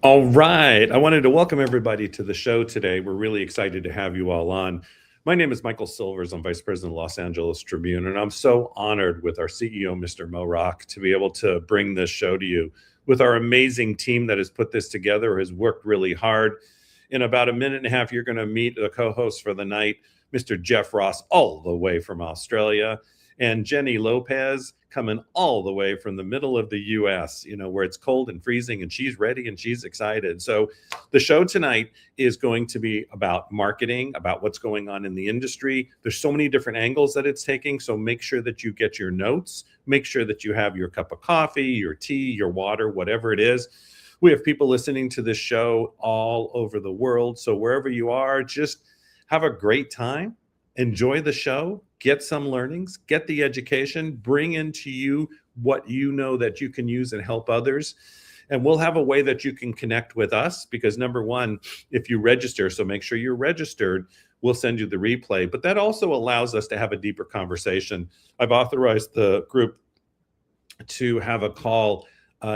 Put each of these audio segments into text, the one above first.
All right. I wanted to welcome everybody to the show today. We're really excited to have you all on. My name is Michael Silvers. I'm Vice President of the Los Angeles Tribune, and I'm so honored with our CEO, Mr. Mo Rock, to be able to bring this show to you with our amazing team that has put this together, has worked really hard. In about a minute and a half, you're going to meet the co-host for the night, Mr. Jeff Ross, all the way from Australia, and Jenny Lopez coming all the way from the middle of the US, where it's cold and freezing, and she's ready and she's excited. So the show tonight is going to be about marketing, about what's going on in the industry. There's so many different angles that it's taking. So make sure that you get your notes, make sure that you have your cup of coffee, your tea, your water, whatever it is. We have people listening to this show all over the world. So wherever you are, just have a great time. Enjoy the show, get some learnings, get the education, bring into you what you know that you can use and help others. And we'll have a way that you can connect with us because number one, if you register, so make sure you're registered, we'll send you the replay. But that also allows us to have a deeper conversation. I've authorized the group to have a call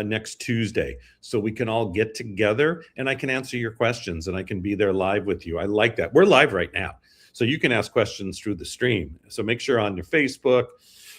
next Tuesday so we can all get together and I can answer your questions and I can be there live with you. I like that. We're live right now. So you can ask questions through the stream. So make sure on your Facebook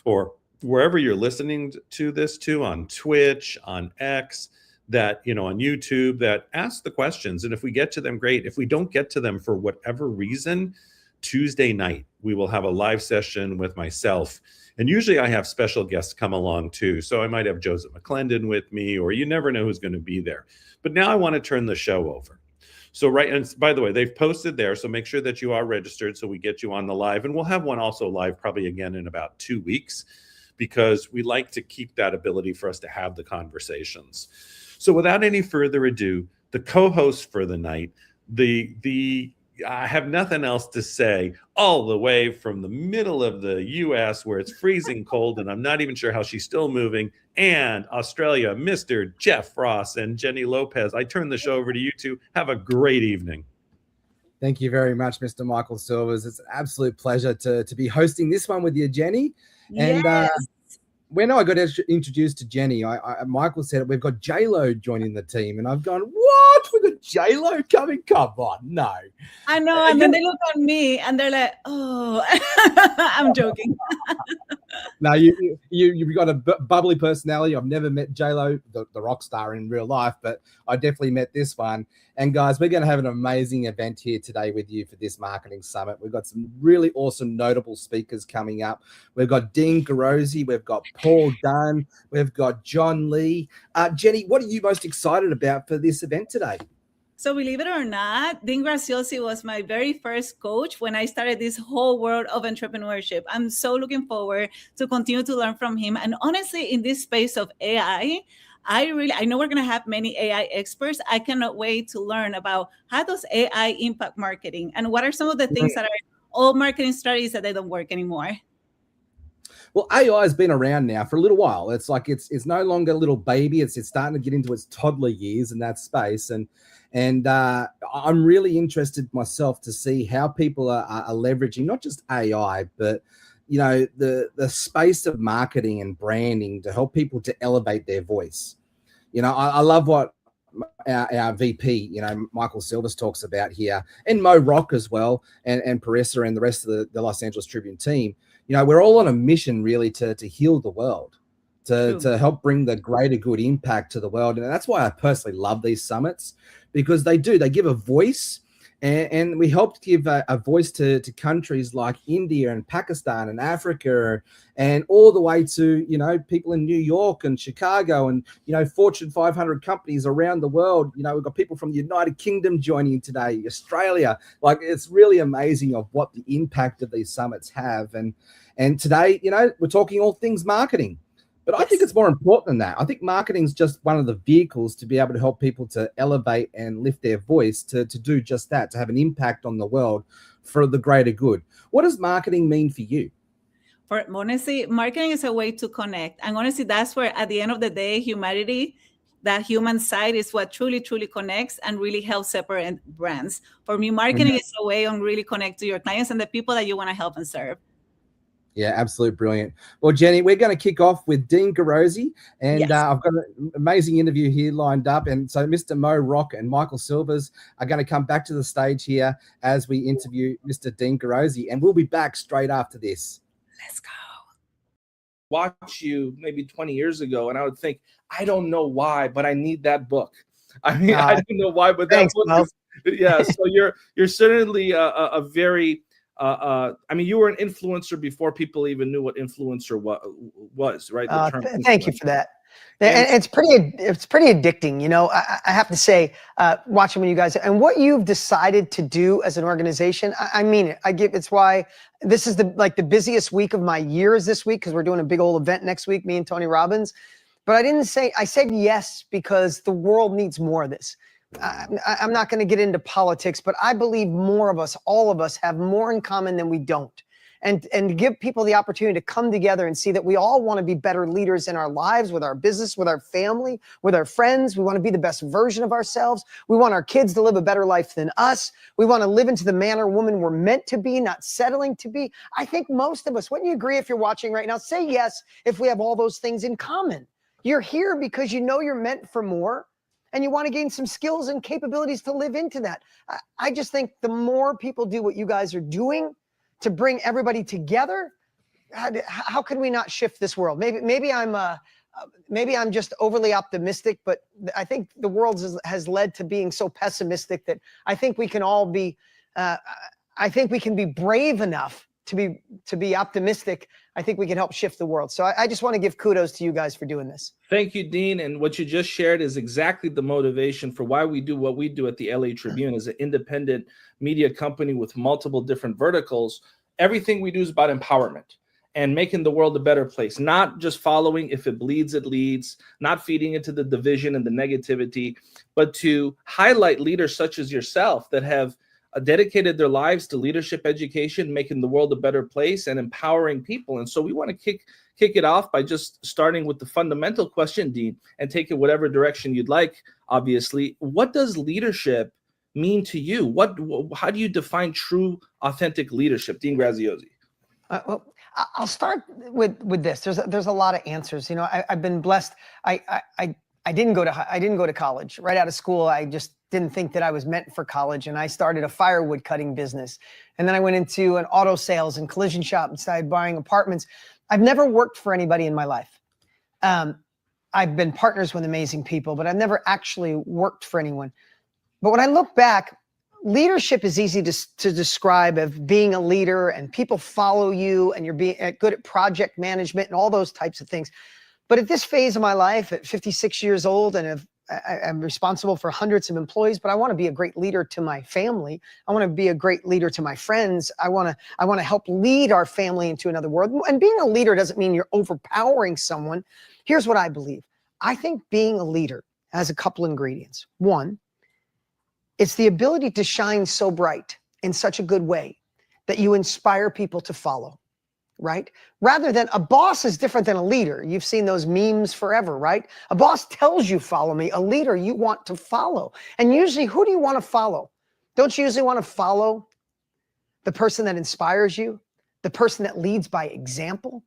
or wherever you're listening to this on Twitch, on X, that, on YouTube, that ask the questions. And if we get to them, great. If we don't get to them for whatever reason, Tuesday night, we will have a live session with myself. And usually I have special guests come along too. So I might have Joseph McClendon with me, or you never know who's going to be there. But now I want to turn the show over. So and by the way, they've posted there, so make sure that you are registered so we get you on the live. And we'll have one also live probably again in about 2 weeks, because we like to keep that ability for us to have the conversations. So without any further ado, the co-host for the night, I have nothing else to say, all the way from the middle of the US where it's freezing cold and I'm not even sure how she's still moving, and Australia, Mr. Jeff Ross and Jenny Lopez. I turn the show over to you two. Have a great evening. Thank you very much, Mr. Michael Silvers. It's an absolute pleasure to be hosting this one with you, Jenny. And yes. When I got introduced to Jenny, Michael said, we've got J-Lo joining the team. And I've gone, what? We've got J-Lo coming? Come on, no. I know. And then they look at me and they're like, oh, I'm joking. No, you've got a bubbly personality. I've never met J-Lo, the rock star, in real life, but I definitely met this one. And guys, we're going to have an amazing event here today with you for this marketing summit. We've got some really awesome, notable speakers coming up. We've got Dean Garozzi, we've got Paul Dunn, we've got John Lee. Jenny, what are you most excited about for this event today? So believe it or not, Dean Graziosi was my very first coach when I started this whole world of entrepreneurship. I'm so looking forward to continue to learn from him. And honestly, in this space of AI, I know we're going to have many AI experts. I cannot wait to learn about how does AI impact marketing and what are some of the things that are old marketing strategies that they don't work anymore. Well, AI has been around now for a little while. It's like it's no longer a little baby. It's starting to get into its toddler years in that space. And I'm really interested myself to see how people are leveraging not just AI, but the space of marketing and branding to help people to elevate their voice. I love what our VP, Michael Silvers talks about here, and Mo Rock as well, and Parissa and the rest of the Los Angeles Tribune team. We're all on a mission really to heal the world, to help bring the greater good impact to the world. And that's why I personally love these summits, because they give a voice. And we helped give a voice to countries like India and Pakistan and Africa, and all the way to, people in New York and Chicago and, Fortune 500 companies around the world. We've got people from the United Kingdom joining today, Australia. Like, it's really amazing of what the impact of these summits have. And today, we're talking all things marketing. But I think it's more important than that. I think marketing is just one of the vehicles to be able to help people to elevate and lift their voice, to do just that, to have an impact on the world for the greater good. What does marketing mean for you? Honestly, marketing is a way to connect. And honestly, that's where at the end of the day, humanity, that human side is what truly, truly connects and really helps separate brands. For me, marketing is a way on really connect to your clients and the people that you want to help and serve. Yeah, absolutely brilliant. Well, Jenny, we're going to kick off with Dean Garozzi, and I've got an amazing interview here lined up. And so Mr. Mo Rock and Michael Silvers are going to come back to the stage here as we interview Mr. Dean Garozzi, and we'll be back straight after this. Let's go. Watch you maybe 20 years ago, and I would think, I don't know why, but I need that book. I mean, I don't know why, but that book is, so you're certainly a very I mean, you were an influencer before people even knew what influencer was, right? Thank you for that. And it's pretty addicting. I have to say, watching when you guys, and what you've decided to do as an organization, I mean it. It's why this is the busiest week of my year is this week, because we're doing a big old event next week, me and Tony Robbins. But I said yes because the world needs more of this. I'm not going to get into politics, but I believe more of us, all of us, have more in common than we don't. And to give people the opportunity to come together and see that we all want to be better leaders in our lives, with our business, with our family, with our friends. We want to be the best version of ourselves. We want our kids to live a better life than us. We want to live into the man or woman we're meant to be, not settling to be. I think most of us, wouldn't you agree, if you're watching right now, say yes if we have all those things in common. You're here because you know you're meant for more, and you want to gain some skills and capabilities to live into that. I just think the more people do what you guys are doing to bring everybody together, how can we not shift this world? Maybe I'm just overly optimistic, but I think the world has led to being so pessimistic that I think we can all be. I think we can be brave enough to be optimistic. I think we can help shift the world. So I just want to give kudos to you guys for doing this. Thank you, Dean. And what you just shared is exactly the motivation for why we do what we do at the LA Tribune as an independent media company with multiple different verticals. Everything we do is about empowerment and making the world a better place, not just following if it bleeds, it leads, not feeding into the division and the negativity, but to highlight leaders such as yourself that have dedicated their lives to leadership education, making the world a better place and empowering people. And so we want to kick it off by just starting with the fundamental question, Dean, and take it whatever direction you'd like, obviously. What does leadership mean to you? How do you define true, authentic leadership? Dean Graziosi. Well, I'll start with this. There's a lot of answers. You know, I've been blessed. I didn't go to college. Right out of school, I just didn't think that I was meant for college, and I started a firewood cutting business. And then I went into an auto sales and collision shop and started buying apartments. I've never worked for anybody in my life. I've been partners with amazing people, but I've never actually worked for anyone. But when I look back, leadership is easy to describe as being a leader, and people follow you, and you're being good at project management and all those types of things. But at this phase of my life, at 56 years old, and I'm responsible for hundreds of employees, but I want to be a great leader to my family. I want to be a great leader to my friends. I want to help lead our family into another world. And being a leader doesn't mean you're overpowering someone. Here's what I believe. I think being a leader has a couple ingredients. One, it's the ability to shine so bright in such a good way that you inspire people to follow. Right? Rather than a boss is different than a leader. You've seen those memes forever, right? A boss tells you follow me. A leader you want to follow. And usually, who do you want to follow? Don't you usually want to follow the person that inspires you? The person that leads by example?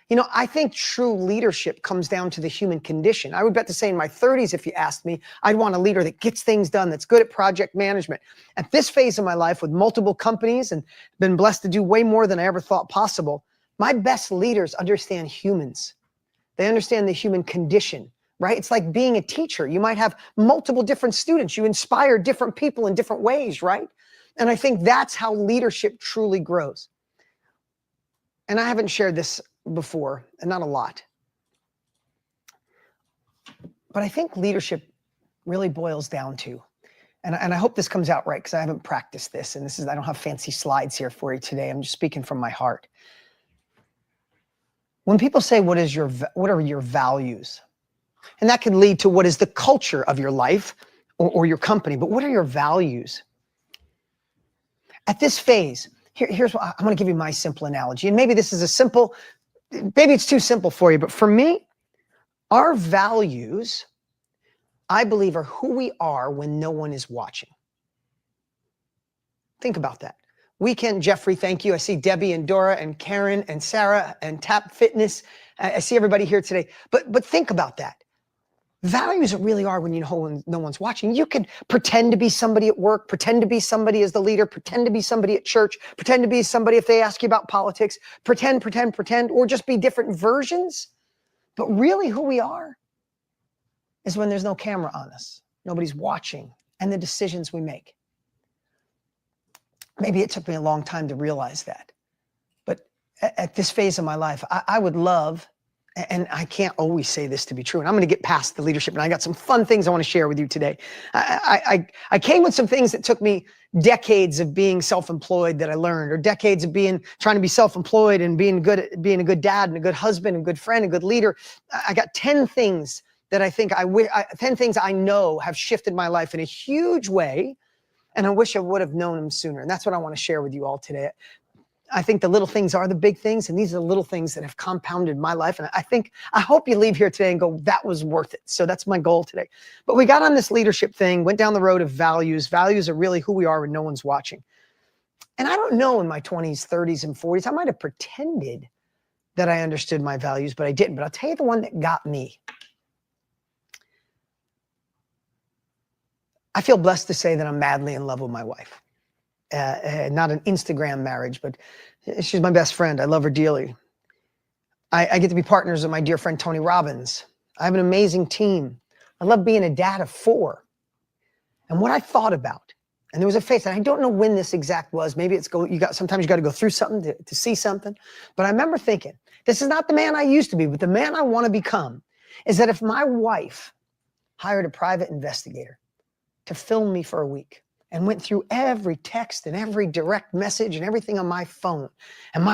You know, I think true leadership comes down to the human condition. I would bet to say in my 30s, if you asked me, I'd want a leader that gets things done, that's good at project management. At this phase of my life with multiple companies and been blessed to do way more than I ever thought possible, my best leaders understand humans. They understand the human condition, right? It's like being a teacher. You might have multiple different students. You inspire different people in different ways, right? And I think that's how leadership truly grows. And I haven't shared this before, and not a lot. But I think leadership really boils down to, and I hope this comes out right because I haven't practiced this, and I don't have fancy slides here for you today. I'm just speaking from my heart. When people say, what are your values? And that can lead to what is the culture of your life or your company, but what are your values? At this phase, here's what I'm going to give you my simple analogy. And maybe this is maybe it's too simple for you, but for me, our values, I believe, are who we are when no one is watching. Think about that. Weekend, Jeffrey, thank you. I see Debbie and Dora and Karen and Sarah and Tap Fitness. I see everybody here today. But think about that. Values really are when no one's watching. You could pretend to be somebody at work, pretend to be somebody as the leader, pretend to be somebody at church, pretend to be somebody if they ask you about politics, pretend, or just be different versions. But really who we are is when there's no camera on us, nobody's watching, and the decisions we make. Maybe it took me a long time to realize that. But at this phase of my life, I would love, and I can't always say this to be true, and I'm going to get past the leadership, and I got some fun things I want to share with you today. I came with some things that took me decades of being self-employed that I learned, or decades of trying to be self-employed and being a good dad and a good husband and good friend and good leader. I got 10 things that I think 10 things I know have shifted my life in a huge way. And I wish I would have known them sooner. And that's what I want to share with you all today. I think the little things are the big things. And these are the little things that have compounded my life. And I hope you leave here today and go, that was worth it. So that's my goal today. But we got on this leadership thing, went down the road of values. Values are really who we are when no one's watching. And I don't know, in my 20s, 30s, and 40s, I might have pretended that I understood my values, but I didn't. But I'll tell you the one that got me. I feel blessed to say that I'm madly in love with my wife. Not an Instagram marriage, but she's my best friend. I love her dearly. I get to be partners with my dear friend, Tony Robbins. I have an amazing team. I love being a dad of 4. And what I thought about And there was a phase, and I don't know when this exact was. Maybe it's sometimes you got to go through something to see something. But I remember thinking, this is not the man I used to be, but the man I want to become is that if my wife hired a private investigator to film me for a week and went through every text and every direct message and everything on my phone, and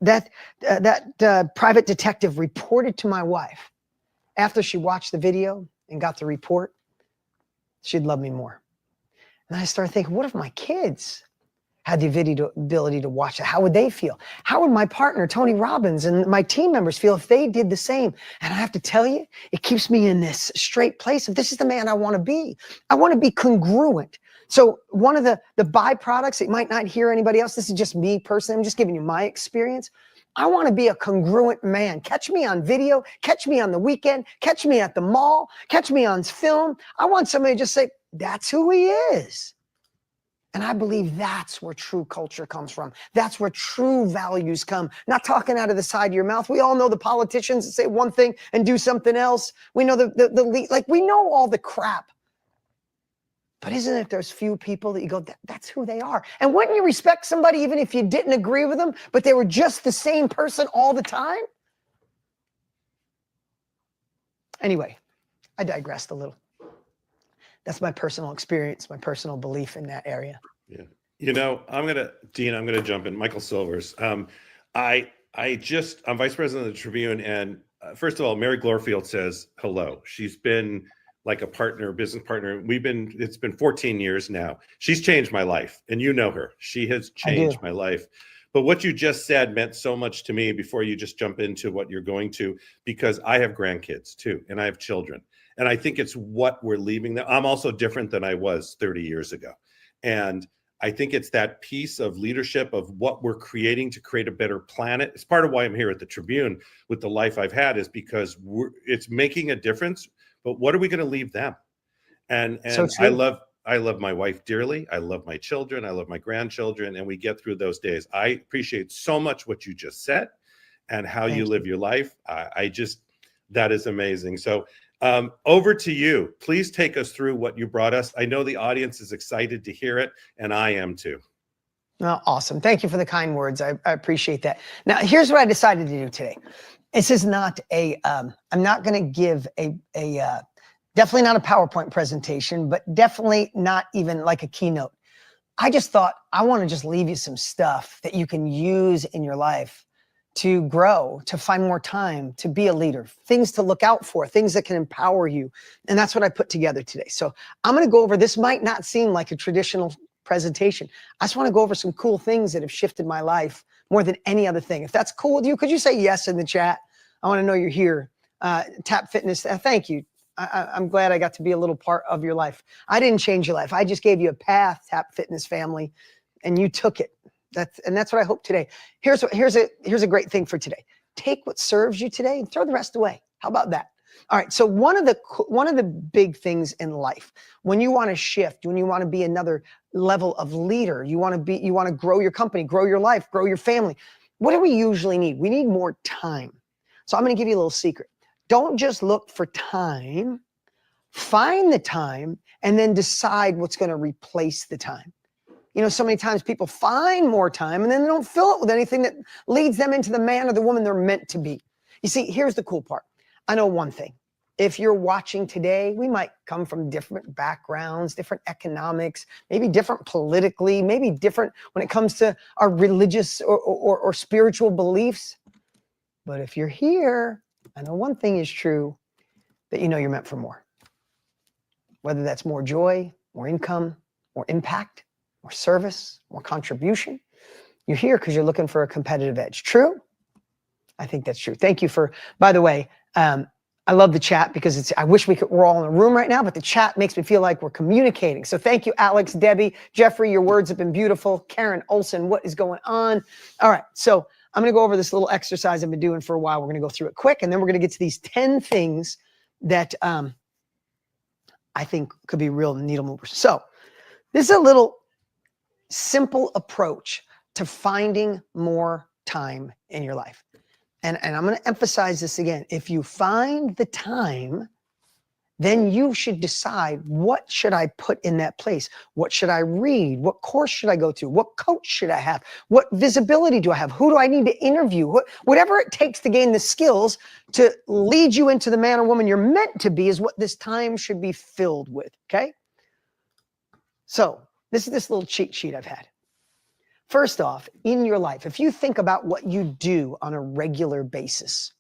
that private detective reported to my wife after she watched the video and got the report, she'd love me more. And I started thinking, what if my kids had the ability to watch it? How would they feel? How would my partner, Tony Robbins, and my team members feel if they did the same? And I have to tell you, it keeps me in this straight place of this is the man I want to be. I want to be congruent. So one of the byproducts, it might not hear anybody else. This is just me personally. I'm just giving you my experience. I want to be a congruent man. Catch me on video, catch me on the weekend, catch me at the mall, catch me on film. I want somebody to just say, that's who he is. And I believe that's where true culture comes from. That's where true values come. Not talking out of the side of your mouth. We all know the politicians that say one thing and do something else. We know we know all the crap. But isn't it there's few people that you go, that's who they are? And wouldn't you respect somebody even if you didn't agree with them, but they were just the same person all the time? Anyway, I digressed a little. That's my personal experience, my personal belief in that area. Yeah. Dean, I'm gonna jump in. Michael Silvers. I'm vice president of the Tribune, and first of all, Mary Glorfield says hello. She's been like a partner, business partner. It's been 14 years now. She's changed my life, and you know her. She has changed my life. But what you just said meant so much to me before you just jump into what you're going to, because I have grandkids too, and I have children. And I think it's what we're leaving them. I'm also different than I was 30 years ago. And I think it's that piece of leadership of what we're creating to create a better planet. It's part of why I'm here at the Tribune with the life I've had, is because it's making a difference, but what are we going to leave them? And so I love my wife dearly. I love my children. I love my grandchildren, and we get through those days. I appreciate so much what you just said and how you live your life. That is amazing. So over to you. Please take us through what you brought us. I know the audience is excited to hear it, and I am too. Well, awesome. Thank you for the kind words. I appreciate that. Now, here's what I decided to do today. This is not I'm not going to give definitely not a PowerPoint presentation, but definitely not even like a keynote. I just thought I want to just leave you some stuff that you can use in your life to grow, to find more time, to be a leader, things to look out for, things that can empower you. And that's what I put together today. So I'm going to go over, this might not seem like a traditional presentation. I just want to go over some cool things that have shifted my life more than any other thing. If that's cool with you, could you say yes in the chat? I want to know you're here. Tap Fitness, thank you. I'm glad I got to be a little part of your life. I didn't change your life. I just gave you a path, Tap Fitness family, and you took it. That's what I hope today. Here's a great thing for today. Take what serves you today and throw the rest away. How about that? All right. So one of the big things in life, when you want to shift, when you want to be another level of leader, you want to grow your company, grow your life, grow your family. What do we usually need? We need more time. So I'm going to give you a little secret. Don't just look for time, find the time, and then decide what's going to replace the time. You know, so many times people find more time and then they don't fill it with anything that leads them into the man or the woman they're meant to be. You see, here's the cool part. I know one thing. If you're watching today, we might come from different backgrounds, different economics, maybe different politically, maybe different when it comes to our religious or spiritual beliefs. But if you're here, I know one thing is true, that you know you're meant for more. Whether that's more joy, more income, more impact, more service, more contribution. You're here because you're looking for a competitive edge. True? I think that's true. Thank you for, by the way, I love the chat because I wish we're all in a room right now, but the chat makes me feel like we're communicating. So thank you, Alex, Debbie, Jeffrey, your words have been beautiful. Karen Olson, what is going on? All right, so I'm going to go over this little exercise I've been doing for a while. We're going to go through it quick, and then we're going to get to these 10 things that I think could be real needle movers. So this is a little simple approach to finding more time in your life. And I'm going to emphasize this again. If you find the time, then you should decide, what should I put in that place? What should I read? What course should I go to? What coach should I have? What visibility do I have? Who do I need to interview? Whatever it takes to gain the skills to lead you into the man or woman you're meant to be is what this time should be filled with, okay? So this is this little cheat sheet I've had. First off, in your life, if you think about what you do on a regular basis,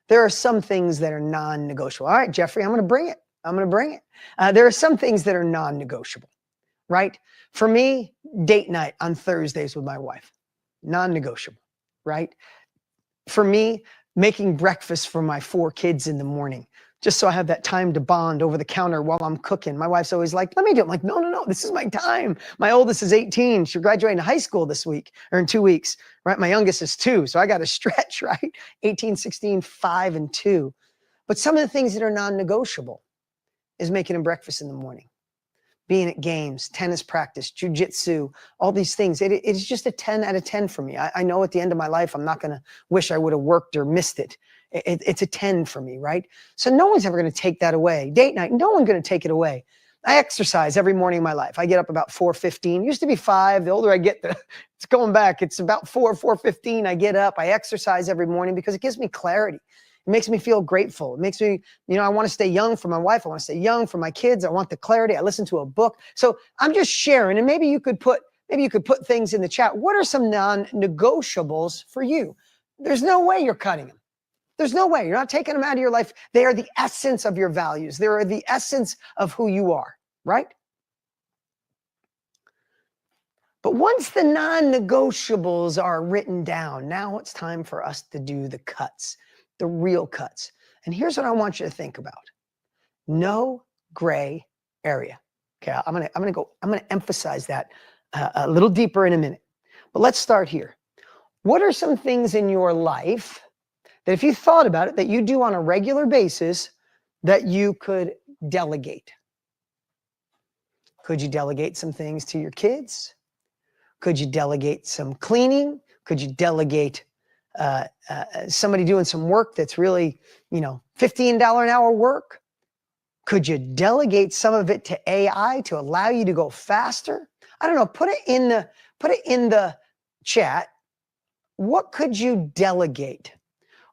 there are some things that are non-negotiable. All right, Jeffrey, I'm going to bring it. I'm going to bring it. There are some things that are non-negotiable, right? For me, date night on Thursdays with my wife, non-negotiable, right? For me, making breakfast for my 4 kids in the morning, just so I have that time to bond over the counter while I'm cooking. My wife's always like, let me do it. I'm like, no, this is my time. My oldest is 18. She's graduating high school this week or in 2 weeks, right? My youngest is 2. So I got to stretch, right? 18, 16, 5, and 2. But some of the things that are non-negotiable is making him breakfast in the morning, being at games, tennis practice, jujitsu, all these things. It's just a 10 out of 10 for me. I know at the end of my life, I'm not going to wish I would have worked or missed it. It's a 10 for me, right? So no one's ever going to take that away. Date night, no one's going to take it away. I exercise every morning of my life. I get up about 4:15. Used to be 5. The older I get, it's going back. It's about 4:15. I get up. I exercise every morning because it gives me clarity. It makes me feel grateful. It makes me, I want to stay young for my wife. I want to stay young for my kids. I want the clarity. I listen to a book. So I'm just sharing, and maybe you could put things in the chat. What are some non-negotiables for you? There's no way you're cutting them. There's no way. You're not taking them out of your life. They are the essence of your values. They are the essence of who you are, right? But once the non-negotiables are written down, now it's time for us to do the cuts, the real cuts. And here's what I want you to think about. No gray area. Okay, I'm gonna emphasize that a little deeper in a minute. But let's start here. What are some things in your life that, if you thought about it, that you do on a regular basis that you could delegate? Could you delegate some things to your kids? Could you delegate some cleaning? Could you delegate somebody doing some work that's really, $15 an hour work? Could you delegate some of it to AI to allow you to go faster? I don't know. Put it in the chat. What could you delegate?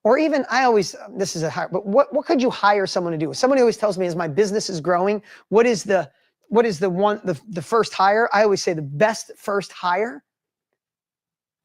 Or even, this is a hard, but what could you hire someone to do? Somebody always tells me, as my business is growing, what is the first hire? I always say the best first hire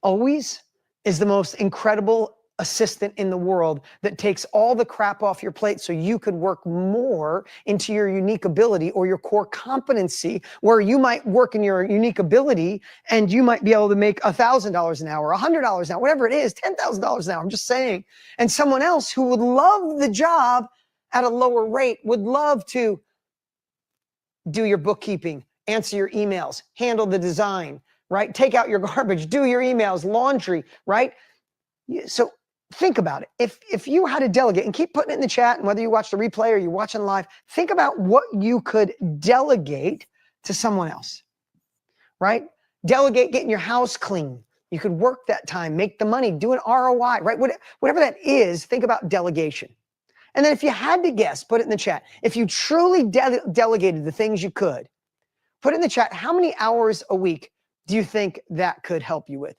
always is the most incredible assistant in the world that takes all the crap off your plate so you could work more into your unique ability or your core competency, where you might work in your unique ability and you might be able to make $1,000 an hour, $100 an hour, whatever it is, $10,000 an hour. I'm just saying. And someone else who would love the job at a lower rate would love to do your bookkeeping, answer your emails, handle the design, right? Take out your garbage, do your emails, laundry, right? So think about it. If you had to delegate, and keep putting it in the chat, and whether you watch the replay or you're watching live, think about what you could delegate to someone else, right? Delegate getting your house clean. You could work that time, make the money, do an ROI, right? Whatever that is, think about delegation. And then if you had to guess, put it in the chat. If you truly delegated the things you could, put it in the chat. How many hours a week do you think that could help you with?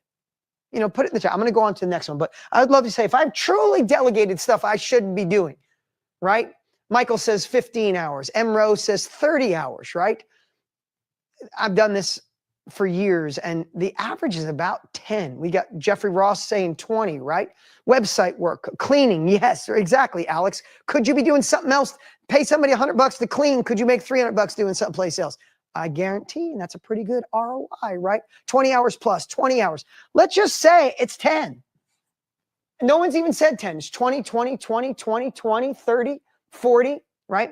Put it in the chat. I'm going to go on to the next one, but I'd love to say, if I've truly delegated stuff I shouldn't be doing, right? Michael says 15 hours. M. Rose says 30 hours, right? I've done this for years, and the average is about 10. We got Jeffrey Ross saying 20, right? Website work, cleaning. Yes, exactly, Alex. Could you be doing something else? Pay somebody $100 to clean. Could you make $300 doing someplace else? I guarantee, and that's a pretty good ROI, right? 20 hours plus, 20 hours. Let's just say it's 10. No one's even said 10. It's 20, 20, 20, 20, 20, 30, 40, right?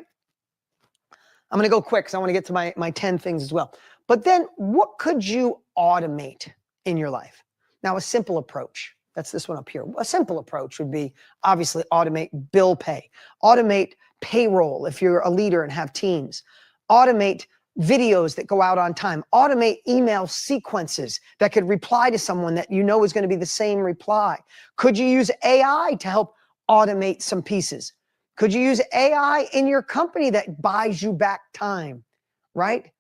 I'm going to go quick because I want to get to my 10 things as well. But then what could you automate in your life? Now, a simple approach. That's this one up here. A simple approach would be, obviously, automate bill pay. Automate payroll if you're a leader and have teams. Automate videos that go out on time. Automate email sequences that could reply to someone that you know is going to be the same reply. Could you use AI to help automate some pieces? Could you use AI in your company that buys you back time, right?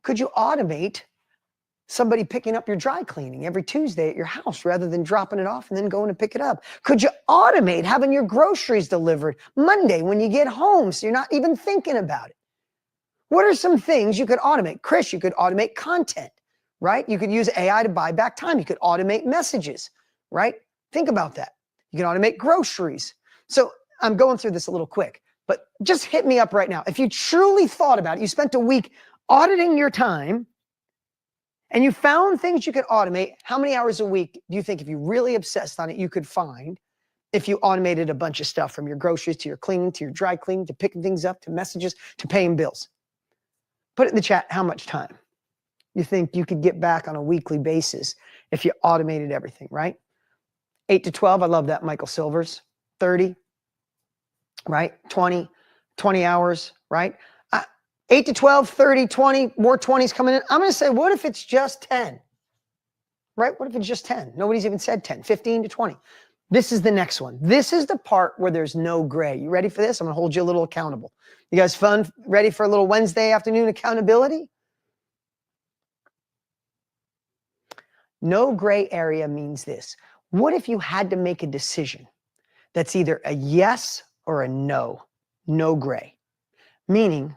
Could you automate somebody picking up your dry cleaning every Tuesday at your house rather than dropping it off and then going to pick it up? Could you automate having your groceries delivered Monday when you get home so you're not even thinking about it? What are some things you could automate? Chris, you could automate content, right? You could use AI to buy back time. You could automate messages, right? Think about that. You can automate groceries. So I'm going through this a little quick, but just hit me up right now. If you truly thought about it, you spent a week auditing your time and you found things you could automate, how many hours a week do you think, if you really obsessed on it, you could find if you automated a bunch of stuff, from your groceries to your cleaning, to your dry cleaning, to picking things up, to messages, to paying bills? Put it in the chat how much time you think you could get back on a weekly basis if you automated everything, right? 8 to 12, I love that, Michael Silvers. 30, right? 20 hours, right? 8 to 12, 30, 20, more 20s coming in. I'm going to say, what if it's just 10? Right? What if it's just 10? Nobody's even said 10, 15 to 20. This is the next one. This is the part where there's no gray. You ready for this? I'm going to hold you a little accountable. You guys ready for a little Wednesday afternoon accountability? No gray area means this. What if you had to make a decision that's either a yes or a no? No gray. Meaning,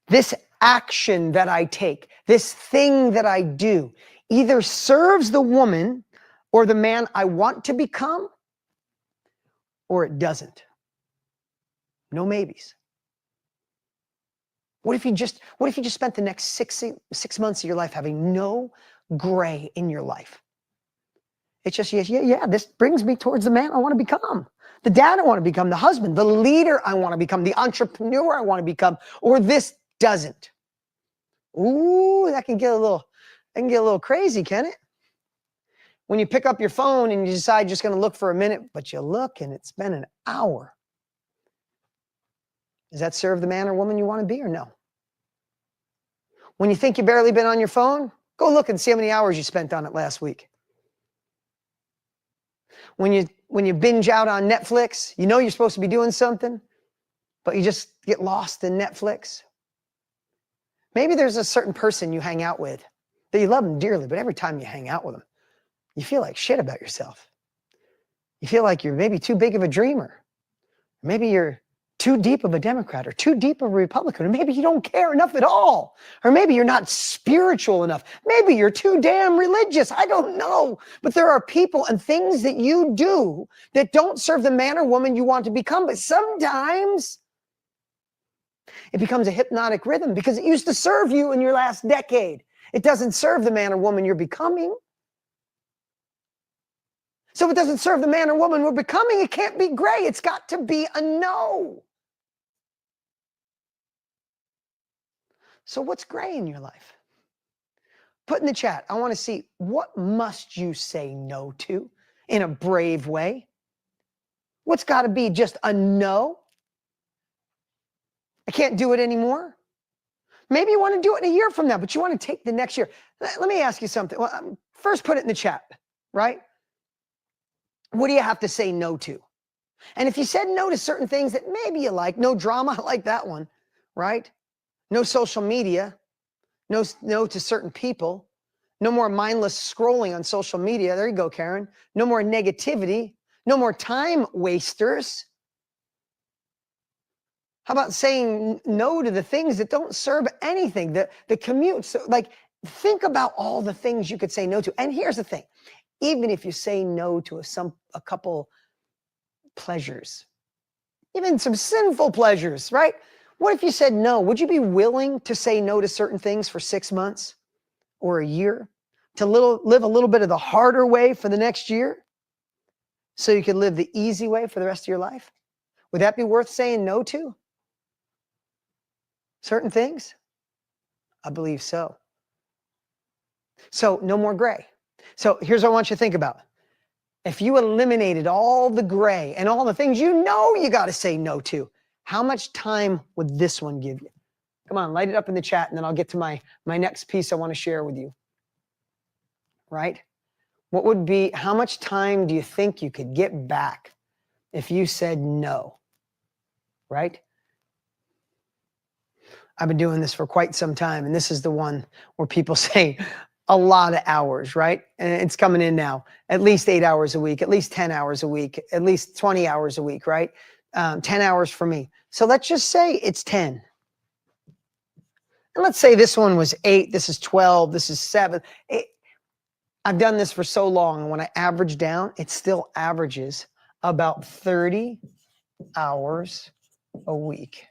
this action that I take, this thing that I do, either serves the woman or the man I want to become, or it doesn't. No maybes. What if you just spent the next six months of your life having no gray in your life? It's just, yeah, this brings me towards the man I want to become, the dad I want to become, the husband, the leader I want to become, the entrepreneur I want to become, or this doesn't. Ooh, that can get a little crazy, can it? When you pick up your phone and you decide you're just going to look for a minute, but you look and it's been an hour. Does that serve the man or woman you want to be, or no? When you think you've barely been on your phone, go look and see how many hours you spent on it last week. When you binge out on Netflix, you know you're supposed to be doing something, but you just get lost in Netflix. Maybe there's a certain person you hang out with that you love them dearly, but every time you hang out with them, you feel like shit about yourself. You feel like you're maybe too big of a dreamer. Maybe you're too deep of a Democrat, or too deep of a Republican, or maybe you don't care enough at all, or maybe you're not spiritual enough. Maybe you're too damn religious. I don't know. But there are people and things that you do that don't serve the man or woman you want to become. But sometimes it becomes a hypnotic rhythm because it used to serve you in your last decade. It doesn't serve the man or woman you're becoming. So if it doesn't serve the man or woman we're becoming, it can't be gray. It's got to be a no. So what's gray in your life? Put in the chat. I want to see, what must you say no to in a brave way? What's got to be just a no? I can't do it anymore. Maybe you want to do it in a year from now, but you want to take the next year. Let me ask you something. Well, first put it in the chat, right? What do you have to say no to? And if you said no to certain things that maybe you like, no drama, I like that one, right? No social media, no to certain people, no more mindless scrolling on social media. There you go, Karen. No more negativity, no more time wasters. How about saying no to the things that don't serve anything, the commute? So, like, think about all the things you could say no to. And here's the thing. Even if you say no to a couple pleasures, even some sinful pleasures, right? What if you said no? Would you be willing to say no to certain things for 6 months or a year, to live a little bit of the harder way for the next year so you could live the easy way for the rest of your life? Would that be worth saying no to? Certain things? I believe so. So no more gray. So here's what I want you to think about. If you eliminated all the gray and all the things you know you got to say no to, how much time would this one give you? Come on, light it up in the chat, and then I'll get to my next piece I want to share with you. Right? What would be, how much time do you think you could get back if you said no, right? I've been doing this for quite some time, and this is the one where people say a lot of hours, right? And it's coming in now, at least 8 hours a week, at least 10 hours a week, at least 20 hours a week, right? 10 hours for me. So let's just say it's 10. And let's say this one was 8, this is 12, this is 7. I've done this for so long, and when I average down, it still averages about 30 hours a week.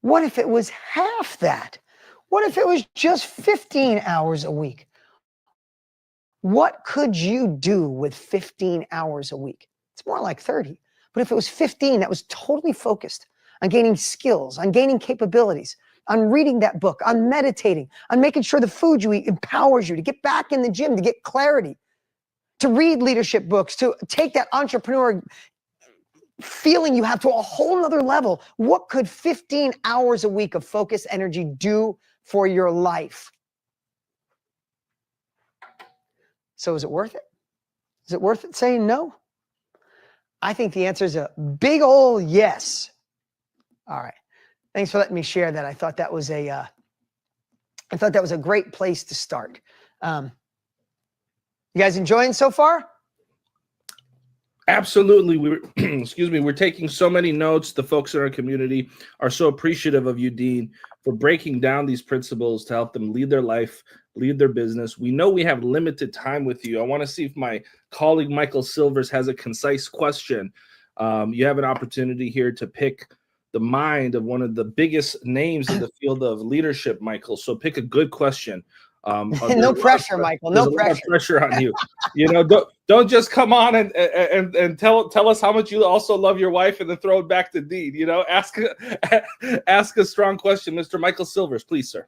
What if it was half that? What if it was just 15 hours a week? What could you do with 15 hours a week? It's more like 30. But if it was 15, that was totally focused on gaining skills, on gaining capabilities, on reading that book, on meditating, on making sure the food you eat empowers you to get back in the gym, to get clarity, to read leadership books, to take that entrepreneur feeling you have to a whole nother level. What could 15 hours a week of focus energy do for your life? So is it worth it? Is it worth it saying no? I think the answer is a big ol' yes. All right. Thanks for letting me share that. I thought that was a great place to start. You guys enjoying so far? Absolutely. We're taking so many notes. The folks in our community are so appreciative of you, Dean, for breaking down these principles to help them lead their life, lead their business. We know we have limited time with you. I want to see if my colleague Michael Silvers has a concise question. You have an opportunity here to pick the mind of one of the biggest names in the field of leadership, Michael. So pick a good question. No pressure, Michael. No pressure. A lot of pressure on you. You know, don't just come on and tell us how much you also love your wife and then throw it back to Dean. You know, ask a strong question, Mr. Michael Silvers, please, sir.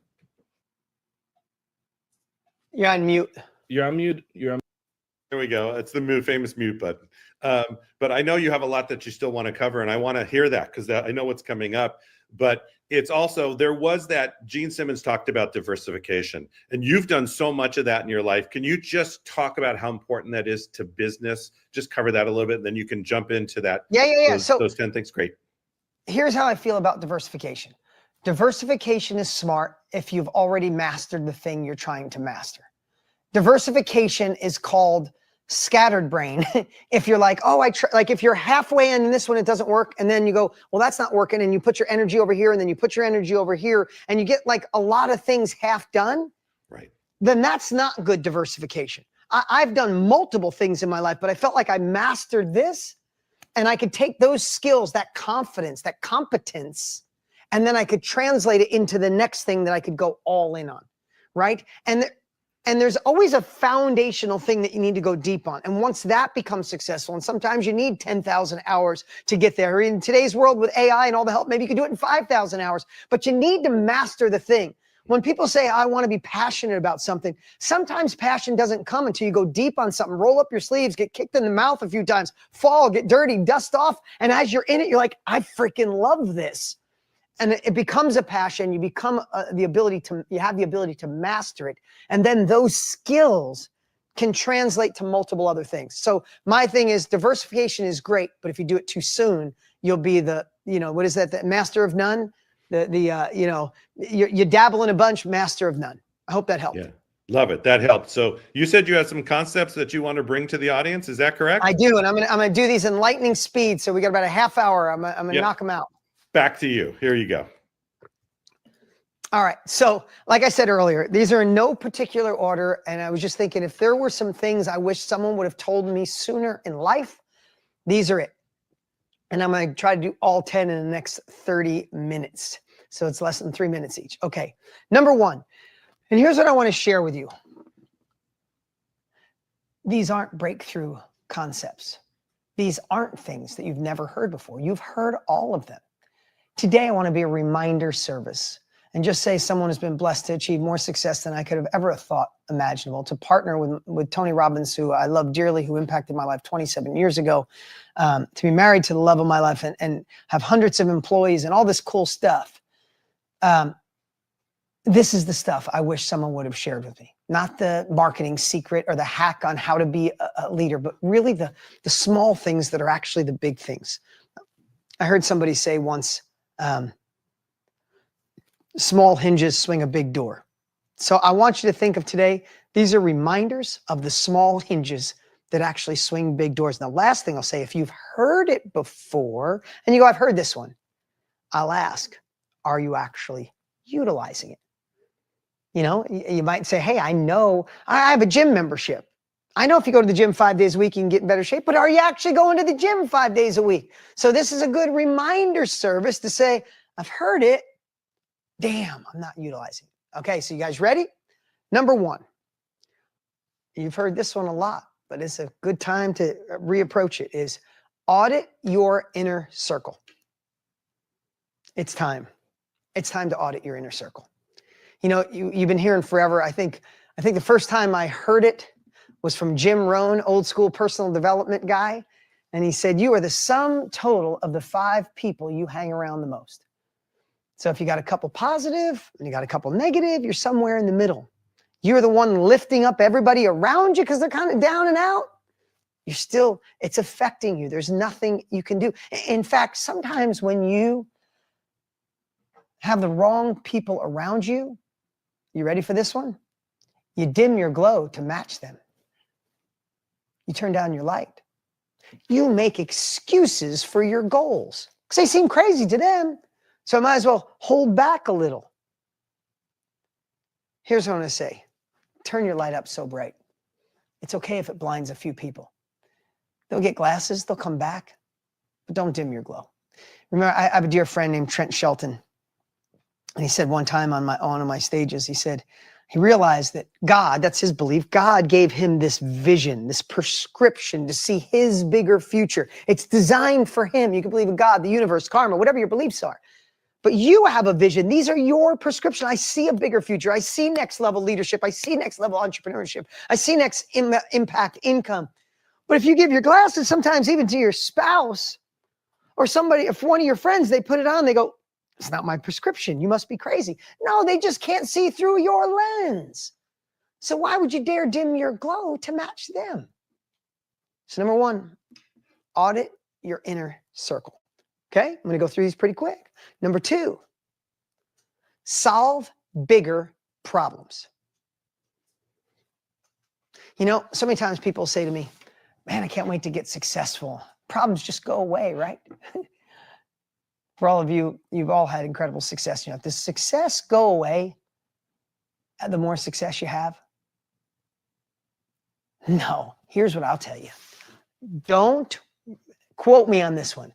You're on mute. You're on mute. There we go. It's the famous mute button. But I know you have a lot that you still want to cover, and I want to hear that because I know what's coming up. But it's also, there was that Gene Simmons talked about diversification, and you've done so much of that in your life. Can you just talk about how important that is to business? Just cover that a little bit, and then you can jump into that. Yeah. Those 10 things. Great. Here's how I feel about diversification. Diversification is smart if you've already mastered the thing you're trying to master. Diversification is called scattered brain. If you're like, oh, like if you're halfway in this one, it doesn't work. And then you go, well, that's not working. And you put your energy over here, and then you put your energy over here, and you get like a lot of things half done. Right. Then that's not good diversification. I've done multiple things in my life, but I felt like I mastered this, and I could take those skills, that confidence, that competence, and then I could translate it into the next thing that I could go all in on. Right. And there's always a foundational thing that you need to go deep on. And once that becomes successful, and sometimes you need 10,000 hours to get there. In today's world with AI and all the help, maybe you can do it in 5,000 hours, but you need to master the thing. When people say, I want to be passionate about something, sometimes passion doesn't come until you go deep on something, roll up your sleeves, get kicked in the mouth a few times, fall, get dirty, dust off. And as you're in it, you're like, I freaking love this. And it becomes a passion. You become you have the ability to master it. And then those skills can translate to multiple other things. So my thing is diversification is great, but if you do it too soon, you'll be the master of none. You dabble in a bunch, master of none. I hope that helped. Yeah. Love it. That helped. So you said you had some concepts that you want to bring to the audience. Is that correct? I do. And I'm gonna do these in lightning speed. So we got about a half hour. I'm gonna knock them out. Back to you. Here you go. All right. So like I said earlier, these are in no particular order. And I was just thinking, if there were some things I wish someone would have told me sooner in life, these are it. And I'm going to try to do all 10 in the next 30 minutes. So it's less than 3 minutes each. Okay. Number one, and here's what I want to share with you. These aren't breakthrough concepts. These aren't things that you've never heard before. You've heard all of them. Today, I want to be a reminder service and just say someone has been blessed to achieve more success than I could have ever thought imaginable, to partner with Tony Robbins, who I love dearly, who impacted my life 27 years ago, to be married to the love of my life and have hundreds of employees and all this cool stuff. This is the stuff I wish someone would have shared with me. Not the marketing secret or the hack on how to be a leader, but really the small things that are actually the big things. I heard somebody say once, small hinges swing a big door. So I want you to think of today, these are reminders of the small hinges that actually swing big doors. Now, last thing I'll say, if you've heard it before, and you go, I've heard this one, I'll ask, are you actually utilizing it? You know, you might say, hey, I know I have a gym membership. I know if you go to the gym 5 days a week, you can get in better shape, but are you actually going to the gym 5 days a week? So this is a good reminder service to say, I've heard it. Damn, I'm not utilizing it. Okay, so you guys ready? Number one, you've heard this one a lot, but it's a good time to reapproach it, is audit your inner circle. It's time. It's time to audit your inner circle. You know, you've been hearing forever. I think the first time I heard it was from Jim Rohn, old school personal development guy. And he said, you are the sum total of the 5 people you hang around the most. So if you got a couple positive and you got a couple negative, you're somewhere in the middle. You're the one lifting up everybody around you because they're kind of down and out. You're still, it's affecting you. There's nothing you can do. In fact, sometimes when you have the wrong people around you, you ready for this one? You dim your glow to match them. You turn down your light. You make excuses for your goals because they seem crazy to them. So I might as well hold back a little. Here's what I'm going to say. Turn your light up so bright. It's okay if it blinds a few people. They'll get glasses. They'll come back. But don't dim your glow. Remember, I have a dear friend named Trent Shelton. And he said one time on one of my stages, he said, he realized that God, that's his belief, God gave him this vision, this prescription to see his bigger future. It's designed for him. You can believe in God, the universe, karma, whatever your beliefs are. But you have a vision. These are your prescription. I see a bigger future. I see next level leadership. I see next level entrepreneurship. I see next impact income. But if you give your glasses sometimes even to your spouse or somebody, if one of your friends, they put it on, they go, it's not my prescription. You must be crazy. No, they just can't see through your lens. So why would you dare dim your glow to match them? So number one, audit your inner circle. Okay, I'm going to go through these pretty quick. Number two, solve bigger problems. You know, so many times people say to me, man, I can't wait to get successful. Problems just go away, right? For all of you, you've all had incredible success. You know, if the success go away, the more success you have? No, here's what I'll tell you. Don't, quote me on this one,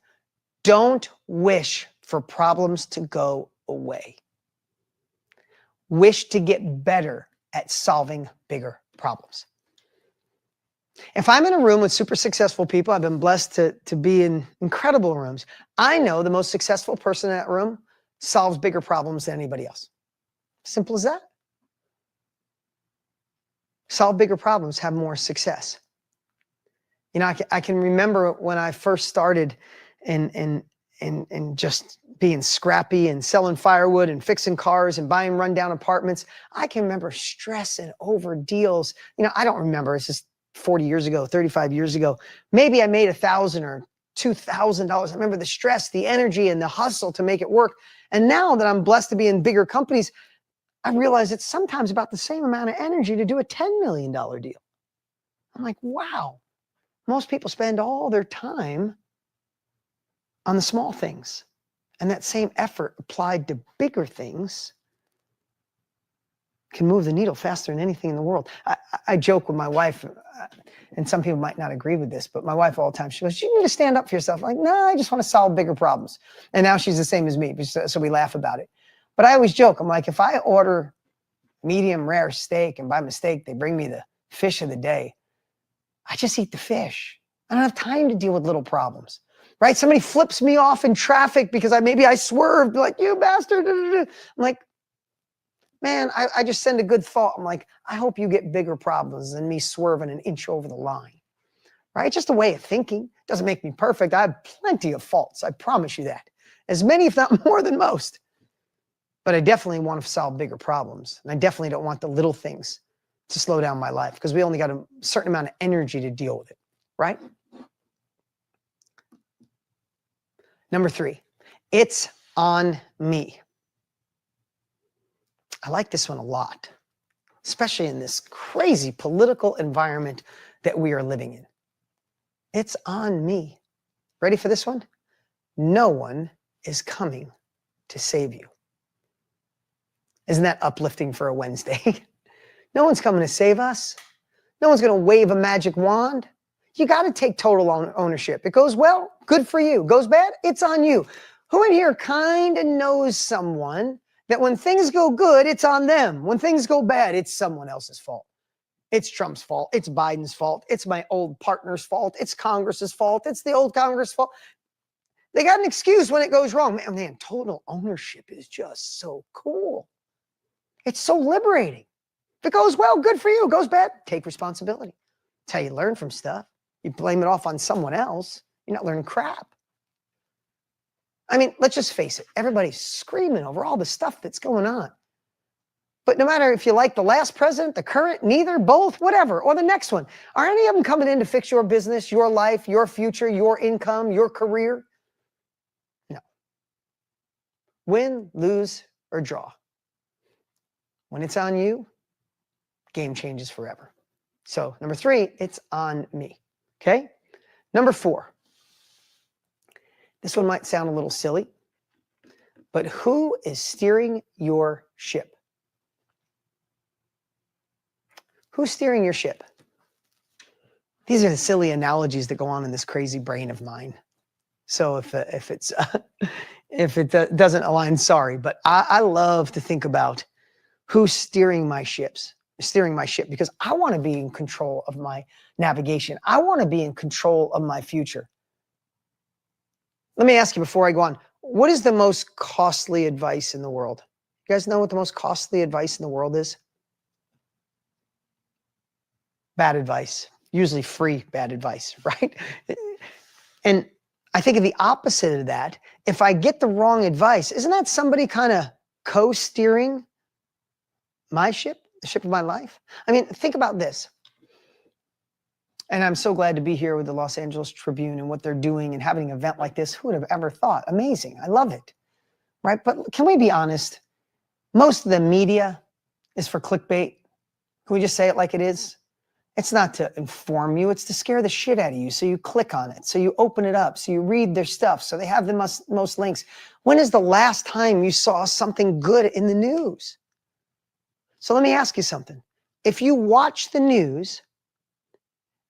don't wish for problems to go away. Wish to get better at solving bigger problems. If I'm in a room with super successful people, I've been blessed to be in incredible rooms. I know the most successful person in that room solves bigger problems than anybody else. Simple as that. Solve bigger problems, have more success. You know, I can remember when I first started in just being scrappy and selling firewood and fixing cars and buying rundown apartments. I can remember stressing over deals. You know, I don't remember. It's just 40 years ago, 35 years ago, maybe I made $1,000 or $2,000. I remember the stress, the energy, and the hustle to make it work. And now that I'm blessed to be in bigger companies, I realize it's sometimes about the same amount of energy to do a $10 million deal. I'm like, wow. Most people spend all their time on the small things. And that same effort applied to bigger things can move the needle faster than anything in the world. I joke with my wife, and some people might not agree with this, but my wife all the time, she goes, you need to stand up for yourself. I'm like, no, I just want to solve bigger problems. And now she's the same as me, so we laugh about it. But I always joke, I'm like, if I order medium rare steak and by mistake, they bring me the fish of the day, I just eat the fish. I don't have time to deal with little problems, right? Somebody flips me off in traffic because maybe I swerved, like, you bastard. I'm like, man, I just send a good thought. I'm like, I hope you get bigger problems than me swerving an inch over the line, right? Just a way of thinking. Doesn't make me perfect. I have plenty of faults. I promise you that. As many, if not more than most. but I definitely want to solve bigger problems. And I definitely don't want the little things to slow down my life, because we only got a certain amount of energy to deal with it, right? Number 3, it's on me. I like this one a lot, especially in this crazy political environment that we are living in. It's on me. Ready for this one? No one is coming to save you. Isn't that uplifting for a Wednesday? No one's coming to save us. No one's going to wave a magic wand. You got to take total ownership. It goes well, good for you. Goes bad, it's on you. Who in here kind of knows someone that when things go good, it's on them? When things go bad, it's someone else's fault. It's Trump's fault. It's Biden's fault. It's my old partner's fault. It's Congress's fault. It's the old Congress fault. They got an excuse when it goes wrong. Man, total ownership is just so cool. It's so liberating. If it goes well, good for you. It goes bad, take responsibility. It's how you learn from stuff. You blame it off on someone else, you're not learning crap. I mean, let's just face it. Everybody's screaming over all the stuff that's going on. But no matter if you like the last president, the current, neither, both, whatever, or the next one, are any of them coming in to fix your business, your life, your future, your income, your career? No. Win, lose, or draw. When it's on you, game changes forever. So number 3, it's on me. Okay? Number 4. This one might sound a little silly, but who is steering your ship? Who's steering your ship? These are the silly analogies that go on in this crazy brain of mine. So if it doesn't align, sorry, but I love to think about who's steering my ship, because I want to be in control of my navigation. I want to be in control of my future. Let me ask you before I go on, what is the most costly advice in the world? You guys know what the most costly advice in the world is? Bad advice, usually free bad advice, right? And I think of the opposite of that. If I get the wrong advice, isn't that somebody kind of co-steering my ship, the ship of my life? I mean, think about this. And I'm so glad to be here with the Los Angeles Tribune and what they're doing and having an event like this. Who would have ever thought? Amazing. I love it. Right? But can we be honest? Most of the media is for clickbait. Can we just say it like it is? It's not to inform you. It's to scare the shit out of you. So you click on it. So you open it up. So you read their stuff. So they have the most links. When is the last time you saw something good in the news? So let me ask you something. If you watch the news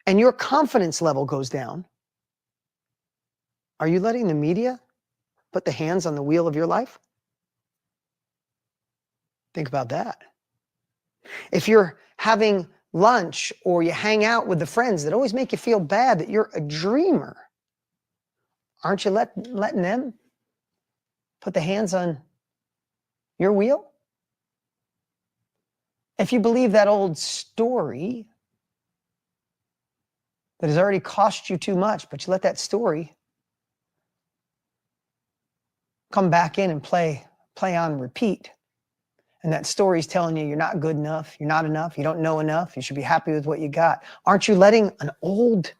and your confidence level goes down, are you letting the media put the hands on the wheel of your life? Think about that. If you're having lunch or you hang out with the friends that always make you feel bad that you're a dreamer, aren't you letting them put the hands on your wheel? If you believe that old story that has already cost you too much, but you let that story come back in and play on repeat, and that story's telling you you're not good enough, you're not enough, you don't know enough, you should be happy with what you got, aren't you letting an old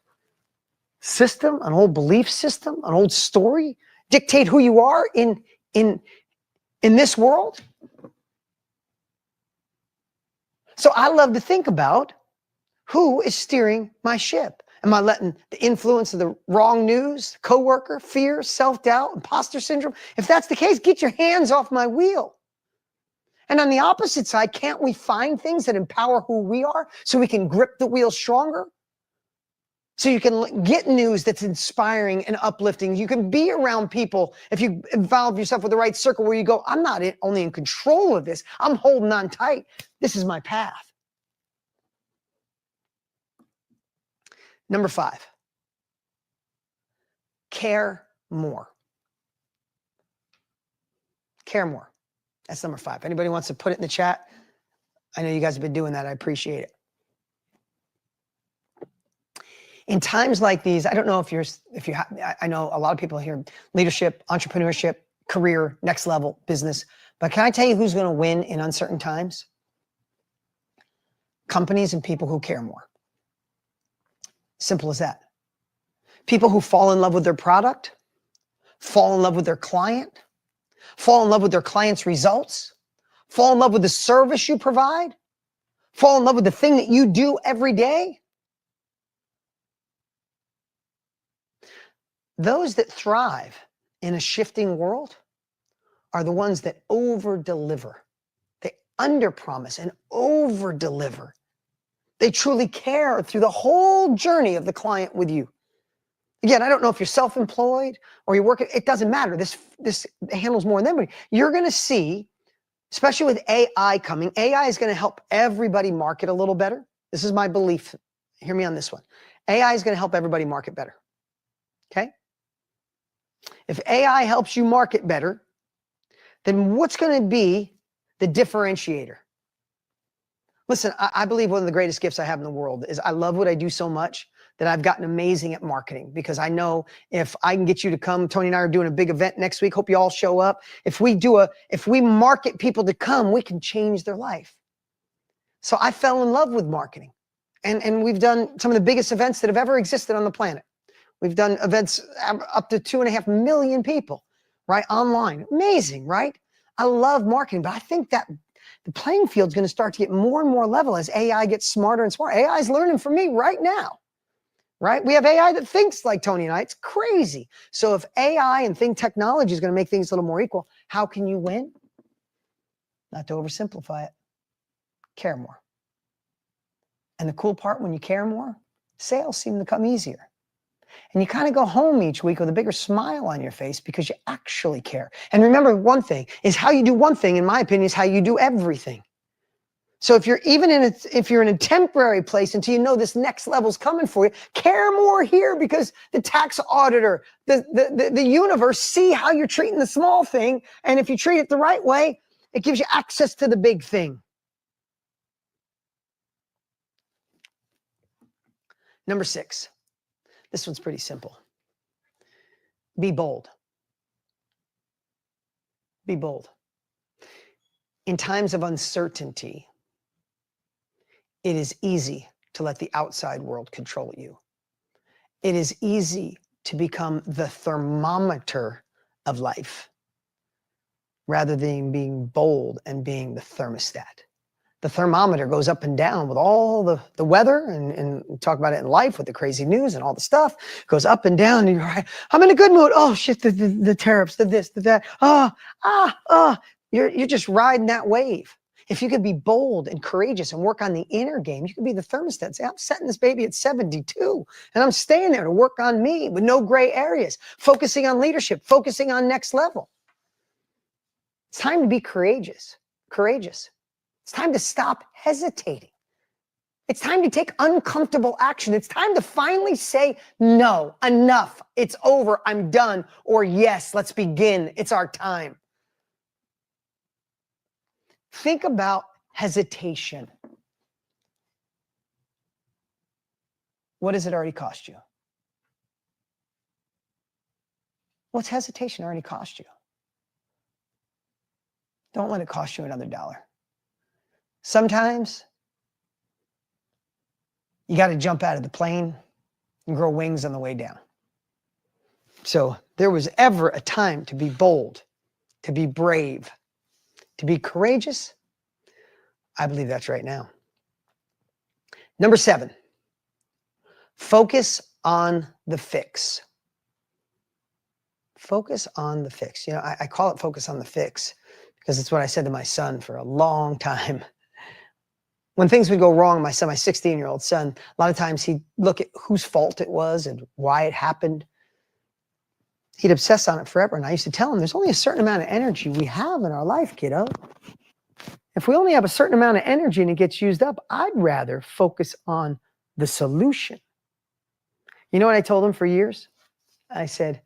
system, an old belief system, an old story dictate who you are in this world? So I love to think about who is steering my ship. Am I letting the influence of the wrong news, coworker, fear, self-doubt, imposter syndrome? If that's the case, get your hands off my wheel. And on the opposite side, can't we find things that empower who we are so we can grip the wheel stronger? So you can get news that's inspiring and uplifting. You can be around people if you involve yourself with the right circle where you go, I'm not only in control of this, I'm holding on tight. This is my path. Number 5, care more. Care more. That's number 5. Anybody wants to put it in the chat? I know you guys have been doing that. I appreciate it. In times like these, I don't know I know a lot of people here, leadership, entrepreneurship, career, next level, business. But can I tell you who's going to win in uncertain times? Companies and people who care more. Simple as that. People who fall in love with their product, fall in love with their client, fall in love with their client's results, fall in love with the service you provide, fall in love with the thing that you do every day. Those that thrive in a shifting world are the ones that over-deliver. They under-promise and over-deliver. They truly care through the whole journey of the client with you. Again, I don't know if you're self-employed or you're working, it doesn't matter. This handles more than anybody. You're going to see, especially with AI coming, AI is going to help everybody market a little better. This is my belief. Hear me on this one. AI is going to help everybody market better. Okay? If AI helps you market better, then what's going to be the differentiator? Listen, I believe one of the greatest gifts I have in the world is I love what I do so much that I've gotten amazing at marketing, because I know if I can get you to come, Tony and I are doing a big event next week. Hope you all show up. If we market people to come, we can change their life. So I fell in love with marketing, and we've done some of the biggest events that have ever existed on the planet. We've done events up to 2.5 million people, right? Online. Amazing, right? I love marketing, but I think that the playing field is going to start to get more and more level as AI gets smarter and smarter. AI is learning from me right now, right? We have AI that thinks like Tony and I. It's crazy. So if AI and technology is going to make things a little more equal, how can you win? Not to oversimplify it. Care more. And the cool part, when you care more, sales seem to come easier. And you kind of go home each week with a bigger smile on your face because you actually care. And remember, one thing is how you do one thing, in my opinion, is how you do everything. So if you're in a temporary place until you know this next level's coming for you, care more here, because the tax auditor, the universe see how you're treating the small thing. And if you treat it the right way, it gives you access to the big thing. Number 6. This one's pretty simple. Be bold. Be bold. In times of uncertainty, it is easy to let the outside world control you. It is easy to become the thermometer of life rather than being bold and being the thermostat. The thermometer goes up and down with all the weather, and we talk about it in life with the crazy news and all the stuff. It goes up and down, and you're right. I'm in a good mood. Oh shit, the tariffs, the this, the that. You're just riding that wave. If you could be bold and courageous and work on the inner game, you could be the thermostat. Say, I'm setting this baby at 72, and I'm staying there to work on me with no gray areas, focusing on leadership, focusing on next level. It's time to be courageous. It's time to stop hesitating. It's time to take uncomfortable action. It's time to finally say, no, enough, it's over, I'm done, or yes, let's begin, it's our time. Think about hesitation. What does it already cost you? What's hesitation already cost you? Don't let it cost you another $1. Sometimes you got to jump out of the plane and grow wings on the way down. So there was ever a time to be bold, to be brave, to be courageous. I believe that's right now. Number 7, focus on the fix. Focus on the fix. You know, I call it focus on the fix because it's what I said to my son for a long time. When things would go wrong, my 16-year-old son, a lot of times he'd look at whose fault it was and why it happened. He'd obsess on it forever. And I used to tell him, there's only a certain amount of energy we have in our life, kiddo. If we only have a certain amount of energy and it gets used up, I'd rather focus on the solution. You know what I told him for years? I said,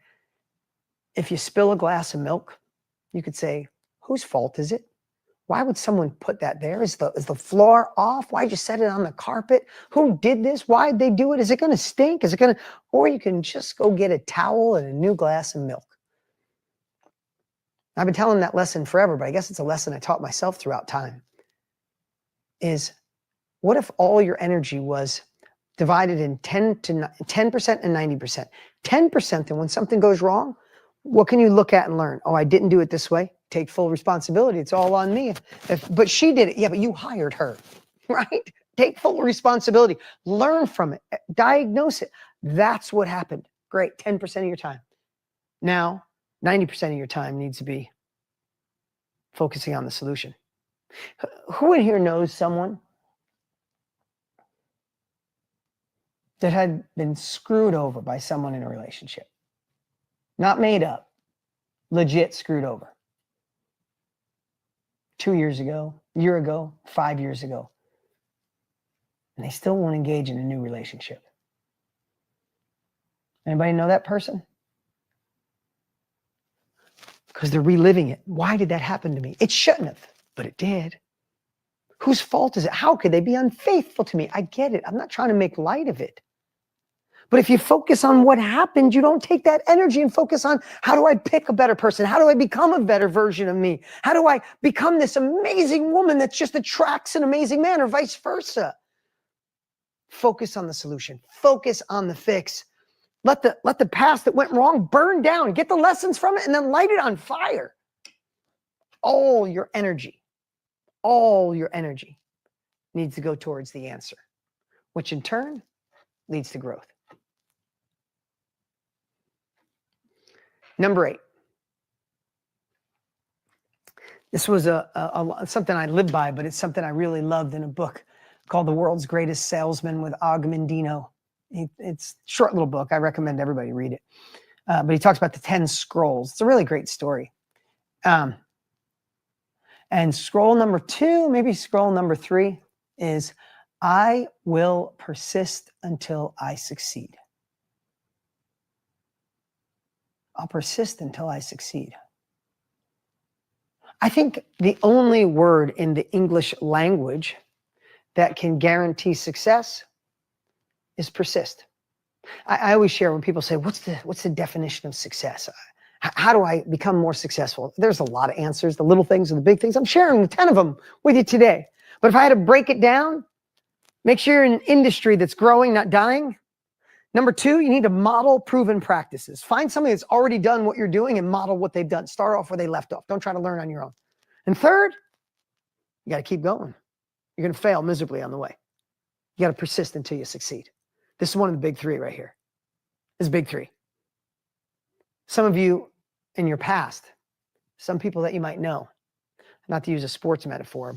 if you spill a glass of milk, you could say, whose fault is it? Why would someone put that there? Is the floor off? Why'd you set it on the carpet? Who did this? Why'd they do it? Is it going to stink? Is it going to, or you can just go get a towel and a new glass of milk. I've been telling that lesson forever, but I guess it's a lesson I taught myself throughout time, is what if all your energy was divided in 10% and 90%? 10%, then when something goes wrong, what can you look at and learn? Oh, I didn't do it this way. Take full responsibility. It's all on me. But she did it. Yeah, but you hired her, right? Take full responsibility. Learn from it. Diagnose it. That's what happened. Great. 10% of your time. Now, 90% of your time needs to be focusing on the solution. Who in here knows someone that had been screwed over by someone in a relationship? Not made up, legit screwed over. 2 years ago, a year ago, 5 years ago. And they still won't engage in a new relationship. Anybody know that person? Because they're reliving it. Why did that happen to me? It shouldn't have, but it did. Whose fault is it? How could they be unfaithful to me? I get it. I'm not trying to make light of it. But if you focus on what happened, you don't take that energy and focus on, how do I pick a better person? How do I become a better version of me? How do I become this amazing woman that just attracts an amazing man, or vice versa? Focus on the solution. Focus on the fix. Let the past that went wrong burn down. Get the lessons from it and then light it on fire. All your energy needs to go towards the answer, which in turn leads to growth. Number 8. This was something I lived by, but it's something I really loved in a book called The World's Greatest Salesman with Og Mandino. It's a short little book. I recommend everybody read it. But he talks about the 10 scrolls. It's a really great story. And scroll number 2, maybe scroll number 3, is I will persist until I succeed. I'll persist until I succeed. I think the only word in the English language that can guarantee success is persist. I always share when people say, what's the definition of success? How do I become more successful? There's a lot of answers, the little things and the big things. I'm sharing 10 of them with you today. But if I had to break it down, make sure you're in an industry that's growing, not dying. Number 2, you need to model proven practices. Find somebody that's already done what you're doing and model what they've done. Start off where they left off. Don't try to learn on your own. And third, you got to keep going. You're going to fail miserably on the way. You got to persist until you succeed. This is one of the big 3 right here. This is big 3. Some of you in your past, some people that you might know, not to use a sports metaphor,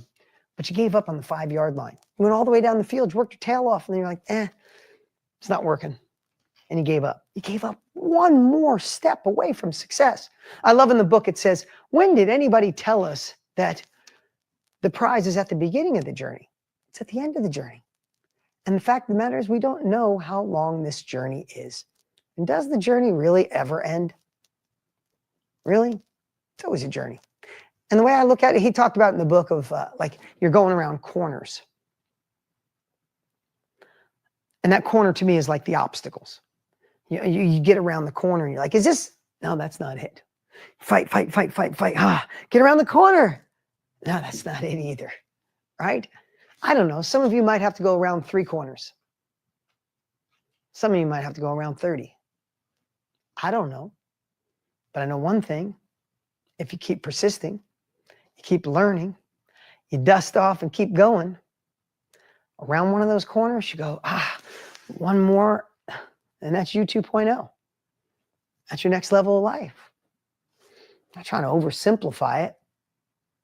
but you gave up on the 5-yard line. You went all the way down the field, you worked your tail off, and then you're like, it's not working. And you gave up. You gave up one more step away from success. I love in the book, it says, when did anybody tell us that the prize is at the beginning of the journey? It's at the end of the journey. And the fact of the matter is, we don't know how long this journey is. And does the journey really ever end? Really? It's always a journey. And the way I look at it, he talked about in the book of like you're going around corners. And that corner to me is like the obstacles. You get around the corner and you're like, is this? No, that's not it. Fight. Get around the corner. No, that's not it either. Right? I don't know. Some of you might have to go around 3 corners. Some of you might have to go around 30. I don't know. But I know one thing. If you keep persisting, you keep learning, you dust off and keep going, around one of those corners, you go, one more, and that's you 2.0. That's your next level of life. I'm not trying to oversimplify it,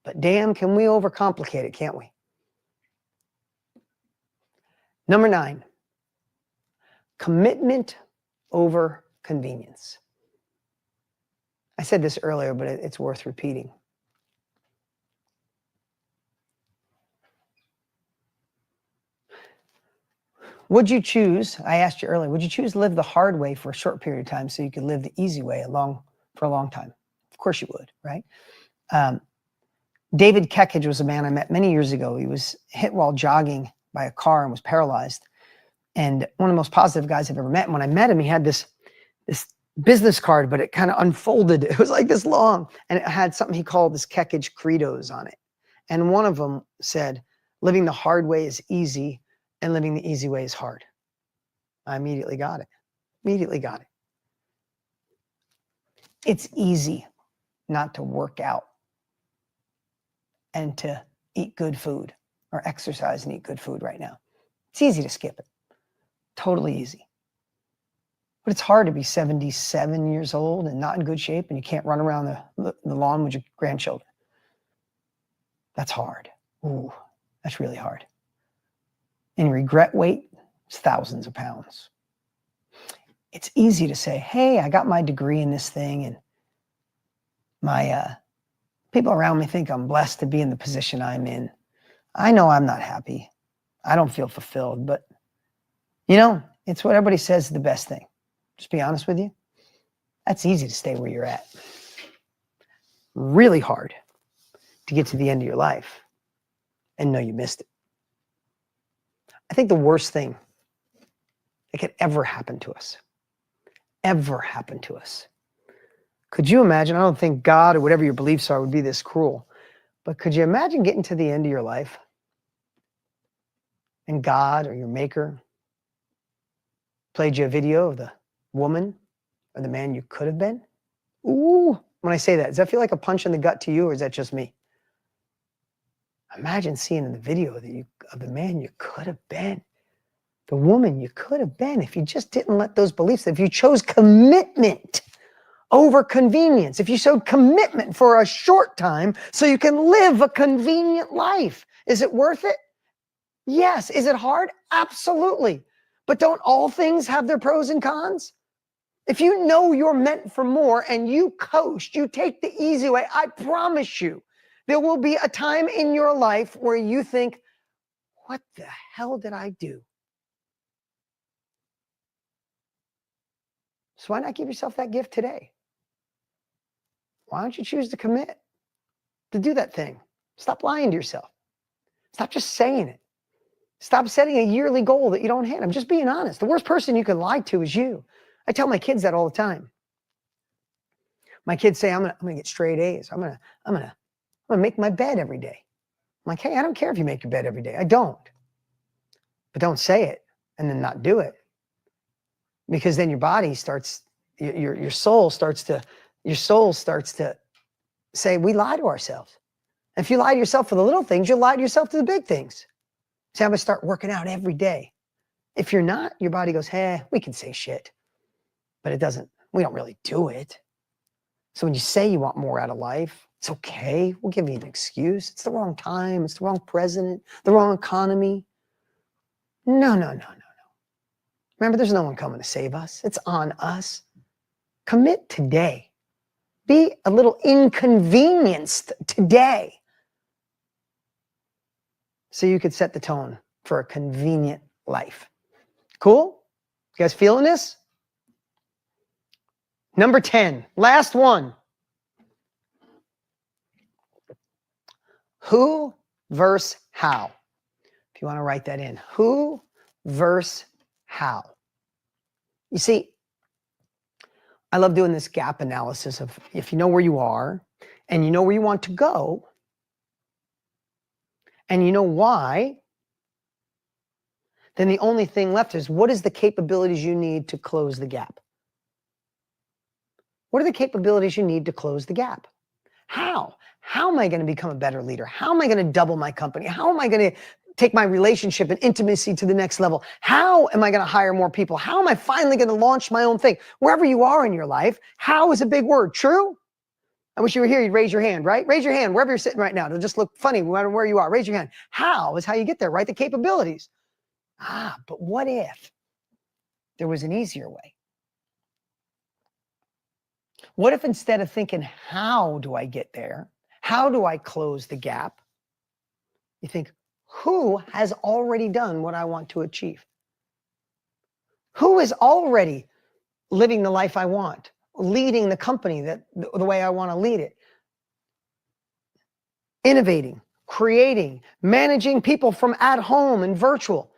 but damn, can we overcomplicate it, can't we? Number 9, commitment over convenience. I said this earlier, but it's worth repeating. Would you choose, I asked you earlier, would you choose to live the hard way for a short period of time so you could live the easy way for a long time? Of course you would, right? David Kekage was a man I met many years ago. He was hit while jogging by a car and was paralyzed. And one of the most positive guys I've ever met. And when I met him, he had this business card, but it kind of unfolded. It was like this long, and it had something he called his Kekich credos on it. And one of them said, living the hard way is easy and living the easy way is hard. I immediately got it. Immediately got it. It's easy not to work out and to eat good food or exercise and eat good food right now. It's easy to skip it. Totally easy. But it's hard to be 77 years old and not in good shape and you can't run around the lawn with your grandchildren. That's hard. Ooh, that's really hard. And regret weight is thousands of pounds. It's easy to say, hey, I got my degree in this thing and my people around me think I'm blessed to be in the position I'm in. I know I'm not happy. I don't feel fulfilled, but you know, it's what everybody says is the best thing. Just be honest with you. That's easy to stay where you're at. Really hard to get to the end of your life and know you missed it. I think the worst thing that could ever happen to us, could you imagine? I don't think God or whatever your beliefs are would be this cruel, but could you imagine getting to the end of your life and God or your maker played you a video of the woman or the man you could have been? Ooh, when I say that, does that feel like a punch in the gut to you, or is that just me? Imagine seeing in the video of the man you could have been, the woman you could have been, if you just didn't let those beliefs, if you chose commitment over convenience, if you showed commitment for a short time so you can live a convenient life. Is it worth it? Yes. Is it hard? Absolutely. But don't all things have their pros and cons? If you know you're meant for more and you coast, you take the easy way, I promise you, there will be a time in your life where you think, what the hell did I do? So why not give yourself that gift today? Why don't you choose to commit to do that thing? Stop lying to yourself. Stop just saying it. Stop setting a yearly goal that you don't hit. I'm just being honest. The worst person you can lie to is you. I tell my kids that all the time. My kids say, I'm gonna get straight A's. I'm gonna make my bed every day. I'm like, hey, I don't care if you make your bed every day. I don't. But don't say it and then not do it. Because then your body starts, your soul starts to say, we lie to ourselves. And if you lie to yourself for the little things, you'll lie to yourself to the big things. So I'm gonna start working out every day. If you're not, your body goes, hey, we can say shit, but we don't really do it. So when you say you want more out of life, it's okay. We'll give you an excuse. It's the wrong time. It's the wrong president, the wrong economy. No. Remember, there's no one coming to save us. It's on us. Commit today. Be a little inconvenienced today so you could set the tone for a convenient life. Cool? You guys feeling this? Number 10, last one. Who versus how? If you want to write that in. Who versus how? You see, I love doing this gap analysis of if you know where you are and you know where you want to go and you know why, then the only thing left is what is the capabilities you need to close the gap? What are the capabilities you need to close the gap? How? How am I going to become a better leader? How am I going to double my company? How am I going to take my relationship and intimacy to the next level? How am I going to hire more people? How am I finally going to launch my own thing? Wherever you are in your life, how is a big word. True? I wish you were here. You'd raise your hand, right? Raise your hand wherever you're sitting right now. It'll just look funny no matter where you are. Raise your hand. How is how you get there, right? The capabilities. But what if there was an easier way? What if instead of thinking, how do I get there? How do I close the gap? You think, who has already done what I want to achieve? Who is already living the life I want, leading the company the way I want to lead it? Innovating, creating, managing people from at home and virtual.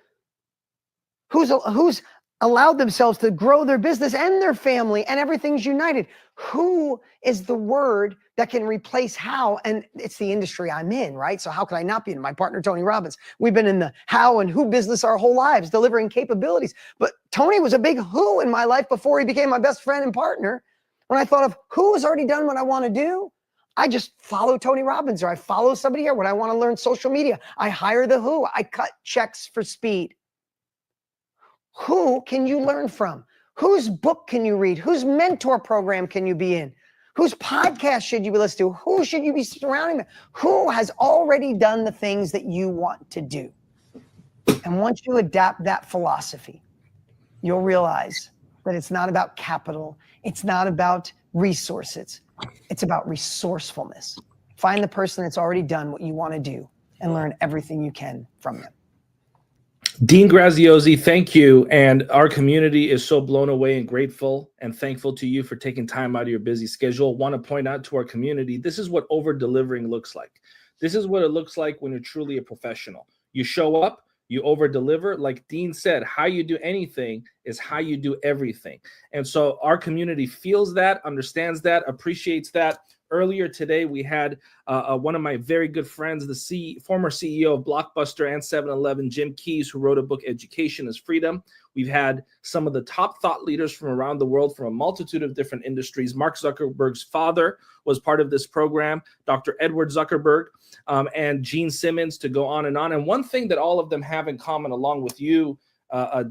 Who's allowed themselves to grow their business and their family, and everything's united. Who is the word that can replace how? And it's the industry I'm in, right? So how could I not be in? My partner, Tony Robbins, we've been in the how and who business our whole lives, delivering capabilities. But Tony was a big who in my life before he became my best friend and partner. When I thought of who has already done what I want to do, I just follow Tony Robbins, or I follow somebody here. When I want to learn social media, I hire the who. I cut checks for speed. Who can you learn from? Whose book can you read? Whose mentor program can you be in? Whose podcast should you be listening to? Who should you be surrounding with? Who has already done the things that you want to do? And once you adapt that philosophy, you'll realize that it's not about capital. It's not about resources. It's about resourcefulness. Find the person that's already done what you want to do and learn everything you can from them. Dean Graziosi, thank you. And our community is so blown away and grateful and thankful to you for taking time out of your busy schedule. Want to point out to our community, this is what over-delivering looks like. This is what it looks like when you're truly a professional. You show up, you over-deliver. Like Dean said, how you do anything is how you do everything. And so our community feels that, understands that, appreciates that. Earlier today, we had one of my very good friends, the former CEO of Blockbuster and 7-Eleven, Jim Keyes, who wrote a book, Education is Freedom. We've had some of the top thought leaders from around the world from a multitude of different industries. Mark Zuckerberg's father was part of this program, Dr. Edward Zuckerberg, and Gene Simmons, to go on. And one thing that all of them have in common, along with you,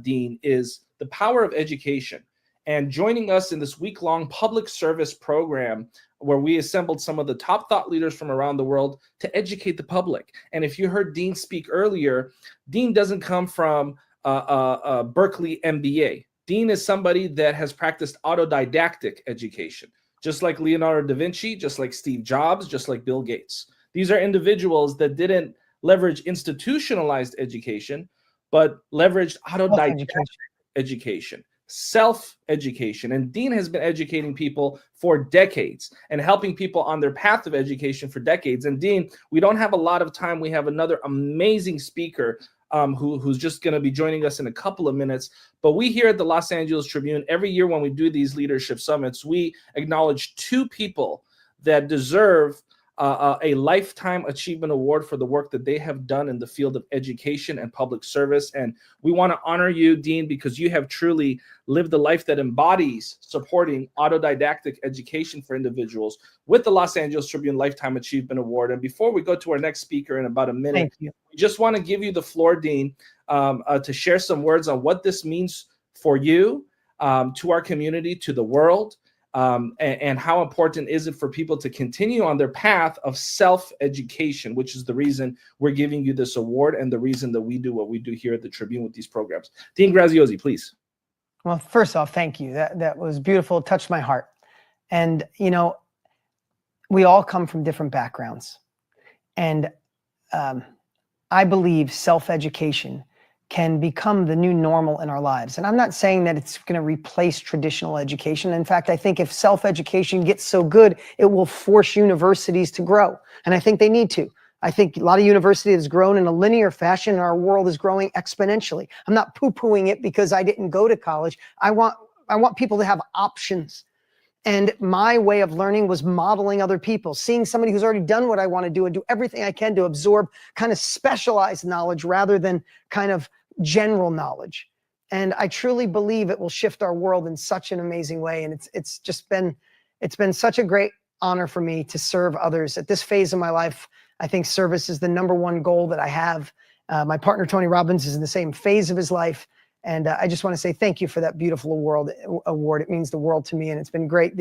Dean, is the power of education. And joining us in this week-long public service program where we assembled some of the top thought leaders from around the world to educate the public. And if you heard Dean speak earlier, Dean doesn't come from a Berkeley MBA. Dean is somebody that has practiced autodidactic education, just like Leonardo da Vinci, just like Steve Jobs, just like Bill Gates. These are individuals that didn't leverage institutionalized education, but leveraged autodidactic education. Self-education. And Dean has been educating people for decades and helping people on their path of education for decades. And Dean, we don't have a lot of time. We have another amazing speaker who's just going to be joining us in a couple of minutes. But we here at the Los Angeles Tribune, every year when we do these leadership summits, we acknowledge two people that deserve a Lifetime Achievement Award for the work that they have done in the field of education and public service. And we want to honor you, Dean, because you have truly lived a life that embodies supporting autodidactic education for individuals with the Los Angeles Tribune Lifetime Achievement Award. And before we go to our next speaker in about a minute, we just want to give you the floor, Dean, to share some words on what this means for you, to our community, to the world. And how important is it for people to continue on their path of self-education, which is the reason we're giving you this award and the reason that we do what we do here at the Tribune with these programs. Dean Graziosi, please. Well, first off, thank you. That was beautiful. It touched my heart. And, you know, we all come from different backgrounds. And I believe self-education can become the new normal in our lives. And I'm not saying that it's going to replace traditional education. In fact, I think if self-education gets so good, it will force universities to grow. And I think they need to. I think a lot of university has grown in a linear fashion, and our world is growing exponentially. I'm not poo-pooing it because I didn't go to college. I want people to have options. And my way of learning was modeling other people, seeing somebody who's already done what I want to do and do everything I can to absorb kind of specialized knowledge rather than kind of general knowledge. And I truly believe it will shift our world in such an amazing way. And it's been such a great honor for me to serve others at this phase of my life. I think service is the #1 goal that I have. My partner, Tony Robbins, is in the same phase of his life. And I just want to say thank you for that beautiful award. It means the world to me. And it's been great.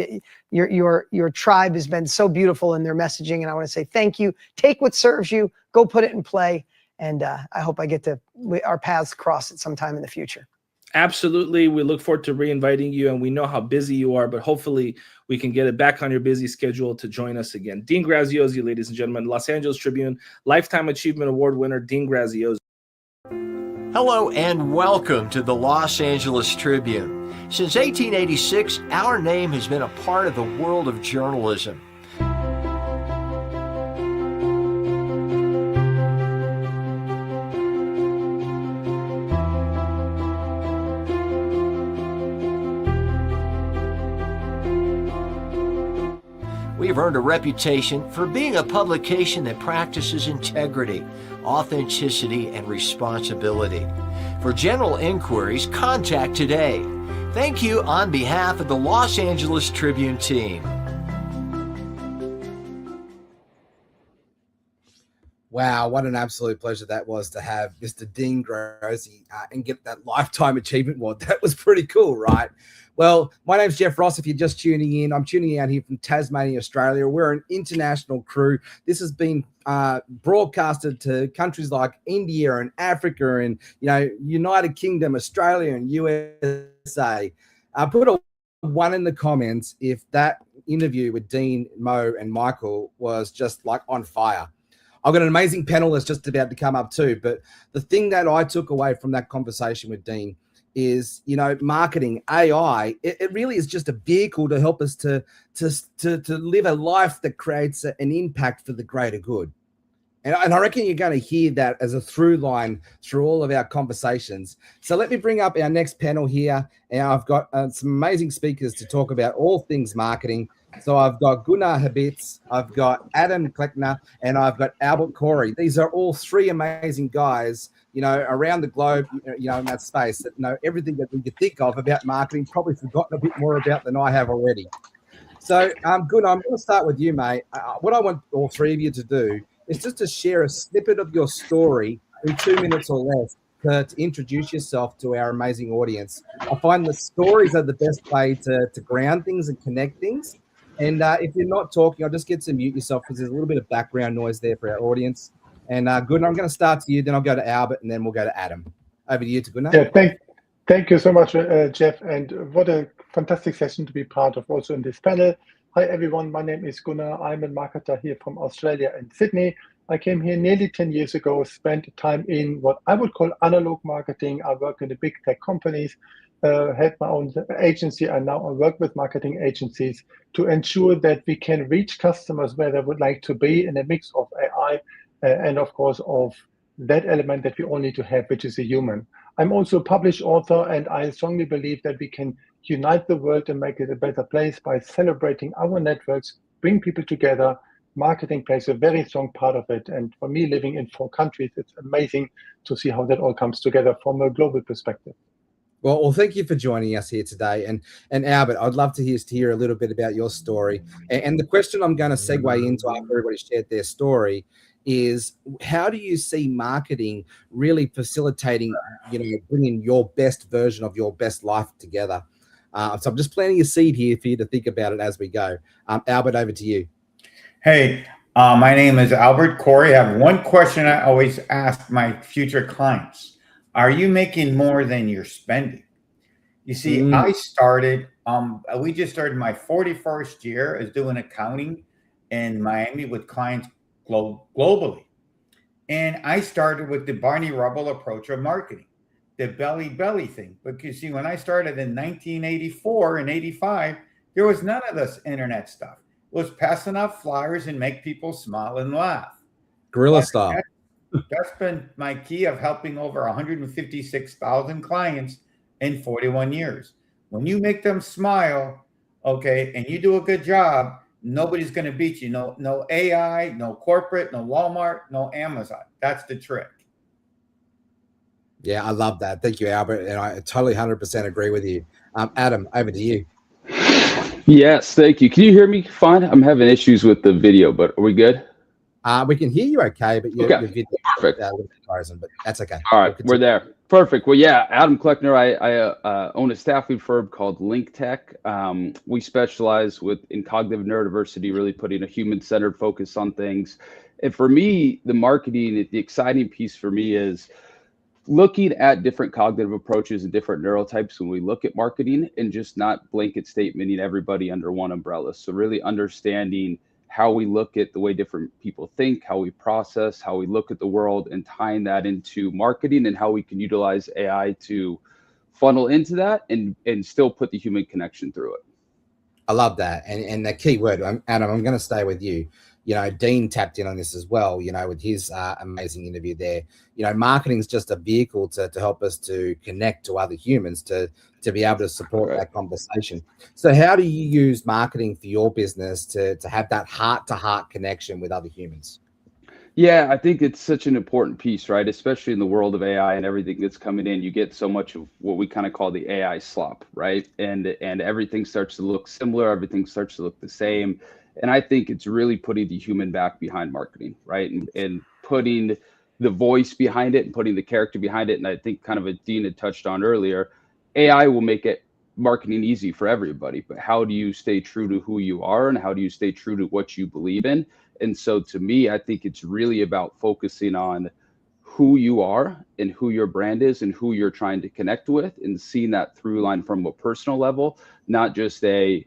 Your tribe has been so beautiful in their messaging. And I want to say thank you. Take what serves you, go put it in play. And I hope our paths cross at some time in the future. Absolutely. We look forward to reinviting you, and we know how busy you are, but hopefully we can get it back on your busy schedule to join us again. Dean Graziosi, ladies and gentlemen, Los Angeles Tribune Lifetime Achievement Award winner, Dean Graziosi. Hello and welcome to the Los Angeles Tribune. Since 1886, our name has been a part of the world of journalism. We have earned a reputation for being a publication that practices integrity, authenticity, and responsibility. For general inquiries, contact today. Thank you on behalf of the Los Angeles Tribune team. Wow, what an absolute pleasure that was to have Mr. Dean Grossi and get that Lifetime Achievement Award. That was pretty cool, right? Well, my name's Jeff Ross. If you're just tuning in, I'm tuning out here from Tasmania, Australia. We're an international crew. This has been broadcasted to countries like India and Africa and, United Kingdom, Australia and USA. Put a 1 in the comments if that interview with Dean, Mo, and Michael was just like on fire. I've got an amazing panel that's just about to come up too. But the thing that I took away from that conversation with Dean is, marketing, AI, it really is just a vehicle to help us to live a life that creates an impact for the greater good. And I reckon you're going to hear that as a through line through all of our conversations. So let me bring up our next panel here. And I've got some amazing speakers to talk about all things marketing. So I've got Gunnar Habitz, I've got Adam Kleckner, and I've got Albert Corey. These are all three amazing guys, around the globe, in that space that know everything that we could think of about marketing, probably forgotten a bit more about than I have already. So, Gunnar, I'm going to start with you, mate. What I want all three of you to do is just to share a snippet of your story in 2 minutes or less to introduce yourself to our amazing audience. I find the stories are the best way to ground things and connect things. And if you're not talking, I'll just get to mute yourself because there's a little bit of background noise there for our audience. And Gunnar, I'm going to start to you, then I'll go to Albert, and then we'll go to Adam. Over to you, Gunnar. Yeah, thank you so much, Jeff. And what a fantastic session to be part of also in this panel. Hi, everyone. My name is Gunnar. I'm a marketer here from Australia and Sydney. I came here nearly 10 years ago, spent time in what I would call analog marketing. I work in the big tech companies, had my own agency, and now I work with marketing agencies to ensure that we can reach customers where they would like to be in a mix of AI and, of course, of that element that we all need to have, which is a human. I'm also a published author, and I strongly believe that we can unite the world and make it a better place by celebrating our networks, bring people together. Marketing plays a very strong part of it. And for me, living in 4 countries, it's amazing to see how that all comes together from a global perspective. Well, thank you for joining us here today. And Albert, I'd love to hear a little bit about your story. And the question I'm going to segue into after everybody shared their story is, how do you see marketing really facilitating, bringing your best version of your best life together? So I'm just planting a seed here for you to think about it as we go. Albert, over to you. Hey, my name is Albert Corey. I have one question I always ask my future clients. Are you making more than you're spending? You see, I started, we just started my 41st year as doing accounting in Miami with clients globally. And I started with the Barney Rubble approach of marketing, the belly thing. Because see, when I started in 1984 and 85, there was none of this internet stuff. It was passing out flyers and make people smile and laugh. Guerrilla style. That's been my key of helping over 156,000 clients in 41 years. When you make them smile, okay, and you do a good job, nobody's going to beat you. No AI, no corporate, no Walmart, no Amazon. That's the trick. Yeah, I love that. Thank you, Albert. And I totally 100% agree with you. Adam, over to you. Yes, thank you. Can you hear me fine? I'm having issues with the video, but are we good? We can hear you okay, but your video perfect. But that's okay. All right, we're there. Perfect. Well, yeah, Adam Kleckner. I own a staffing firm called Link Tech. We specialize in cognitive neurodiversity, really putting a human-centered focus on things. And for me, the marketing, the exciting piece for me is looking at different cognitive approaches and different neurotypes when we look at marketing, and just not blanket statementing everybody under one umbrella. So really understanding how we look at the way different people think, how we process, how we look at the world, and tying that into marketing and how we can utilize AI to funnel into that and still put the human connection through it. I love that. And the key word, Adam, I'm going to stay with you. Dean tapped in on this as well, with his amazing interview there. Marketing is just a vehicle to help us to connect to other humans, to be able to support that conversation. So how do you use marketing for your business to have that heart-to-heart connection with other humans? Yeah, I think it's such an important piece, right? Especially in the world of AI and everything that's coming in, you get so much of what we kind of call the AI slop, right? And everything starts to look similar, everything starts to look the same. And I think it's really putting the human back behind marketing, right? And putting the voice behind it and putting the character behind it. And I think kind of as Dean had touched on earlier, AI will make it marketing easy for everybody, but how do you stay true to who you are and how do you stay true to what you believe in? And so to me, I think it's really about focusing on who you are and who your brand is and who you're trying to connect with and seeing that through line from a personal level, not just hey,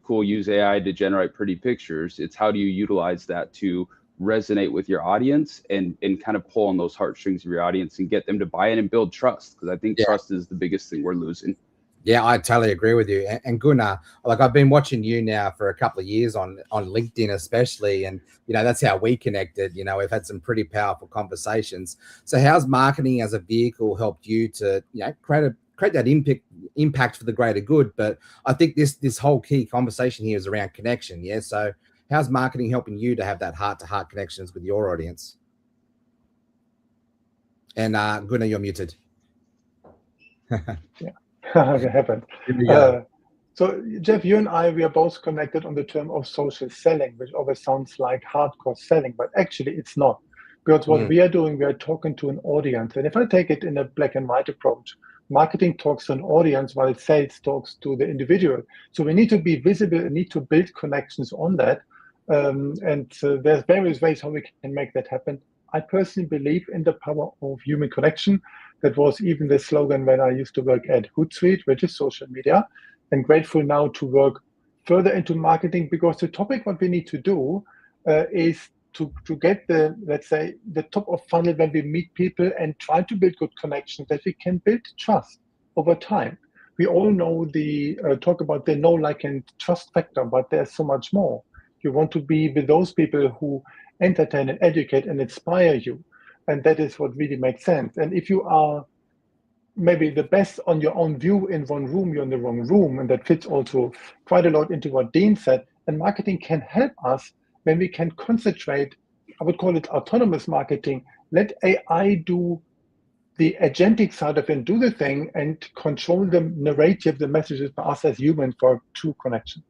cool, use AI to generate pretty pictures. It's how do you utilize that to resonate with your audience and kind of pull on those heartstrings of your audience and get them to buy in and build trust. Because I think trust is the biggest thing we're losing. Yeah, I totally agree with you. And Gunnar, like I've been watching you now for a couple of years on LinkedIn, especially, and that's how we connected. We've had some pretty powerful conversations. So, how's marketing as a vehicle helped you to create that impact for the greater good? But I think this whole key conversation here is around connection. Yeah. So, how's marketing helping you to have that heart-to-heart connections with your audience? And Gunnar, you're muted. Yeah. That happened. So Jeff, you and I, we are both connected on the term of social selling, which always sounds like hardcore selling, but actually it's not. Because what we are doing, we are talking to an audience. And if I take it in a black and white approach, marketing talks to an audience while sales talks to the individual. So we need to be visible and need to build connections on that. There's various ways how we can make that happen. I personally believe in the power of human connection. That was even the slogan when I used to work at Hootsuite, which is social media, and grateful now to work further into marketing, because the topic what we need to do is to get let's say, the top of funnel when we meet people and try to build good connections that we can build trust over time. We all know talk about the know, like, and trust factor, but there's so much more. You want to be with those people who entertain and educate and inspire you. And that is what really makes sense. And if you are maybe the best on your own view in one room, you're in the wrong room. And that fits also quite a lot into what Dean said. And marketing can help us when we can concentrate. I would call it autonomous marketing. Let AI do the agentic side of it, do the thing, and control the narrative, the messages for us as humans for true connection.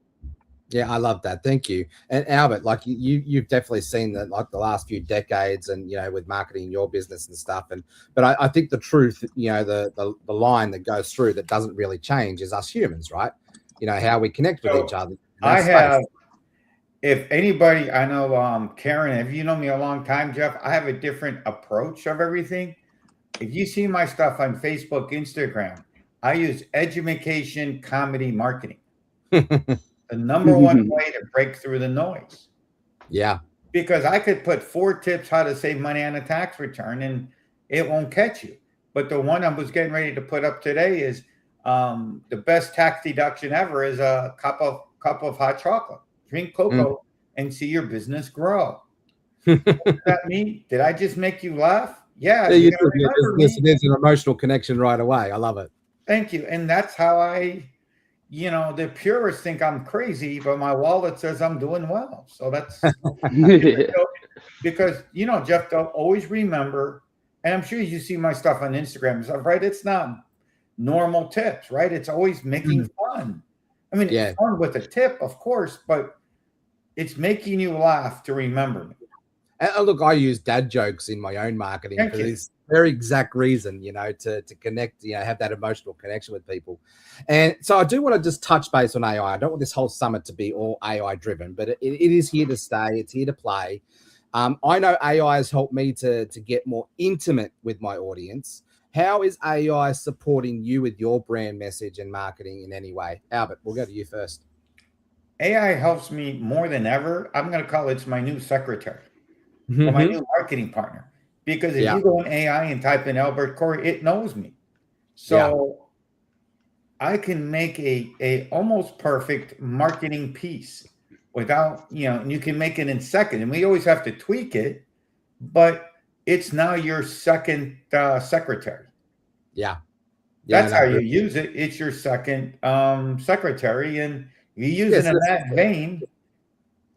Yeah, I love that. Thank you. And Albert, like you've definitely seen that, like the last few decades, and with marketing in your business and stuff. But I think the truth, the line that goes through that doesn't really change is us humans, right? How we connect with each other. If anybody, I know, Karen, if you know me a long time, Jeff, I have a different approach of everything. If you see my stuff on Facebook, Instagram, I use education, comedy, marketing. The number one way to break through the noise. Yeah. Because I could put 4 tips how to save money on a tax return and it won't catch you. But the one I was getting ready to put up today is the best tax deduction ever is a cup of hot chocolate. Drink cocoa and see your business grow. What does that mean? Did I just make you laugh? Yeah. There's an emotional connection right away. I love it. Thank you. And that's how the purists think I'm crazy, but my wallet says I'm doing well. So that's because, Jeff, they'll always remember, and I'm sure you see my stuff on Instagram and stuff, right? It's not normal tips, right? It's always making fun. I mean, it's fun with a tip, of course, but it's making you laugh to remember me. And look, I use dad jokes in my own marketing for this very exact reason, to connect, have that emotional connection with people. And so I do want to just touch base on AI. I don't want this whole summit to be all AI driven, but it is here to stay. It's here to play. I know AI has helped me to get more intimate with my audience. How is AI supporting you with your brand message and marketing in any way? Albert, we'll go to you first. AI helps me more than ever. I'm going to call it my new secretary. Or my new marketing partner, because if you go in AI and type in Albert Corey, it knows me. So I can make a almost perfect marketing piece without, and you can make it in second. And we always have to tweak it, but it's now your second secretary. Yeah. That's how you use it. It's your second secretary, and you use it in that vein.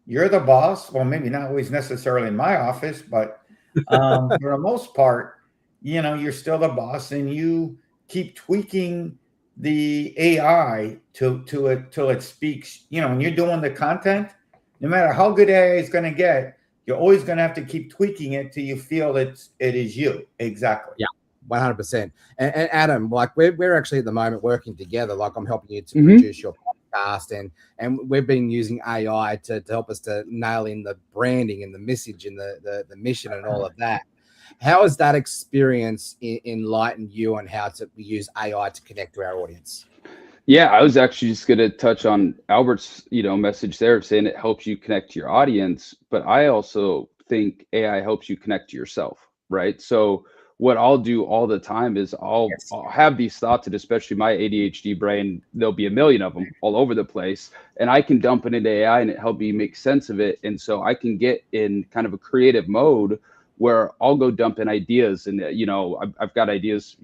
You're the boss. Well, maybe not always necessarily in my office, but for the most part, you're still the boss, and you keep tweaking the AI till it speaks. When you're doing the content, no matter how good AI is going to get, you're always going to have to keep tweaking it till you feel it is you. Exactly. Yeah. 100%. And Adam, like we're actually at the moment working together. Like I'm helping you to produce your podcast, and we've been using AI to help us to nail in the branding and the message and the mission and all of that. How has that experience enlightened you on how to use AI to connect to our audience? Yeah, I was actually just going to touch on Albert's, message there, saying it helps you connect to your audience, but I also think AI helps you connect to yourself, right? So what I'll do all the time is I'll have these thoughts, and especially my ADHD brain, there'll be a million of them all over the place, and I can dump it into AI and it help me make sense of it. And so I can get in kind of a creative mode where I'll go dump in ideas, and I've got ideas,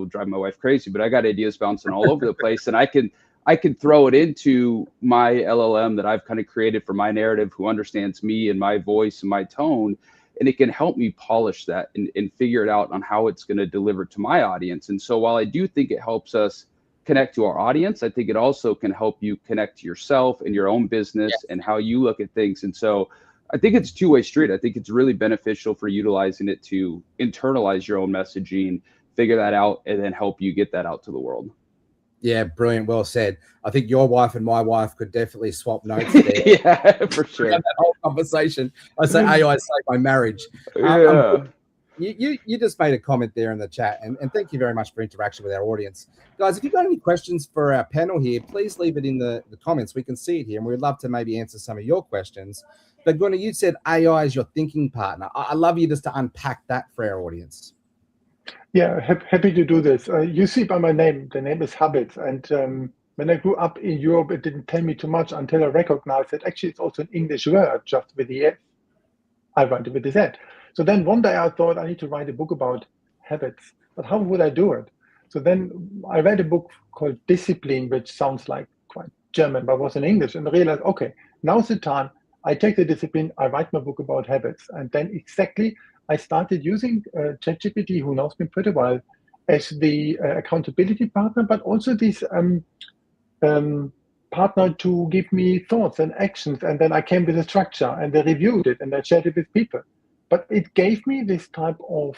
drive my wife crazy, but I got ideas bouncing all over the place, and I can throw it into my LLM that I've kind of created for my narrative, who understands me and my voice and my tone, and it can help me polish that and figure it out on how it's going to deliver to my audience. And so while I do think it helps us connect to our audience, I think it also can help you connect to yourself and your own business and how you look at things. And so I think it's a two-way street. I think it's really beneficial for utilizing it to internalize your own messaging, figure that out, and then help you get that out to the world. Yeah, brilliant. Well said. I think your wife and my wife could definitely swap notes there. Yeah, for sure. That whole conversation. I say AI saved my marriage. Yeah. You just made a comment there in the chat, and thank you very much for interaction with our audience. Guys, if you've got any questions for our panel here, please leave it in the comments. We can see it here, and we'd love to maybe answer some of your questions. But Gunnar, you said AI is your thinking partner. I love you just to unpack that for our audience. Yeah, happy to do this. You see by my name, the name is Habits. And when I grew up in Europe, it didn't tell me too much until I recognized that actually it's also an English word, just with the S. I write it with the Z. So then one day I thought I need to write a book about habits, but how would I do it? So then I read a book called Discipline, which sounds like quite German, but was in English, and I realized, okay, now's the time. I take the discipline, I write my book about habits. And then exactly, I started using ChatGPT, who knows me pretty well, as the accountability partner, but also this partner to give me thoughts and actions. And then I came with a structure, and I reviewed it, and I shared it with people. But it gave me this type of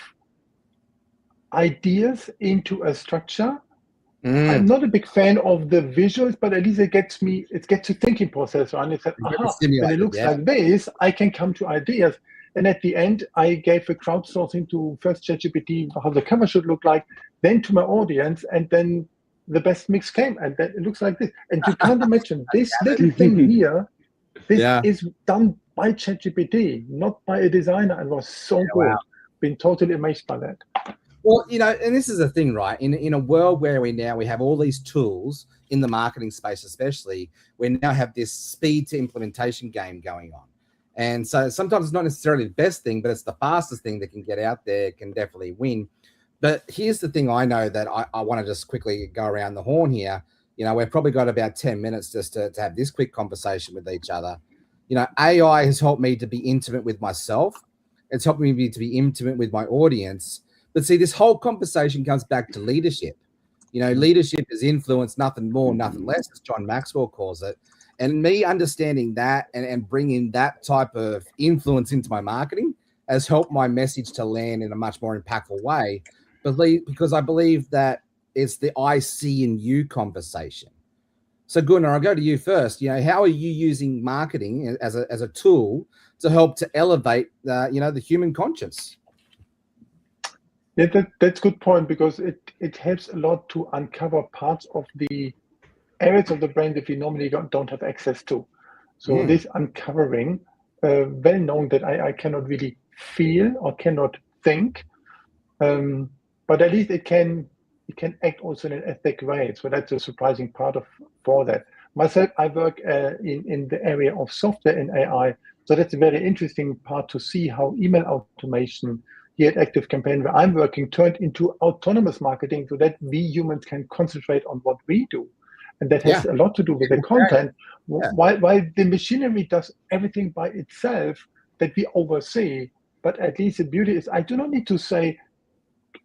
ideas into a structure. I'm not a big fan of the visuals, but at least it gets a thinking process. And it said, aha, when it looks like this, I can come to ideas. And at the end, I gave a crowdsourcing to first ChatGPT, how the cover should look like, then to my audience, and then the best mix came, and then it looks like this. And you can't imagine this little thing here. This is done by ChatGPT, not by a designer, and was so good. Wow. Been totally amazed by that. Well, and this is the thing, right? In a world where we have all these tools in the marketing space, especially, we now have this speed to implementation game going on. And so sometimes it's not necessarily the best thing, but it's the fastest thing that can get out there, can definitely win. But here's the thing I know that I want to just quickly go around the horn here. We've probably got about 10 minutes just to have this quick conversation with each other. AI has helped me to be intimate with myself. It's helped me to be intimate with my audience. But see, this whole conversation comes back to leadership. Leadership is influence, nothing more, nothing less, as John Maxwell calls it. And me understanding that and bringing that type of influence into my marketing has helped my message to land in a much more impactful way. Because I believe that it's the I see in you conversation. So Gunnar, I'll go to you first. How are you using marketing as a tool to help to elevate the human conscience? Yeah, that's a good point, because it helps a lot to uncover parts of the areas of the brain that we normally don't have access to. So this uncovering, well known that I cannot really feel or cannot think, but at least it can act also in an ethic way. So that's a surprising part for that. Myself, I work in the area of software and AI. So that's a very interesting part to see how email automation here at Active Campaign, where I'm working, turned into autonomous marketing so that we humans can concentrate on what we do. And that has a lot to do with the content. While the machinery does everything by itself that we oversee, but at least the beauty is I do not need to say,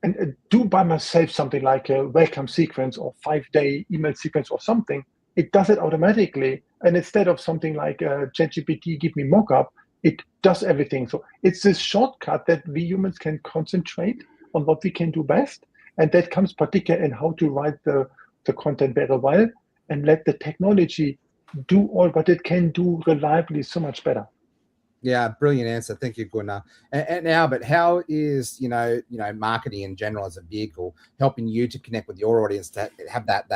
and do by myself something like a welcome sequence or 5-day email sequence or something. It does it automatically. And instead of something like ChatGPT, give me mockup, it does everything. So it's this shortcut that we humans can concentrate on what we can do best. And that comes particularly in how to write the content very well and let the technology do all what it can do reliably so much better. Yeah, brilliant answer. Thank you, Gunnar. And Albert, how is marketing in general as a vehicle helping you to connect with your audience to have that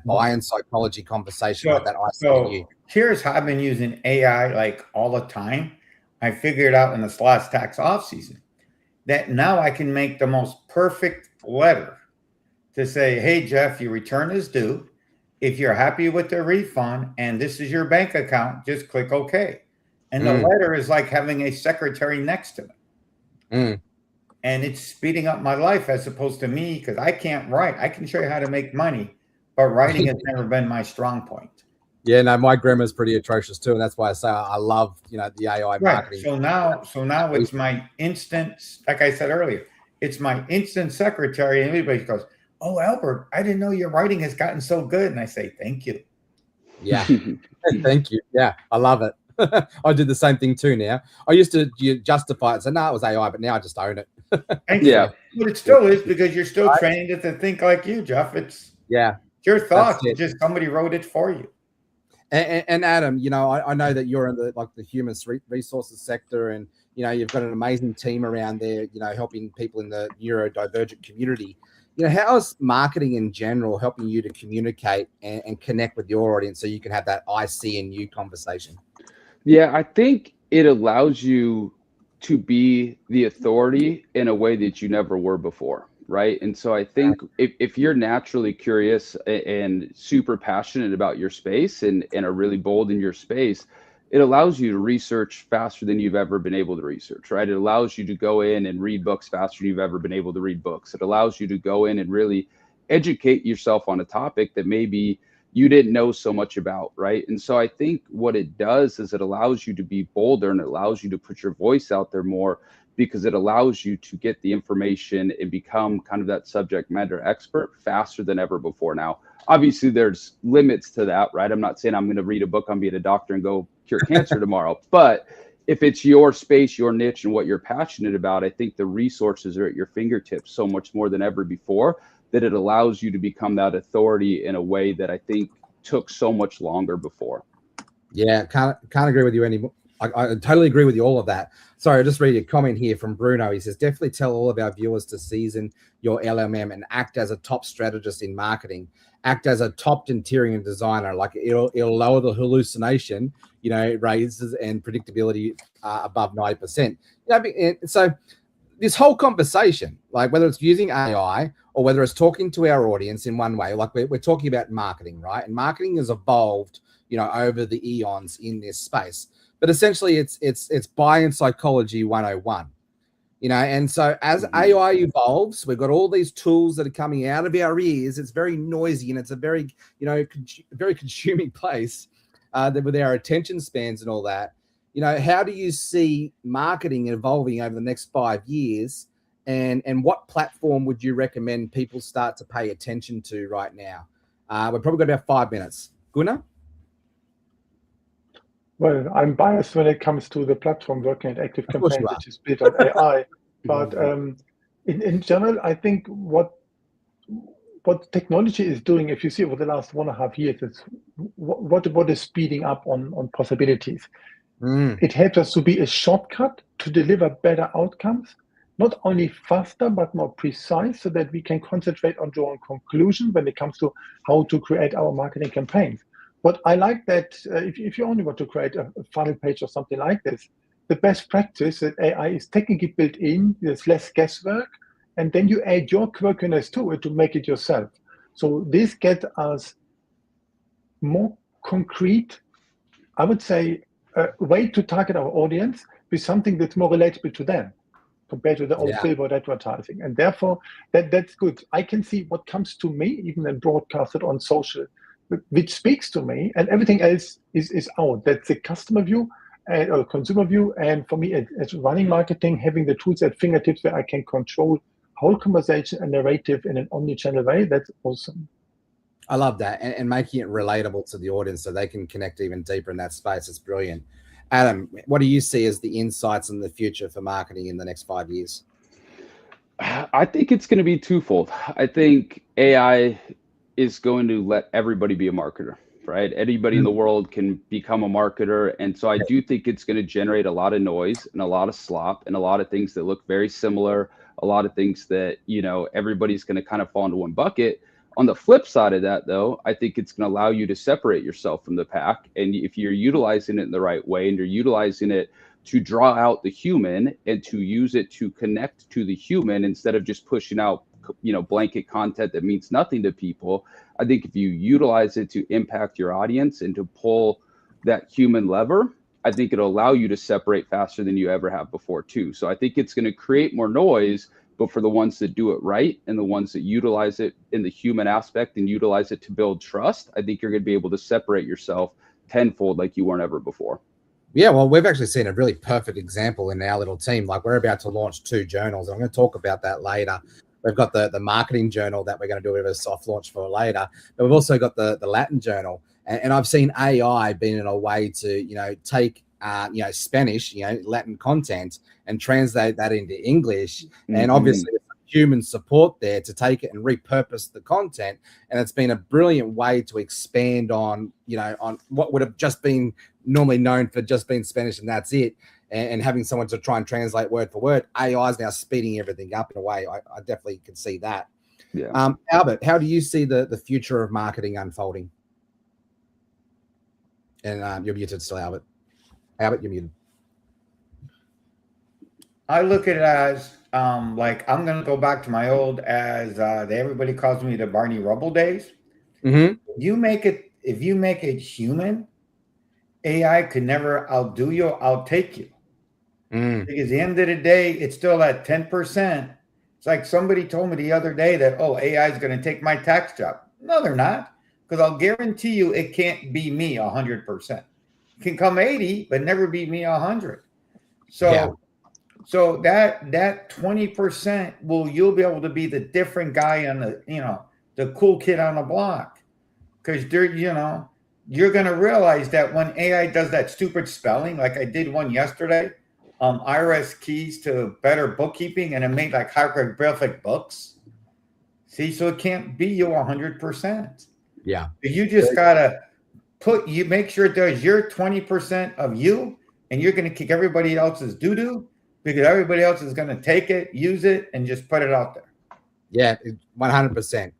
buy-in psychology conversation like that I see in you? Here's how I've been using AI like all the time. I figured out in this last tax off season that now I can make the most perfect letter to say, hey, Jeff, your return is due. If you're happy with the refund and this is your bank account, just click OK. And the letter is like having a secretary next to me. And it's speeding up my life as opposed to me, because I can't write. I can show you how to make money, but writing has never been my strong point. Yeah, no, my grammar's pretty atrocious too. And that's why I say I love, the AI marketing. So now it's my instant, like I said earlier, it's my instant secretary. And everybody goes, oh, Albert, I didn't know your writing has gotten so good. And I say, thank you. Yeah. Thank you. Yeah, I love it. I do the same thing too now. I used to justify it and say, no, it was AI, but now I just own it. Yeah. But it still is, because you're still trained to think like you, Jeff. It's your thoughts. It's just somebody wrote it for you. And Adam, I know that you're in the human resources sector, and you've got an amazing team around there, helping people in the neurodivergent community. How is marketing in general helping you to communicate and connect with your audience so you can have that I see in you conversation? Yeah, I think it allows you to be the authority in a way that you never were before, right? And so I think if you're naturally curious and super passionate about your space and are really bold in your space, it allows you to research faster than you've ever been able to research, right? It allows you to go in and read books faster than you've ever been able to read books. It allows you to go in and really educate yourself on a topic that maybe you didn't know so much about, right? And so I think what it does is it allows you to be bolder, and it allows you to put your voice out there more, because it allows you to get the information and become kind of that subject matter expert faster than ever before. Now, obviously there's limits to that, right? I'm not saying I'm going to read a book on being a doctor and go cure cancer tomorrow, but if it's your space, your niche, and what you're passionate about, I think the resources are at your fingertips so much more than ever before, that it allows you to become that authority in a way that I think took so much longer before. Yeah, can't agree with you anymore. I totally agree with you, all of that. Sorry, I'll just read a comment here from Bruno. He says, definitely tell all of our viewers to season your LMM and act as a top strategist in marketing. Act as a top interior designer. Like it'll lower the hallucination, raises and predictability above 90%. So this whole conversation, like whether it's using AI or whether it's talking to our audience in one way, like we're talking about marketing, right? And marketing has evolved, over the eons in this space. But essentially it's buy-in psychology 101. And so as AI evolves, we've got all these tools that are coming out of our ears. It's very noisy, and it's a very, very consuming place with our attention spans and all that. How do you see marketing evolving over the next 5 years? And what platform would you recommend people start to pay attention to right now? We've probably got about 5 minutes. Gunnar? Well, I'm biased when it comes to the platform working at Active Campaign, which is built on AI. But in general, I think what technology is doing, if you see over the last 1.5 years, is what is speeding up on possibilities. It helps us to be a shortcut to deliver better outcomes, not only faster, but more precise, so that we can concentrate on drawing conclusions when it comes to how to create our marketing campaigns. But I like that if you only want to create a funnel page or something like this, the best practice that AI is technically built in, there's less guesswork, and then you add your quirkiness to it to make it yourself. So this gets us more concrete, I would say, way to target our audience with something that's more relatable to them compared to the old billboard advertising. And therefore, that's good. I can see what comes to me, even when broadcasted on social, which speaks to me, and everything else is out. That's the customer view or consumer view. And for me, as running marketing, having the tools at fingertips where I can control whole conversation and narrative in an omni-channel way, that's awesome. I love that, and making it relatable to the audience so they can connect even deeper in that space. It's brilliant. Adam, what do you see as the insights in the future for marketing in the next 5 years? I think it's going to be twofold. I think AI is going to let everybody be a marketer, right? Anybody in the world can become a marketer. And so I do think it's going to generate a lot of noise and a lot of slop and a lot of things that look very similar, a lot of things that, you know, everybody's going to kind of fall into one bucket. On the flip side of that, though, I think it's going to allow you to separate yourself from the pack. And if you're utilizing it in the right way and you're utilizing it to draw out the human and to use it to connect to the human instead of just pushing out, you know, blanket content that means nothing to people, I think if you utilize it to impact your audience and to pull that human lever, I think it'll allow you to separate faster than you ever have before, too. So I think it's going to create more noise. But for the ones that do it right and the ones that utilize it in the human aspect and utilize it to build trust, I think you're going to be able to separate yourself tenfold like you weren't ever before. Yeah, well, we've actually seen a really perfect example in our little team. Like, we're about to launch 2 journals. I'm going to talk about that later. We've got the marketing journal that we're going to do a bit of a soft launch for later. But we've also got the Latin journal. And I've seen AI being in a way to, you know, take Spanish, Latin content and translate that into English. And obviously there's human support there to take it and repurpose the content. And it's been a brilliant way to expand on, on what would have just been normally known for just being Spanish and that's it. And having someone to try and translate word for word. AI is now speeding everything up in a way. I definitely can see that. Yeah. Albert, how do you see the future of marketing unfolding? And you're muted still, Albert. Albert, you're muted. I look at it as like I'm gonna go back to my old everybody calls me the Barney Rubble days. Mm-hmm. If you make it human, AI could never outdo you, outtake you. Because at the end of the day, it's still at 10%. It's like somebody told me the other day that, AI is going to take my tax job. No, they're not. Because I'll guarantee you it can't be me 100%. It can come 80, but never be me 100. So that 20% you'll be able to be the different guy on the cool kid on the block. Because you're going to realize that when AI does that stupid spelling, like I did one yesterday, IRS keys to better bookkeeping, and it made like hieroglyphic books. See, so it can't be you 100%. Yeah. You just got to make sure it does your 20% of you, and you're going to kick everybody else's doo-doo because everybody else is going to take it, use it, and just put it out there. Yeah, 100%.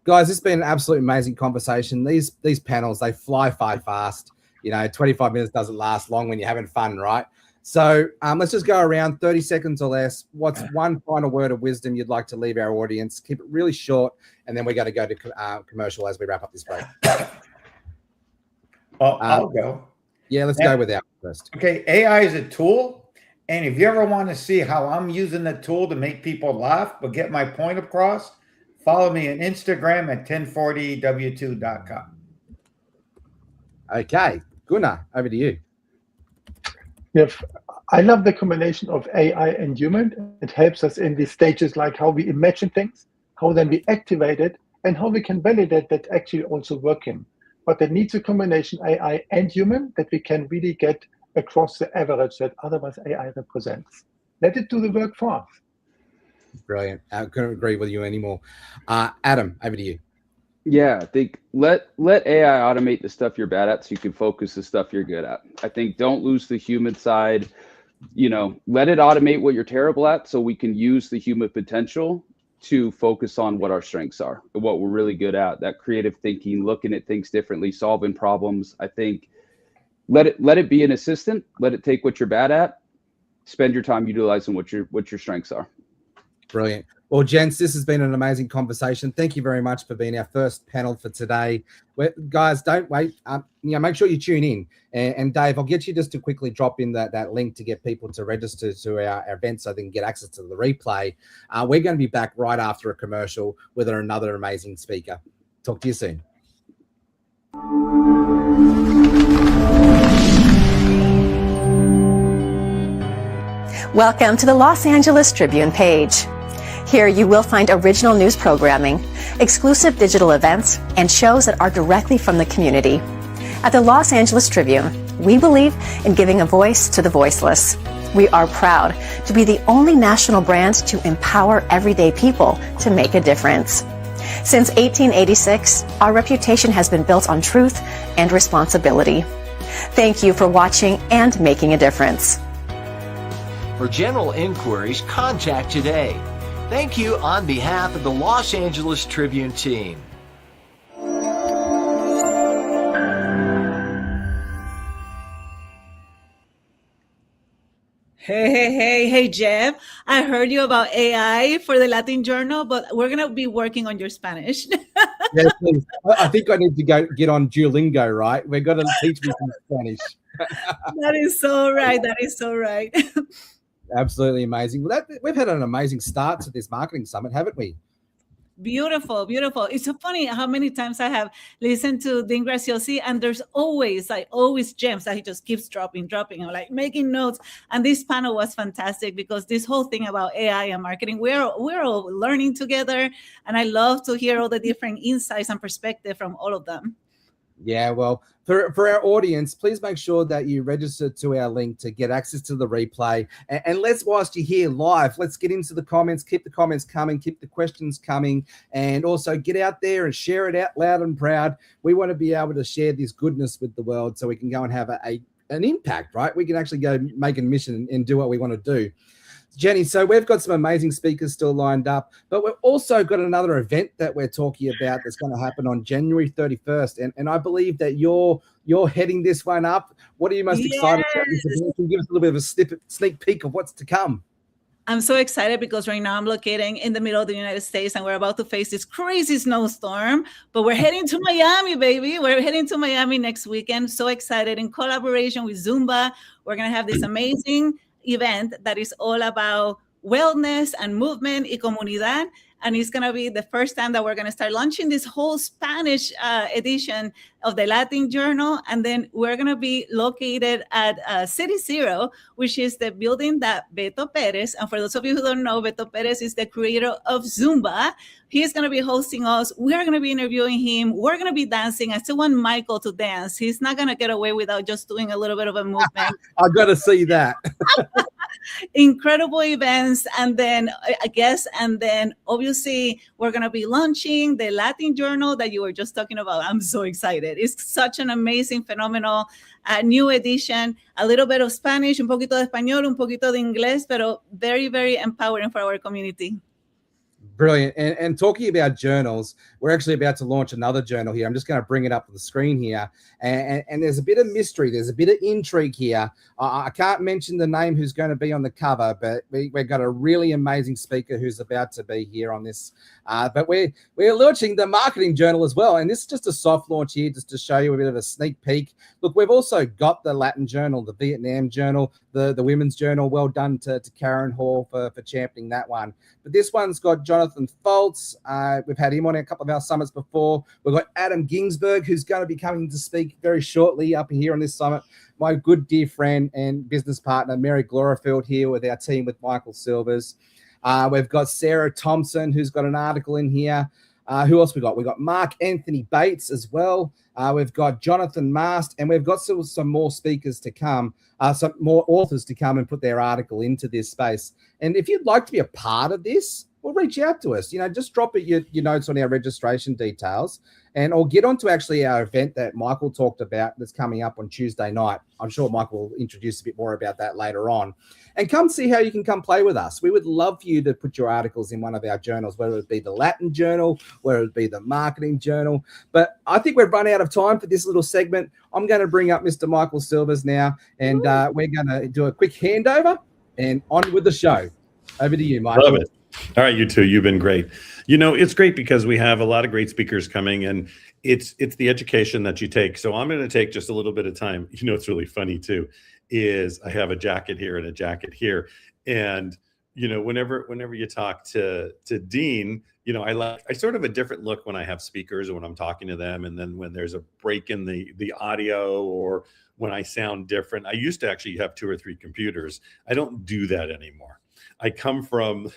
Guys, it's been an absolutely amazing conversation. These panels, they fly fast. 25 minutes doesn't last long when you're having fun, right? So let's just go around 30 seconds or less. What's one final word of wisdom you'd like to leave our audience? Keep it really short, and then we're going to go to commercial as we wrap up this break. I'll go. Yeah, let's go with that first. Okay, AI is a tool, and if you ever want to see how I'm using the tool to make people laugh but get my point across, follow me on Instagram at 1040w2.com. Okay, Gunnar, over to you. Yes, I love the combination of AI and human. It helps us in these stages, like how we imagine things, how then we activate it, and how we can validate that actually also working. But it needs a combination AI and human that we can really get across the average that otherwise AI represents. Let it do the work for us. Brilliant. I couldn't agree with you anymore. Adam, over to you. Yeah, I think let AI automate the stuff you're bad at so you can focus the stuff you're good at. I think don't lose the human side. Let it automate what you're terrible at so we can use the human potential to focus on what our strengths are, what we're really good at, that creative thinking, looking at things differently, solving problems. I think let it be an assistant. Let it take what you're bad at. Spend your time utilizing what your strengths are. Brilliant. Well, gents, this has been an amazing conversation. Thank you very much for being our first panel for today. Guys, don't wait. Make sure you tune in. And Dave, I'll get you just to quickly drop in that link to get people to register to our event so they can get access to the replay. We're going to be back right after a commercial with another amazing speaker. Talk to you soon. Welcome to the Los Angeles Tribune page. Here you will find original news programming, exclusive digital events, and shows that are directly from the community. At the Los Angeles Tribune, we believe in giving a voice to the voiceless. We are proud to be the only national brand to empower everyday people to make a difference. Since 1886, our reputation has been built on truth and responsibility. Thank you for watching and making a difference. For general inquiries, contact today. Thank you on behalf of the Los Angeles Tribune team. Hey, Jeff. I heard you about AI for the Latin Journal, but we're going to be working on your Spanish. Yeah, please. I think I need to get on Duolingo, right? We've got to teach me some Spanish. That is so right. That is so right. Absolutely amazing. Well, we've had an amazing start to this marketing summit, haven't we? Beautiful, beautiful. It's so funny how many times I have listened to Dean Graziosi, and there's always gems that he just keeps dropping. I'm like making notes. And this panel was fantastic because this whole thing about AI and marketing, we're all learning together. And I love to hear all the different insights and perspective from all of them. Yeah, well, for our audience, please make sure that you register to our link to get access to the replay. And whilst you're here live, let's get into the comments. Keep the comments coming. Keep the questions coming. And also get out there and share it out loud and proud. We want to be able to share this goodness with the world so we can go and have an impact, right? We can actually go make a mission and do what we want to do. Jenny, so we've got some amazing speakers still lined up, but we've also got another event that we're talking about that's going to happen on January 31st. And I believe that you're heading this one up. What are you most excited about this event? Can you give us a little bit of a sneak peek of what's to come? I'm so excited because right now I'm located in the middle of the United States and we're about to face this crazy snowstorm, but we're heading to Miami, baby. We're heading to Miami next weekend. So excited. In collaboration with Zumba, we're going to have this amazing event that is all about wellness and movement y comunidad. And it's going to be the first time that we're going to start launching this whole Spanish edition of the Latin Journal. And then we're going to be located at City Zero, which is the building that Beto Perez, and for those of you who don't know, Beto Perez is the creator of Zumba. He's going to be hosting us. We're going to be interviewing him. We're going to be dancing. I still want Michael to dance. He's not going to get away without just doing a little bit of a movement. I've got to see that. Incredible events. And then obviously we're going to be launching the Latin Journal that you were just talking about. I'm so excited. It's such an amazing, phenomenal new edition, a little bit of Spanish, un poquito de español, un poquito de inglés, pero very, very empowering for our community. Brilliant. And talking about journals, we're actually about to launch another journal here. I'm just going to bring it up on the screen here. And there's a bit of mystery. There's a bit of intrigue here. I can't mention the name who's going to be on the cover, but we've got a really amazing speaker who's about to be here on this. But we're launching the marketing journal as well. And this is just a soft launch here just to show you a bit of a sneak peek. Look, we've also got the Latin journal, the Vietnam journal, the women's journal. Well done to Karen Hall for championing that one. But this one's got Jonathan Foltz. We've had him on a couple of our summits before. We've got Adam Ginsberg, who's going to be coming to speak very shortly up here on this summit. My good dear friend and business partner, Mary Glorifield, here with our team with Michael Silvers. We've got Sarah Thompson, who's got an article in here. Who else we got? We've got Mark Anthony Bates as well. We've got Jonathan Mast, and we've got some more speakers to come, some more authors to come and put their article into this space. And if you'd like to be a part of this, well, reach out to us. Just drop your notes on our registration details, or get onto actually our event that Michael talked about that's coming up on Tuesday night. I'm sure Michael will introduce a bit more about that later on. And come see how you can come play with us. We would love for you to put your articles in one of our journals, whether it be the Latin Journal, whether it be the Marketing Journal. But I think we've run out of time for this little segment. I'm going to bring up Mr. Michael Silvers now, and we're going to do a quick handover and on with the show. Over to you, Michael. Love it. All right, you two, you've been great. You know, it's great because we have a lot of great speakers coming, and it's the education that you take. So I'm going to take just a little bit of time. You know, it's really funny too, is I have a jacket here and a jacket here. And, you know, whenever you talk to Dean, you know, I sort of a different look when I have speakers or when I'm talking to them. And then when there's a break in the audio or when I sound different, I used to actually have 2 or 3 computers. I don't do that anymore. I come from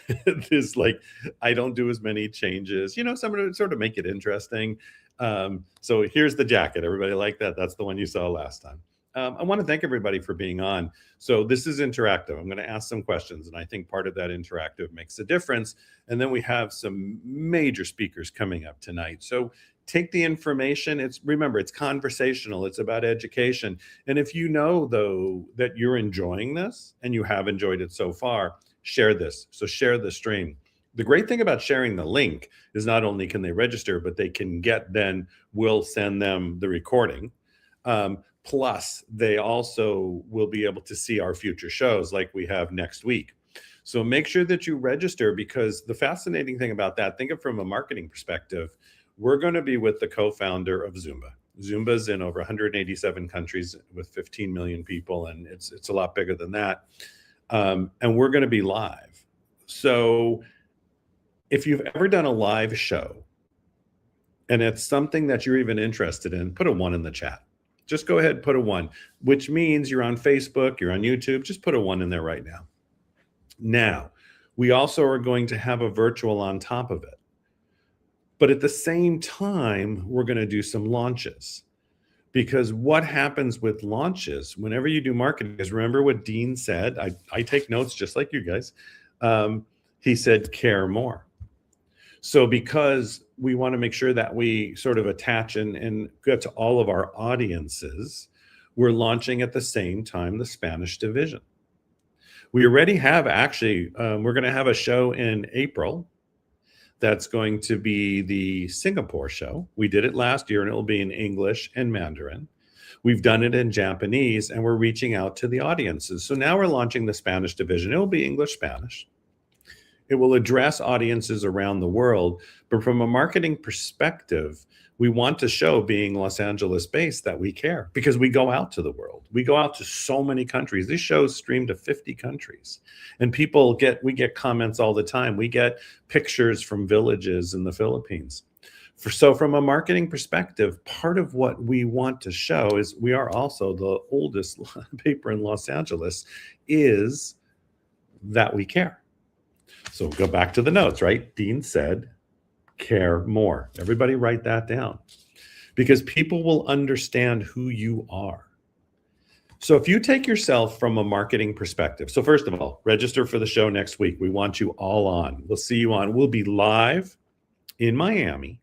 this, like, I don't do as many changes, you know, so I'm going to sort of make it interesting. So here's the jacket. Everybody like that? That's the one you saw last time. I want to thank everybody for being on. So this is interactive. I'm going to ask some questions, and I think part of that interactive makes a difference. And then we have some major speakers coming up tonight. So take the information. Remember, it's conversational. It's about education. And if you know, though, that you're enjoying this and you have enjoyed it so far, share this. So share the stream. The great thing about sharing the link is not only can they register, but they can we'll send them the recording. Plus, they also will be able to see our future shows like we have next week. So make sure that you register, because the fascinating thing about that, think of from a marketing perspective, we're going to be with the co-founder of Zumba. Zumba's in over 187 countries with 15 million people, and it's a lot bigger than that. And we're going to be live. So if you've ever done a live show and it's something that you're even interested in, put a 1 in the chat. Just go ahead and put a 1, which means you're on Facebook, you're on YouTube. Just put a 1 in there right now. Now, we also are going to have a virtual on top of it. But at the same time, we're going to do some launches. Because what happens with launches, whenever you do marketing, is remember what Dean said. I take notes just like you guys. He said, care more. So because we want to make sure that we sort of attach and get to all of our audiences, we're launching at the same time the Spanish division. We already have we're going to have a show in April. That's going to be the Singapore show. We did it last year, and it will be in English and Mandarin. We've done it in Japanese, and we're reaching out to the audiences. So now we're launching the Spanish division. It will be English, Spanish. It will address audiences around the world. But from a marketing perspective, we want to show, being Los Angeles based, that we care, because we go out to the world. We go out to so many countries. These shows stream to 50 countries, and we get comments all the time. We get pictures from villages in the Philippines. So from a marketing perspective, part of what we want to show is we are also the oldest paper in Los Angeles, is that we care. So go back to the notes, right? Dean said, care more. Everybody write that down, because people will understand who you are. So if you take yourself from a marketing perspective, so first of all, register for the show next week. We want you all on. We'll see you on. We'll be live in Miami,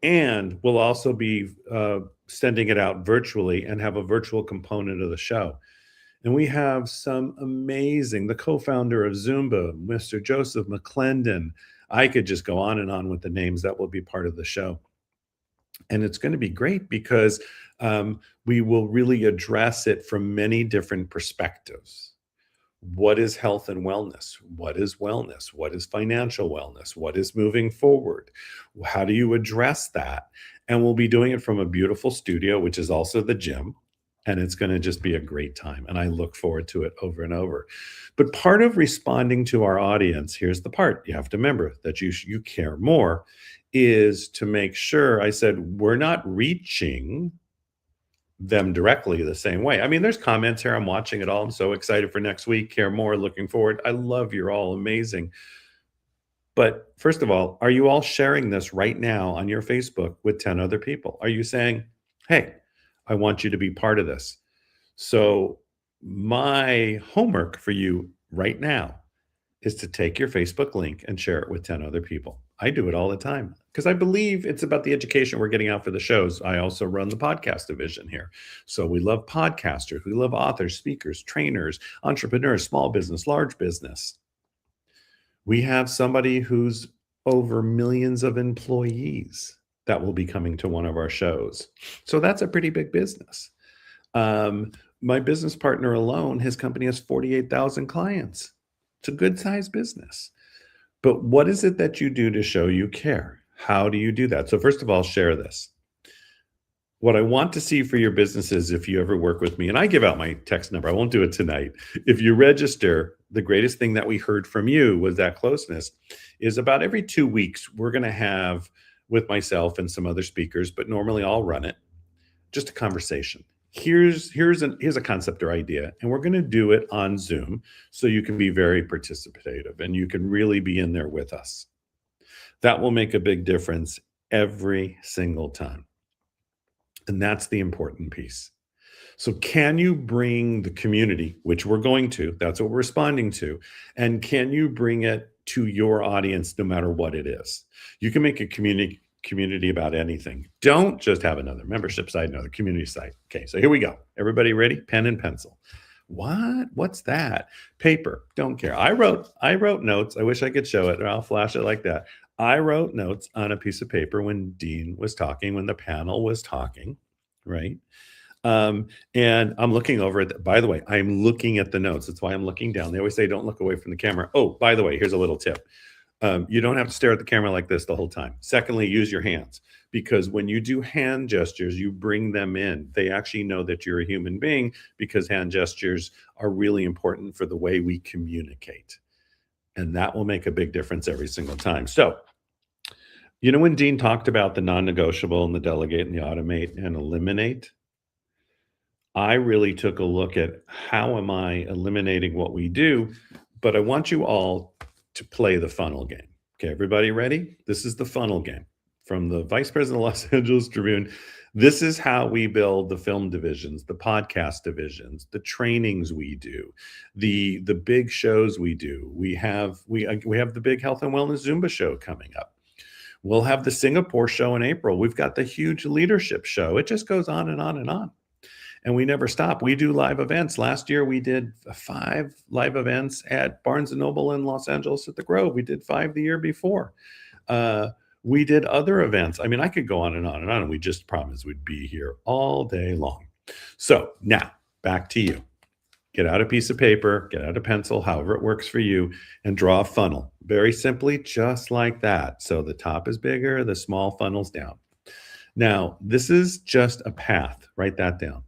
and we'll also be sending it out virtually and have a virtual component of the show. And we have the co-founder of Zumba, Mr. Joseph McClendon. I could just go on and on with the names that will be part of the show. And it's going to be great because we will really address it from many different perspectives. What is health and wellness? What is wellness? What is financial wellness? What is moving forward? How do you address that? And we'll be doing it from a beautiful studio, which is also the gym. And it's going to just be a great time. And I look forward to it over and over. But part of responding to our audience, here's the part you have to remember, that you care more, is to make sure, I said, we're not reaching them directly the same way. I mean, there's comments here. I'm watching it all. I'm so excited for next week. Care more, looking forward. I love you're all amazing. But first of all, are you all sharing this right now on your Facebook with 10 other people? Are you saying, hey, I want you to be part of this? So my homework for you right now is to take your Facebook link and share it with 10 other people. I do it all the time because I believe it's about the education we're getting out for the shows. I also run the podcast division here. So we love podcasters. We love authors, speakers, trainers, entrepreneurs, small business, large business. We have somebody who's over millions of employees that will be coming to one of our shows. So that's a pretty big business. My business partner alone, his company has 48,000 clients. It's a good sized business. But what is it that you do to show you care? How do you do that? So first of all, share this. What I want to see for your businesses, if you ever work with me, and I give out my text number, I won't do it tonight. If you register, the greatest thing that we heard from you was that closeness is about every 2 weeks, we're going to have with myself and some other speakers, but normally I'll run it, just a conversation. Here's a concept or idea, and we're going to do it on Zoom so you can be very participative and you can really be in there with us. That will make a big difference every single time. And that's the important piece. So can you bring the community, which we're going to, that's what we're responding to, and can you bring it to your audience no matter what it is? You can make a community about anything. Don't just have another membership site, another community site. Okay, so here we go. Everybody ready? Pen and pencil. What? What's that? Paper. Don't care. I wrote notes. I wish I could show it, or I'll flash it like that. I wrote notes on a piece of paper when Dean was talking, when the panel was talking, right? And I'm looking over it. By the way, I'm looking at the notes. That's why I'm looking down. They always say, don't look away from the camera. Oh, by the way, here's a little tip. You don't have to stare at the camera like this the whole time. Secondly, use your hands, because when you do hand gestures, you bring them in. They actually know that you're a human being, because hand gestures are really important for the way we communicate. And that will make a big difference every single time. So, you know, when Dean talked about the non-negotiable and the delegate and the automate and eliminate, I really took a look at how am I eliminating what we do, but I want you all to play the funnel game. Okay, everybody ready? This is the funnel game from the Vice President of Los Angeles Tribune. This is how we build the film divisions, the podcast divisions, the trainings we do, the big shows we do. We have the big health and wellness Zumba show coming up. We'll have the Singapore show in April. We've got the huge leadership show. It just goes on and on and on. And we never stop. We do live events. Last year, we did 5 live events at Barnes & Noble in Los Angeles at the Grove. We did 5 the year before. We did other events. I mean, I could go on and on and on. And we just promised we'd be here all day long. So now, back to you. Get out a piece of paper, get out a pencil, however it works for you, and draw a funnel. Very simply, just like that. So the top is bigger, the small funnel's down. Now, this is just a path. Write that down.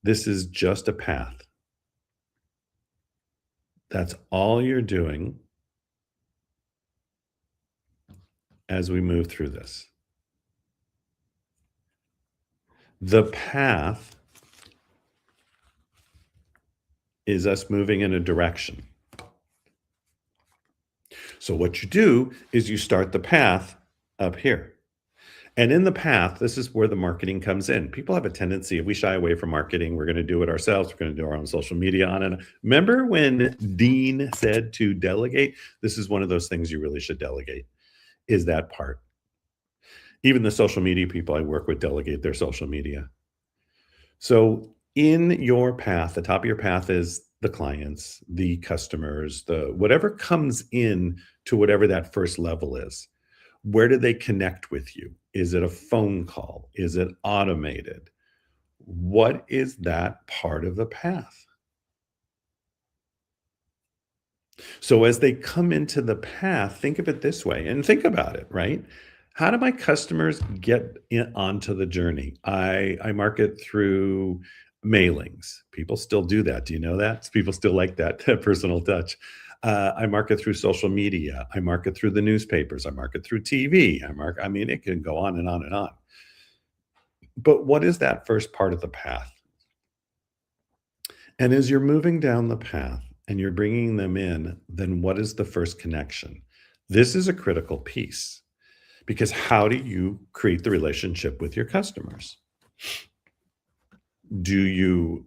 This is just a path. That's all you're doing as we move through this. The path is us moving in a direction. So what you do is you start the path up here. And in the path, this is where the marketing comes in. People have a tendency, if we shy away from marketing, we're going to do it ourselves. We're going to do our own social media on it. Remember when Dean said to delegate? This is one of those things you really should delegate, is that part. Even the social media people I work with delegate their social media. So in your path, the top of your path is the clients, the customers, the whatever comes in to whatever that first level is. Where do they connect with you? Is it a phone call? Is it automated? What is that part of the path? So as they come into the path, think of it this way and think about it, right? How do my customers get onto the journey? I market through mailings. People still do that. Do you know that? People still like that personal touch. I market through social media. I market through the newspapers. I market through TV. I mean, it can go on and on and on. But what is that first part of the path? And as you're moving down the path and you're bringing them in, then what is the first connection? This is a critical piece, because how do you create the relationship with your customers? Do you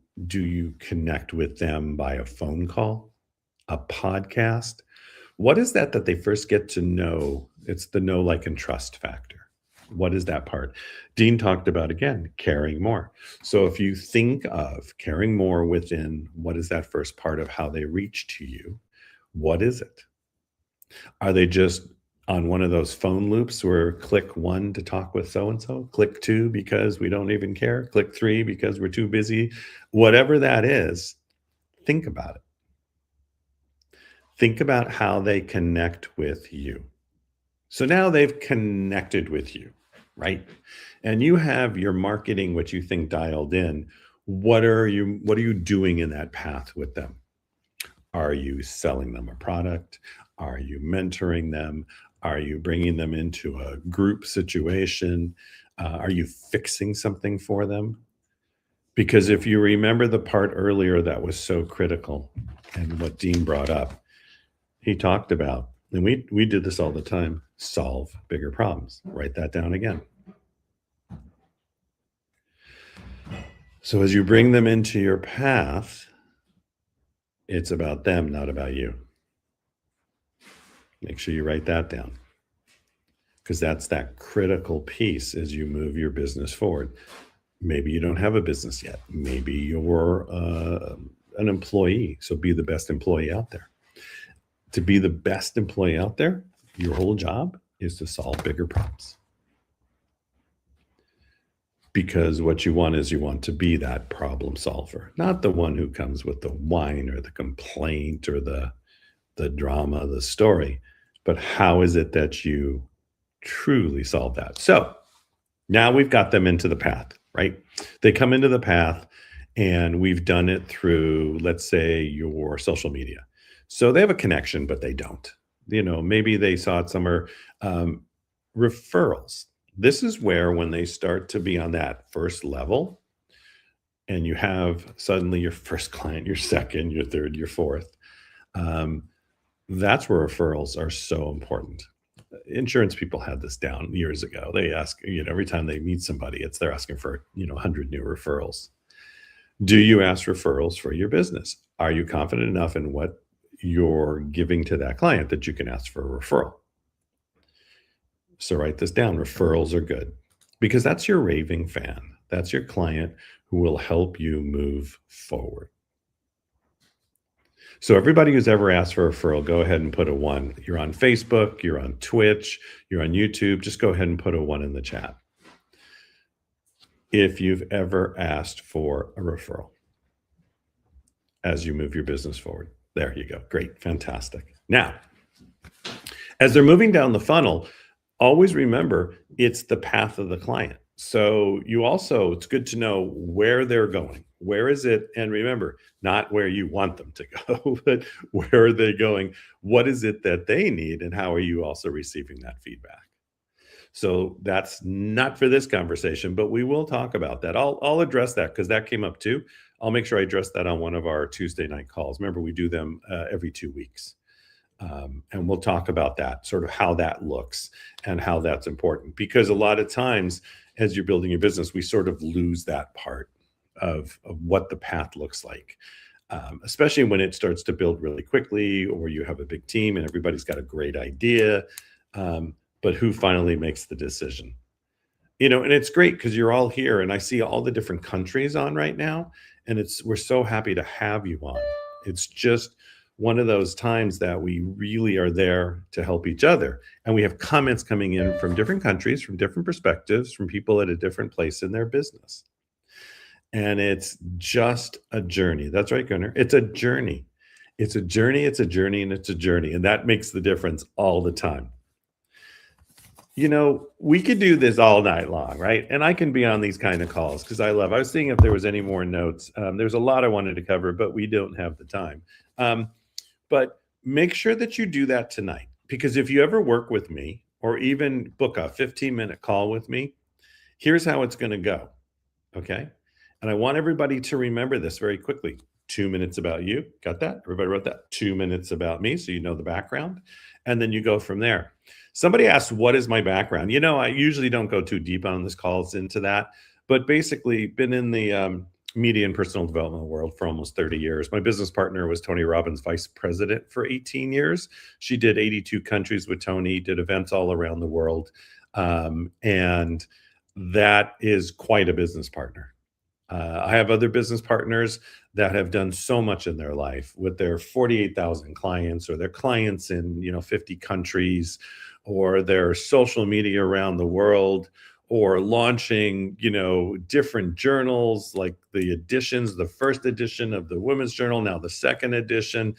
connect with them by a phone call? A podcast? What is that they first get to know? It's the know, like, and trust factor. What is that part? Dean talked about, again, caring more. So if you think of caring more within, what is that first part of how they reach to you? What is it? Are they just on one of those phone loops where click 1 to talk with so-and-so, click 2 because we don't even care, click 3 because we're too busy? Whatever that is, think about it. think about how they connect with you. So now they've connected with you, right? And you have your marketing, what you think dialed in. What are you doing in that path with them? Are you selling them a product? Are you mentoring them? Are you bringing them into a group situation? Are you fixing something for them? Because if you remember the part earlier that was so critical and what Dean brought up, he talked about, and we did this all the time, solve bigger problems. Write that down again. So as you bring them into your path, it's about them, not about you. Make sure you write that down, because that's that critical piece as you move your business forward. Maybe you don't have a business yet. Maybe you're an employee. So be the best employee out there. To be the best employee out there, your whole job is to solve bigger problems. Because what you want is you want to be that problem solver, not the one who comes with the whine or the complaint or the drama, the story, but how is it that you truly solve that? So now we've got them into the path, right? They come into the path and we've done it through, let's say, your social media. So they have a connection, but they don't. Maybe they saw it somewhere. Referrals. This is where when they start to be on that first level and you have suddenly your first client, your second, your third, your fourth, that's where referrals are so important. Insurance people had this down years ago. They ask, every time they meet somebody, they're asking for, 100 new referrals. Do you ask referrals for your business? Are you confident enough in what you're giving to that client that you can ask for a referral? So write this down. Referrals are good because that's your raving fan. That's your client who will help you move forward. So everybody who's ever asked for a referral, go ahead and put a 1. You're on Facebook, you're on Twitch, you're on YouTube. Just go ahead and put a 1 in the chat. If you've ever asked for a referral as you move your business forward. There you go. Great. Fantastic. Now, as they're moving down the funnel, always remember it's the path of the client. So it's good to know where they're going. Where is it? And remember, not where you want them to go, but where are they going? What is it that they need? And how are you also receiving that feedback? So that's not for this conversation, but we will talk about that. I'll address that because that came up too. I'll make sure I address that on one of our Tuesday night calls. Remember, we do them every 2 weeks. And we'll talk about that, sort of how that looks and how that's important. Because a lot of times as you're building your business, we sort of lose that part of what the path looks like, especially when it starts to build really quickly or you have a big team and everybody's got a great idea. But who finally makes the decision? And it's great because you're all here and I see all the different countries on right now. And we're so happy to have you on. It's just one of those times that we really are there to help each other. And we have comments coming in from different countries, from different perspectives, from people at a different place in their business. And it's just a journey. That's right, Gunnar. It's a journey. It's a journey, it's a journey, and it's a journey. And that makes the difference all the time. We could do this all night long, right? And I can be on these kind of calls because I was seeing if there was any more notes. There's a lot I wanted to cover, but we don't have the time. But make sure that you do that tonight, because if you ever work with me or even book a 15-minute call with me, here's how it's going to go. Okay. And I want everybody to remember this very quickly. 2 minutes about you. Got that? Everybody wrote that? 2 minutes about me. So you know the background. And then you go from there. Somebody asked, what is my background? I usually don't go too deep on this calls into that, but basically been in the media and personal development world for almost 30 years. My business partner was Tony Robbins' vice president for 18 years. She did 82 countries with Tony, did events all around the world. And that is quite a business partner. I have other business partners that have done so much in their life with their 48,000 clients or their clients in 50 countries or their social media around the world or launching different journals like the editions, the first edition of the Women's Journal, now the second edition,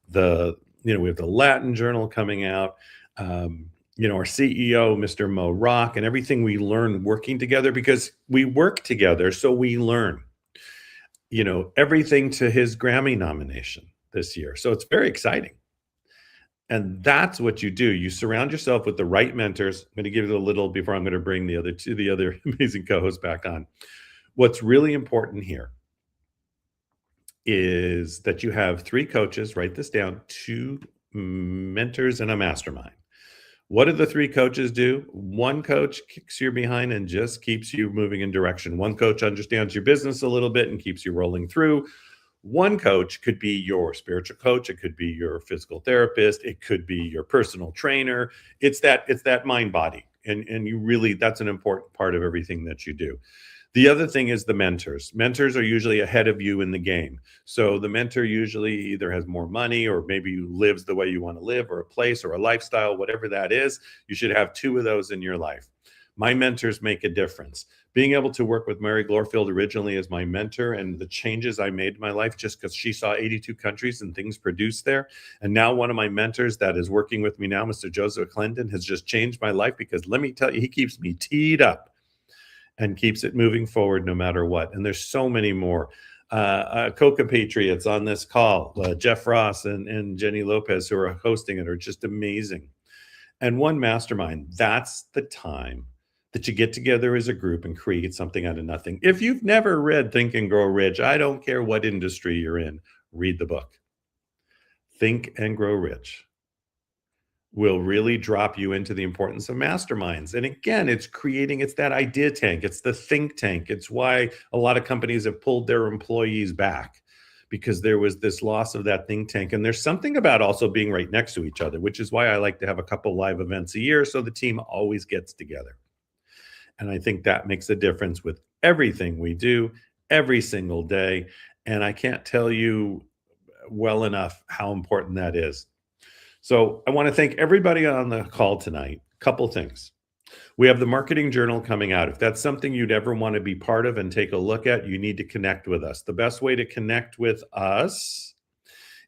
the We have the Latin Journal coming out. Our CEO, Mr. Mo Rock, and everything we learn working together, because we work together, so we learn. Everything to his Grammy nomination this year. So it's very exciting. And that's what you do. You surround yourself with the right mentors. I'm going to give you a little before I'm going to bring the other amazing co-hosts back on. What's really important here is that you have 3 coaches, write this down, 2 mentors, and a mastermind. What do the 3 coaches do? 1 coach kicks your behind and just keeps you moving in direction. 1 coach understands your business a little bit and keeps you rolling through. 1 coach could be your spiritual coach. It could be your physical therapist. It could be your personal trainer. It's that mind body. And you really, that's an important part of everything that you do. The other thing is the mentors. Mentors are usually ahead of you in the game. So the mentor usually either has more money, or maybe lives the way you want to live, or a place or a lifestyle, whatever that is. You should have 2 of those in your life. My mentors make a difference. Being able to work with Mary Glorfield originally as my mentor, and the changes I made in my life just because she saw 82 countries and things produced there. And now one of my mentors that is working with me now, Mr. Joseph Clendon, has just changed my life, because let me tell you, he keeps me teed up and keeps it moving forward no matter what. And there's so many more. Coca Patriots on this call, Jeff Ross and Jenny Lopez, who are hosting it, are just amazing. And one mastermind, that's the time that you get together as a group and create something out of nothing. If you've never read Think and Grow Rich, I don't care what industry you're in, read the book. Think and Grow Rich will really drop you into the importance of masterminds. And again, it's that idea tank. It's the think tank. It's why a lot of companies have pulled their employees back, because there was this loss of that think tank. And there's something about also being right next to each other, which is why I like to have a couple live events a year, so the team always gets together. And I think that makes a difference with everything we do every single day. And I can't tell you well enough how important that is. So I want to thank everybody on the call tonight. Couple things. We have the Marketing Journal coming out. If that's something you'd ever want to be part of and take a look at, you need to connect with us. The best way to connect with us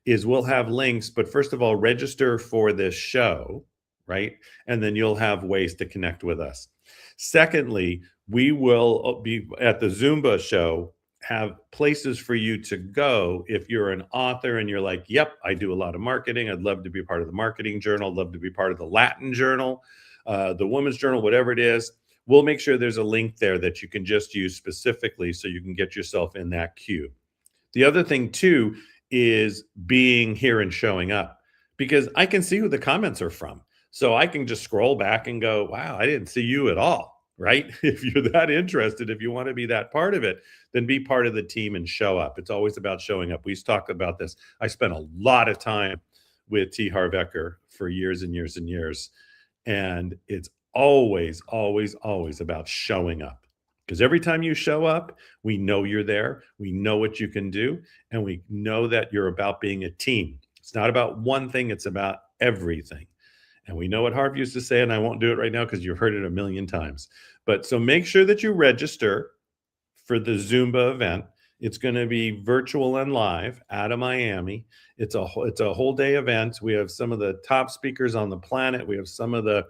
is we'll have links, but first of all, register for this show, right? And then you'll have ways to connect with us. Secondly, we will be at the Zumba show, have places for you to go if you're an author and you're like, yep, I do a lot of marketing. I'd love to be part of the Marketing Journal. I'd love to be part of the Latin Journal, the Women's Journal, whatever it is. We'll make sure there's a link there that you can just use specifically so you can get yourself in that queue. The other thing too is being here and showing up, because I can see who the comments are from. So I can just scroll back and go, wow, I didn't see you at all, right? If you're that interested, if you want to be that part of it, then be part of the team and show up. It's always about showing up. We've talked about this. I spent a lot of time with T. Harv Eker for years and years and years. And it's always, always, always about showing up. Because every time you show up, we know you're there. We know what you can do. And we know that you're about being a team. It's not about one thing. It's about everything. And we know what Harv used to say, and I won't do it right now because you've heard it a million times. But so make sure that you register for the Zumba event. It's going to be virtual and live out of Miami. It's a whole day event. We have some of the top speakers on the planet. We have some of the,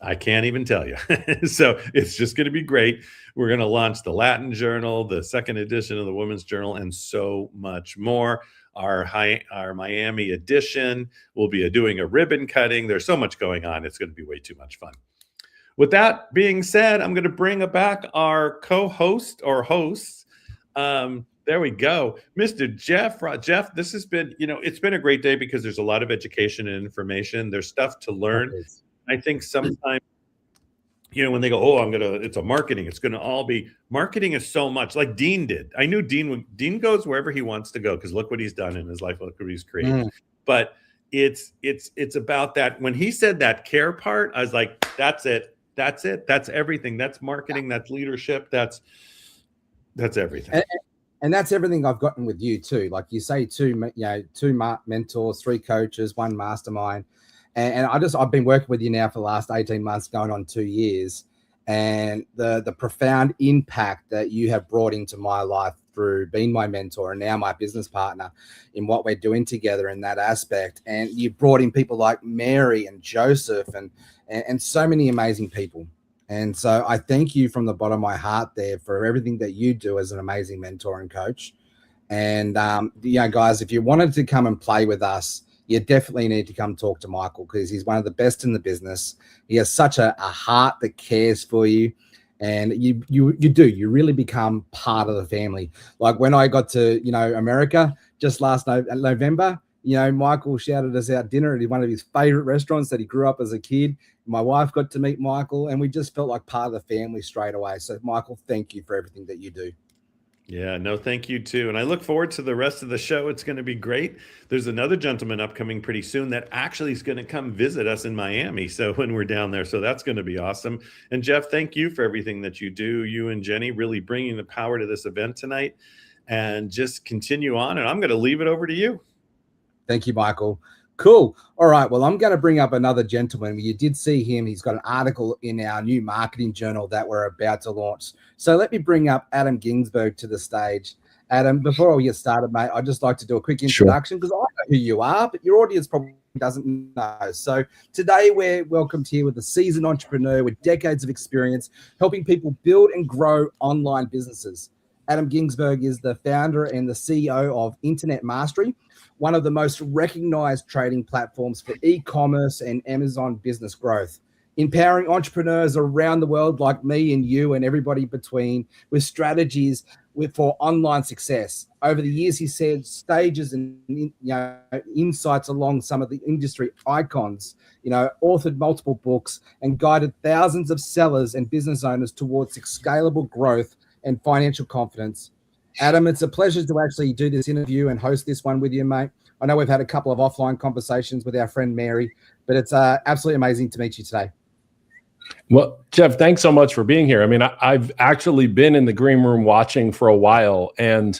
I can't even tell you. So it's just going to be great. We're going to launch the Latin Journal, the second edition of the Women's Journal, and so much more. Our Miami edition, we'll be doing a ribbon cutting. There's so much going on. It's going to be way too much fun. With that being said, I'm going to bring back our co-host or hosts. There we go. Mr. Jeff. Jeff, this has been, it's been a great day because there's a lot of education and information. There's stuff to learn. I think sometimes, when they go, it's a marketing, it's going to all be marketing is so much like Dean did. I knew Dean goes wherever he wants to go because look what he's done in his life. Look what he's created. But it's about that. When he said that care part, I was like, that's it. That's it. That's everything. That's marketing. That's leadership. That's everything. And that's everything I've gotten with you too. Like you say, two mentors, 3 coaches, 1 mastermind. And I've been working with you now for the last 18 months, going on 2 years. And the profound impact that you have brought into my life through being my mentor and now my business partner in what we're doing together in that aspect. And you brought in people like Mary and Joseph and so many amazing people. And so I thank you from the bottom of my heart there for everything that you do as an amazing mentor and coach. And, guys, if you wanted to come and play with us, you definitely need to come talk to Michael, because he's one of the best in the business. He has such a heart that cares for you. And you really become part of the family. Like when I got to, America just last November, Michael shouted us out dinner at one of his favorite restaurants that he grew up as a kid. My wife got to meet Michael, and we just felt like part of the family straight away. So, Michael, thank you for everything that you do. Yeah, no, thank you too. And I look forward to the rest of the show. It's going to be great. There's another gentleman upcoming pretty soon that actually is going to come visit us in Miami. So when we're down there, so that's going to be awesome. And Jeff, thank you for everything that you do. You and Jenny really bringing the power to this event tonight, and just continue on. And I'm going to leave it over to you. Thank you, Michael. Cool. All right. Well, I'm going to bring up another gentleman. You did see him. He's got an article in our new marketing journal that we're about to launch. So let me bring up Adam Ginsberg to the stage. Adam, before we get started, mate, I'd just like to do a quick introduction, because I know who you are, but your audience probably doesn't know. So today we're welcomed here with a seasoned entrepreneur with decades of experience helping people build and grow online businesses. Adam Ginsberg is the founder and the CEO of Internet Mastery, one of the most recognized trading platforms for e-commerce and Amazon business growth, empowering entrepreneurs around the world like me and you and everybody between with strategies for online success. Over the years, he said stages and insights along some of the industry icons, authored multiple books and guided thousands of sellers and business owners towards scalable growth and financial confidence. Adam, it's a pleasure to actually do this interview and host this one with you, mate. I know we've had a couple of offline conversations with our friend Mary, but it's absolutely amazing to meet you today. Well, Jeff, thanks so much for being here. I mean, I've actually been in the green room watching for a while, and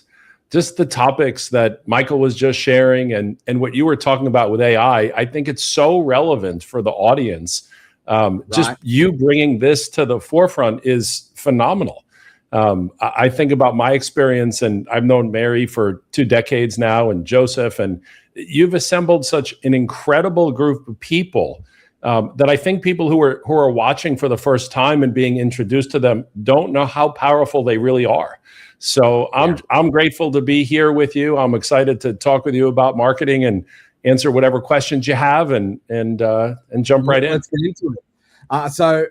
just the topics that Michael was just sharing and what you were talking about with AI, I think it's so relevant for the audience. Just you bringing this to the forefront is phenomenal. I think about my experience, and I've known Mary for 2 decades now, and Joseph, and you've assembled such an incredible group of people that I think people who are watching for the first time and being introduced to them don't know how powerful they really are. So I'm grateful to be here with you. I'm excited to talk with you about marketing and answer whatever questions you have, and jump right in. Let's get into it. So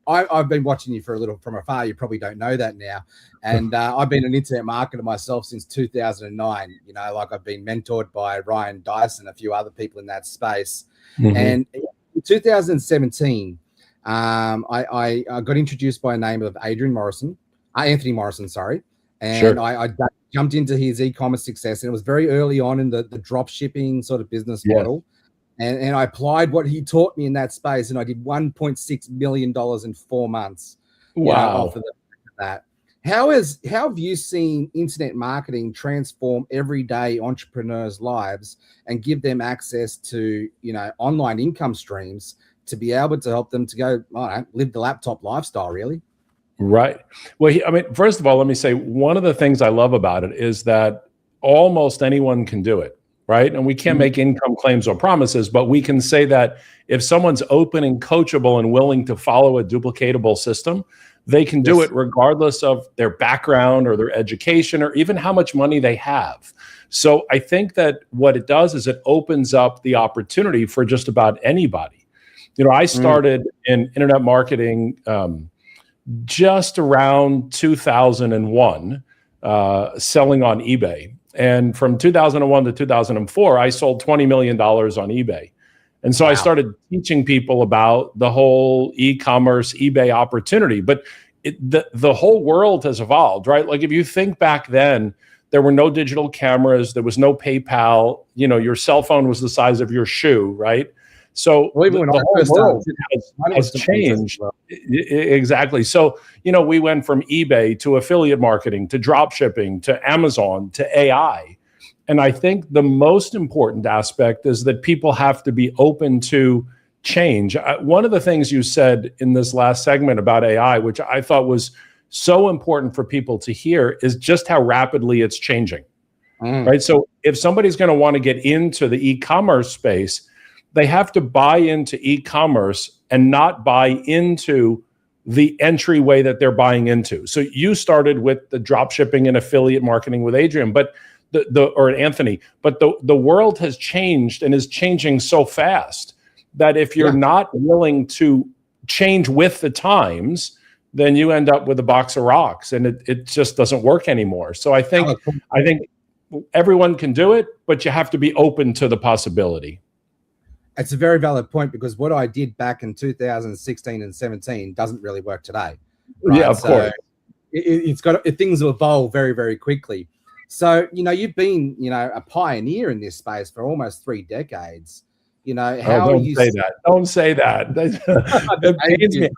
I've been watching you for a little from afar. You probably don't know that now. And I've been an internet marketer myself since 2009. I've been mentored by Ryan Dyson, a few other people in that space. Mm-hmm. And in 2017, I got introduced by a name of Anthony Morrison, sorry. And I jumped into his e-commerce success. And it was very early on in the drop shipping sort of business model. And I applied what he taught me in that space, and I did $1.6 million in 4 months. Wow. Off of that. How have you seen internet marketing transform everyday entrepreneurs' lives and give them access to, online income streams to be able to help them to go, live the laptop lifestyle, really? Right. Well, first of all, let me say one of the things I love about it is that almost anyone can do it. Right. And we can't make income claims or promises, but we can say that if someone's open and coachable and willing to follow a duplicatable system, they can do it regardless of their background or their education or even how much money they have. So I think that what it does is it opens up the opportunity for just about anybody. I started in internet marketing just around 2001, selling on eBay. And from 2001 to 2004, I sold $20 million on eBay. And so I started teaching people about the whole e-commerce, eBay opportunity. But the whole world has evolved, right? Like if you think back then, there were no digital cameras, there was no PayPal, your cell phone was the size of your shoe, right? So even when the whole world has changed. Exactly. So, we went from eBay to affiliate marketing, to drop shipping, to Amazon, to AI. And I think the most important aspect is that people have to be open to change. One of the things you said in this last segment about AI, which I thought was so important for people to hear is just how rapidly it's changing. Right? So if somebody's going to want to get into the e-commerce space, they have to buy into e-commerce and not buy into the entryway that they're buying into. So you started with the drop shipping and affiliate marketing with Adrian, but or Anthony, but the world has changed and is changing so fast that if you're not willing to change with the times, then you end up with a box of rocks, and it just doesn't work anymore. So I think everyone can do it, but you have to be open to the possibility. It's a very valid point, because what I did back in 2016 and 17 doesn't really work today. Right? Yeah, of course. Things evolve very, very quickly. So, you've been, a pioneer in this space for almost 3 decades. Don't say that. That pains me.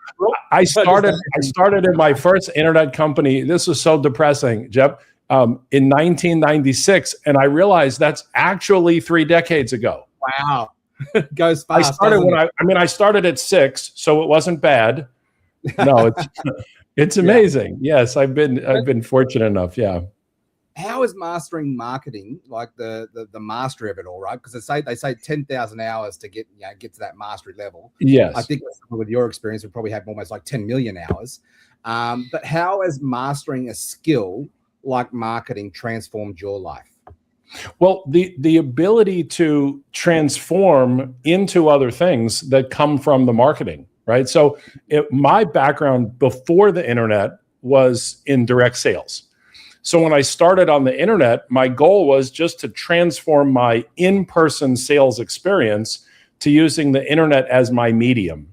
I started in my first internet company. This was so depressing, Jeff, in 1996, and I realized that's actually 3 decades ago. Wow. It goes fast. I started at 6, so it wasn't bad. No, it's amazing. Yes, I've been fortunate enough. Yeah. How is mastering marketing like the mastery of it all, right? Because they say 10,000 hours to get to that mastery level. Yes. I think with your experience, we probably have almost like 10 million hours. But how has mastering a skill like marketing transformed your life? Well, the ability to transform into other things that come from the marketing, right? So my background before the internet was in direct sales. So when I started on the internet, my goal was just to transform my in-person sales experience to using the internet as my medium.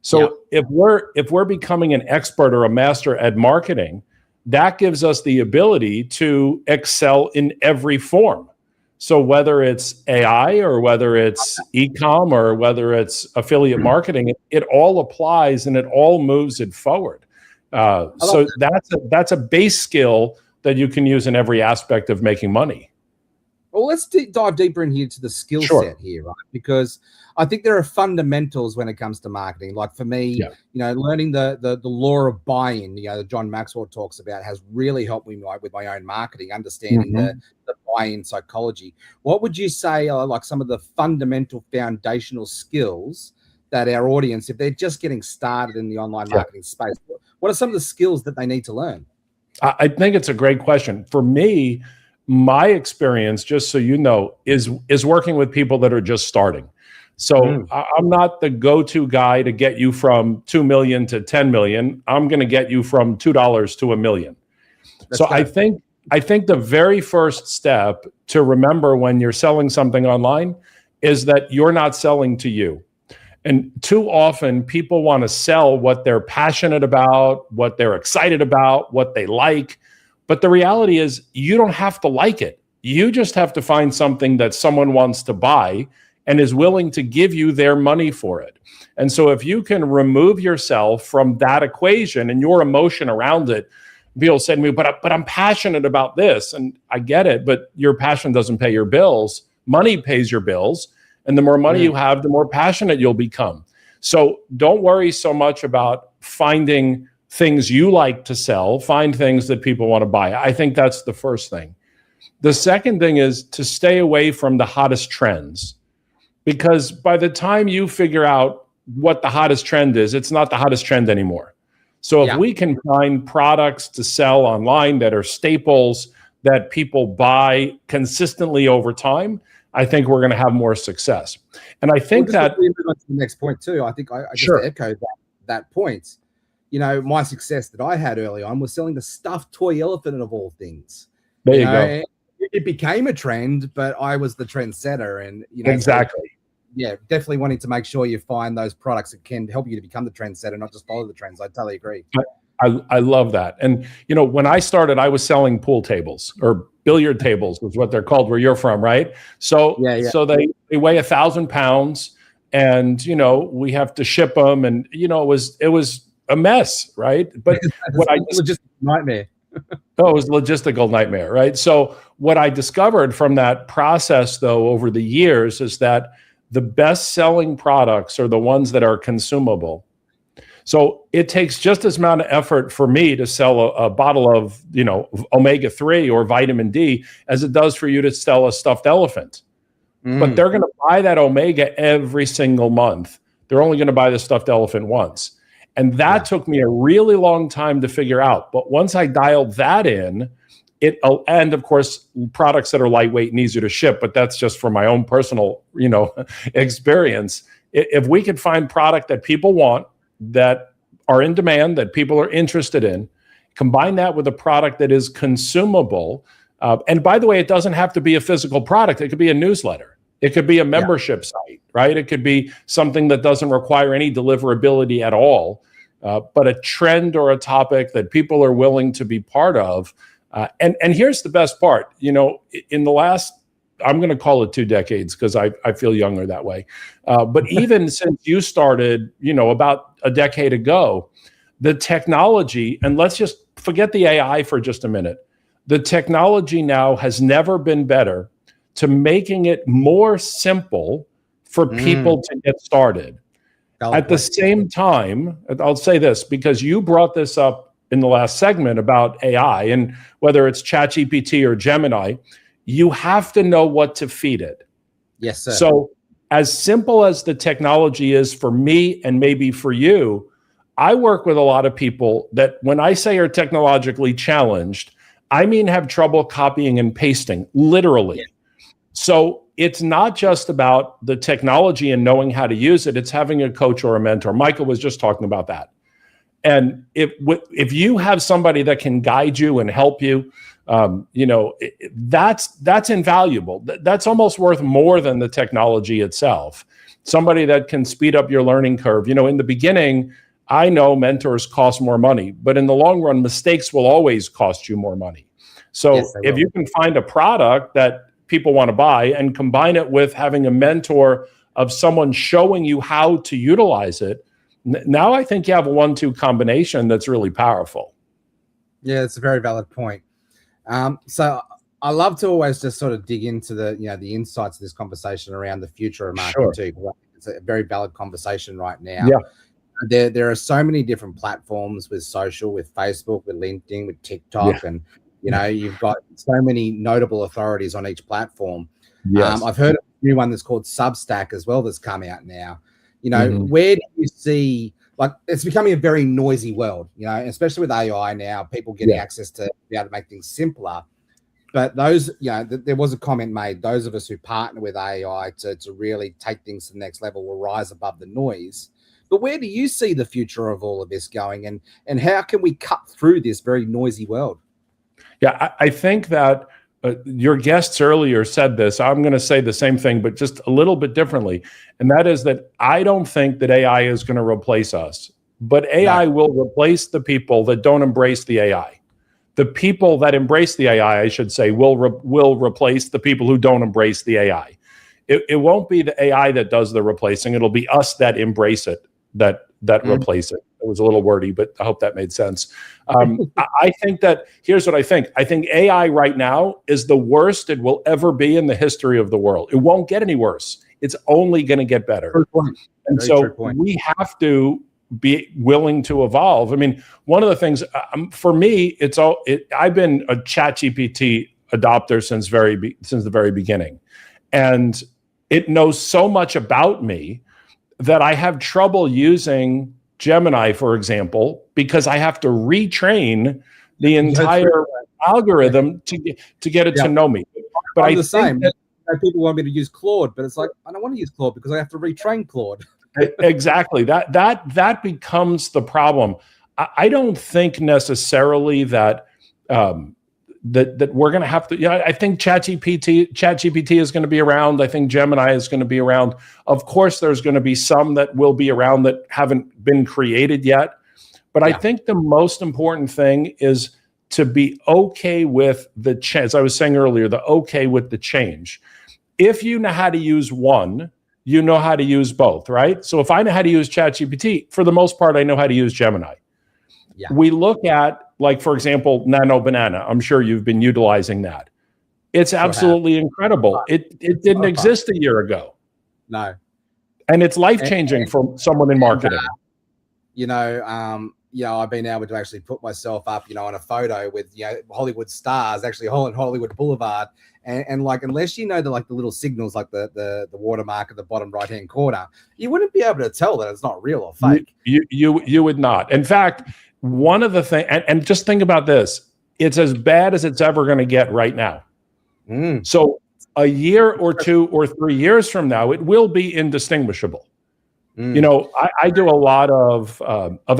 So if we're becoming an expert or a master at marketing, that gives us the ability to excel in every form. So whether it's AI or whether it's e-com or whether it's affiliate marketing, it all applies and it all moves it forward. So that's a base skill that you can use in every aspect of making money. Well, let's dive deeper in here to the skill set here, right? Because I think there are fundamentals when it comes to marketing. Like for me, learning the law of buy-in, that John Maxwell talks about, has really helped me with my own marketing, understanding the buy-in psychology. What would you say are like some of the fundamental foundational skills that our audience, if they're just getting started in the online marketing space, what are some of the skills that they need to learn? I think it's a great question. For me, my experience, just so you know, is working with people that are just starting. So I'm not the go-to guy to get you from 2 million to 10 million. I'm going to get you from $2 to $1 million. I think the very first step to remember when you're selling something online is that you're not selling to you. And too often people want to sell what they're passionate about, what they're excited about, what they like. But the reality is you don't have to like it. You just have to find something that someone wants to buy and is willing to give you their money for it. And so if you can remove yourself from that equation and your emotion around it, people say to me, but I'm passionate about this. And I get it, but your passion doesn't pay your bills. Money pays your bills. And the more money you have, the more passionate you'll become. So don't worry so much about finding things you like to sell. Find things that people want to buy. I think that's the first thing. The second thing is to stay away from the hottest trends, because by the time you figure out what the hottest trend is, it's not the hottest trend anymore. So if we can find products to sell online that are staples that people buy consistently over time, I think we're going to have more success. And I think that we move on to the next point too. I think I just echo that point. My success that I had early on was selling the stuffed toy elephant of all things. There you go. It became a trend, but I was the trendsetter, and exactly. Definitely wanting to make sure you find those products that can help you to become the trendsetter, not just follow the trends. I totally agree. I love that. And, when I started, I was selling pool tables, or billiard tables was what they're called where you're from, right? So, so they weigh 1,000 pounds, and, we have to ship them, and, it was a mess, right? But what I just nightmare. Oh, it was a logistical nightmare, right? So what I discovered from that process, though, over the years, is that the best selling products are the ones that are consumable. So it takes just as amount of effort for me to sell a bottle of, omega-3 or vitamin D as it does for you to sell a stuffed elephant. But they're going to buy that omega every single month. They're only going to buy the stuffed elephant once. And that took me a really long time to figure out. But once I dialed that in, and of course, products that are lightweight and easier to ship, but that's just from my own personal, experience. If we could find product that people want, that are in demand, that people are interested in, combine that with a product that is consumable. And by the way, it doesn't have to be a physical product. It could be a newsletter. It could be a membership site, right? It could be something that doesn't require any deliverability at all, but a trend or a topic that people are willing to be part of. And here's the best part, in the last, I'm going to call it 2 decades because I feel younger that way. But even since you started, about a decade ago, the technology, and let's just forget the AI for just a minute. The technology now has never been better to making it more simple for people to get started. At the same time, I'll say this because you brought this up in the last segment about AI, and whether it's ChatGPT or Gemini, you have to know what to feed it. Yes, sir. So as simple as the technology is for me and maybe for you, I work with a lot of people that when I say are technologically challenged, I mean have trouble copying and pasting, literally. Yeah. So it's not just about the technology and knowing how to use it. It's having a coach or a mentor. Michael was just talking about that. And if you have somebody that can guide you and help you, that's invaluable. That's almost worth more than the technology itself. Somebody that can speed up your learning curve. In the beginning, I know mentors cost more money, but in the long run, mistakes will always cost you more money. So if you can find a product that people want to buy and combine it with having a mentor of someone showing you how to utilize it, now I think you have a 1-2 combination that's really powerful. Yeah, it's a very valid point. So I love to always just sort of dig into the insights of this conversation around the future of marketing too. It's a very valid conversation right now. Yeah. There are so many different platforms with social, with Facebook, with LinkedIn, with TikTok, and you've got so many notable authorities on each platform. Yes. I've heard of a new one that's called Substack as well that's come out now. Where do you see, it's becoming a very noisy world, especially with AI now, people getting access to be able to make things simpler. But those, there was a comment made, those of us who partner with AI to really take things to the next level will rise above the noise. But where do you see the future of all of this going, and how can we cut through this very noisy world? Yeah, I think that your guests earlier said this. I'm going to say the same thing, but just a little bit differently. And that is that I don't think that AI is going to replace us, but AI will replace the people that don't embrace the AI. The people that embrace the AI, I should say, will replace the people who don't embrace the AI. It won't be the AI that does the replacing. It'll be us that embrace it, that replace it. It was a little wordy, but I hope that made sense. I think that here's what I think. I think AI right now is the worst it will ever be in the history of the world. It won't get any worse. It's only going to get better. And so we have to be willing to evolve. I mean, one of the things for me, I've been a ChatGPT adopter since the very beginning, and it knows so much about me that I have trouble using Gemini, for example, because I have to retrain the entire algorithm to get it to know me. But I'm the same. People want me to use Claude, but it's like, I don't want to use Claude because I have to retrain Claude. Exactly. That becomes the problem. I don't think necessarily that that we're going to have to. I think ChatGPT is going to be around. I think Gemini is going to be around. Of course, there's going to be some that will be around that haven't been created yet. But I think the most important thing is to be okay with the change. As I was saying earlier, okay with the change. If you know how to use one, you know how to use both, right? So if I know how to use ChatGPT, for the most part, I know how to use Gemini. Yeah. We look at, like, for example, Nano Banana. I'm sure you've been utilizing that. It's absolutely incredible. It didn't exist a year ago. No. And it's life-changing for someone in marketing. I've been able to actually put myself up, on a photo with, Hollywood stars, actually on Hollywood Boulevard. And like, unless you know the little signals, like the watermark at the bottom right-hand corner, you wouldn't be able to tell that it's not real or fake. You would not. In fact, one of the things, and just think about this, it's as bad as it's ever going to get right now. So a year or 2 or 3 years from now, it will be indistinguishable. I do a lot of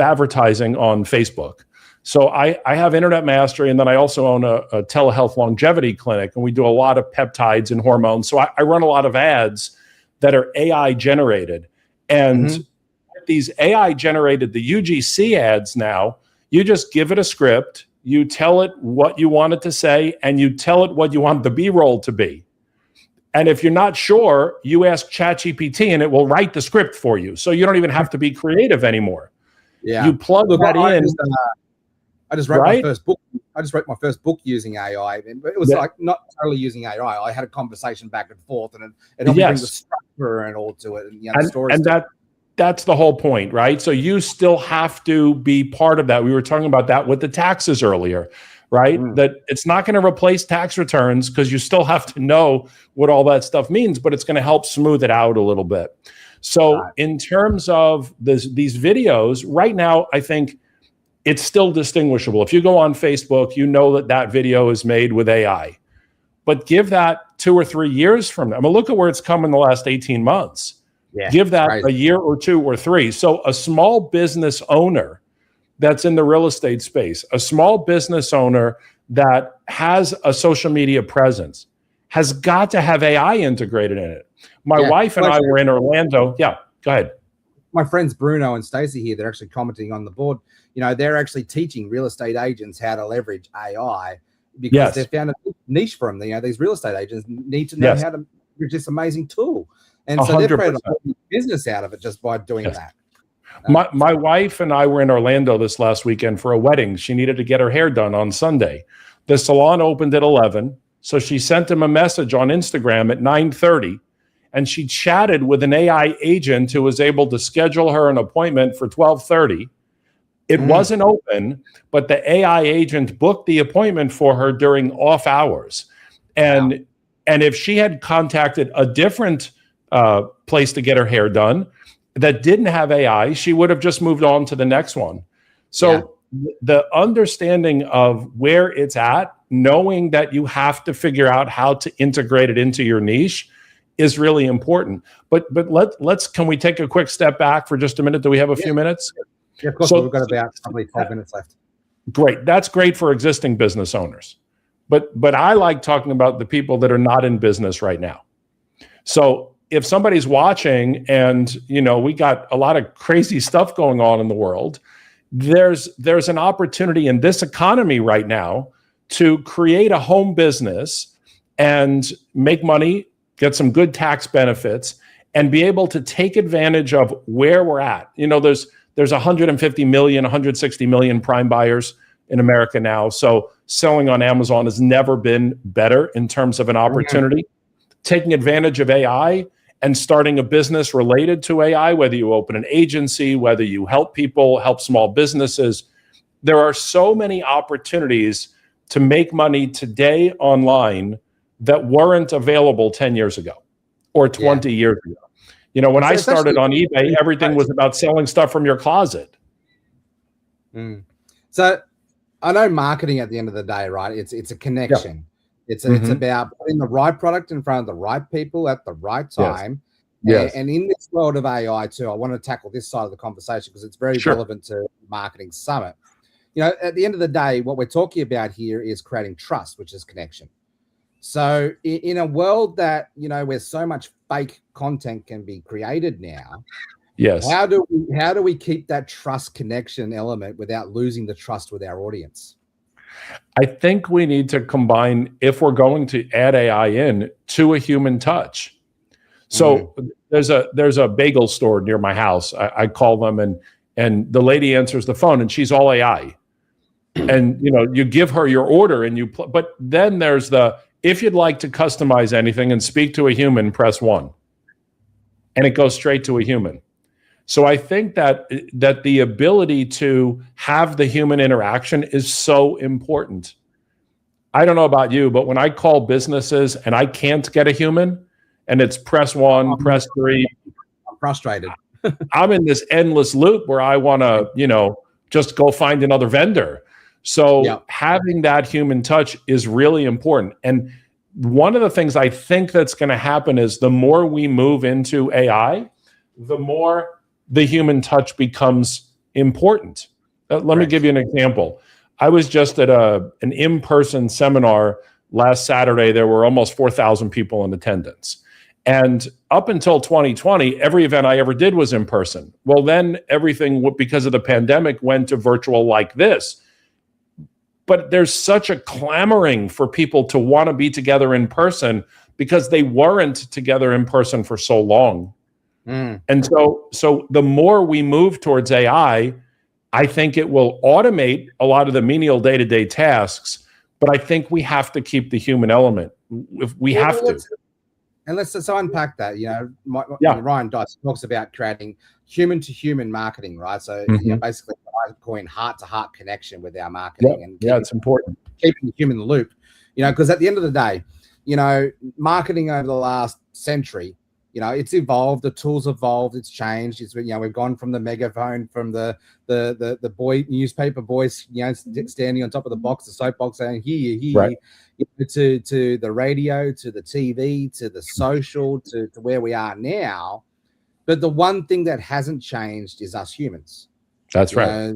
advertising on Facebook. So I have Internet Mastery, and then I also own a telehealth longevity clinic, and we do a lot of peptides and hormones. So I run a lot of ads that are AI generated. And these AI generated, the UGC ads now, you just give it a script, you tell it what you want it to say, and you tell it what you want the B-roll to be. And if you're not sure, you ask ChatGPT and it will write the script for you. So you don't even have to be creative anymore. Yeah. You plug that in. I just wrote my first book. I just wrote my first book using AI. But it was like not totally using AI. I had a conversation back and forth, and it helped me bring the structure and all to it, and the stories. And that's the whole point, right? So you still have to be part of that. We were talking about that with the taxes earlier, right? That it's not going to replace tax returns because you still have to know what all that stuff means, but it's going to help smooth it out a little bit. So in terms of these videos, right now, I think it's still distinguishable. If you go on Facebook, you know that video is made with AI. But give that 2 or 3 years from now. I mean, look at where it's come in the last 18 months. Yeah, give that a year or 2 or 3. So a small business owner that's in the real estate space, a small business owner that has a social media presence has got to have AI integrated in it. My wife and I were in Orlando. Yeah, go ahead. My friends Bruno and Stacey here, they're actually commenting on the board. They're actually teaching real estate agents how to leverage AI because they've found a niche for them. These real estate agents need to know how to use this amazing tool. And so 100%. They've created a whole business out of it just by doing that. My wife and I were in Orlando this last weekend for a wedding. She needed to get her hair done on Sunday. The salon opened at 11. So she sent him a message on Instagram at 9:30. And she chatted with an AI agent who was able to schedule her an appointment for 12:30. It wasn't open, but the AI agent booked the appointment for her during off hours. And if she had contacted a different place to get her hair done that didn't have AI, she would have just moved on to the next one. So the understanding of where it's at, knowing that you have to figure out how to integrate it into your niche is really important. But can we take a quick step back for just a minute? Do we have a few minutes? Yeah, of course. We've got about probably 5 minutes left. Great. That's great for existing business owners. But I like talking about the people that are not in business right now. So if somebody's watching and, we got a lot of crazy stuff going on in the world, there's an opportunity in this economy right now to create a home business and make money, get some good tax benefits, and be able to take advantage of where we're at. There's 150 million, 160 million prime buyers in America now. So selling on Amazon has never been better in terms of an opportunity. Taking advantage of AI and starting a business related to AI, whether you open an agency, whether you help people, help small businesses. There are so many opportunities to make money today online that weren't available 10 years ago or 20 years ago. When I started on eBay, everything was about selling stuff from your closet. So I know marketing at the end of the day, right? It's a connection. It's about putting the right product in front of the right people at the right time. And in this world of AI too, I want to tackle this side of the conversation because it's very relevant to Marketing Summit. At the end of the day, what we're talking about here is creating trust, which is connection. So in a world that, where so much fake content can be created now, how do we keep that trust connection element without losing the trust with our audience? I think we need to combine, if we're going to add AI in, to a human touch. So there's a bagel store near my house. I call them and the lady answers the phone and she's all AI. And you give her your order and but then there's if you'd like to customize anything and speak to a human, press 1. And it goes straight to a human. So I think that the ability to have the human interaction is so important. I don't know about you, but when I call businesses and I can't get a human, and it's press 1, press 3, I'm frustrated. I'm in this endless loop where I want to, just go find another vendor. So having that human touch is really important. And one of the things I think that's going to happen is the more we move into AI, the more the human touch becomes important. Let me give you an example. I was just at an in-person seminar last Saturday. There were almost 4,000 people in attendance. And up until 2020, every event I ever did was in person. Well, then everything, because of the pandemic, went to virtual like this. But there's such a clamoring for people to want to be together in person because they weren't together in person for so long. And so the more we move towards AI, I think it will automate a lot of the menial day-to-day tasks, but I think we have to keep the human element. We have to. And let's unpack that. Ryan Deiss talks about creating human-to-human marketing, right? So basically, I coin heart-to-heart connection with our marketing, it's important. Keeping the human in the loop. Because at the end of the day, marketing over the last century, it's evolved. The tools evolved. It's changed. It's we've gone from the megaphone, from the newspaper boys, standing on top of the box, the soapbox, saying here, to the radio, to the TV, to the social, to where we are now. But the one thing that hasn't changed is us humans. That's right.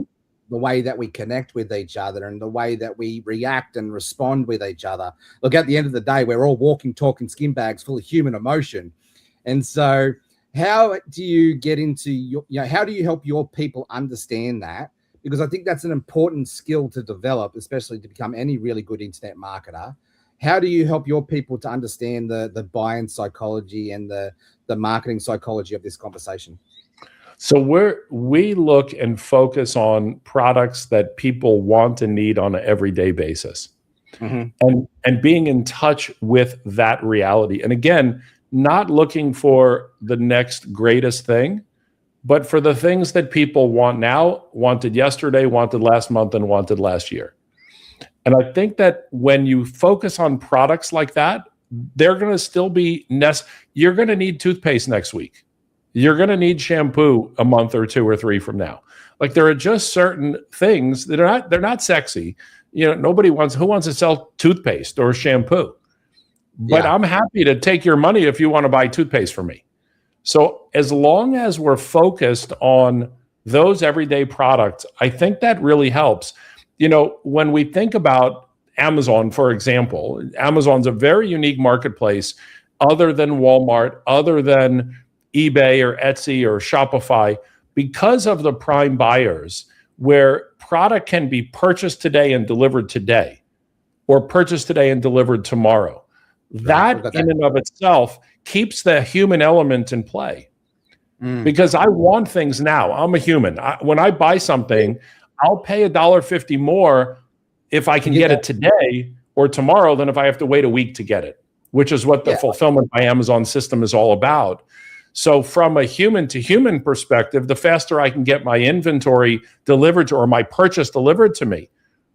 The way that we connect with each other and the way that we react and respond with each other. Look, at the end of the day, we're all walking, talking skin bags full of human emotion. And so how do you get into how do you help your people understand that? Because I think that's an important skill to develop, especially to become any really good internet marketer. How do you help your people to understand the buy-in psychology and the marketing psychology of this conversation? So we look and focus on products that people want and need on an everyday basis, and being in touch with that reality. And again, not looking for the next greatest thing, but for the things that people want now, wanted yesterday, wanted last month, and wanted last year. And I think that when you focus on products like that, they're going to still be you're going to need toothpaste next week. You're going to need shampoo a month or 2 or 3 from now. Like, there are just certain things that they're not sexy. Who wants to sell toothpaste or shampoo? But I'm happy to take your money if you want to buy toothpaste from me. So as long as we're focused on those everyday products, I think that really helps. When we think about Amazon, for example, Amazon's a very unique marketplace other than Walmart, other than eBay or Etsy or Shopify, because of the prime buyers, where product can be purchased today and delivered today, or purchased today and delivered tomorrow. That in and of itself keeps the human element in play, because I want things now. I'm a human. When I buy something, I'll pay $1.50 more if I can get it today or tomorrow than if I have to wait a week to get it, which is what the fulfillment by Amazon system is all about. So from a human to human perspective, the faster I can get my inventory delivered or my purchase delivered to me,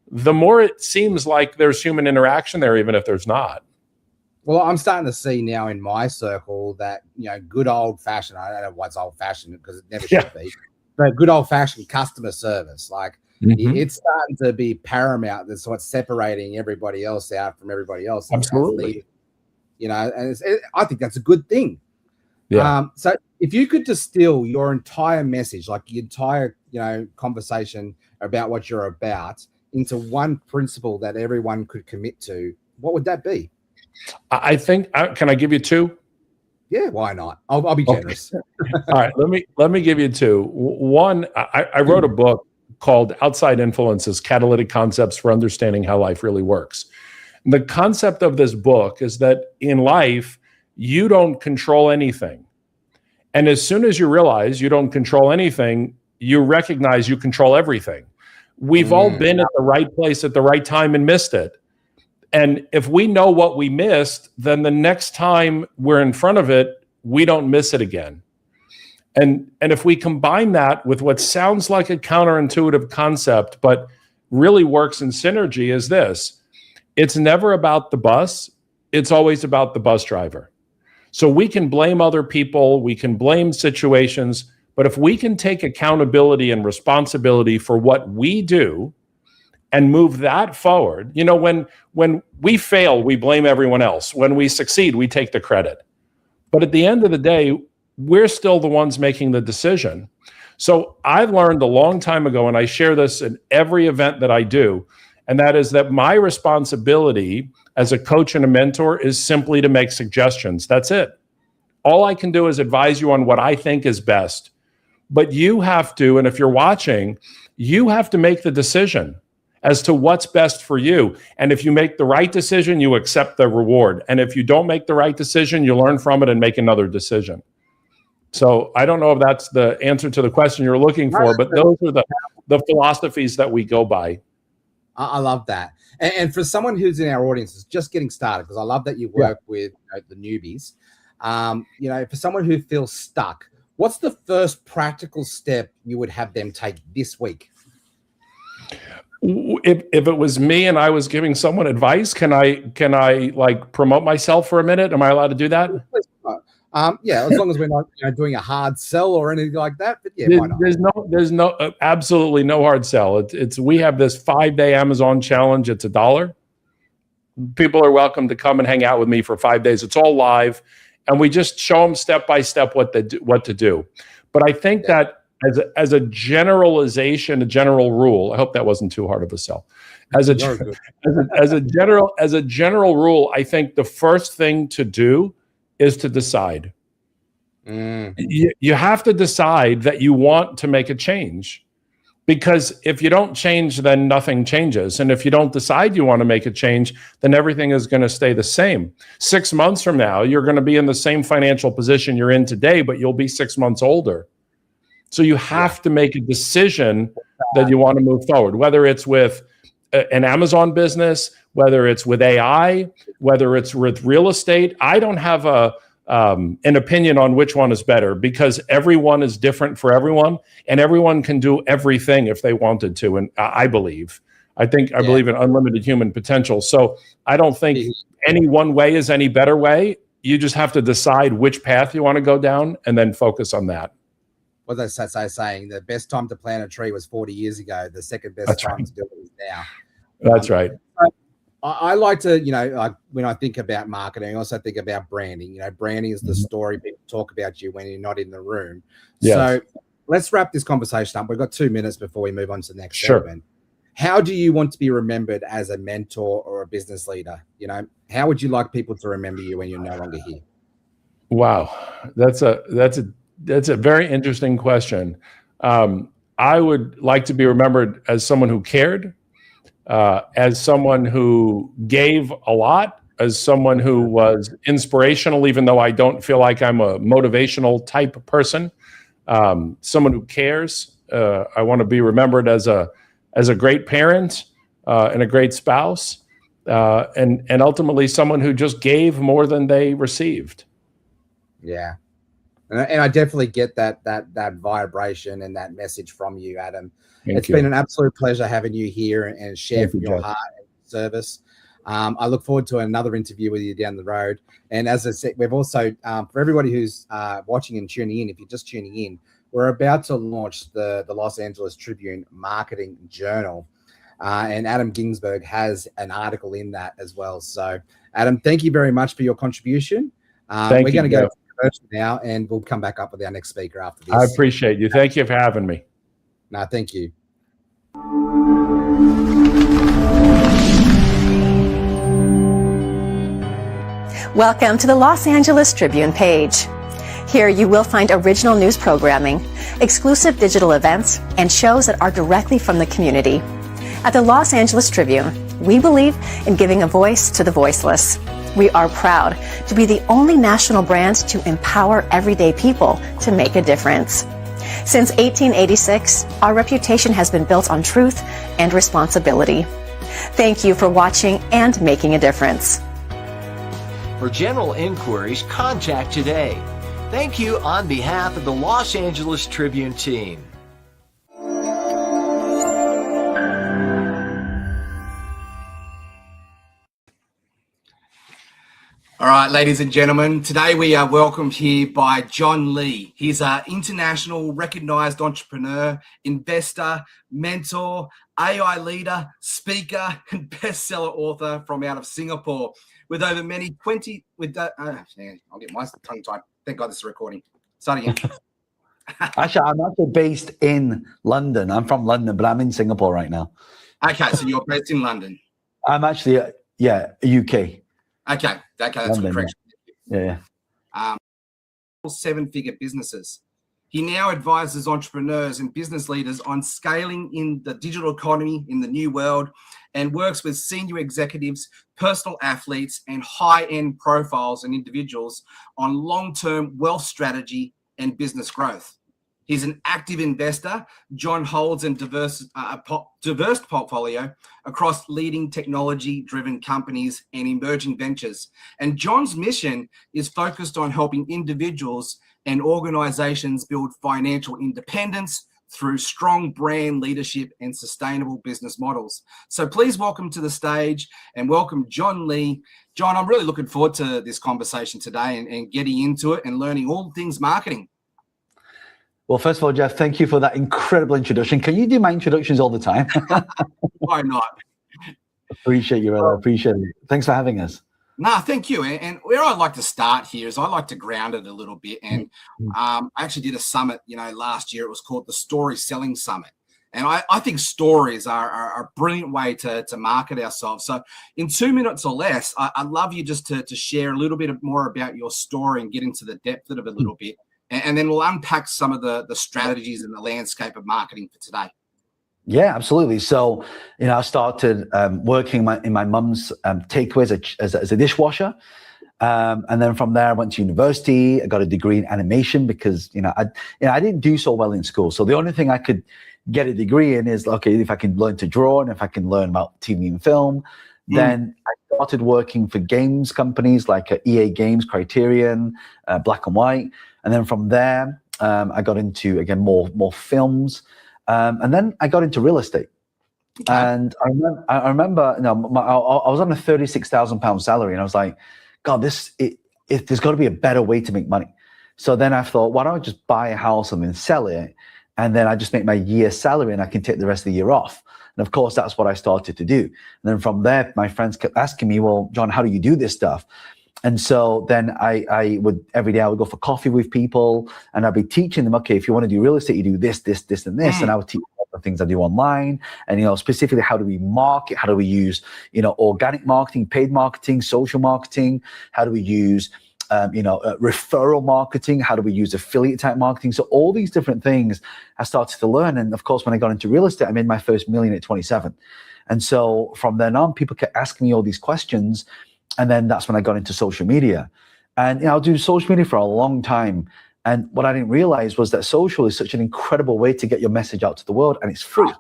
the more it seems like there's human interaction there, even if there's not. Well, I'm starting to see now in my circle that, good old fashioned, I don't know what's old fashioned because it never should be, but good old fashioned customer service. Like, it's starting to be paramount. That's what's separating everybody else out from everybody else. Absolutely. And I think that's a good thing. Yeah. So if you could distill your entire message, like the entire, conversation about what you're about, into one principle that everyone could commit to, what would that be? I think, can I give you 2? Yeah, why not? I'll be generous. All right, let me give you 2. One, I wrote a book called Outside Influences, Catalytic Concepts for Understanding How Life Really Works. And the concept of this book is that in life, you don't control anything. And as soon as you realize you don't control anything, you recognize you control everything. We've all been at the right place at the right time and missed it. And if we know what we missed, then the next time we're in front of it, we don't miss it again. And if we combine that with what sounds like a counterintuitive concept, but really works in synergy, is this: it's never about the bus. It's always about the bus driver. So we can blame other people, we can blame situations, but if we can take accountability and responsibility for what we do and move that forward, you know, when we fail, we blame everyone else. When we succeed, we take the credit. But at the end of the day, we're still the ones making the decision. So I've learned a long time ago, and I share this in every event that I do, and that is that my responsibility as a coach and a mentor is simply to make suggestions. That's it. All I can do is advise you on what I think is best. But you have to, and if you're watching, you have to make the decision as to what's best for you. And if you make the right decision, you accept the reward. And if you don't make the right decision, you learn from it and make another decision. So I don't know if that's the answer to the question you're looking for, but those are the philosophies that we go by. I love that. And for someone who's in our audience is just getting started, because I love that you work with the newbies, you know, for someone who feels stuck, what's the first practical step you would have them take this week? If it was me and I was giving someone advice, can I like promote myself for a minute? Am I allowed to do that? Yeah, as long as we're not doing a hard sell or anything like that. But yeah, why not? There's no absolutely no hard sell. It's we have this 5-day Amazon challenge. It's $1. People are welcome to come and hang out with me for 5 days. It's all live, and we just show them step by step what to do. But I think that as a generalization, a general rule, I hope that wasn't too hard of a sell. As a general rule, I think the first thing to do is to decide. You have to decide that you want to make a change, because if you don't change, then nothing changes. And if you don't decide you want to make a change, then everything is going to stay the same. 6 months from now, you're going to be in the same financial position you're in today, but you'll be 6 months older. So you have to make a decision that you want to move forward, whether it's with an Amazon business, whether it's with AI, whether it's with real estate. I don't have an opinion on which one is better, because everyone is different for everyone, and everyone can do everything if they wanted to. And I believe in unlimited human potential. So I don't think any one way is any better way. You just have to decide which path you want to go down and then focus on that. What they say, saying the best time to plant a tree was 40 years ago. The second best time to do it is now. That's right. I like to, like when I think about marketing, I also think about branding. Branding is the story people talk about you when you're not in the room. Yes. So let's wrap this conversation up. We've got 2 minutes before we move on to the next segment. How do you want to be remembered as a mentor or a business leader? How would you like people to remember you when you're no longer here? Wow, that's a very interesting question. I would like to be remembered as someone who cared, as someone who gave a lot, as someone who was inspirational, even though I don't feel like I'm a motivational type person, someone who cares. I want to be remembered as a great parent and a great spouse, and ultimately someone who just gave more than they received. Yeah. And I definitely get that vibration and that message from you, Adam. It's been an absolute pleasure having you here and share from your heart and service. I look forward to another interview with you down the road. And as I said, we've also, for everybody who's watching and tuning in, if you're just tuning in, we're about to launch the Los Angeles Tribune Marketing Journal. And Adam Ginsberg has an article in that as well. So, Adam, thank you very much for your contribution. We're going to go now, and we'll come back up with our next speaker after this. I appreciate you. Thank you for having me. No, thank you. Welcome to the Los Angeles Tribune page. Here you will find original news programming, exclusive digital events, and shows that are directly from the community. At the Los Angeles Tribune, we believe in giving a voice to the voiceless. We are proud to be the only national brand to empower everyday people to make a difference. Since 1886, our reputation has been built on truth and responsibility. Thank you for watching and making a difference. For general inquiries, contact today. Thank you on behalf of the Los Angeles Tribune team. All right, ladies and gentlemen, today we are welcomed here by John Lee. He's an international recognized entrepreneur, investor, mentor, AI leader, speaker, and bestseller author from out of Singapore. With over many 20, I'll get my tongue tied. Thank God this is recording. Start again. Actually, I'm actually based in London. I'm from London, but I'm in Singapore right now. Okay, so you're based in London. I'm actually, UK. Okay, that's London, a correction. Yeah. 7-figure businesses. He now advises entrepreneurs and business leaders on scaling in the digital economy in the new world and works with senior executives, personal athletes, and high-end profiles and individuals on long-term wealth strategy and business growth. He's an active investor. John holds a diverse portfolio across leading technology-driven companies and emerging ventures. And John's mission is focused on helping individuals and organizations build financial independence through strong brand leadership and sustainable business models. So please welcome to the stage and welcome John Lee. John, I'm really looking forward to this conversation today and getting into it and learning all things marketing. Well, first of all, Jeff, thank you for that incredible introduction. Can you do my introductions all the time? Why not? Appreciate you, brother. Appreciate it. Thanks for having us. No, thank you. And where I'd like to start here is I like to ground it a little bit. And I actually did a summit, last year. It was called the Story Selling Summit. And I think stories are a brilliant way to market ourselves. So in 2 minutes or less, I'd love you just to share a little bit more about your story and get into the depth of it a little bit. And then we'll unpack some of the strategies and the landscape of marketing for today. Yeah, absolutely. So, I started working in my mum's takeaways as a dishwasher. And then from there, I went to university. I got a degree in animation because, I didn't do so well in school. So the only thing I could get a degree in is, okay, if I can learn to draw and if I can learn about TV and film, then I started working for games companies like EA Games, Criterion, Black and White. And then from there, I got into, again, more films. And then I got into real estate. Okay. And I remember I was on a £36,000 salary, and I was like, God, there's got to be a better way to make money. So then I thought, why don't I just buy a house and then sell it? And then I just make my year's salary and I can take the rest of the year off. And of course, that's what I started to do. And then from there, my friends kept asking me, well, John, how do you do this stuff? And so then I would, every day I would go for coffee with people and I'd be teaching them, okay, if you want to do real estate, you do this, this, this, and this. And I would teach them the things I do online and, specifically how do we market? How do we use, organic marketing, paid marketing, social marketing? How do we use, referral marketing? How do we use affiliate type marketing? So all these different things I started to learn. And of course, when I got into real estate, I made my first million at 27. And so from then on, people kept asking me all these questions. And then that's when I got into social media. And I'll do social media for a long time. And what I didn't realize was that social is such an incredible way to get your message out to the world, and it's free.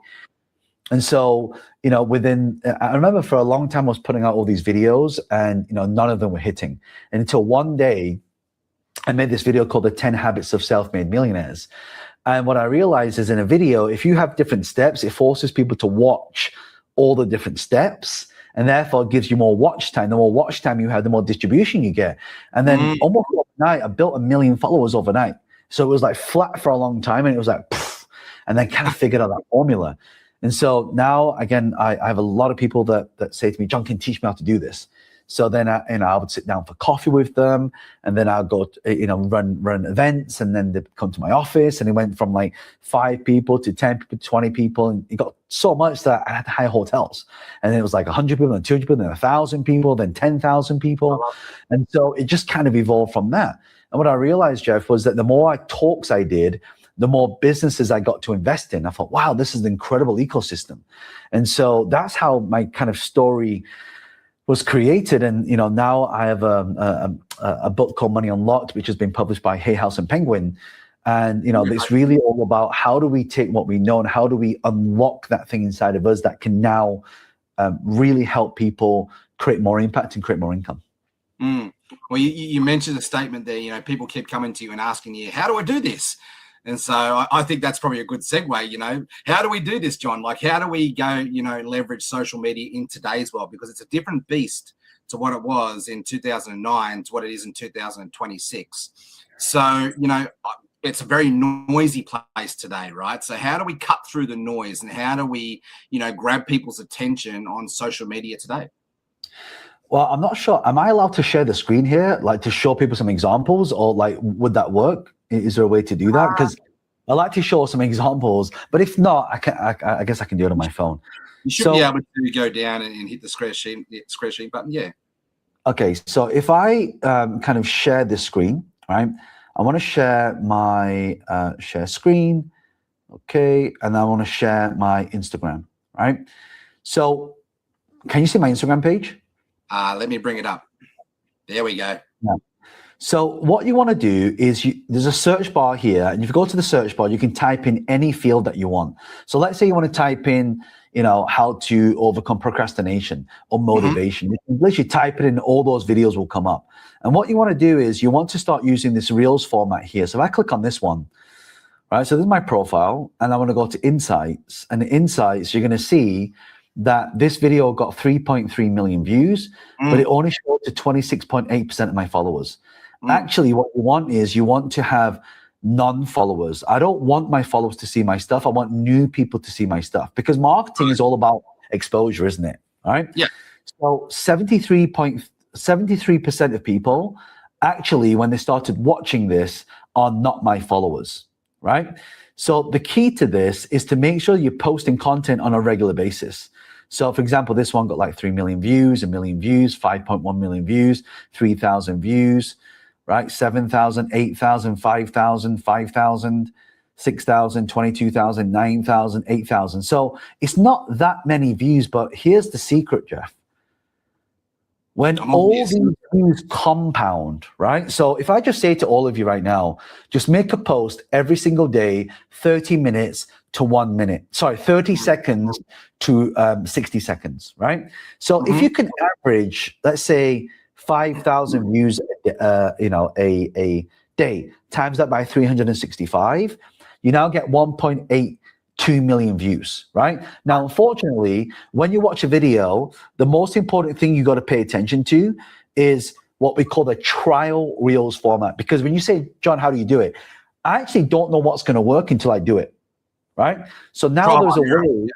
And so, I remember for a long time I was putting out all these videos and, none of them were hitting. And until one day I made this video called The 10 Habits of Self-Made Millionaires. And what I realized is in a video, if you have different steps, it forces people to watch all the different steps. And therefore gives you more watch time. The more watch time you have, the more distribution you get. And then almost overnight, I built 1 million followers overnight. So it was like flat for a long time, and it was like, poof, and then kind of figured out that formula. And so now, again, I have a lot of people that say to me, John, can you teach me how to do this? So then I would sit down for coffee with them, and then I'll go, run events, and then they'd come to my office, and it went from like 5 people to 10 people, 20 people, and it got so much that I had to hire hotels, and then it was like 100 people, then 200 people, then 1,000 people, then 10,000 people, and so it just kind of evolved from that. And what I realized, Jeff, was that the more talks I did, the more businesses I got to invest in. I thought, wow, this is an incredible ecosystem, and so that's how my kind of story was created. And now I have a book called Money Unlocked, which has been published by Hay House and Penguin. And it's really all about how do we take what we know and how do we unlock that thing inside of us that can now really help people create more impact and create more income. Well, you mentioned a statement there. You know, people keep coming to you and asking you, "How do I do this?" And so I think that's probably a good segue. You know, how do we do this, John? Like, how do we go, leverage social media in today's world? Because it's a different beast to what it was in 2009 to what it is in 2026. So, it's a very noisy place today, right? So how do we cut through the noise, and how do we, grab people's attention on social media today? Well, I'm not sure. Am I allowed to share the screen here, like to show people some examples, or like would that work? Is there a way to do that? Because I like to show some examples, but if not, I guess I can do it on my phone. You should be able to go down and hit the square sheet button. Yeah. Okay, so if I kind of share this screen, right? I want to share my share screen, okay, and I want to share my Instagram, right? So, can you see my Instagram page? Let me bring it up. There we go. Yeah. So what you want to do is there's a search bar here, and if you go to the search bar, you can type in any field that you want. So let's say you want to type in, how to overcome procrastination or motivation. You can literally type it in, all those videos will come up. And what you want to do is you want to start using this Reels format here. So if I click on this one, right? So this is my profile, and I want to go to Insights. And in Insights, you're going to see that this video got 3.3 million views, but it only showed to 26.8% of my followers. Actually, what you want is you want to have non-followers. I don't want my followers to see my stuff. I want new people to see my stuff, because marketing is all about exposure, isn't it? All right? Yeah. So 73% of people actually, when they started watching this, are not my followers, right? So the key to this is to make sure you're posting content on a regular basis. So for example, this one got like 3 million views, 1 million views, 5.1 million views, 3,000 views, right? 7,000, 8,000, 5,000, 5,000, 6,000, 22,000, 9,000, 8,000. So it's not that many views, but here's the secret, Jeff. When all these views compound, right? So if I just say to all of you right now, just make a post every single day, 30 minutes to 1 minute. Sorry, 30 seconds to 60 seconds, right? So if you can average, let's say, 5,000 views, a day, times that by 365, you now get 1.82 million views, right? Now, unfortunately, when you watch a video, the most important thing you got to pay attention to is what we call the trial Reels format. Because when you say, John, how do you do it? I actually don't know what's going to work until I do it, right? So now there's a way.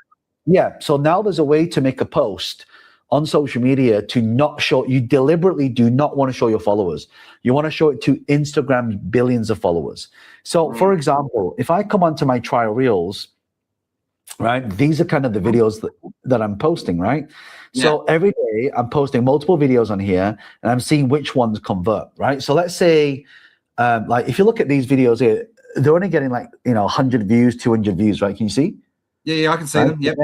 Yeah. So now there's a way to make a post on social media to not show, you deliberately do not want to show your followers. You want to show it to Instagram billions of followers. So for example, if I come onto my trial Reels, right, these are kind of the videos that I'm posting, right? Yeah. So every day I'm posting multiple videos on here, and I'm seeing which ones convert, right? So let's say, like if you look at these videos here, they're only getting like, 100 views, 200 views, right? Can you see? Yeah, I can see them. Yep.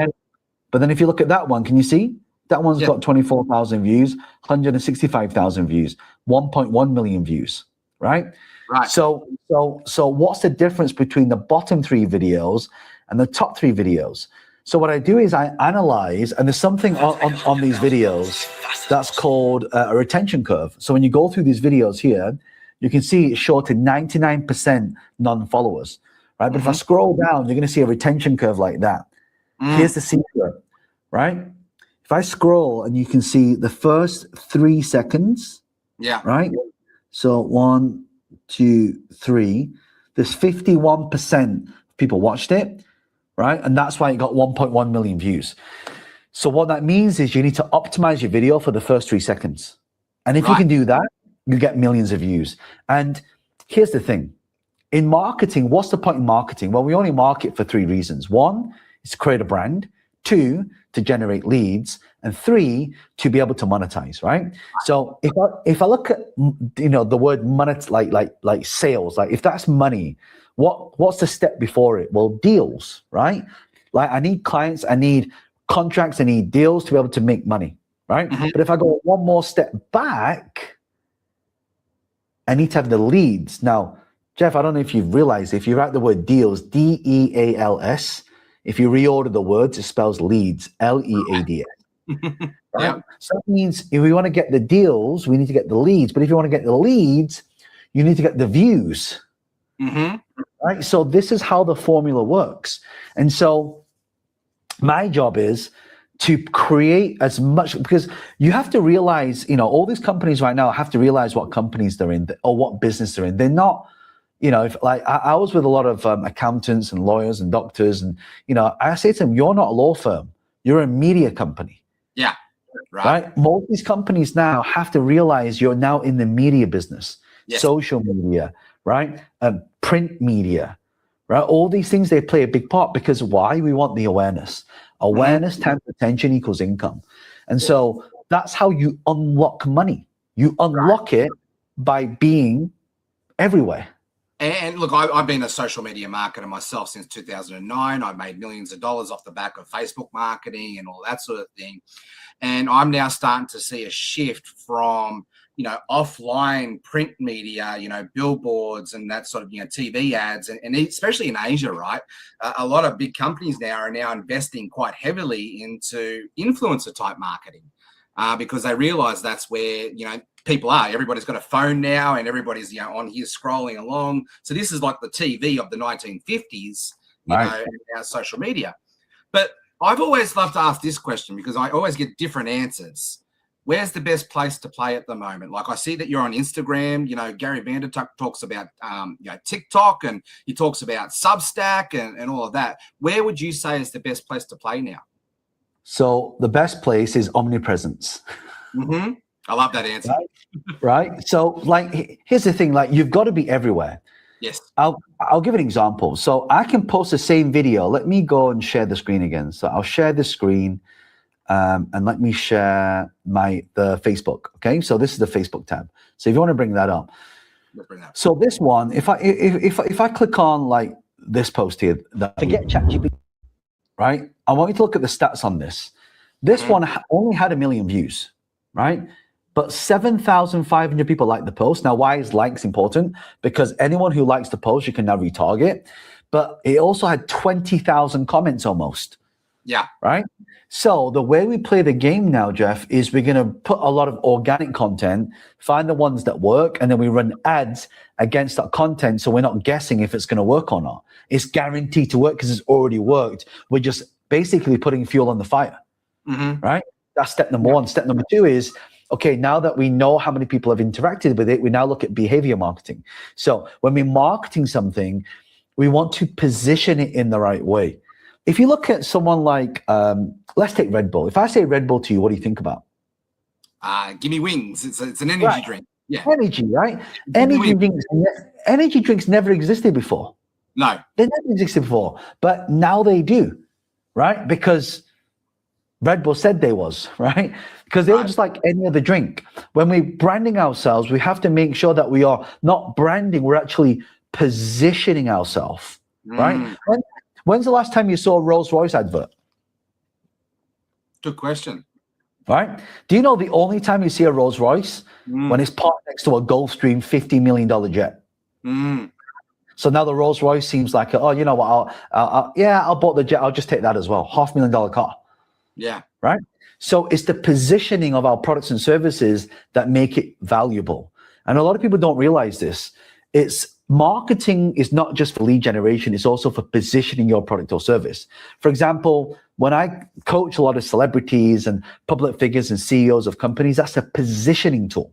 But then if you look at that one, can you see? That one's got 24,000 views, 165,000 views, 1.1 million views, right? Right. So what's the difference between the bottom 3 videos and the top 3 videos? So what I do is I analyze, and there's something on these videos that's called a retention curve. So when you go through these videos here, you can see it's short to 99% non-followers, right? But if I scroll down, you're going to see a retention curve like that. Here's the secret, right? If I scroll, and you can see the first 3 seconds, right? So 1, 2, 3, there's 51% people watched it, right? And that's why it got 1.1 million views. So what that means is you need to optimize your video for the first 3 seconds. And if you can do that, you get millions of views. And here's the thing. In marketing, what's the point in marketing? Well, we only market for 3 reasons. 1 is to create a brand. 2, to generate leads, and 3, to be able to monetize, right? So if I look at the word monetize, like sales, like if that's money, what's the step before it? Well, deals, right? Like I need clients, I need contracts, I need deals to be able to make money, right? But if I go one more step back, I need to have the leads. Now, Jeff, I don't know if you've realized, if you write the word deals, DEALS, if you reorder the words, it spells leads, LEADS. Right? Yeah. So that means if we want to get the deals, we need to get the leads. But if you want to get the leads, you need to get the views. Mm-hmm. Right? So this is how the formula works. And so my job is to create as much, because you have to realize, all these companies right now have to realize what companies they're in or what business they're in. They're not, if like I was with a lot of accountants and lawyers and doctors, and I say to them, you're not a law firm, you're a media company. Yeah. Right. Most of these companies now have to realize you're now in the media business, Yes. social media, right? Print media, right? All these things, they play a big part, because why? We want the awareness. Awareness times attention equals income. And so that's how you unlock money. You unlock it by being everywhere. And look, I've been a social media marketer myself since 2009. I've made millions of dollars off the back of Facebook marketing and all that sort of thing. And I'm now starting to see a shift from, offline print media, billboards and that sort of, TV ads, and especially in Asia, right? A lot of big companies now are investing quite heavily into influencer type marketing because they realize that's where, people are. Everybody's got a phone now and everybody's, on here scrolling along. So this is like the TV of the 1950s, and now social media. But I've always loved to ask this question because I always get different answers. Where's the best place to play at the moment? Like I see that you're on Instagram, Gary Vandertuck talks about, TikTok, and he talks about Substack and all of that. Where would you say is the best place to play now? So the best place is omnipresence. Mm-hmm. I love that answer. Right? So here's the thing, you've got to be everywhere. Yes. I'll give an example. So I can post the same video. Let me go and share the screen again. So I'll share the screen. And let me share the Facebook. Okay, so this is the Facebook tab. So if you want to bring that up, so this one, if I click on this post here, forget ChatGPT, right? I want you to look at the stats on this. This one only had 1 million views, right? But 7,500 people liked the post. Now, why is likes important? Because anyone who likes the post, you can now retarget. But it also had 20,000 comments almost. Yeah. Right. So the way we play the game now, Jeff, is we're going to put a lot of organic content, find the ones that work, and then we run ads against that content. So we're not guessing if it's going to work or not. It's guaranteed to work because it's already worked. We're just basically putting fuel on the fire. Mm-hmm. Right. That's step number one. Step number two is, okay, now that we know how many people have interacted with it, we now look at behavior marketing. So when we're marketing something, we want to position it in the right way. If you look at someone like, let's take Red Bull. If I say Red Bull to you, what do you think about? Give me wings. It's an energy drink. Yeah. Energy, right? Energy drinks never existed before. No. They never existed before. But now they do, right? Because Red Bull said they was, right? Because they were just like any other drink. When we're branding ourselves, we have to make sure that we are not branding, we're actually positioning ourselves, right? When's the last time you saw a Rolls-Royce advert? Good question. Right? Do you know the only time you see a Rolls-Royce? When it's parked next to a Gulfstream $50 million jet. So now the Rolls-Royce seems like, oh, you know what? I'll bought the jet. I'll just take that as well. $500,000 car. Yeah. Right? So it's the positioning of our products and services that make it valuable. And a lot of people don't realize this. Marketing is not just for lead generation, it's also for positioning your product or service. For example, when I coach a lot of celebrities and public figures and CEOs of companies, that's a positioning tool.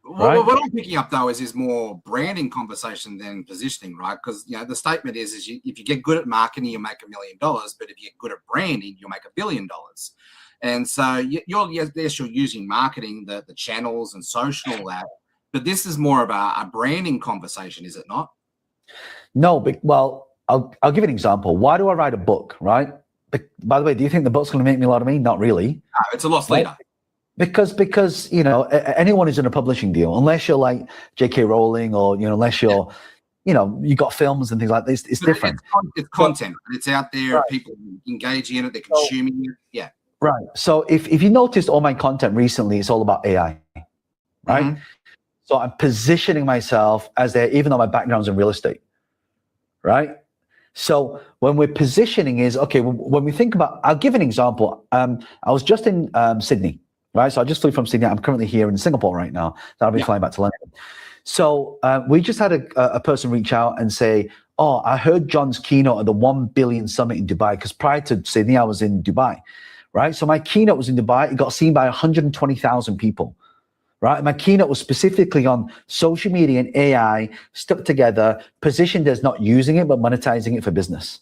Right? Well, what I'm picking up though is more branding conversation than positioning, right? Because the statement is if you get good at marketing, you make $1 million, but if you get good at branding, you'll make $1 billion. And so you're using marketing, the channels and social and all that. But this is more of a branding conversation, is it not? No, but I'll give you an example. Why do I write a book, right? By the way, do you think the book's going to make me a lot of money? Not really. No, it's a loss leader. Because anyone who's in a publishing deal, unless you're like J.K. Rowling or unless you're, you got films and things like this, it's different. It's content. It's out there. Right. People engaging in it. They're consuming it. Yeah. Right. So if you noticed all my content recently, it's all about AI, right? Mm-hmm. So I'm positioning myself as even though my background's in real estate, right? So when we're positioning is, okay, when we think about, I'll give an example. I was just in Sydney, right? So I just flew from Sydney. I'm currently here in Singapore right now. I'll be flying back to London. So we just had a person reach out and say, oh, I heard John's keynote at the 1 billion summit in Dubai, because prior to Sydney, I was in Dubai, right? So my keynote was in Dubai. It got seen by 120,000 people, right? My keynote was specifically on social media and AI stuck together, positioned as not using it, but monetizing it for business.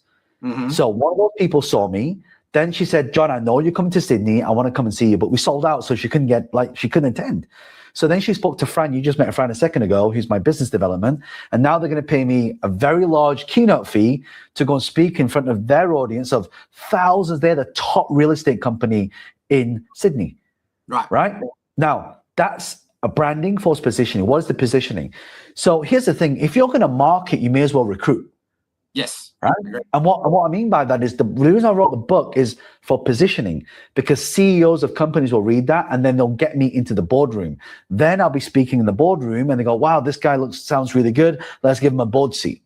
So one of those people saw me. Then she said, John, I know you're coming to Sydney. I want to come and see you. But we sold out, so she couldn't attend. So then she spoke to Fran. You just met Fran a second ago, who's my business development. And now they're going to pay me a very large keynote fee to go and speak in front of their audience of thousands. They're the top real estate company in Sydney. Right? Now, that's a branding force positioning. What is the positioning? So here's the thing. If you're going to market, you may as well recruit. Yes. Right. And what I mean by that is the reason I wrote the book is for positioning, because CEOs of companies will read that and then they'll get me into the boardroom. Then I'll be speaking in the boardroom and they go, wow, this guy sounds really good. Let's give him a board seat.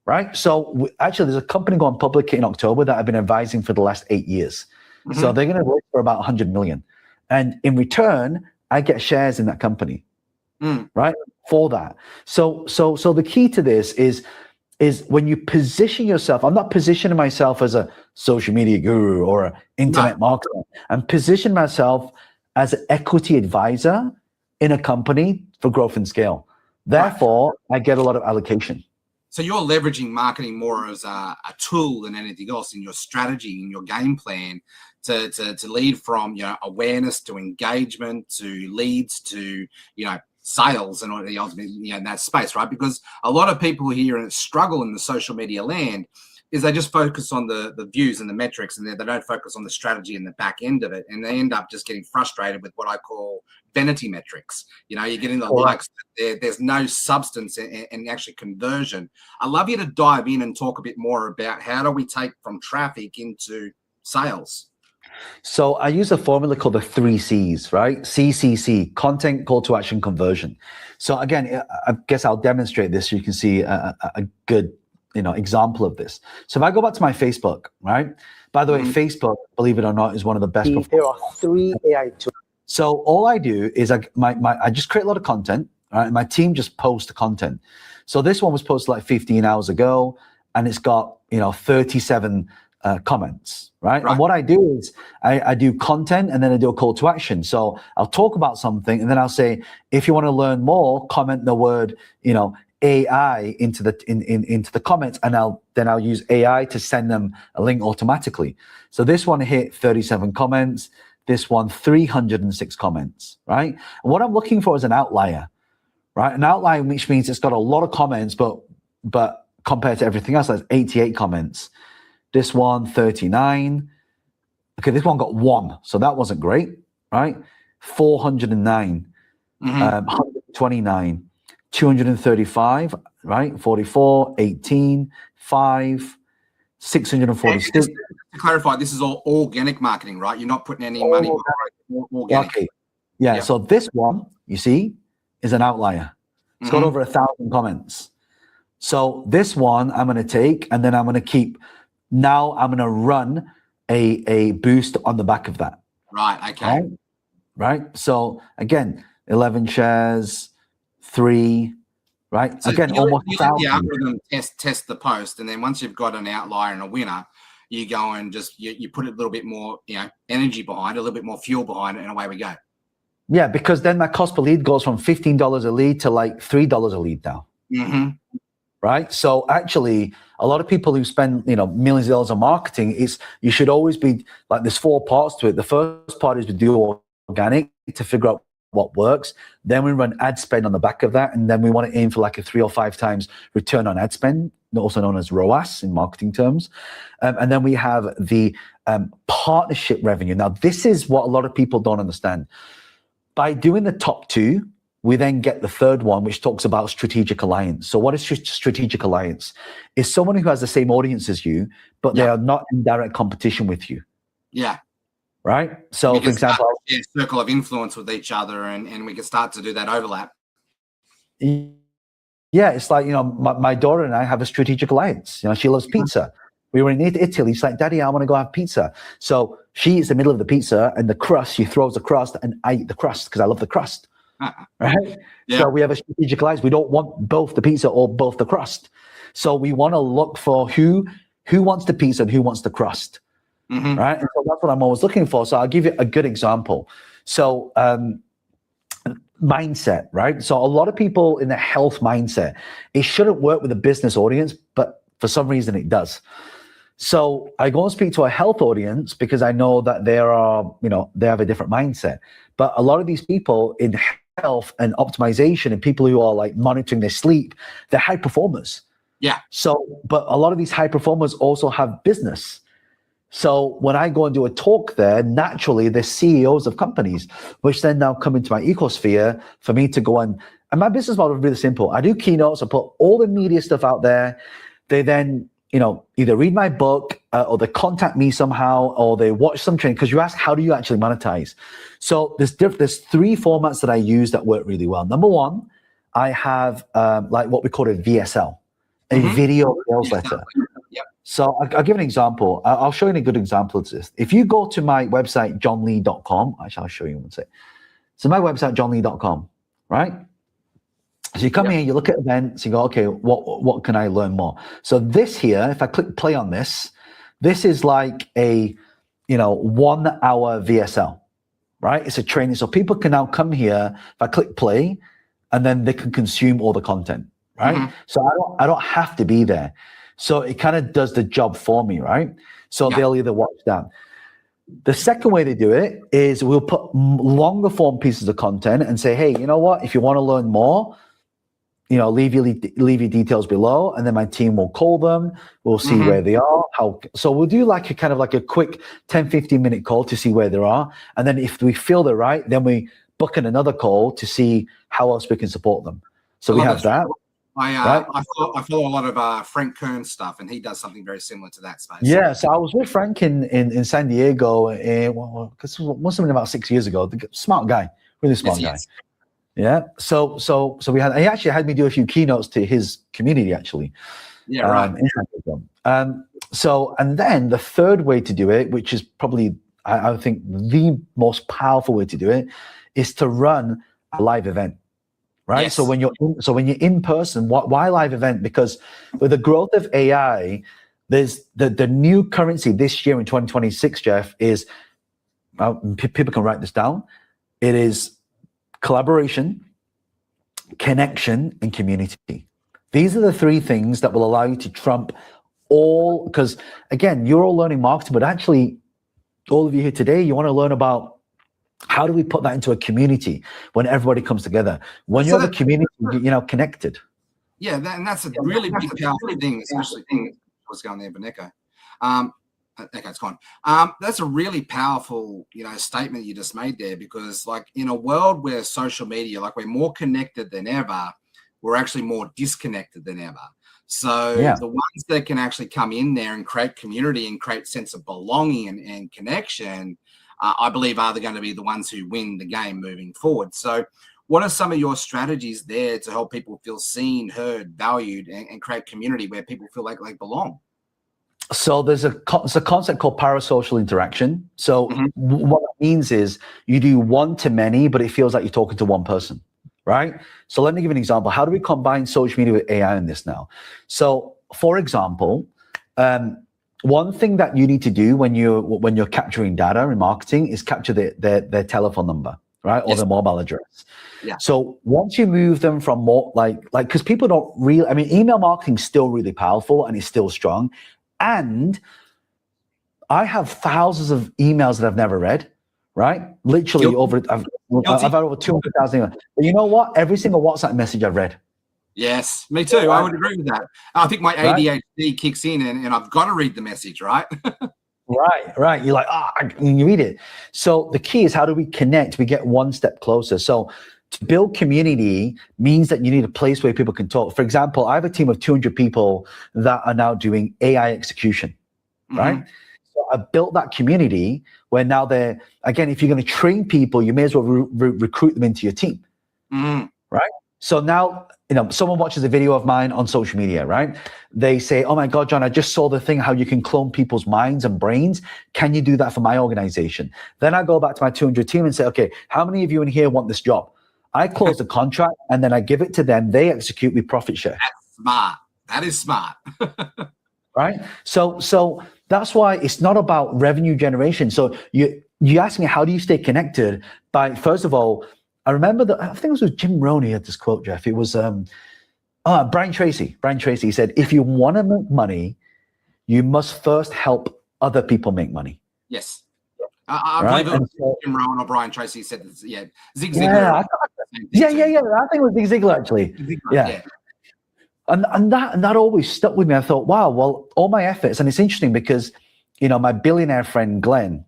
Right. So actually, there's a company going public in October that I've been advising for the last 8 years. So they're going to work for about 100 million. And in return, I get shares in that company. Right. For that. So the key to this is when you position yourself, I'm not positioning myself as a social media guru or an internet marketer. I'm positioning myself as an equity advisor in a company for growth and scale. Therefore, I get a lot of allocation. So you're leveraging marketing more as a tool than anything else in your strategy, in your game plan, to lead from awareness to engagement to leads to sales and the ultimate in that space, right? Because a lot of people here and struggle in the social media land is they just focus on the views and the metrics, and they don't focus on the strategy and the back end of it, and they end up just getting frustrated with what I call vanity metrics. You're getting the likes, there's no substance and actually conversion. I'd love you to dive in and talk a bit more about how do we take from traffic into sales. So I use a formula called the 3 C's, right? CCC, content, call to action, conversion. So again, I guess I'll demonstrate this so you can see a good example of this. So if I go back to my Facebook, right? By the way, Facebook, believe it or not, is one of the best. There are 3 AI tools. So all I do is I just create a lot of content, right? And my team just posts the content. So this one was posted like 15 hours ago, and it's got 37 comments, right? And what I do is I do content and then I do a call to action. So I'll talk about something and then I'll say, if you want to learn more, comment the word, AI into the comments, and I'll use AI to send them a link automatically. So this one hit 37 comments, this one 306 comments, right? And what I'm looking for is an outlier, right? An outlier, which means it's got a lot of comments, but compared to everything else, that's 88 comments. This one, 39. Okay, this one got 1, so that wasn't great, right? 409, 129, 235, right? 44, 18, 5, 646. To clarify, this is all organic marketing, right? You're not putting any money behind organic. Okay. Yeah, so this one, you see, is an outlier. It's got over 1,000 comments. So this one I'm going to take, and then I'm going to keep. Now I'm going to run a boost on the back of that. Right. Okay. Right. So again, 11 shares, 3. Right. So again, almost 1,000. The algorithm test the post, and then once you've got an outlier and a winner, you go and just you put a little bit more energy behind it, a little bit more fuel behind it, and away we go. Yeah, because then my cost per lead goes from $15 a lead to like $3 a lead now. Right. So actually, a lot of people who spend millions of dollars on marketing, you should always be like, there's 4 parts to it. The first part is to do organic to figure out what works. Then we run ad spend on the back of that, and then we want to aim for like a 3 or 5 times return on ad spend, also known as ROAS in marketing terms. And then we have the partnership revenue. Now, this is what a lot of people don't understand. By doing the top 2, we then get the third one, which talks about strategic alliance. So what is strategic alliance? It's someone who has the same audience as you, but they are not in direct competition with you. Yeah. Right? So, for example, circle of influence with each other, and we can start to do that overlap. Yeah, it's like, my daughter and I have a strategic alliance. She loves pizza. We were in Italy. She's like, Daddy, I want to go have pizza. So she eats the middle of the pizza and the crust, she throws the crust, and I eat the crust because I love the crust. Right? Yeah. So we have a strategic alliance. We don't want both the pizza or both the crust. So we want to look for who wants the pizza and who wants the crust. Right? And so that's what I'm always looking for. So I'll give you a good example. So mindset, right? So a lot of people in the health mindset, it shouldn't work with a business audience, but for some reason it does. So I go and speak to a health audience because I know that they have a different mindset. But a lot of these people in health and optimization and people who are like monitoring their sleep, they're high performers. Yeah. So, but a lot of these high performers also have business. So when I go and do a talk there, naturally they're CEOs of companies, which then now come into my ecosphere for me to go and my business model is really simple. I do keynotes, I put all the media stuff out there. They then, either read my book or they contact me somehow or they watch some training, because you ask, how do you actually monetize? So there's 3 formats that I use that work really well. Number one, I have like what we call a VSL, a video sales letter. Yep. So I'll give an example. I'll show you a good example of this. If you go to my website, johnlee.com, actually, I'll show you one second. So my website, johnlee.com, right? So you come here, you look at events, you go, okay, what can I learn more? So this here, if I click play on this is like a 1 hour VSL, right? It's a training. So people can now come here, if I click play, and then they can consume all the content, right? So I don't have to be there. So it kind of does the job for me, right? So they'll either watch that. The second way to do it is we'll put longer form pieces of content and say, hey, you know what? If you want to learn more, leave your details below, and then my team will call them. We'll see where they are. So we'll do like a quick 10, 15 minute call to see where they are. And then if we feel they're right, then we book in another call to see how else we can support them. So we have that. I follow a lot of Frank Kern's stuff, and he does something very similar to that space. Yeah, so I was with Frank in San Diego, because it must have been about 6 years ago. Smart guy, really smart guy. Yeah. So he actually had me do a few keynotes to his community actually. Yeah, right. And then the third way to do it, which is probably I think the most powerful way to do it, is to run a live event. Right. Yes. So when you're in person, why live event? Because with the growth of AI, there's the new currency this year in 2026, Jeff, is people can write this down. It is collaboration, connection, and community. These are the 3 things that will allow you to trump all, because again, you're all learning marketing, but actually all of you here today, you want to learn about how do we put that into a community when everybody comes together? When you have a community, connected. Yeah, and that's a really big, powerful thing, especially what's going there, Vaneko. Okay, it's gone. That's a really powerful, statement you just made there, because like in a world where social media, like we're more connected than ever, we're actually more disconnected than ever. So the ones that can actually come in there and create community and create sense of belonging and connection, I believe are going to be the ones who win the game moving forward. So what are some of your strategies there to help people feel seen, heard, valued, and create community where people feel like they belong? So there's a concept called parasocial interaction. So what that means is you do one to many, but it feels like you're talking to one person, right? So let me give you an example. How do we combine social media with AI in this now? So for example, one thing that you need to do when you're capturing data in marketing is capture their telephone number, right? Or their mobile address. Yeah. So once you move them from more because people don't really, email marketing is still really powerful and it's still strong. And I have thousands of emails that I've never read, right? Literally I've had over 200,000 emails. But you know what? Every single WhatsApp message I've read. Yes, me too. I would agree with that. I think my ADHD kicks in and I've got to read the message, right? Right. You're like, you read it. So the key is, how do we connect? We get one step closer. So to build community means that you need a place where people can talk. For example, I have a team of 200 people that are now doing AI execution, right? So I built that community where now again, if you're going to train people, you may as well recruit them into your team, right? So now, someone watches a video of mine on social media, right? They say, oh my God, John, I just saw the thing, how you can clone people's minds and brains. Can you do that for my organization? Then I go back to my 200 team and say, okay, how many of you in here want this job? I close the contract and then I give it to them. They execute, we profit share. That's smart. That is smart. Right? So that's why it's not about revenue generation. So you ask me, how do you stay connected? By, first of all, I remember that, I think it was with Jim Roney had this quote, Jeff. It was Brian Tracy. Brian Tracy said, if you want to make money, you must first help other people make money. Yes. I believe it was Jim Rohn or Brian Tracy said this. Yeah. Zig Ziglar. Yeah. I think it was Zig Ziglar, actually. Yeah. And that always stuck with me. I thought, wow, well, all my efforts, and it's interesting because, my billionaire friend, Glenn,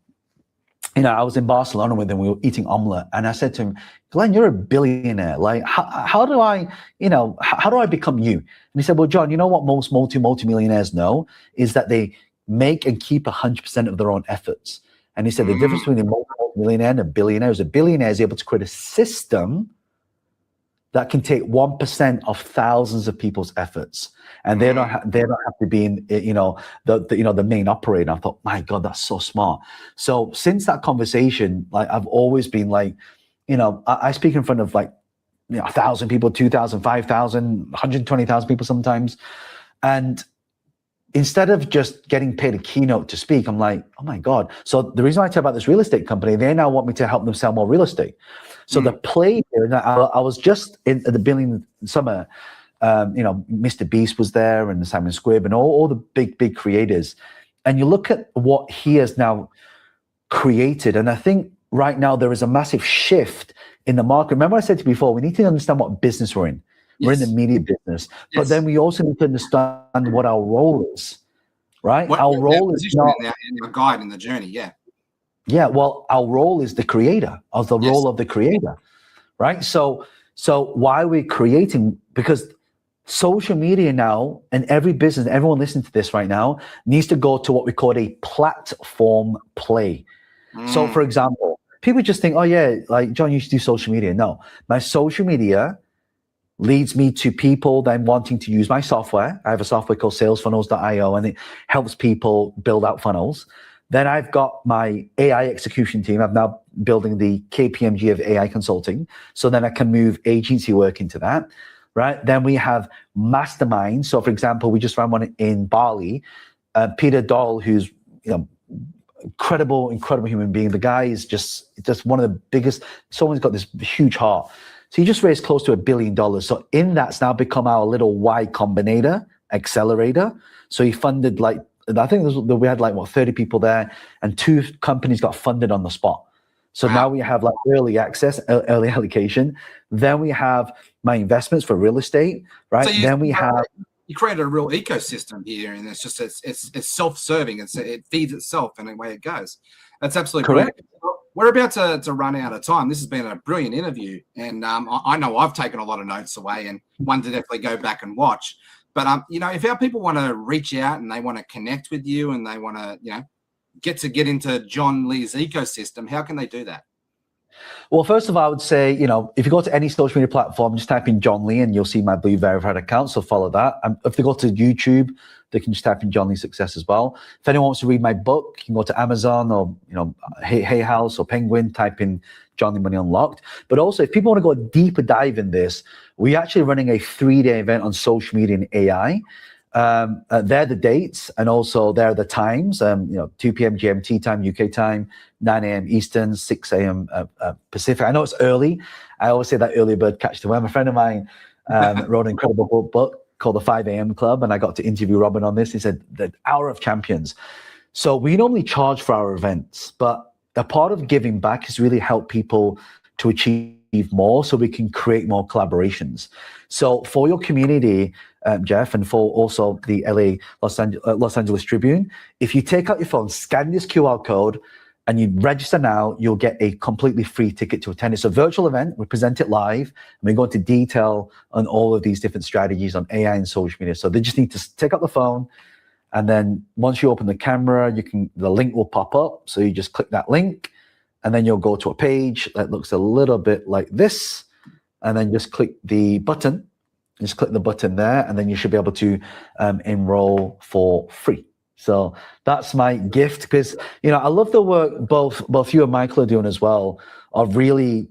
I was in Barcelona with him, we were eating omelet, and I said to him, Glenn, you're a billionaire. Like, how do I become you? And he said, well, John, you know what most multi-millionaires know is that they make and keep 100% of their own efforts. And he said the difference between a multi-millionaire and a billionaire is able to create a system that can take 1% of thousands of people's efforts, and they don't have to be in the main operator. I thought, my God, that's so smart. So since that conversation, like, I've always been like, I speak in front of 1,000 people, 2,000, 5,000, 120,000 people sometimes, and instead of just getting paid a keynote to speak, I'm like, oh my God. So the reason I tell about this real estate company, they now want me to help them sell more real estate. So the play here, I was just at the Billion Summer, Mr. Beast was there and Simon Squibb and all the big creators. And you look at what he has now created. And I think right now there is a massive shift in the market. Remember I said to you before, we need to understand what business we're in. Yes. We're in the media business, but then we also need to understand what our role is, right? Our role is not in our guide in the journey. Yeah. Yeah. Well, our role is the creator of the role of the creator, right? So why we're creating, because social media now and every business, everyone listening to this right now needs to go to what we call a platform play. So for example, people just think, oh yeah, like John, you should do social media. No, my social media leads me to people then wanting to use my software. I have a software called salesfunnels.io, and it helps people build out funnels. Then I've got my AI execution team. I'm now building the KPMG of AI consulting. So then I can move agency work into that, right? Then we have masterminds. So for example, we just ran one in Bali. Peter Doll, who's incredible human being. The guy is just one of the biggest. Someone's got this huge heart. So he just raised close to $1 billion. So in that's now become our little Y Combinator accelerator. So he funded I think we had 30 people there, and 2 companies got funded on the spot. So now we have early access, early allocation. Then we have my investments for real estate, right? So then we have. You created a real ecosystem here, and it's just it's self-serving. It feeds itself, and away it goes. That's absolutely correct. Brilliant. We're about to run out of time. This has been a brilliant interview, and I know I've taken a lot of notes away, and one to definitely go back and watch. But if our people want to reach out and they want to connect with you and they want to get into John Lee's ecosystem, how can they do that? Well, first of all, I would say, if you go to any social media platform, just type in John Lee and you'll see my blue verified account. So follow that. If they go to YouTube, they can just type in John Lee Success as well. If anyone wants to read my book, you can go to Amazon or, Hay House or Penguin, type in John Lee Money Unlocked. But also, if people want to go a deeper dive in this, we're actually running a 3-day event on social media and AI. They're the dates, and also they're the times. 2 p.m. GMT time, UK time, 9 a.m. Eastern, 6 a.m. Pacific. I know it's early. I always say that early bird catch the worm. A friend of mine wrote an incredible book called the 5 a.m. Club, and I got to interview Robin on this. He said the Hour of Champions. So we normally charge for our events, but a part of giving back is really help people to achieve more, so we can create more collaborations. So for your community, Jeff, and for also the Los Angeles Tribune, if you take out your phone, scan this QR code, and you register now, you'll get a completely free ticket to attend. It's a virtual event. We present it live, and we go into detail on all of these different strategies on AI and social media. So they just need to take out the phone, and then once you open the camera, the link will pop up. So you just click that link, and then you'll go to a page that looks a little bit like this. and then just click the button. Just click the button there, and then you should be able to enroll for free. So that's my gift, because I love the work both you and Michael are doing as well, of really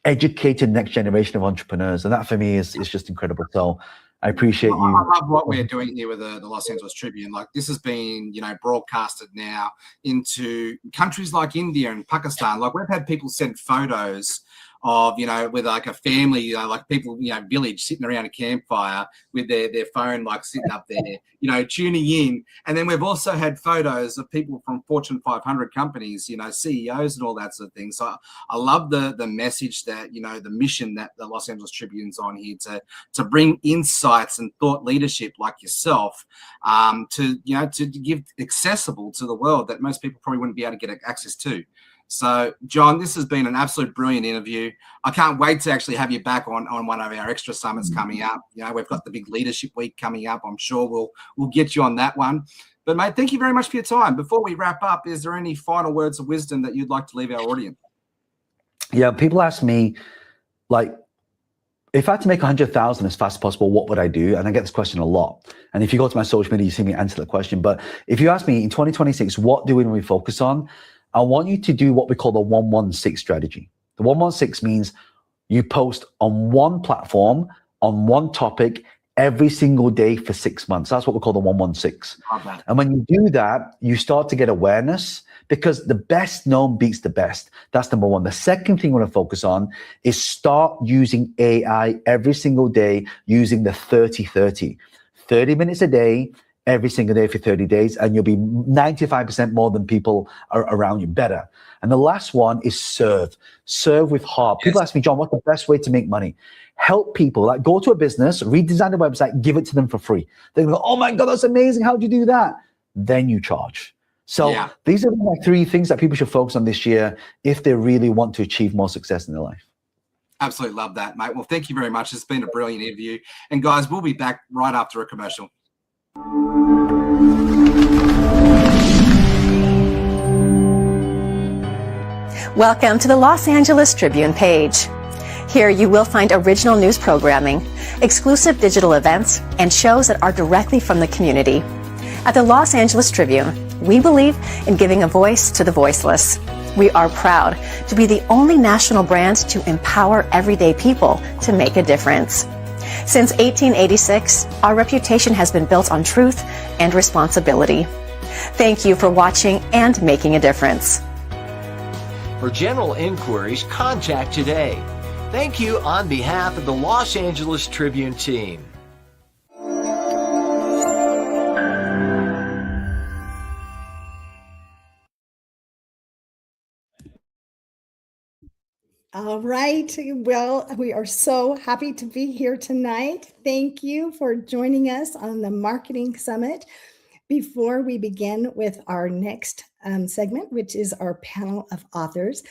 educating next generation of entrepreneurs, and that for me is just incredible. So I appreciate you. I love what we're doing here with the Los Angeles Tribune. Like, this has been, broadcasted now into countries like India and Pakistan. Like, we've had people send photos of, with like a family, like people, village sitting around a campfire with their phone, like sitting up there, tuning in. And then we've also had photos of people from Fortune 500 companies, CEOs and all that sort of thing. So I love the message that, the mission that the Los Angeles Tribune's on here to bring insights and thought leadership like yourself, to give accessible to the world that most people probably wouldn't be able to get access to. So, John, this has been an absolute brilliant interview. I can't wait to actually have you back on one of our extra summits coming up. We've got the big leadership week coming up. I'm sure we'll get you on that one. But, mate, thank you very much for your time. Before we wrap up, is there any final words of wisdom that you'd like to leave our audience? Yeah, people ask me, like, if I had to make 100,000 as fast as possible, what would I do? And I get this question a lot. And if you go to my social media, you see me answer the question. But if you ask me in 2026, what do we focus on? I want you to do what we call the 116 strategy. The 116 means you post on one platform, on one topic, every single day for 6 months. That's what we call the 116. And when you do that, you start to get awareness, because the best known beats the best. That's number one. The second thing we want to focus on is start using AI every single day, using the 30-30. 30 minutes a day, every single day for 30 days, and you'll be 95% more than people are around you, better. And the last one is serve with heart. People ask me, John, what's the best way to make money? Help people. Like, go to a business, redesign the website, give it to them for free. They go, oh my God, that's amazing. How'd you do that? Then you charge. So these are my 3 things that people should focus on this year if they really want to achieve more success in their life. Absolutely love that, mate. Well, thank you very much. It's been a brilliant interview. And guys, we'll be back right after a commercial. Welcome to the Los Angeles Tribune page. Here you will find original news programming, exclusive digital events, and shows that are directly from the community. At the Los Angeles Tribune, we believe in giving a voice to the voiceless. We are proud to be the only national brand to empower everyday people to make a difference. Since 1886, our reputation has been built on truth and responsibility. Thank you for watching and making a difference. For general inquiries, contact today. Thank you on behalf of the Los Angeles Tribune team. All right. Well, we are so happy to be here tonight. Thank you for joining us on the Marketing Summit. Before we begin with our next segment, which is our panel of authors,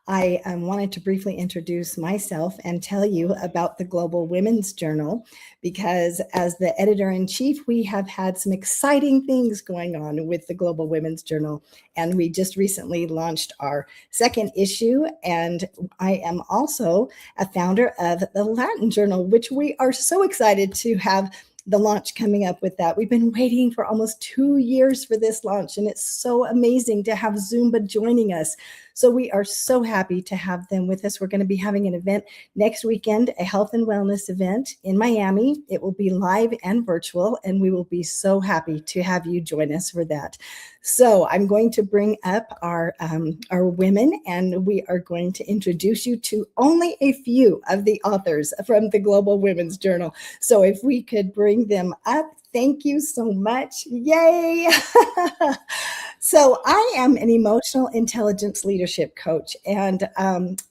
I wanted to briefly introduce myself and tell you about the Global Women's Journal, because as the editor-in-chief, we have had some exciting things going on with the Global Women's Journal, and we just recently launched our 2nd issue, and I am also a founder of the Latin Journal, which we are so excited to have the launch coming up with that. We've been waiting for almost 2 years for this launch, and it's so amazing to have Zumba joining us. So we are so happy to have them with us. We're going to be having an event next weekend, a health and wellness event in Miami. It will be live and virtual, and we will be so happy to have you join us for that. So I'm going to bring up our women, and we are going to introduce you to only a few of the authors from the Global Women's Journal. So if we could bring them up. Thank you so much. Yay. So I am an emotional intelligence leadership coach, and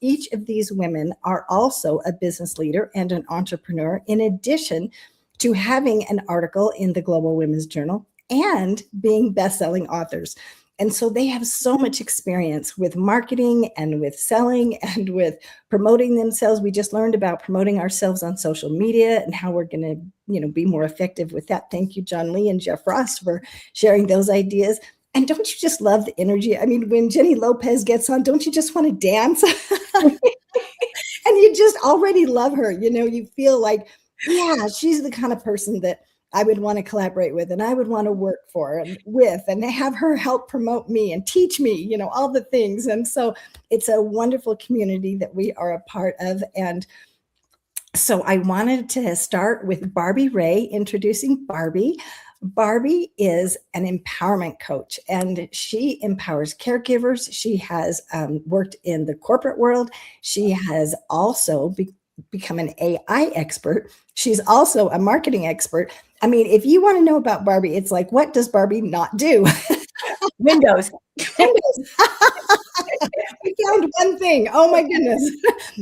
each of these women are also a business leader and an entrepreneur, in addition to having an article in the Global Women's Journal and being best-selling authors. And so they have so much experience with marketing and with selling and with promoting themselves. We just learned about promoting ourselves on social media and how we're going to, be more effective with that. Thank you, John Lee and Jeff Ross, for sharing those ideas. And don't you just love the energy? I mean, when Jenny Lopez gets on, don't you just want to dance? And you just already love her. You know, you feel like, yeah, she's the kind of person that I would want to collaborate with and I would want to work for and with, and have her help promote me and teach me, you know, all the things. And so it's a wonderful community that we are a part of. And so I wanted to start with Barbie Ray, introducing Barbie. Barbie is an empowerment coach, and she empowers caregivers. She has worked in the corporate world. She has also become an AI expert. She's also a marketing expert. I mean, if you want to know about Barbie, it's like, what does Barbie not do? Windows. Windows. We found one thing. Oh my goodness.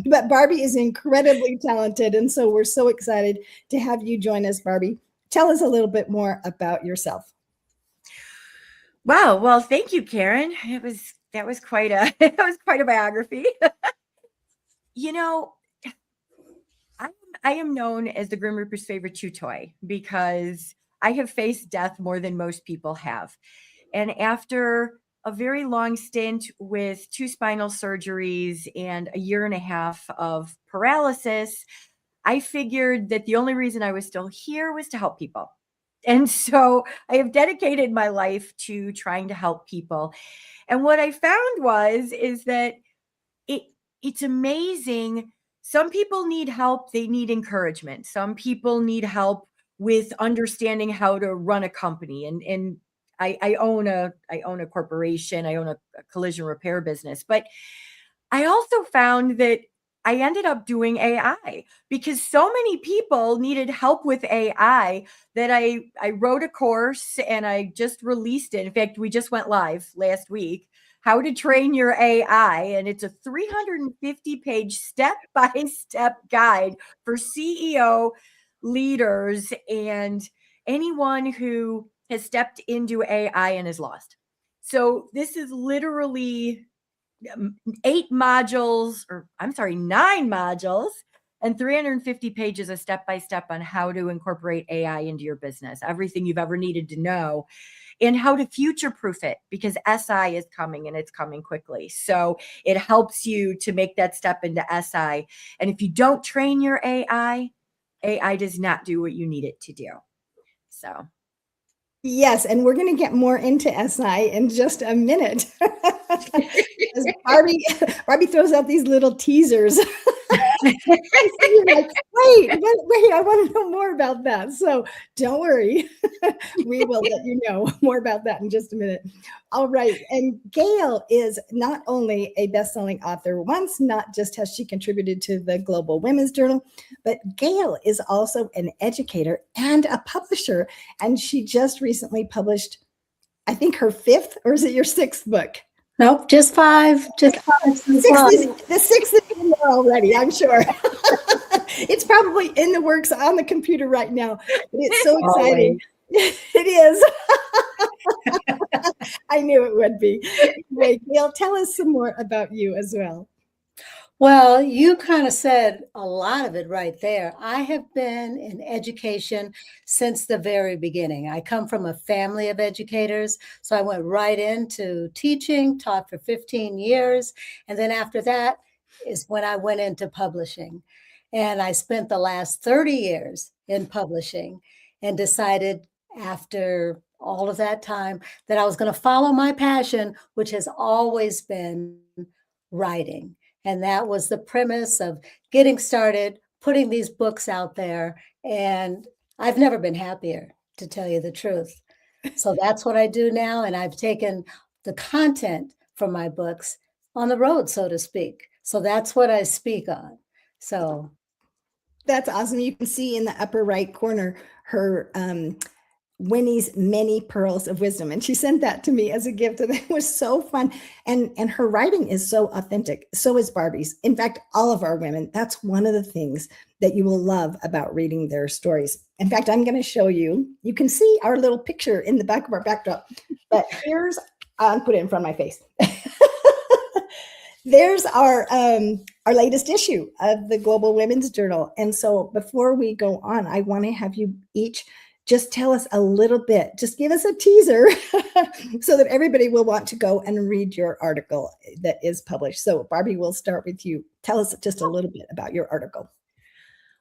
But Barbie is incredibly talented. And so we're so excited to have you join us, Barbie. Tell us a little bit more about yourself. Wow. Well, thank you, Karen. That was quite a biography. You know, I am known as the Grim Reaper's favorite chew toy because I have faced death more than most people have. And after a very long stint with 2 spinal surgeries and a year and a half of paralysis, I figured that the only reason I was still here was to help people. And so I have dedicated my life to trying to help people. And what I found is that it's amazing. Some people need help. They need encouragement. Some people need help with understanding how to run a company. And I own a corporation. I own a collision repair business. But I also found that I ended up doing AI because so many people needed help with AI that I wrote a course and I just released it. In fact, we just went live last week. How to Train Your AI. And it's a 350-page step-by-step guide for CEO leaders and anyone who has stepped into AI and is lost. So this is literally 9 modules and 350 pages of step-by-step on how to incorporate AI into your business, everything you've ever needed to know, and how to future-proof it because SI is coming and it's coming quickly. So it helps you to make that step into SI. And if you don't train your AI does not do what you need it to do. So. Yes, and we're going to get more into SI in just a minute. As Barbie throws out these little teasers. You're like, wait, I want to know more about that. So don't worry. We will let you know more about that in just a minute. All right. And Gail is not only a best-selling author once, not just has she contributed to the Global Women's Journal, but Gail is also an educator and a publisher. And she just recently published, I think, her 5th, or is it your 6th book? Nope, just 5. Just 5. The 6th is in there already, I'm sure. It's probably in the works on the computer right now. But it's so exciting. It is. I knew it would be. Anyway, Gail, tell us some more about you as well. Well, you kind of said a lot of it right there. I have been in education since the very beginning. I come from a family of educators, so I went right into teaching, taught for 15 years, and then after that is when I went into publishing. And I spent the last 30 years in publishing and decided after all of that time that I was going to follow my passion, which has always been writing. And that was the premise of getting started, putting these books out there. And I've never been happier, to tell you the truth. So that's what I do now. And I've taken the content from my books on the road, so to speak. So that's what I speak on. So that's awesome. You can see in the upper right corner her Winnie's Many Pearls of Wisdom. And she sent that to me as a gift. And it was so fun. And her writing is so authentic. So is Barbie's. In fact, all of our women, that's one of the things that you will love about reading their stories. In fact, I'm going to show you. You can see our little picture in the back of our backdrop. But here's, I'll put it in front of my face. There's our latest issue of the Global Women's Journal. And so before we go on, I want to have you each just tell us a little bit, just give us a teaser so that everybody will want to go and read your article that is published. So Barbie, we'll start with you. Tell us just a little bit about your article.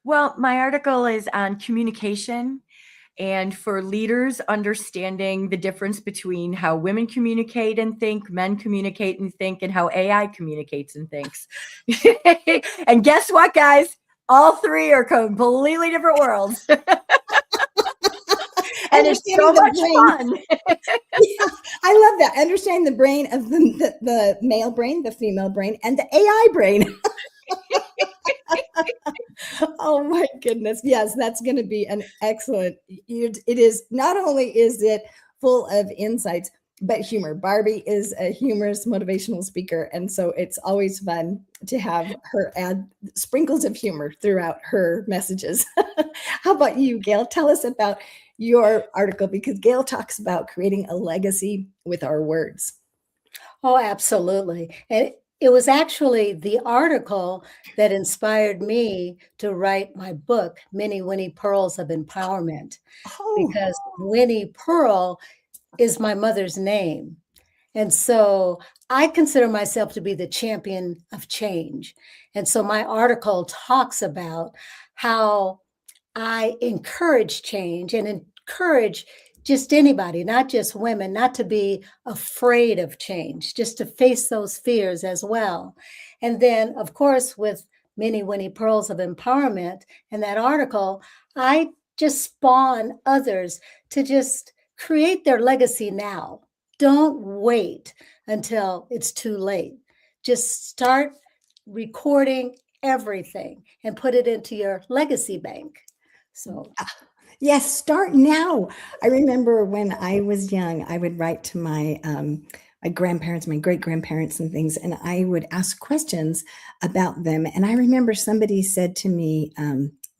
Well, my article is on communication, and for leaders understanding the difference between how women communicate and think, men communicate and think, and how AI communicates and thinks. And guess what, guys? All three are completely different worlds. And it's so much fun. Yeah, I love that. Understanding the brain of the male brain, the female brain, and the AI brain. Oh my goodness. Yes, that's going to be an excellent. It is, not only is it full of insights, but humor. Barbie is a humorous motivational speaker. And so it's always fun to have her add sprinkles of humor throughout her messages. How about you, Gail? Tell us about your article, because Gail talks about creating a legacy with our words. Oh, absolutely. And it was actually the article that inspired me to write my book, Many Winnie Pearls of Empowerment, because Winnie Pearl is my mother's name. And so I consider myself to be the champion of change. And so my article talks about how I encourage change and encourage just anybody, not just women, not to be afraid of change, just to face those fears as well. And then, of course, with Many Winnie Pearls of Empowerment and that article, I just spawn others to just create their legacy now. Don't wait until it's too late. Just start recording everything and put it into your legacy bank. So yes, start now. I remember when I was young, I would write to my my grandparents, my great grandparents and things, and I would ask questions about them. And I remember somebody said to me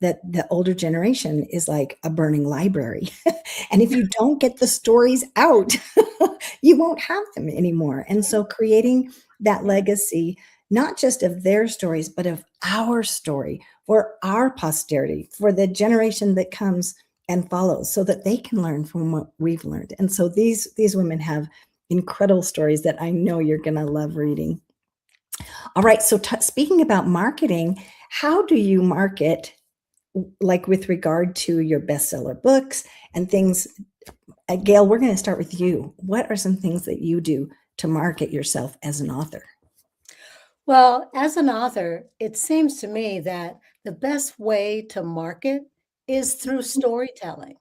that the older generation is like a burning library. And if you don't get the stories out, you won't have them anymore. And so creating that legacy, not just of their stories, but of our story for our posterity, for the generation that comes and follows, so that they can learn from what we've learned. And so these women have incredible stories that I know you're going to love reading. All right. So speaking about marketing, how do you market, like with regard to your bestseller books and things? Gail, we're going to start with you. What are some things that you do to market yourself as an author? Well, as an author, it seems to me that the best way to market is through storytelling.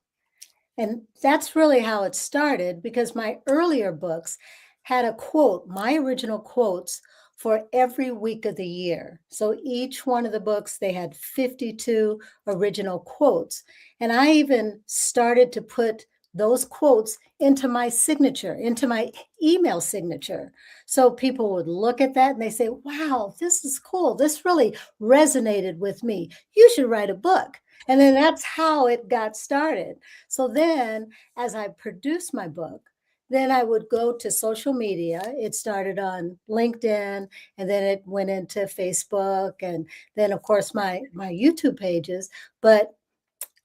And that's really how it started, because my earlier books had a quote, my original quotes for every week of the year. So each one of the books, they had 52 original quotes. And I even started to put those quotes into my signature, into my email signature. So people would look at that and they say, wow, this is cool. This really resonated with me. You should write a book. And then that's how it got started. So then as I produced my book, then I would go to social media. It started on LinkedIn, and then it went into Facebook, and then of course my YouTube pages. But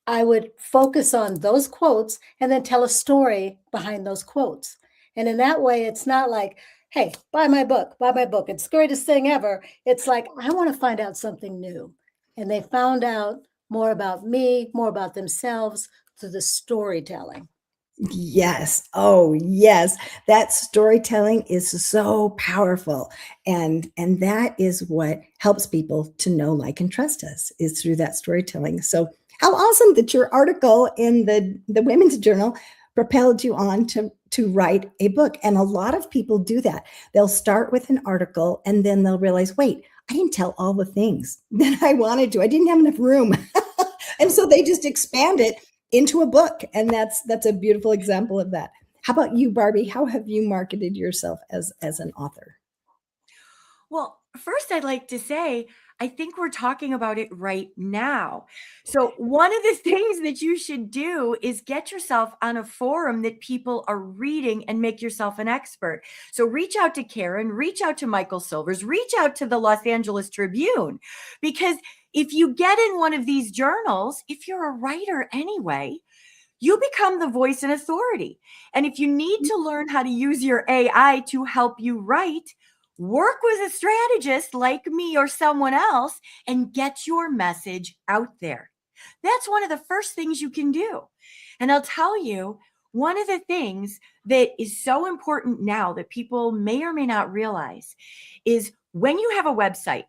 I would focus on those quotes and then tell a story behind those quotes. And in that way, it's not like, hey, buy my book, buy my book. It's the greatest thing ever. It's like, I want to find out something new. And they found out more about me, more about themselves through the storytelling. Yes. Oh, yes. That storytelling is so powerful. And that is what helps people to know, like, and trust us, is through that storytelling. So how awesome that your article in the Women's Journal propelled you on to write a book. And a lot of people do that. They'll start with an article and then they'll realize, wait, I didn't tell all the things that I wanted to. I didn't have enough room. And so they just expand it into a book. And that's a beautiful example of that. How about you, Barbie? How have you marketed yourself as an author? Well, first, I'd like to say, I think we're talking about it right now. So one of the things that you should do is get yourself on a forum that people are reading and make yourself an expert. So reach out to Karen, reach out to Michael Silvers, reach out to the Los Angeles Tribune, because if you get in one of these journals, if you're a writer anyway, you become the voice and authority. And if you need to learn how to use your AI to help you write, work with a strategist like me or someone else and get your message out there. That's one of the first things you can do. And I'll tell you, one of the things that is so important now that people may or may not realize is when you have a website,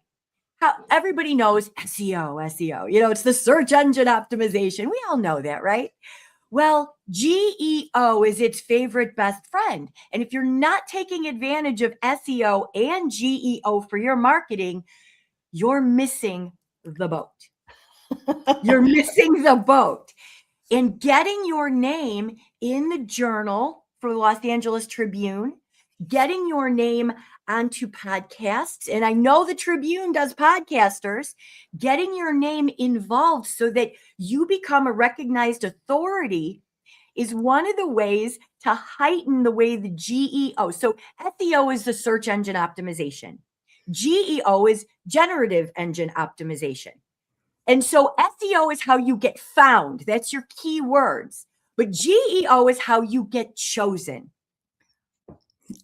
how everybody knows SEO, it's the search engine optimization. We all know that, right? Well, GEO is its favorite best friend. And if you're not taking advantage of SEO and GEO for your marketing, you're missing the boat. You're missing the boat. And getting your name in the journal for the Los Angeles Tribune, getting your name onto podcasts, and I know the Tribune does podcasters, getting your name involved so that you become a recognized authority is one of the ways to heighten the way the GEO. So SEO is the search engine optimization. GEO is generative engine optimization. And so SEO is how you get found. That's your keywords. But GEO is how you get chosen.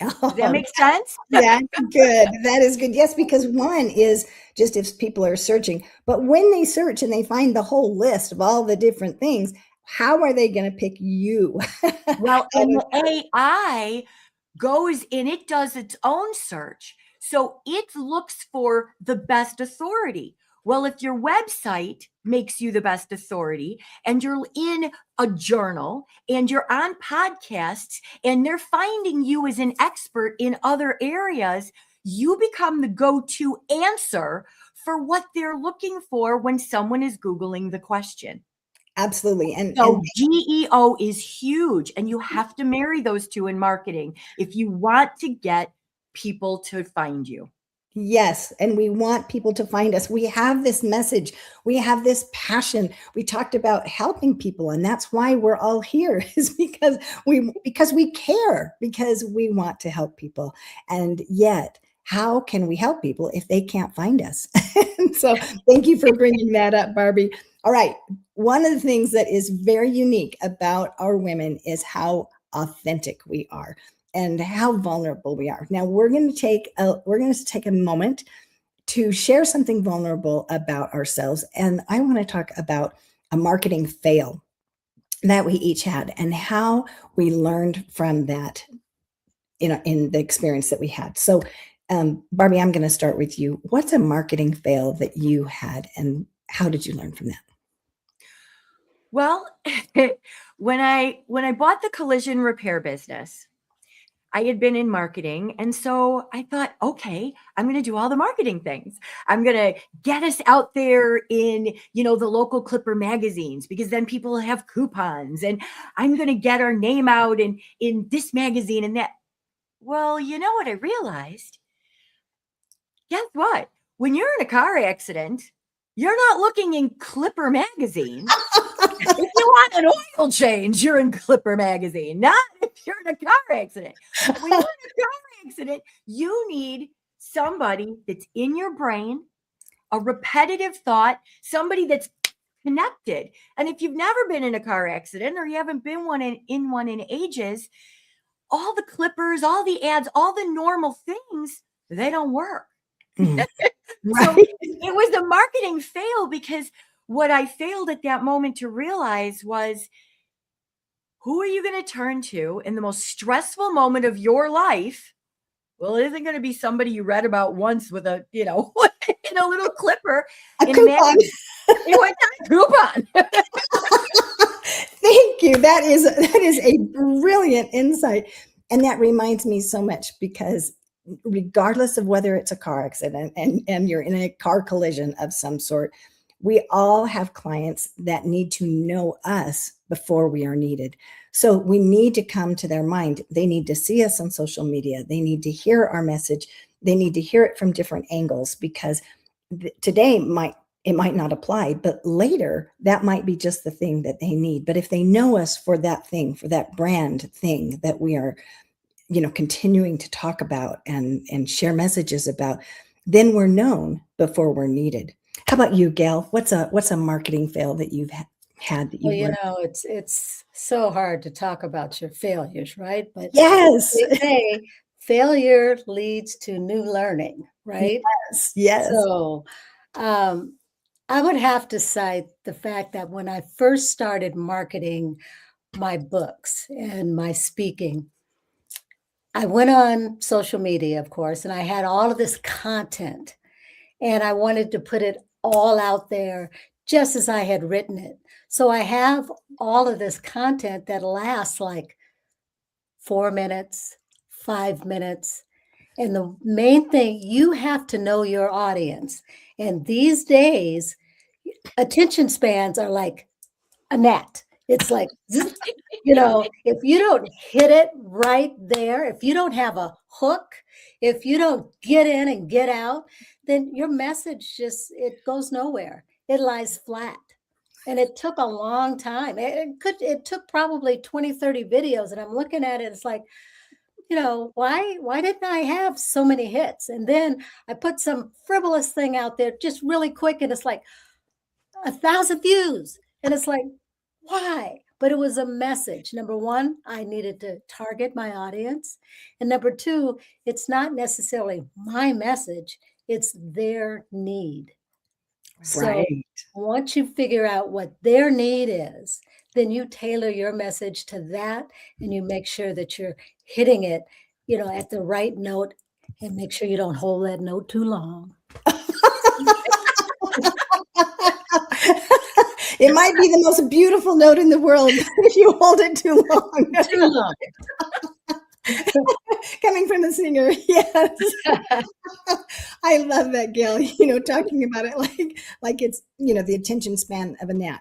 Does that make sense? Yeah, good. That is good. Yes, because one is just if people are searching, but when they search and they find the whole list of all the different things, how are they going to pick you? Well, and the AI goes and it does its own search. So it looks for the best authority. Well, if your website makes you the best authority and you're in a journal and you're on podcasts and they're finding you as an expert in other areas, you become the go-to answer for what they're looking for when someone is Googling the question. Absolutely. And so GEO is huge, and you have to marry those two in marketing if you want to get people to find you. Yes. And we want people to find us. We have this message. We have this passion. We talked about helping people. And that's why we're all here, is because we care, because we want to help people. And yet, how can we help people if they can't find us? So thank you for bringing that up, Barbie. All right. One of the things that is very unique about our women is how authentic we are and how vulnerable we are. Now we're going to take a moment to share something vulnerable about ourselves. And I want to talk about a marketing fail that we each had and how we learned from that in the experience that we had. So Barbie, I'm going to start with you. What's a marketing fail that you had and how did you learn from that? Well, when I bought the collision repair business, I had been in marketing. And so I thought, okay, I'm going to do all the marketing things. I'm going to get us out there in, the local Clipper magazines, because then people will have coupons, and I'm going to get our name out in this magazine and that. Well, you know what I realized? Guess what? When you're in a car accident, you're not looking in Clipper magazine. If you want an oil change, you're in Clipper magazine, not if you're in a car accident. When you're in a car accident, you need somebody that's in your brain, a repetitive thought, somebody that's connected. And if you've never been in a car accident or you haven't been in one in ages, all the clippers, all the ads, all the normal things, they don't work. Right. So it was a marketing fail, because what I failed at that moment to realize was, who are you going to turn to in the most stressful moment of your life? Well, it isn't going to be somebody you read about once with a, in a little clipper. A coupon. A coupon. Thank you. That is a brilliant insight. And that reminds me so much, because regardless of whether it's a car accident and you're in a car collision of some sort, we all have clients that need to know us before we are needed. So we need to come to their mind. They need to see us on social media. They need to hear our message. They need to hear it from different angles, because today it might not apply, but later that might be just the thing that they need. But if they know us for that thing, for that brand thing that we are, continuing to talk about and share messages about, then we're known before we're needed. How about you, Gail? What's a marketing fail that you've had? had that Well, you you learned? know, it's so hard to talk about your failures, right? But Yes. they say failure leads to new learning, right? Yes. Yes. So, I would have to cite the fact that when I first started marketing my books and my speaking, I went on social media, of course, and I had all of this content, and I wanted to put it all out there just as I had written it. So I have all of this content that lasts like 4 minutes, 5 minutes. And the main thing, you have to know your audience. And these days, attention spans are like a gnat. It's like, you know, if you don't hit it right there, if you don't have a hook, if you don't get in and get out, then your message it goes nowhere. It lies flat. And it took a long time. It took probably 20, 30 videos. And I'm looking at it, it's like, you know, why didn't I have so many hits? And then I put some frivolous thing out there just really quick, and it's like 1,000 views. And it's like, why? But it was a message. Number one, I needed to target my audience. And number two, it's not necessarily my message, it's their need. So Right. once you figure out what their need is, then you tailor your message to that, and you make sure that you're hitting it, you know, at the right note, and make sure you don't hold that note too long. It might be the most beautiful note in the world if you hold it too long. Too long. Coming from a singer, yes. I love that, Gail. You know, talking about it like it's, you know, the attention span of a gnat.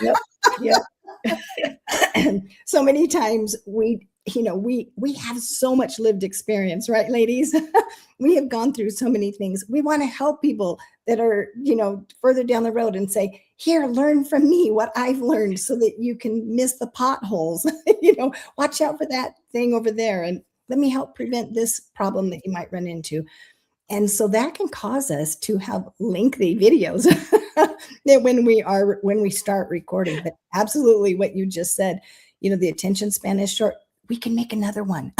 Yep. Yep. So many times we have so much lived experience, right, ladies? We have gone through so many things. We want to help people that are, you know, further down the road and say, here, learn from me what I've learned so that you can miss the potholes. You know, watch out for that thing over there. And let me help prevent this problem that you might run into. And so that can cause us to have lengthy videos that when we start recording. But absolutely what you just said, you know, the attention span is short. We can make another one.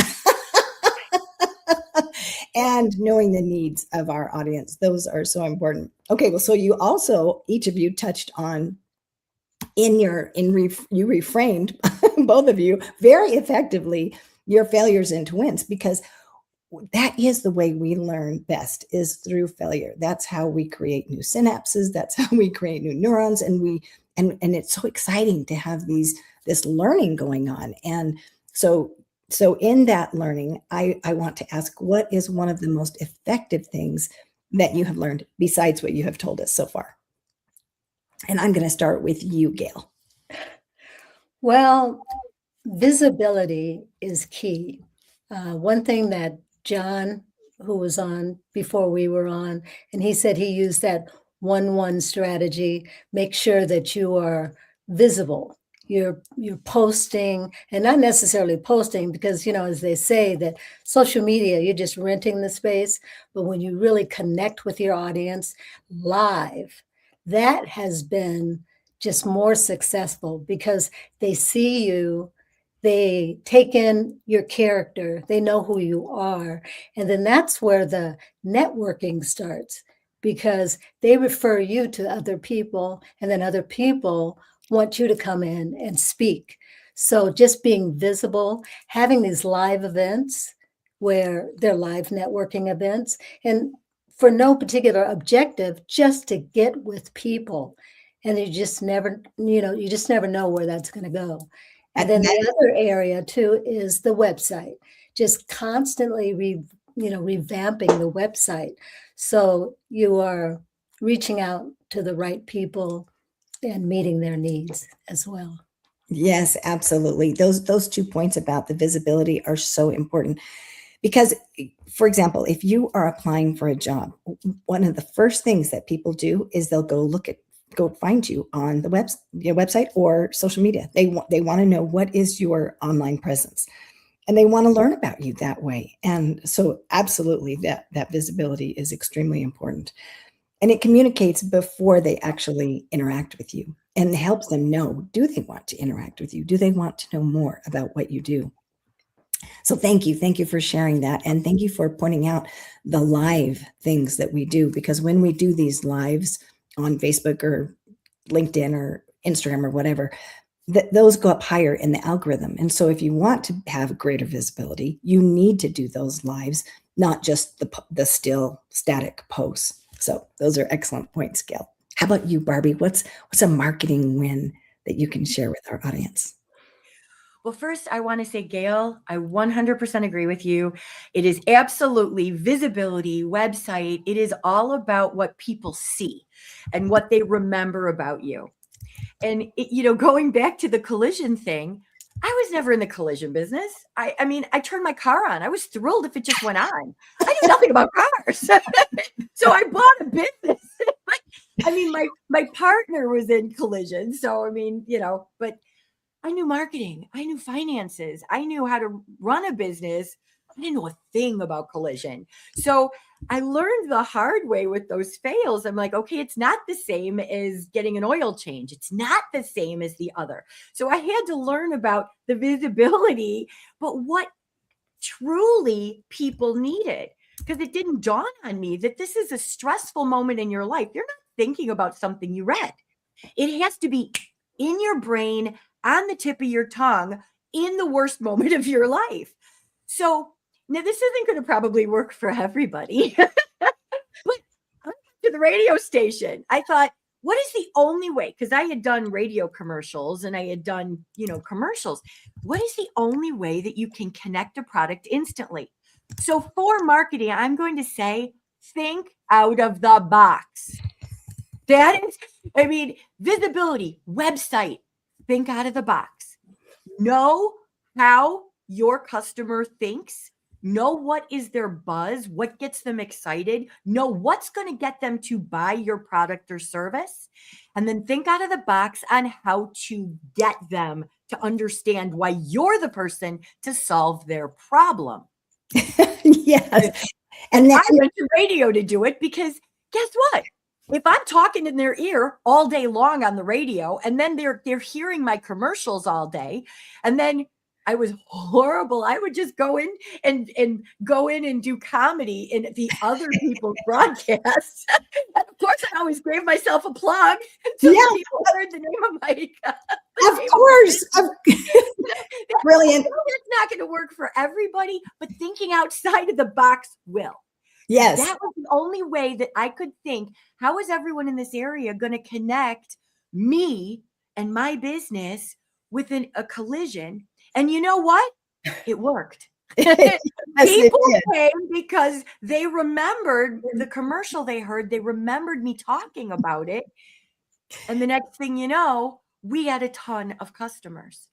And knowing the needs of our audience, those are so important. Okay, well, so you also, each of you touched on you reframed, both of you, very effectively, your failures into wins, because that is the way we learn best, is through failure. That's how we create new synapses. That's how we create new neurons. And it's so exciting to have this learning going on. And so in that learning, I want to ask, what is one of the most effective things that you have learned besides what you have told us so far? And I'm going to start with you, Gail. Well, visibility is key. One thing that John, who was on before we were on, and he said he used that 1-1 strategy. Make sure that you are visible. You're posting, and not necessarily posting, because, you know, as they say, that social media, you're just renting the space. But when you really connect with your audience live, that has been just more successful, because they see you, they take in your character, they know who you are. And then that's where the networking starts, because they refer you to other people, and then other people want you to come in and speak. So just being visible, having these live events where they're live networking events, and for no particular objective, just to get with people. And you just never know where that's going to go. And then the other area too is the website, just constantly revamping the website. So you are reaching out to the right people and meeting their needs as well. Yes, absolutely. Those 2 points about the visibility are so important, because, for example, if you are applying for a job, one of the first things that people do is they'll go find you on the your website or social media. They want to know what is your online presence, and they want to learn about you that way. And so absolutely that visibility is extremely important. And it communicates before they actually interact with you. and helps them know, do they want to interact with you? Do they want to know more about what you do? So thank you for sharing that, and thank you for pointing out the live things that we do, because when we do these lives on Facebook or LinkedIn or Instagram or whatever, those go up higher in the algorithm. And so if you want to have greater visibility, you need to do those lives, not just the still static posts. So those are excellent points, Gail. How about you, Barbie? What's a marketing win that you can share with our audience? Well, first, I want to say, Gail, I 100% agree with you. It is absolutely visibility, website. It is all about what people see and what they remember about you. And, going back to the collision thing, I was never in the collision business. I mean, I turned my car on. I was thrilled if it just went on. I knew nothing about cars. So I bought a business. I mean, my partner was in collision. So, I mean, but I knew marketing. I knew finances. I knew how to run a business. I didn't know a thing about collision. So I learned the hard way with those fails. I'm like, okay, it's not the same as getting an oil change. It's not the same as the other. So I had to learn about the visibility, but what truly people needed, because it didn't dawn on me that this is a stressful moment in your life. You're not thinking about something you read. It has to be in your brain, on the tip of your tongue, in the worst moment of your life. So now this isn't going to probably work for everybody, but I went to the radio station. I thought, what is the only way? Because I had done radio commercials and I had done, commercials. What is the only way that you can connect a product instantly? So for marketing, I'm going to say, think out of the box. That is, visibility, website, think out of the box. Know how your customer thinks. Know what is their buzz, what gets them excited. Know what's going to get them to buy your product or service. And then think out of the box on how to get them to understand why you're the person to solve their problem. Yes. And I went to radio to do it because guess what? If I'm talking in their ear all day long on the radio, and then they're hearing my commercials all day, and then I was horrible. I would just go in and do comedy in the other people's broadcasts. And of course, I always gave myself a plug until people heard the name of my. Of course, brilliant. It's not going to work for everybody, but thinking outside of the box will. Yes. That was the only way that I could think, how is everyone in this area going to connect me and my business with a collision? And you know what? It worked. People came because they remembered the commercial they heard. They remembered me talking about it. And the next thing you know, we had a ton of customers.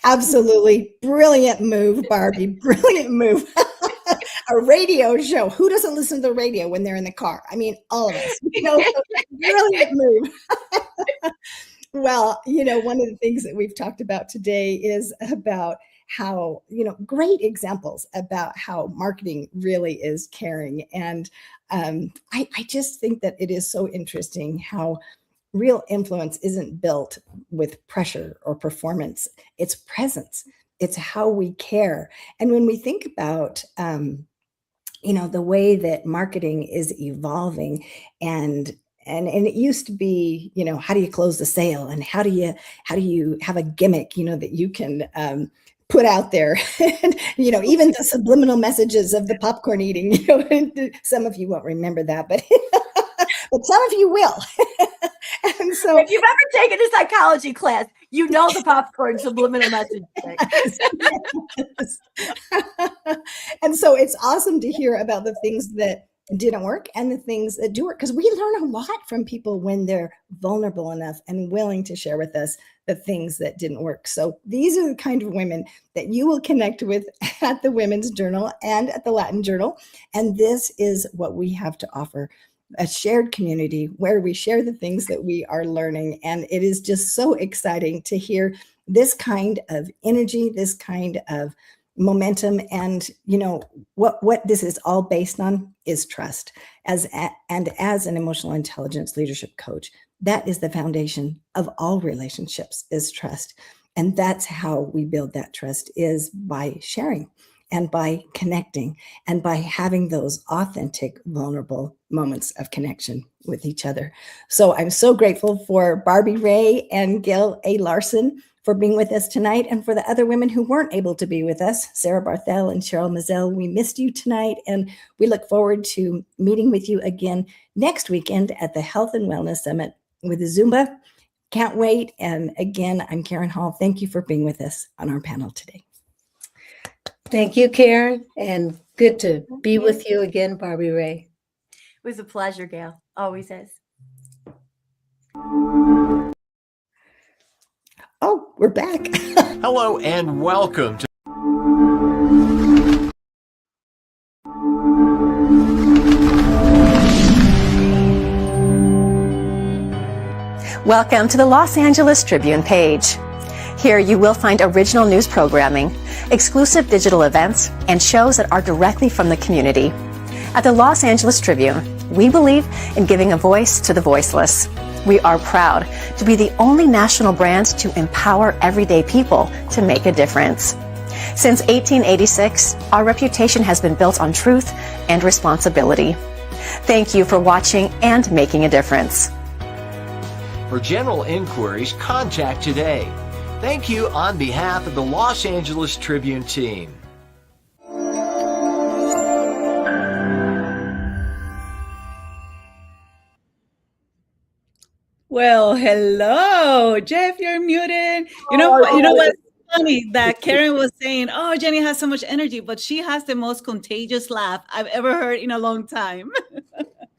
Absolutely. Brilliant move, Barbie. Brilliant move. A radio show. Who doesn't listen to the radio when they're in the car? I mean, all of us. Brilliant move. Well, one of the things that we've talked about today is about how, great examples about how marketing really is caring. And I just think that it is so interesting how real influence isn't built with pressure or performance. It's presence. It's how we care. And when we think about, the way that marketing is evolving, and it used to be, how do you close the sale, and how do you have a gimmick, that you can put out there, and, even the subliminal messages of the popcorn eating, some of you won't remember that, but but some of you will. And so if you've ever taken a psychology class, you know the popcorn subliminal message. Yes. And so it's awesome to hear about the things that didn't work and the things that do work, because we learn a lot from people when they're vulnerable enough and willing to share with us the things that didn't work. So these are the kind of women that you will connect with at the Women's Journal and at the Latin Journal. And this is what we have to offer: a shared community where we share the things that we are learning. And it is just so exciting to hear this kind of energy, this kind of momentum. And what this is all based on is trust. As an emotional intelligence leadership coach, That is the foundation of all relationships, is trust. And that's how we build that trust, is by sharing and by connecting and by having those authentic, vulnerable moments of connection with each other. So I'm so grateful for Barbie Ray and Gail A. Larson for being with us tonight, and for the other women who weren't able to be with us, Sarah Barthel and Cheryl Mazel. We missed you tonight, and we look forward to meeting with you again next weekend at the Health and Wellness Summit with Zumba. Can't wait. And again, I'm Karen Hall. Thank you for being with us on our panel today. Thank you, Karen, and good to be with you again, Barbie Ray. It was a pleasure, Gail. Always is. Oh, we're back. Hello and welcome to Welcome to the Los Angeles Tribune page. Here you will find original news programming, exclusive digital events, and shows that are directly from the community. At the Los Angeles Tribune, we believe in giving a voice to the voiceless. We are proud to be the only national brand to empower everyday people to make a difference. Since 1886, our reputation has been built on truth and responsibility. Thank you for watching and making a difference. For general inquiries, contact today. Thank you on behalf of the Los Angeles Tribune team. Well, hello, Jeff, you're muted. You know what's funny? That Karen was saying, oh, Jenny has so much energy, but she has the most contagious laugh I've ever heard in a long time.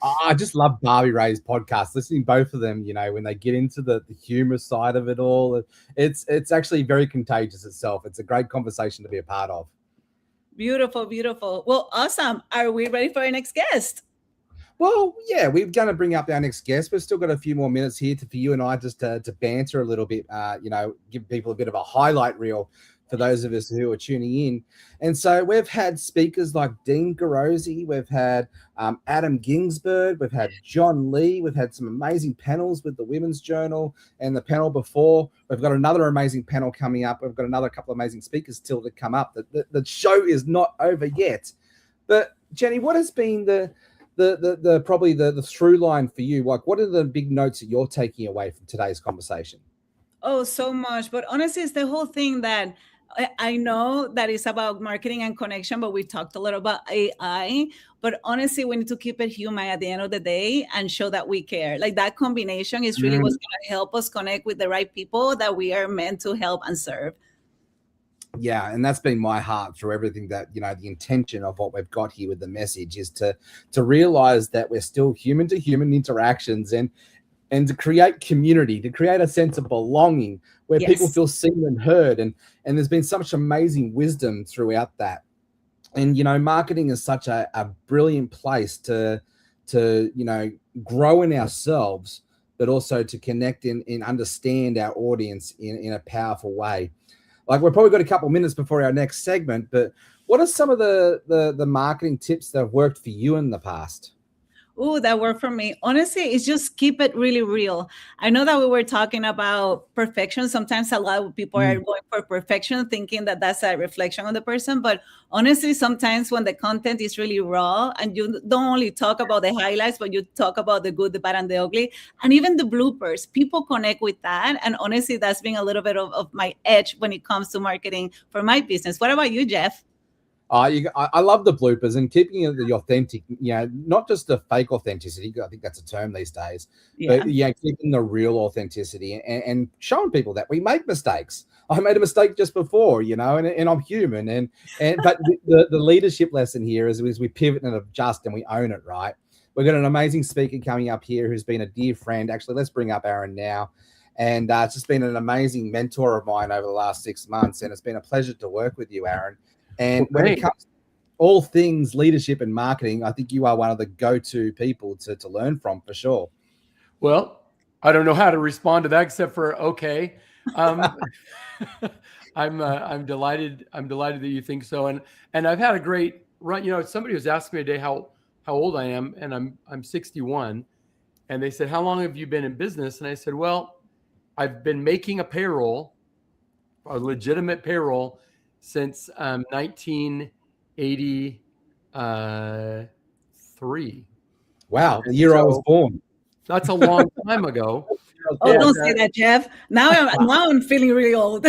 I just love Barbie Ray's podcast, listening both of them, when they get into the humor side of it all. It's actually very contagious itself. It's a great conversation to be a part of. Beautiful, beautiful. Well, awesome. Are we ready for our next guest? Well, yeah, we're going to bring up our next guest. We've still got a few more minutes here for you and I just to banter a little bit, give people a bit of a highlight reel for those of us who are tuning in. And so we've had speakers like Dean Garosi, we've had Adam Ginsberg, we've had John Lee, we've had some amazing panels with the Women's Journal and the panel before. We've got another amazing panel coming up. We've got another couple of amazing speakers still to come up. The show is not over yet. But Jenny, what has been the probably the through line for you? Like, what are the big notes that you're taking away from today's conversation? Oh, so much. But honestly, it's the whole thing that I know that it's about marketing and connection, but we talked a lot about AI. But honestly, we need to keep it human at the end of the day and show that we care. Like, that combination is really what's going to help us connect with the right people that we are meant to help and serve. Yeah, and that's been my heart through everything, that the intention of what we've got here with the message is to realize that we're still human to human interactions, and to create community, to create a sense of belonging where people feel seen and heard. And there's been such amazing wisdom throughout that. And marketing is such a brilliant place to grow in ourselves, but also to connect and understand our audience in a powerful way. Like, we've probably got a couple minutes before our next segment, but what are some of the marketing tips that have worked for you in the past? Oh, that worked for me. Honestly, it's just keep it really real. I know that we were talking about perfection. Sometimes a lot of people are going for perfection, thinking that that's a reflection on the person. But honestly, sometimes when the content is really raw and you don't only talk about the highlights, but you talk about the good, the bad, and the ugly, and even the bloopers, people connect with that. And honestly, that's been a little bit of my edge when it comes to marketing for my business. What about you, Jeff? I love the bloopers and keeping it the authentic, not just the fake authenticity. I think that's a term these days, but keeping the real authenticity and showing people that we make mistakes. I made a mistake just before, and I'm human. But the leadership lesson here is we pivot and adjust and we own it, right? We've got an amazing speaker coming up here who's been a dear friend. Actually, let's bring up Aaron now. And it's just been an amazing mentor of mine over the last 6 months. And it's been a pleasure to work with you, Aaron. And when it comes to all things leadership and marketing, I think you are one of the go-to people to learn from, for sure. Well, I don't know how to respond to that except for okay. I'm delighted. I'm delighted that you think so. And I've had a great run. Somebody was asking me today how old I am, and I'm 61. And they said, how long have you been in business? And I said, well, I've been making a legitimate payroll since 1983. Wow, the year I was born. That's a long time ago. Oh, don't say that, Jeff. Now I'm feeling really old.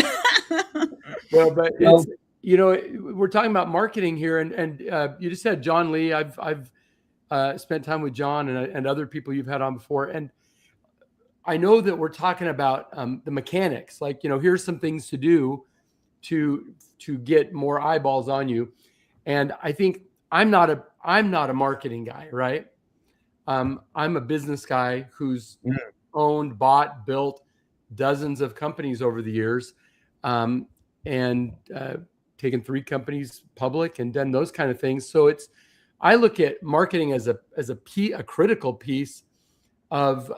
Well, but it's, we're talking about marketing here, and you just said John Lee. I've spent time with John and other people you've had on before, and I know that we're talking about the mechanics. Like, here's some things to do to get more eyeballs on you. And I think I'm not a marketing guy, right? I'm a business guy who's owned, bought, built dozens of companies over the years, and taken 3 companies public and done those kind of things. So I look at marketing as a critical piece of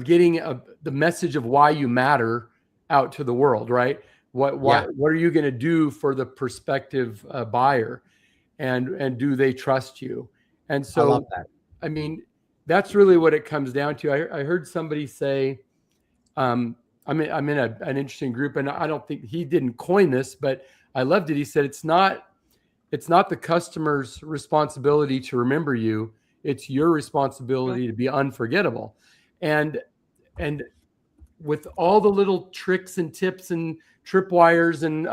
getting the message of why you matter out to the world, right? What are you going to do for the prospective buyer, and do they trust you? And so, I love that. I mean, that's really what it comes down to. I heard somebody say, I'm in an interesting group, and I don't think he didn't coin this, but I loved it. He said, it's not the customer's responsibility to remember you. It's your responsibility to be unforgettable. And with all the little tricks and tips and tripwires and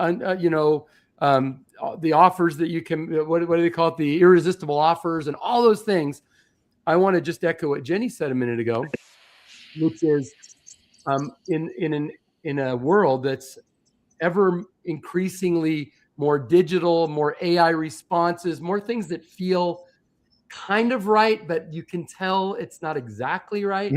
the offers that you can, what do they call it? The irresistible offers and all those things. I want to just echo what Jenny said a minute ago, which is in a world that's ever increasingly more digital, more AI responses, more things that feel kind of right, but you can tell it's not exactly right.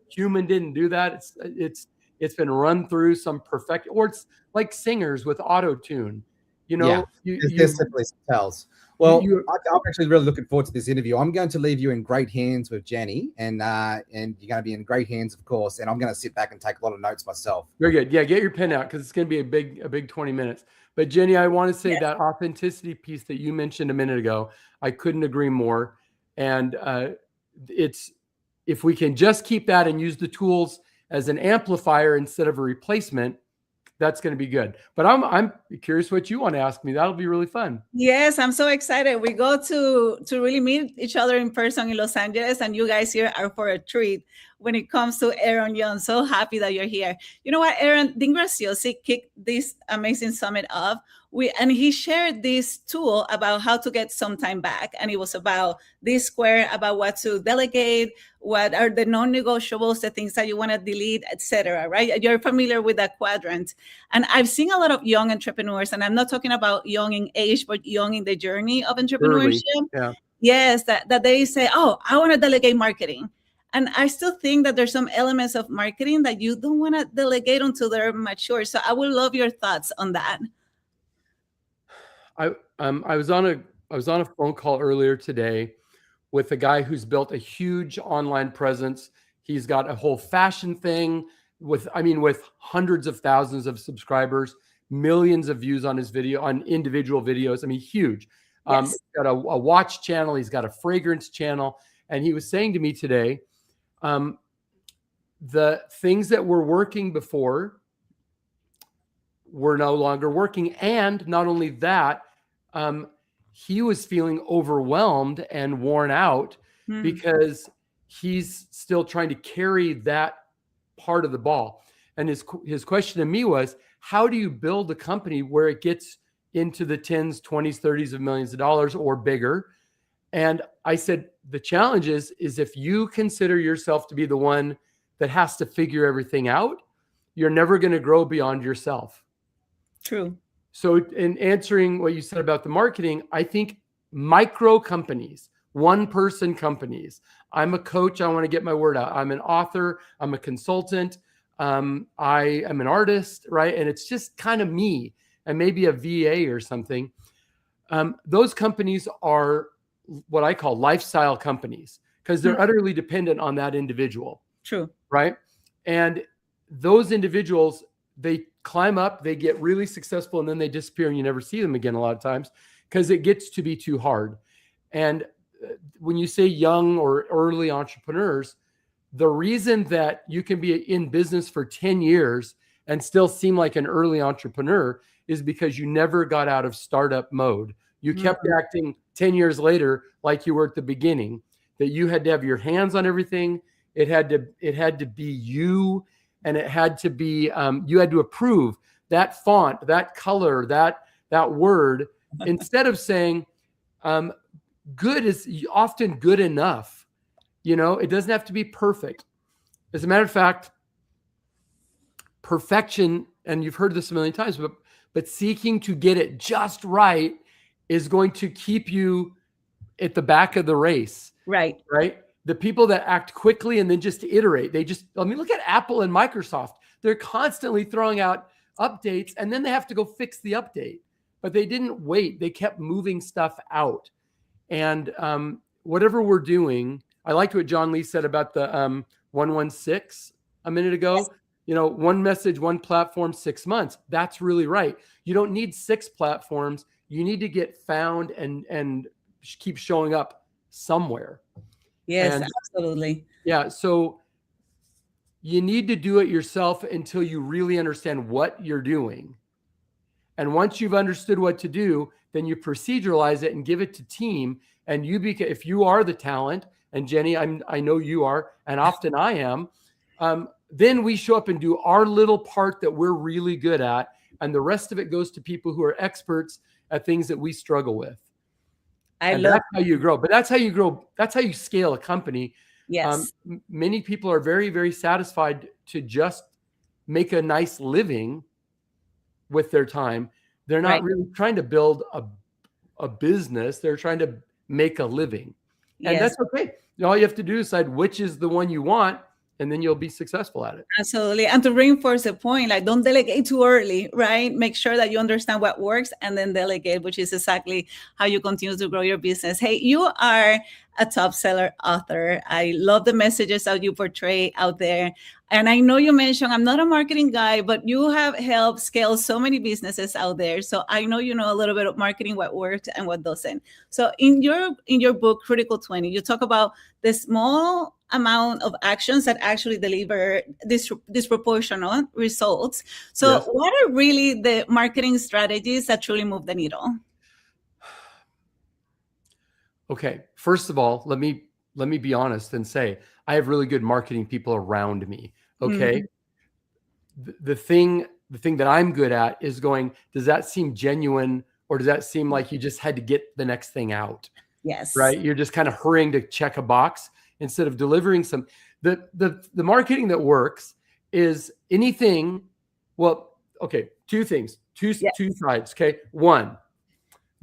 Human didn't do that. It's been run through some perfect, or it's like singers with auto tune. There's simply some tells. Well, I'm actually really looking forward to this interview. I'm going to leave you in great hands with Jenny, and you're going to be in great hands, of course. And I'm going to sit back and take a lot of notes myself. Very good. Yeah, get your pen out, because it's going to be a big 20 minutes. But Jenny, I want to say that authenticity piece that you mentioned a minute ago, I couldn't agree more. And if we can just keep that and use the tools as an amplifier instead of a replacement, that's going to be good. But I'm curious what you want to ask me. That'll be really fun. Yes, I'm so excited. We go to really meet each other in person in Los Angeles, and you guys here are for a treat when it comes to Aaron Young. So happy that you're here. You know what, Aaron? Dean Graziosi kicked this amazing summit off. And he shared this tool about how to get some time back. And it was about this square, about what to delegate, what are the non-negotiables, the things that you want to delete, etc. Right? You're familiar with that quadrant. And I've seen a lot of young entrepreneurs, and I'm not talking about young in age, but young in the journey of entrepreneurship. Yeah. Yes, that they say, oh, I want to delegate marketing. And I still think that there's some elements of marketing that you don't want to delegate until they're mature. So I would love your thoughts on that. I was on a phone call earlier today with a guy who's built a huge online presence. He's got a whole fashion thing with hundreds of thousands of subscribers, millions of views on his video, on individual videos. I mean, huge. Yes. He's got a watch channel. He's got a fragrance channel. And he was saying to me today, the things that were working before were no longer working. And not only that, he was feeling overwhelmed and worn out because he's still trying to carry that part of the ball. And his question to me was, how do you build a company where it gets into the 10s, 20s, 30s of millions of dollars or bigger? And I said, the challenge is if you consider yourself to be the one that has to figure everything out, you're never going to grow beyond yourself. True. So in answering what you said about the marketing, I think micro companies, one-person companies. I'm a coach. I want to get my word out. I'm an author. I'm a consultant. I am an artist, right? And it's just kind of me and maybe a VA or something. Those companies are what I call lifestyle companies because they're utterly dependent on that individual. True. Right? And those individuals, they climb up, they get really successful, and then they disappear and you never see them again a lot of times because it gets to be too hard. And when you say young or early entrepreneurs, the reason that you can be in business for 10 years and still seem like an early entrepreneur is because you never got out of startup mode. You kept acting 10 years later like you were at the beginning, that you had to have your hands on everything. It had to be you, and it had to be you had to approve that font, that color, that word, instead of saying good is often good enough. You know, it doesn't have to be perfect. As a matter of fact, perfection, and you've heard this a million times, but seeking to get it just right is going to keep you at the back of the race. Right. The people that act quickly and then just iterate, look at Apple and Microsoft. They're constantly throwing out updates, and then they have to go fix the update. But they didn't wait. They kept moving stuff out. And whatever we're doing, I liked what John Lee said about the 116 a minute ago. Yes. You know, one message, one platform, 6 months. That's really right. You don't need 6 platforms. You need to get found and keep showing up somewhere. Yes, absolutely. Yeah. So you need to do it yourself until you really understand what you're doing. And once you've understood what to do, then you proceduralize it and give it to team. And if you are the talent, and Jenny, I know you are, and often I am, then we show up and do our little part that we're really good at. And the rest of it goes to people who are experts at things that we struggle with. That's how you grow. But that's how you grow. That's how you scale a company. Yes. Many people are very, very satisfied to just make a nice living with their time. They're not really trying to build a business. They're trying to make a living. And that's okay. All you have to do is decide which is the one you want, and then you'll be successful at it. Absolutely. And to reinforce the point, like, don't delegate too early, right? Make sure that you understand what works and then delegate, which is exactly how you continue to grow your business. Hey, you are a top seller author. I love the messages that you portray out there. And I know you mentioned, I'm not a marketing guy, but you have helped scale so many businesses out there. So I know you know a little bit of marketing, what works and what doesn't. So in your book, Critical 20, you talk about the small amount of actions that actually deliver disproportionate results. So what are really the marketing strategies that truly move the needle? Okay. First of all, let me be honest and say, I have really good marketing people around me. Okay. The thing that I'm good at is going, does that seem genuine, or does that seem like you just had to get the next thing out? Yes. Right. You're just kind of hurrying to check a box instead of delivering some. The marketing that works is anything. Well, okay. 2 things, two sides. Okay. One,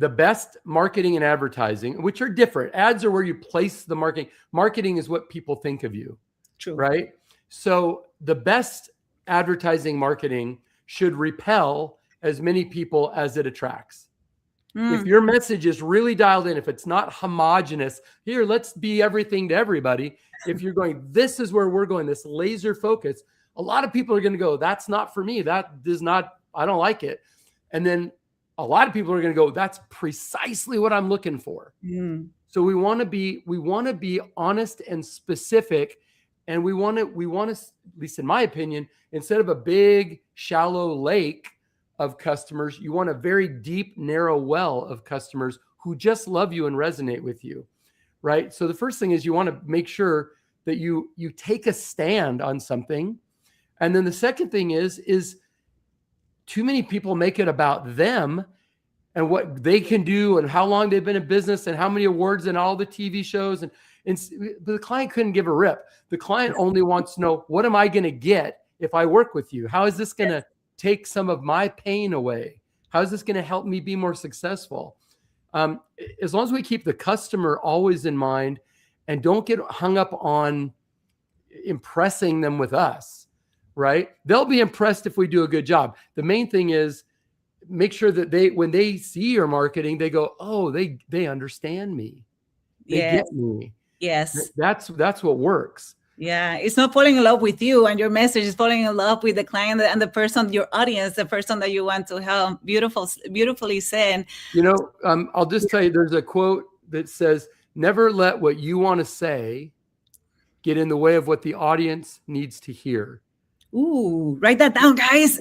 the best marketing and advertising, which are different. Ads are where you place the marketing. Marketing is what people think of you. True. Right. So the best advertising marketing should repel as many people as it attracts. If your message is really dialed in, if it's not homogenous, here, let's be everything to everybody. If you're going, this is where we're going, this laser focus, a lot of people are going to go, that's not for me. That does not, I don't like it. And then a lot of people are going to go, that's precisely what I'm looking for. So we want to be honest and specific. And we want to, at least in my opinion, instead of a big, shallow lake of customers, you want a very deep, narrow well of customers who just love you and resonate with you, right? So the first thing is you want to make sure that you take a stand on something. And then the second thing is too many people make it about them and what they can do and how long they've been in business and how many awards and all the TV shows. And the client couldn't give a rip. The client only wants to know, what am I going to get if I work with you? How is this going to take some of my pain away? How is this going to help me be more successful? As long as we keep the customer always in mind and don't get hung up on impressing them with us, right? They'll be impressed if we do a good job. The main thing is make sure that when they see your marketing, they go, oh, they understand me. They get me. Yes. That's what works. Yeah, it's not falling in love with you and your message is falling in love with the client and the person, your audience, the person that you want to help. Beautifully said. You know, I'll just tell you, there's a quote that says, never let what you want to say get in the way of what the audience needs to hear. Ooh, write that down, guys.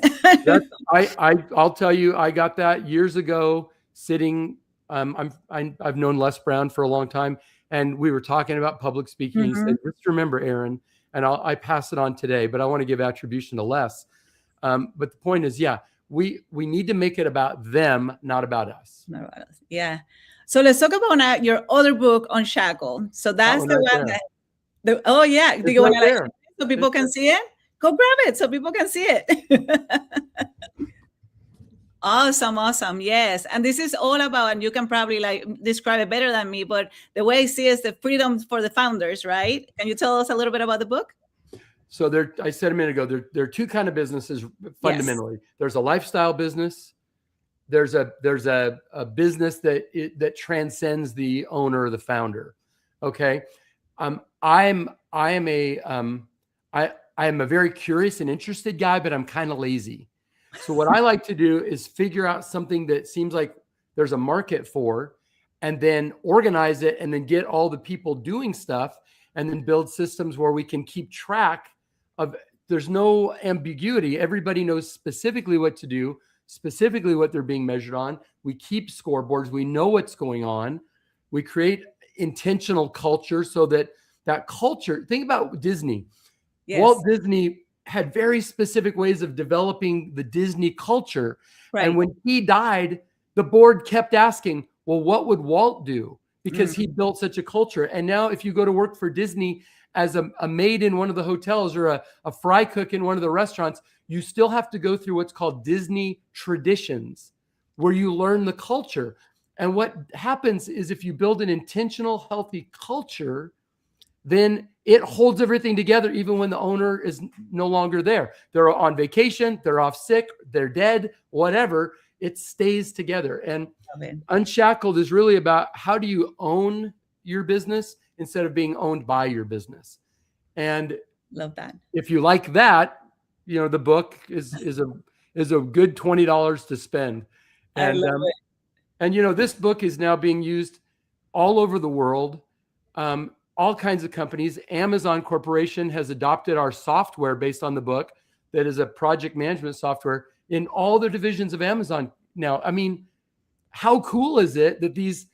I'll tell you, I got that years ago sitting. I've known Les Brown for a long time, and we were talking about public speaking. He said, just remember, Aaron, and I pass it on today, but I want to give attribution to Les. But the point is, yeah, we need to make it about them, not about us. Not about us. Yeah. So let's talk about your other book, Unshackled. So that's the one that, oh yeah. Do you want to so people can see it? Go grab it so people can see it. Awesome. Yes. And this is all about, and you can probably like describe it better than me, but the way I see it is the freedom for the founders, right? Can you tell us a little bit about the book? So I said a minute ago, there are two kind of businesses fundamentally. Yes. There's a lifestyle business. There's a business that transcends the owner or the founder. Okay. I am a very curious and interested guy, but I'm kind of lazy. So what I like to do is figure out something that seems like there's a market for, and then organize it, and then get all the people doing stuff, and then build systems where we can keep track of, there's no ambiguity. Everybody knows specifically what to do, specifically what they're being measured on. We keep scoreboards. We know what's going on. We create intentional culture so that culture, think about Disney. Yes. Walt Disney had very specific ways of developing the Disney culture. Right. And when he died, the board kept asking, well, what would Walt do? Because he built such a culture. And now if you go to work for Disney as a maid in one of the hotels or a fry cook in one of the restaurants, you still have to go through what's called Disney traditions, where you learn the culture. And what happens is if you build an intentional, healthy culture, then it holds everything together, even when the owner is no longer there. They're on vacation, they're off sick, they're dead, whatever, it stays together. And Unshackled is really about how do you own your business instead of being owned by your business. And love that. If you like that, the book is a good $20 to spend. And, I love it. And this book is now being used all over the world. All kinds of companies. Amazon Corporation has adopted our software based on the book that is a project management software in all the divisions of Amazon now. I mean, how cool is it that these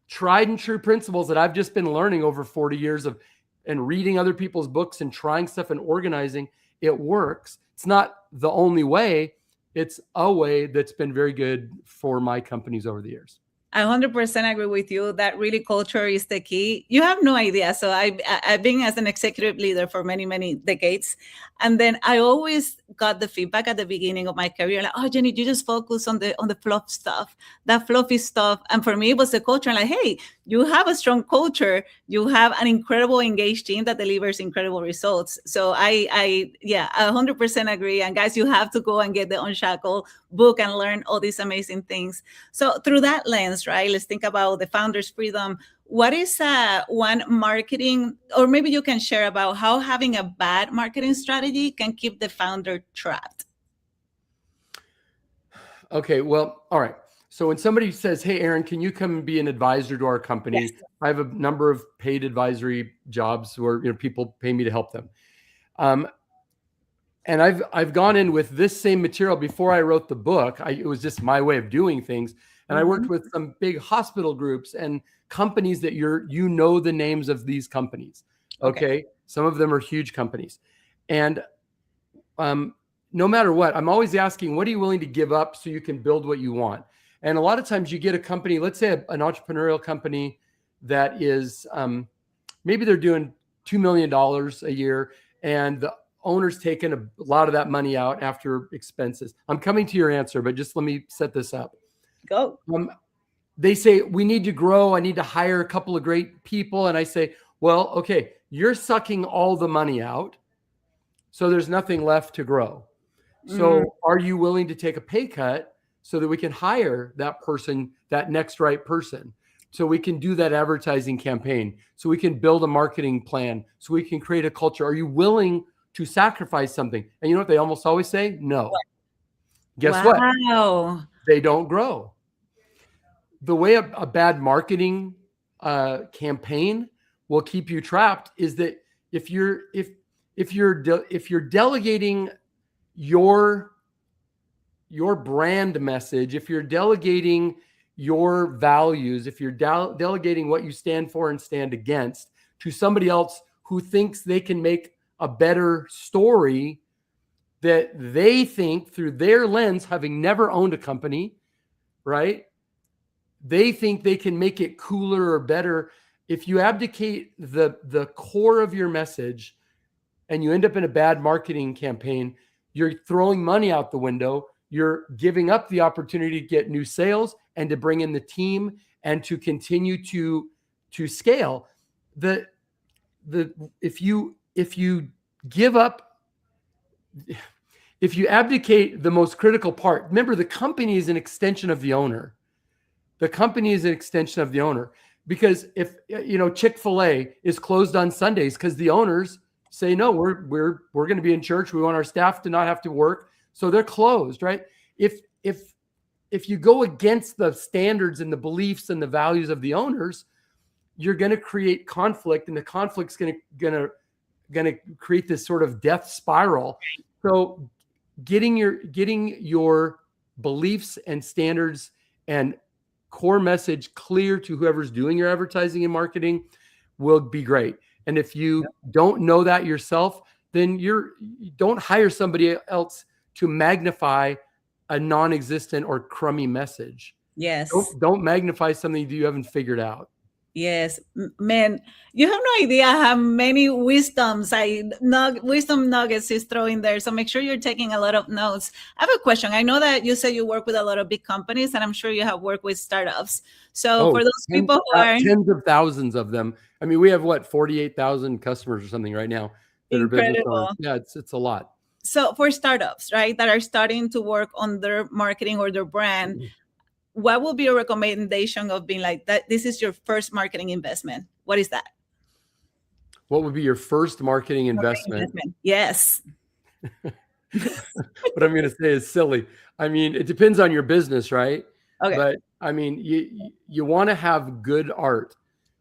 tried and true principles that I've just been learning over 40 years of and reading other people's books and trying stuff and organizing, it works. It's not the only way. It's a way that's been very good for my companies over the years. I 100% agree with you that really culture is the key. You have no idea. So I've been as an executive leader for many, many decades. And then I always got the feedback at the beginning of my career, like, oh, Jenny, you just focus on the fluff stuff, that fluffy stuff. And for me, it was the culture. And like, hey, you have a strong culture. You have an incredible engaged team that delivers incredible results. So I 100% agree. And guys, you have to go and get the Unshackled book and learn all these amazing things. So through that lens, right, let's think about the founder's freedom. What is one marketing, or maybe you can share about how having a bad marketing strategy can keep the founder trapped? Okay, well, all right. So when somebody says, hey, Aaron, can you come and be an advisor to our company? Yes. I have a number of paid advisory jobs where people pay me to help them. And I've gone in with this same material before I wrote the book. It was just my way of doing things. And I worked with some big hospital groups and companies that the names of these companies. Okay. Some of them are huge companies. And no matter what, I'm always asking, what are you willing to give up so you can build what you want? And a lot of times you get a company, let's say an entrepreneurial company that is, maybe they're doing $2 million a year and the owner's taken a lot of that money out after expenses. I'm coming to your answer, but just let me set this up. Go. They say, we need to grow. I need to hire a couple of great people. And I say, well, okay, you're sucking all the money out. So there's nothing left to grow. So are you willing to take a pay cut so that we can hire that person, that next right person? So we can do that advertising campaign. So we can build a marketing plan. So we can create a culture. Are you willing to sacrifice something? And you know what they almost always say? No. Guess what? They don't grow. The way a bad marketing campaign will keep you trapped is that if you're delegating your brand message, if you're delegating your values, if you're delegating what you stand for and stand against to somebody else who thinks they can make a better story that they think through their lens, having never owned a company, right? They think they can make it cooler or better. If you abdicate the core of your message and you end up in a bad marketing campaign, you're throwing money out the window. You're giving up the opportunity to get new sales and to bring in the team and to continue to scale. If you give up, if you abdicate the most critical part, remember the company is an extension of the owner. The company is an extension of the owner, because if Chick-fil-A is closed on Sundays because the owners say, no, we're going to be in church. We want our staff to not have to work. So they're closed, right? If you go against the standards and the beliefs and the values of the owners, you're going to create conflict, and the conflict's going to create this sort of death spiral. So getting your beliefs and standards and core message clear to whoever's doing your advertising and marketing will be great. And if you don't know that yourself, then you don't hire somebody else to magnify a non-existent or crummy message. Yes. Don't magnify something that you haven't figured out. Yes, man, you have no idea how many wisdom nuggets he's throwing there. So make sure you're taking a lot of notes. I have a question. I know that you said you work with a lot of big companies, and I'm sure you have worked with startups. So for those people who are tens of thousands of them, I mean, we have 48,000 customers or something right now that are business owners. Yeah, it's a lot. So for startups, right, that are starting to work on their marketing or their brand, what would be a recommendation of being like that? This is your first marketing investment. What is that? What would be your first marketing investment? Yes. What I'm going to say is silly. I mean, it depends on your business, right? Okay. But I mean, you want to have good art.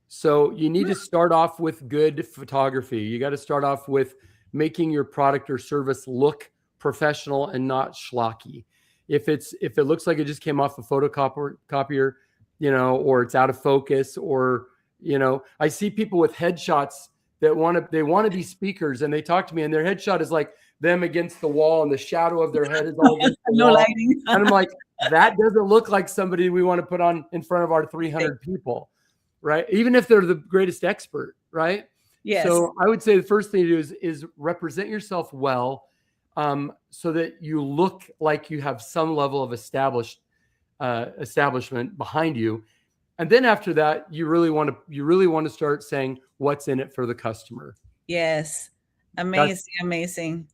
So you need to start off with good photography. You got to start off with making your product or service look professional and not schlocky. If it looks like it just came off a photocopier, or it's out of focus, or, I see people with headshots that want to be speakers, and they talk to me, and their headshot is like them against the wall, and the shadow of their head is all against the no wall. lighting. And I'm like, that doesn't look like somebody we want to put on in front of our 300 people, right? Even if they're the greatest expert, right? Yes. So I would say the first thing to do is represent yourself well, so that you look like you have some level of establishment behind you. And then after that, you really want to start saying what's in it for the customer. Yes. Amazing.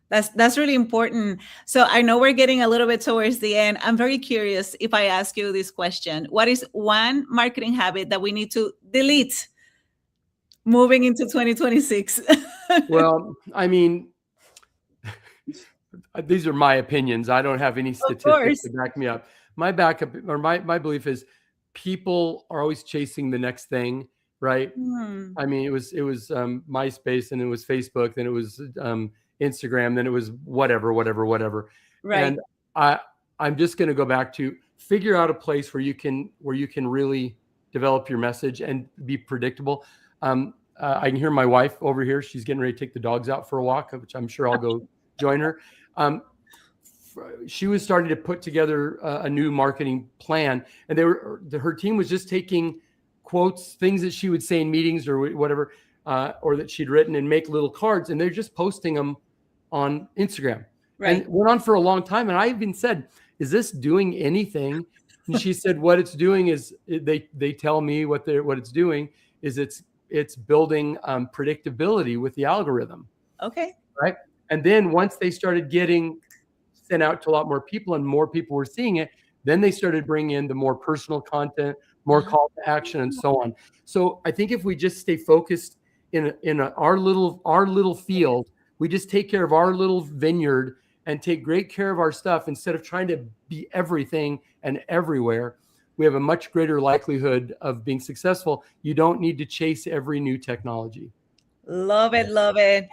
That's really important. So I know we're getting a little bit towards the end. I'm very curious if I ask you this question. What is one marketing habit that we need to delete moving into 2026? Well, I mean, these are my opinions. I don't have any statistics to back me up. My belief is people are always chasing the next thing, right? I mean, it was MySpace, and it was Facebook, then it was Instagram, then it was whatever. Right. And I'm just going to go back to figure out a place where you can really develop your message and be predictable. I can hear my wife over here. She's getting ready to take the dogs out for a walk, which I'm sure I'll go join her. She was starting to put together a new marketing plan, and her team was just taking quotes, things that she would say in meetings or whatever, or that she'd written, and make little cards, and they're just posting them on Instagram. Right. And it went on for a long time. And I even said, is this doing anything? And she said, what it's doing is they tell me what it's doing is it's building predictability with the algorithm. Okay. Right. And then once they started getting sent out to a lot more people and more people were seeing it, then they started bringing in the more personal content, more call to action, and so on. So I think if we just stay focused in our little field, we just take care of our little vineyard and take great care of our stuff instead of trying to be everything and everywhere, we have a much greater likelihood of being successful. You don't need to chase every new technology. Love it, love it.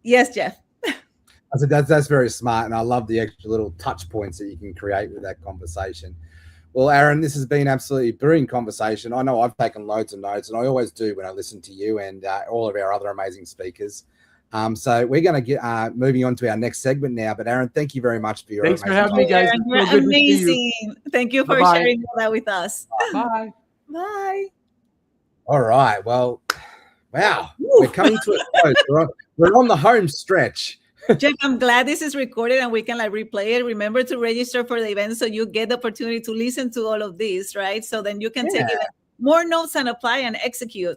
Yes, Jeff. I said that's very smart, and I love the extra little touch points that you can create with that conversation. Well, Aaron, this has been absolutely brilliant conversation. I know I've taken loads of notes, and I always do when I listen to you and all of our other amazing speakers. So we're going to get moving on to our next segment now. But Aaron, thank you very much for your. Thanks for having me, guys. You're So amazing. Thank you for Bye-bye. sharing all that with us. Bye. Bye. All right. Well, wow, we're coming to a close. We're on the home stretch. Jeff, I'm glad this is recorded and we can like replay it. Remember to register for the event so you get the opportunity to listen to all of these, right? So then you can take even more notes and apply and execute.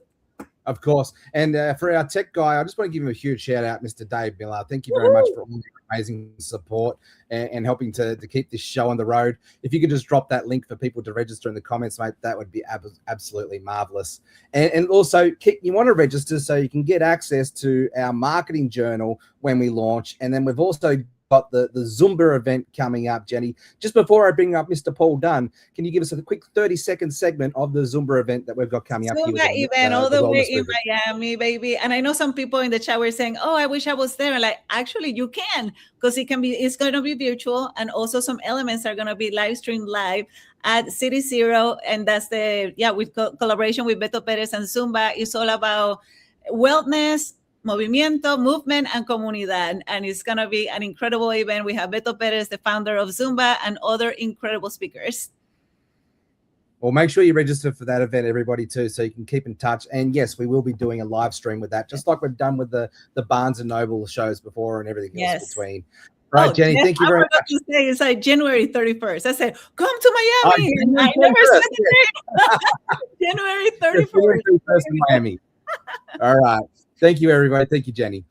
Of course. And for our tech guy, I just want to give him a huge shout out, Mr. Dave Miller. Thank you very much for all your amazing support and helping to keep this show on the road. If you could just drop that link for people to register in the comments, mate, that would be absolutely marvelous. And also, you want to register so you can get access to our marketing journal when we launch. And then we've also got the Zumba event coming up, Jenny. Just before I bring up Mr. Paul Dunn, can you give us a quick 30-second segment of the Zumba event that we've got coming up? Zumba event all the way in Miami, baby. And I know some people in the chat were saying, "Oh, I wish I was there." And like, actually, you can, because it's going to be virtual, and also some elements are going to be live streamed live at City Zero, and that's with collaboration with Beto Perez and Zumba. It's all about wellness, movimiento, movement, and comunidad. And it's going to be an incredible event. We have Beto Perez, the founder of Zumba, and other incredible speakers. Well, make sure you register for that event, everybody, too, so you can keep in touch. And yes, we will be doing a live stream with that, just like we've done with the Barnes & Noble shows before and everything else between. Right, Jenny, thank you very much. To say it's like January 31st. I said, come to Miami. I never said the date. January 31st. In Miami. All right. Thank you, everybody. Thank you, Jenny.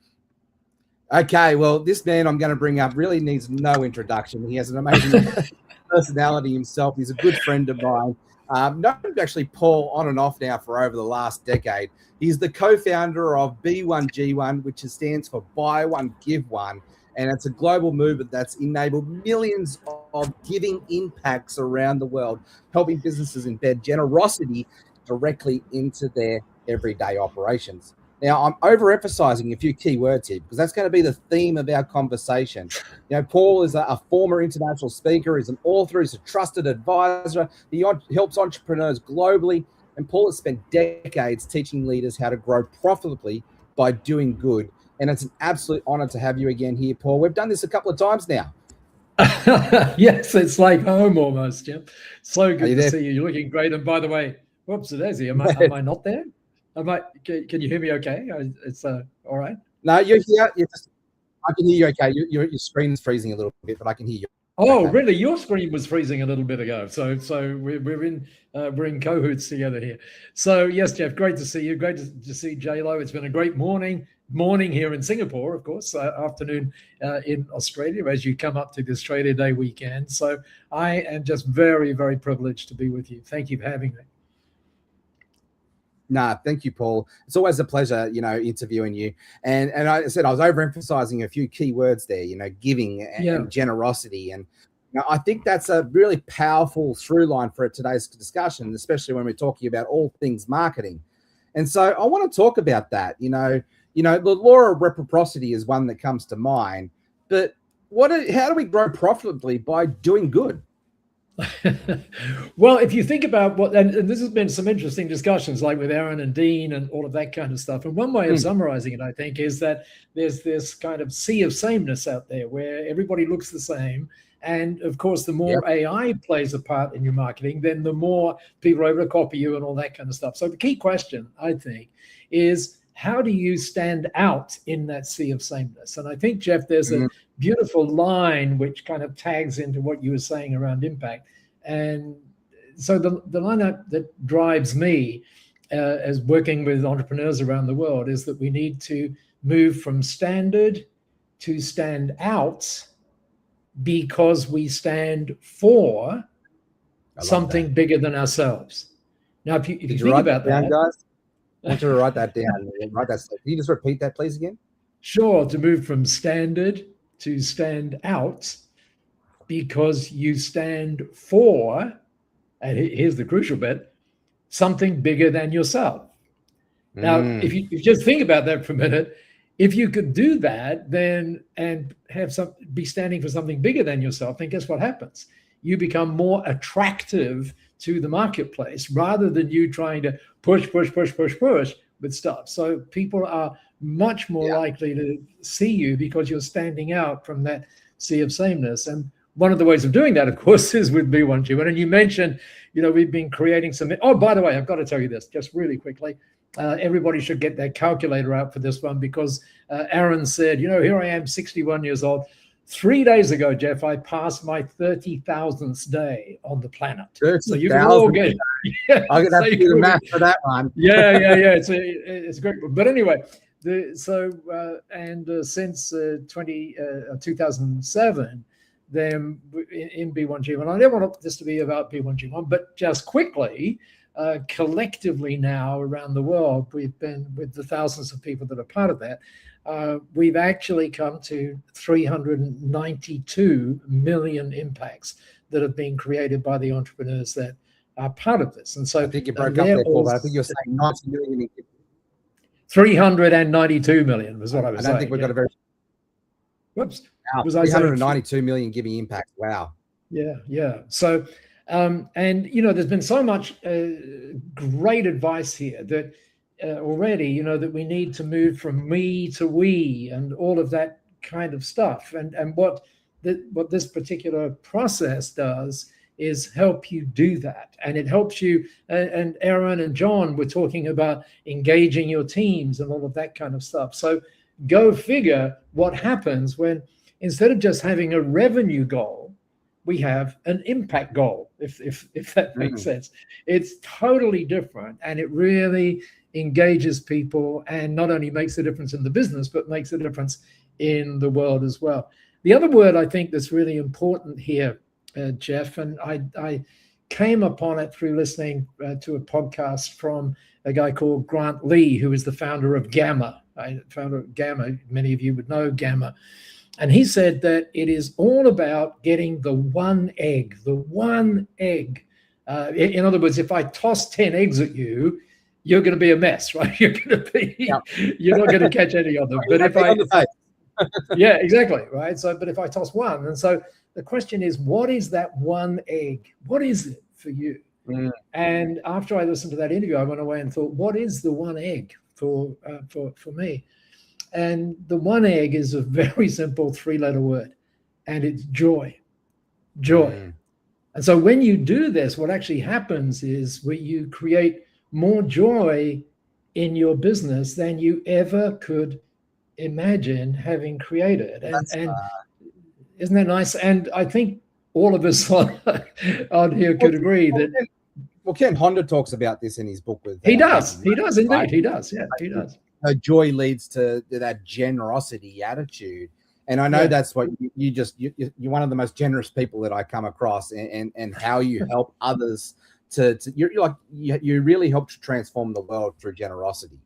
Okay, well, this man I'm going to bring up really needs no introduction. He has an amazing personality himself. He's a good friend of mine. Known actually Paul on and off now for over the last decade. He's the co-founder of B1G1, which stands for Buy One, Give One. And it's a global movement that's enabled millions of giving impacts around the world, helping businesses embed generosity directly into their everyday operations. Now, I'm overemphasizing a few key words here because that's going to be the theme of our conversation. You know, Paul is a former international speaker, he's an author, he's a trusted advisor. He helps entrepreneurs globally. And Paul has spent decades teaching leaders how to grow profitably by doing good. And it's an absolute honor to have you again here, Paul. We've done this a couple of times now. Yes, it's like home almost, Jim. So good to see you. You're looking great. And by the way, whoops, Daisy, am I not there? Can you hear me okay? It's all right. No, you're here. I can hear you okay. Your screen is freezing a little bit, but I can hear you. Oh, okay. Really? Your screen was freezing a little bit ago. So we're in cahoots together here. So yes, Jeff, great to see you. Great to see J-Lo. It's been a great morning here in Singapore, of course, afternoon in Australia as you come up to the Australia Day weekend. So I am just very, very privileged to be with you. Thank you for having me. Nah, thank you, Paul. It's always a pleasure, interviewing you. And I said I was overemphasizing a few key words there, giving and generosity. And I think that's a really powerful through line for today's discussion, especially when we're talking about all things marketing. And so I want to talk about that. The law of reciprocity is one that comes to mind. But how do we grow profitably by doing good? Well, if you think about and this has been some interesting discussions like with Aaron and Dean and all of that kind of stuff. And one way of summarizing it, I think, is that there's this kind of sea of sameness out there where everybody looks the same. And of course, the more AI plays a part in your marketing, then the more people are able to copy you and all that kind of stuff. So the key question, I think, is how do you stand out in that sea of sameness? And I think, Jeff, there's a beautiful line which kind of tags into what you were saying around impact. And so the line that drives me as working with entrepreneurs around the world is that we need to move from standard to stand out because we stand for something bigger than ourselves. Now, if you think about that, guys? I want you to write that down. Can you just repeat that, please, again? Sure. To move from standard to stand out because you stand for and here's the crucial bit, something bigger than yourself. Now, if you just think about that for a minute, if you could do that, then and be standing for something bigger than yourself, then guess what happens? You become more attractive to the marketplace rather than you trying to push with stuff. So people are much more likely to see you because you're standing out from that sea of sameness. And one of the ways of doing that, of course, is with B1G1. And you mentioned, we've been creating some. Oh, by the way, I've got to tell you this just really quickly. Everybody should get their calculator out for this one because Aaron said, here I am, 61 years old. 3 days ago, Jeff, I passed my 30,000th day on the planet. So you can all get it. I'm going to have to do the math for that one. Yeah. It's great. But anyway, since 2007, then in B1G1, I don't want this to be about B1G1, but just quickly, collectively now around the world, we've been with the thousands of people that are part of that. We've actually come to 392 million impacts that have been created by the entrepreneurs that are part of this. And so I think you broke up there, Paul, but I think you're saying 90 million. 392 million was what I was saying. I don't think we've got a very. Whoops. Wow, Was 392 million giving impacts. Wow. Yeah. So, there's been so much great advice here that already, that we need to move from me to we and all of that kind of stuff. And what this particular process does is help you do that. And it helps you, and Aaron and John were talking about engaging your teams and all of that kind of stuff. So go figure what happens when instead of just having a revenue goal, we have an impact goal, if that makes sense. It's totally different, and it really engages people and not only makes a difference in the business, but makes a difference in the world as well. The other word I think that's really important here, Jeff, and I came upon it through listening to a podcast from a guy called Grant Lee, who is the founder of Gamma. Many of you would know Gamma. And he said that it is all about getting the one egg. In other words, if I toss 10 eggs at you, you're going to be a mess, right? You're not going to catch any of them. But if yeah, exactly, right? So, but if I toss one, and so the question is, what is that one egg? What is it for you? And after I listened to that interview, I went away and thought, what is the one egg for me? And the one egg is a very simple 3-letter word, and it's joy. And so when you do this, what actually happens is you create more joy in your business than you ever could imagine having created. And isn't that nice? And I think all of us on here could agree that. Well, Ken Honda talks about this in his book. He does indeed. Right? He does. Yeah, he does. Joy leads to that generosity attitude. And I know that's what you're one of the most generous people that I come across, and how you help others you really help to transform the world through generosity.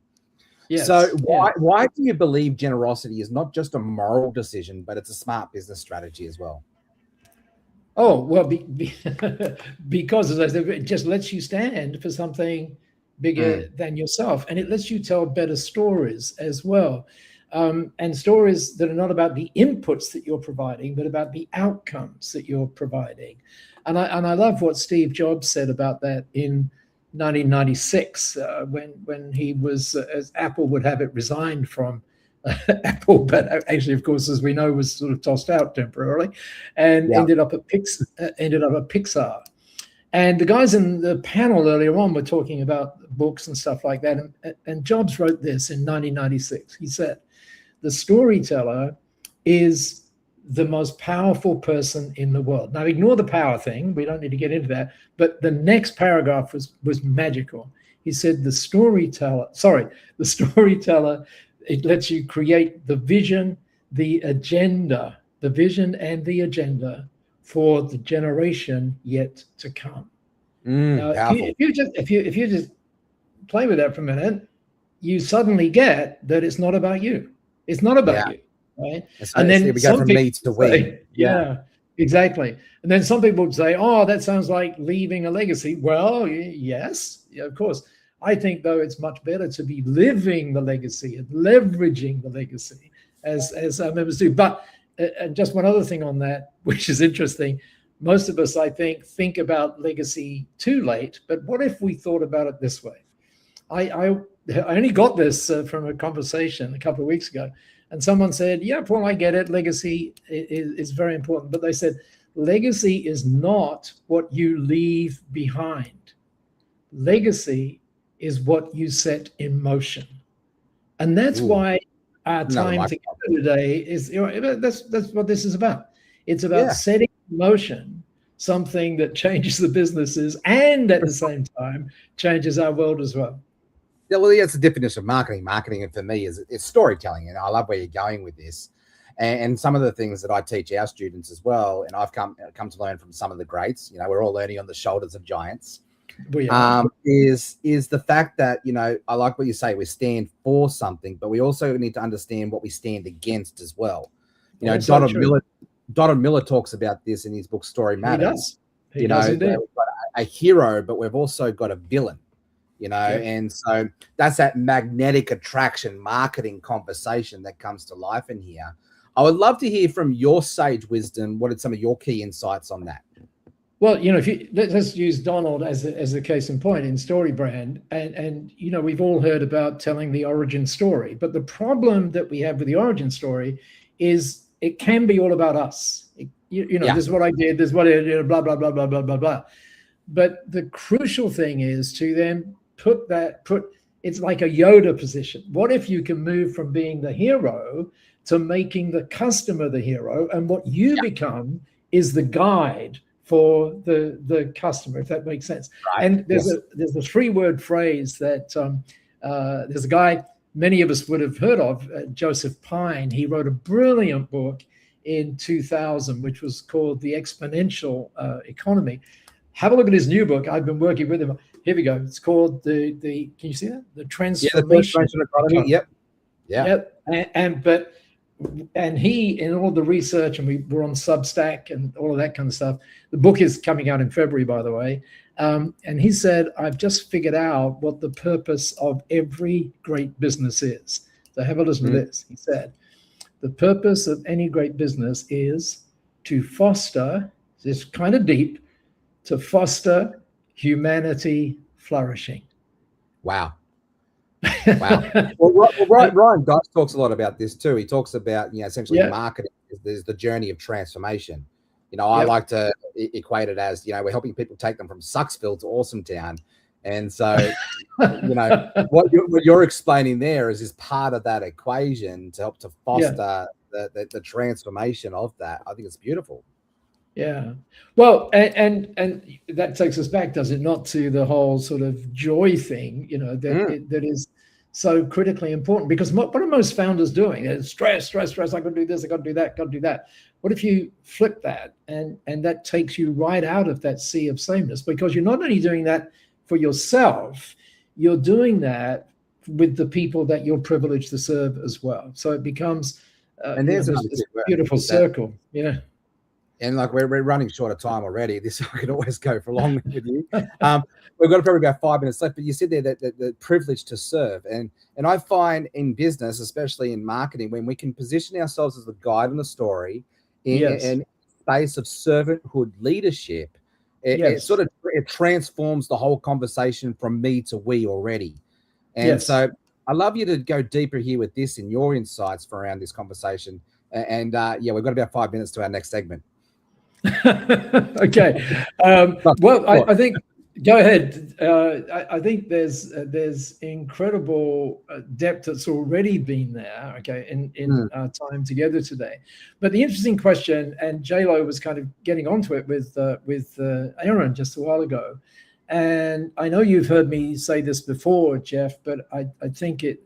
Yes. So why do you believe generosity is not just a moral decision, but it's a smart business strategy as well? Oh, well, because as I said, it just lets you stand for something bigger than yourself, and it lets you tell better stories as well. And stories that are not about the inputs that you're providing, but about the outcomes that you're providing. And I love what Steve Jobs said about that in 1996, when he was, as Apple would have it, resigned from Apple, but actually, of course, as we know, was sort of tossed out temporarily, and ended up at Pixar. And the guys in the panel earlier on were talking about books and stuff like that. And Jobs wrote this in 1996. He said, "The storyteller is the most powerful person in the world." Now, ignore the power thing. We don't need to get into that. But the next paragraph was magical. He said, the storyteller, it lets you create the vision, the agenda, the vision and the agenda for the generation yet to come. Now, if you just play with that for a minute, you suddenly get that it's not about you. It's not about you, right? And then we go from me to we. Exactly. And then some people would say, oh, that sounds like leaving a legacy. Well, yes, yeah, of course. I think, though, it's much better to be living the legacy and leveraging the legacy as our members do. But just one other thing on that, which is interesting. Most of us, I think about legacy too late. But what if we thought about it this way? I only got this from a conversation a couple of weeks ago. And someone said, yeah, Paul, I get it. Legacy is very important. But they said, legacy is not what you leave behind. Legacy is what you set in motion. And that's why our time together today is, that's what this is about. It's about setting in motion something that changes the businesses and at the same time changes our world as well. Yeah, well, that's the definition of marketing. Marketing, for me, is it's storytelling, and I love where you're going with this. And some of the things that I teach our students as well, and I've come to learn from some of the greats. We're all learning on the shoulders of giants. Is the fact that I like what you say. We stand for something, but we also need to understand what we stand against as well. Donald Miller talks about this in his book Story Matters. He does indeed. We've got a hero, but we've also got a villain. And so that's that magnetic attraction marketing conversation that comes to life in here. I would love to hear from your sage wisdom. What are some of your key insights on that? Well, if let's use Donald as a case in point in Story Brand, and we've all heard about telling the origin story, but the problem that we have with the origin story is it can be all about us. This is what I did, this is what I did, blah blah blah blah blah blah blah. But the crucial thing is to then it's like a Yoda position. What if you can move from being the hero to making the customer the hero, and what you become is the guide for the customer, if that makes sense. Right. And there's a 3-word phrase that there's a guy many of us would have heard of, Joseph Pine. He wrote a brilliant book in 2000, which was called The Exponential Economy. Have a look at his new book. I've been working with him. Here we go. It's called the can you see that? The Transformation Economy. Yep. Yeah. Yep. And he, in all the research, and we were on Substack and all of that kind of stuff. The book is coming out in February, by the way. And he said, I've just figured out what the purpose of every great business is. So have a listen to this. He said, the purpose of any great business is to foster, this kind of deep, to foster humanity flourishing. Wow. Well, Ryan Dutch talks a lot about this too. He talks about, essentially marketing. There's the journey of transformation. I like to equate it as, we're helping people take them from Sucksville to Awesome Town. And so, what you're explaining there is part of that equation to help to foster the transformation of that. I think it's beautiful. Yeah. Well, and that takes us back, does it not, to the whole sort of joy thing, that is so critically important, because what are most founders doing? It's stress. I got to do this, I got to do that, got to do that. What if you flip that and that takes you right out of that sea of sameness? Because you're not only doing that for yourself, you're doing that with the people that you're privileged to serve as well. So it becomes this beautiful circle. Yeah. And we're running short of time already. This I could always go for long with you. We've got probably about 5 minutes left, but you said there that the privilege to serve, and I find in business, especially in marketing, when we can position ourselves as the guide in the story in space of servanthood leadership, it transforms the whole conversation from me to we already. And so I love you to go deeper here with this in your insights for around this conversation. And we've got about 5 minutes to our next segment. Okay. Well, I think go ahead. I think there's incredible depth that's already been there. Okay, in our time together today. But the interesting question, and J-Lo was kind of getting onto it with Aaron just a while ago, and I know you've heard me say this before, Jeff, but I think it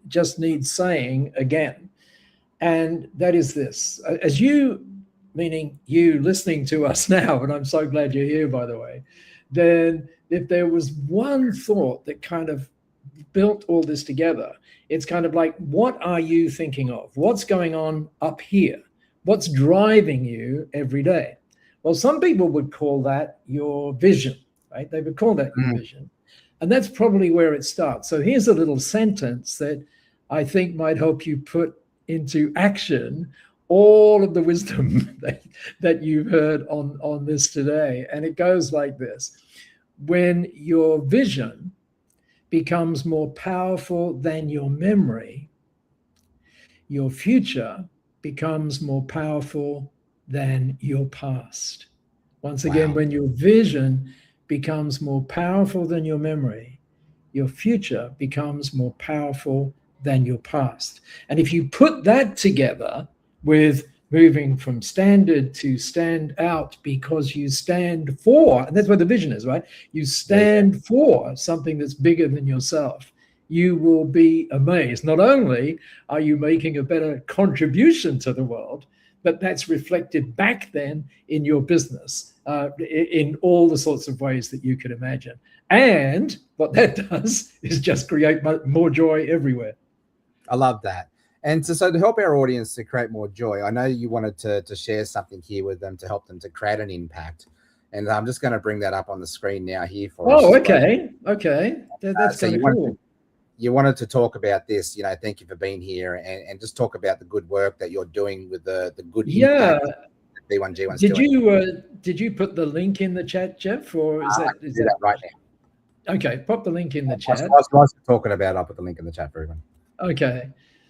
just needs saying again, and that is this: as you. Meaning you listening to us now, and I'm so glad you're here, by the way, then if there was one thought that kind of built all this together, it's kind of like, what are you thinking of? What's going on up here? What's driving you every day? Well, some people would call that your vision, right? They would call that your vision. And that's probably where it starts. So here's a little sentence that I think might help you put into action all of the wisdom that you've heard on this today. And it goes like this. When your vision becomes more powerful than your memory, your future becomes more powerful than your past. Once again, when your vision becomes more powerful than your memory, your future becomes more powerful than your past. And if you put that together with moving from standard to stand out because you stand for, and that's what the vision is, right? You stand for something that's bigger than yourself. You will be amazed. Not only are you making a better contribution to the world, but that's reflected back then in your business in all the sorts of ways that you could imagine. And what that does is just create more joy everywhere. I love that. And so to help our audience to create more joy, I know you wanted to share something here with them to help them to create an impact. And I'm just going to bring that up on the screen now here for us. Oh, okay. Okay. That's so kind of cool. You wanted to talk about this, thank you for being here and just talk about the good work that you're doing with the good impact that B1G1's doing. Did you put the link in the chat, Jeff, or is that right now? Okay, pop the link in the chat. Whilst we're talking about it, I'll put the link in the chat for everyone. Okay,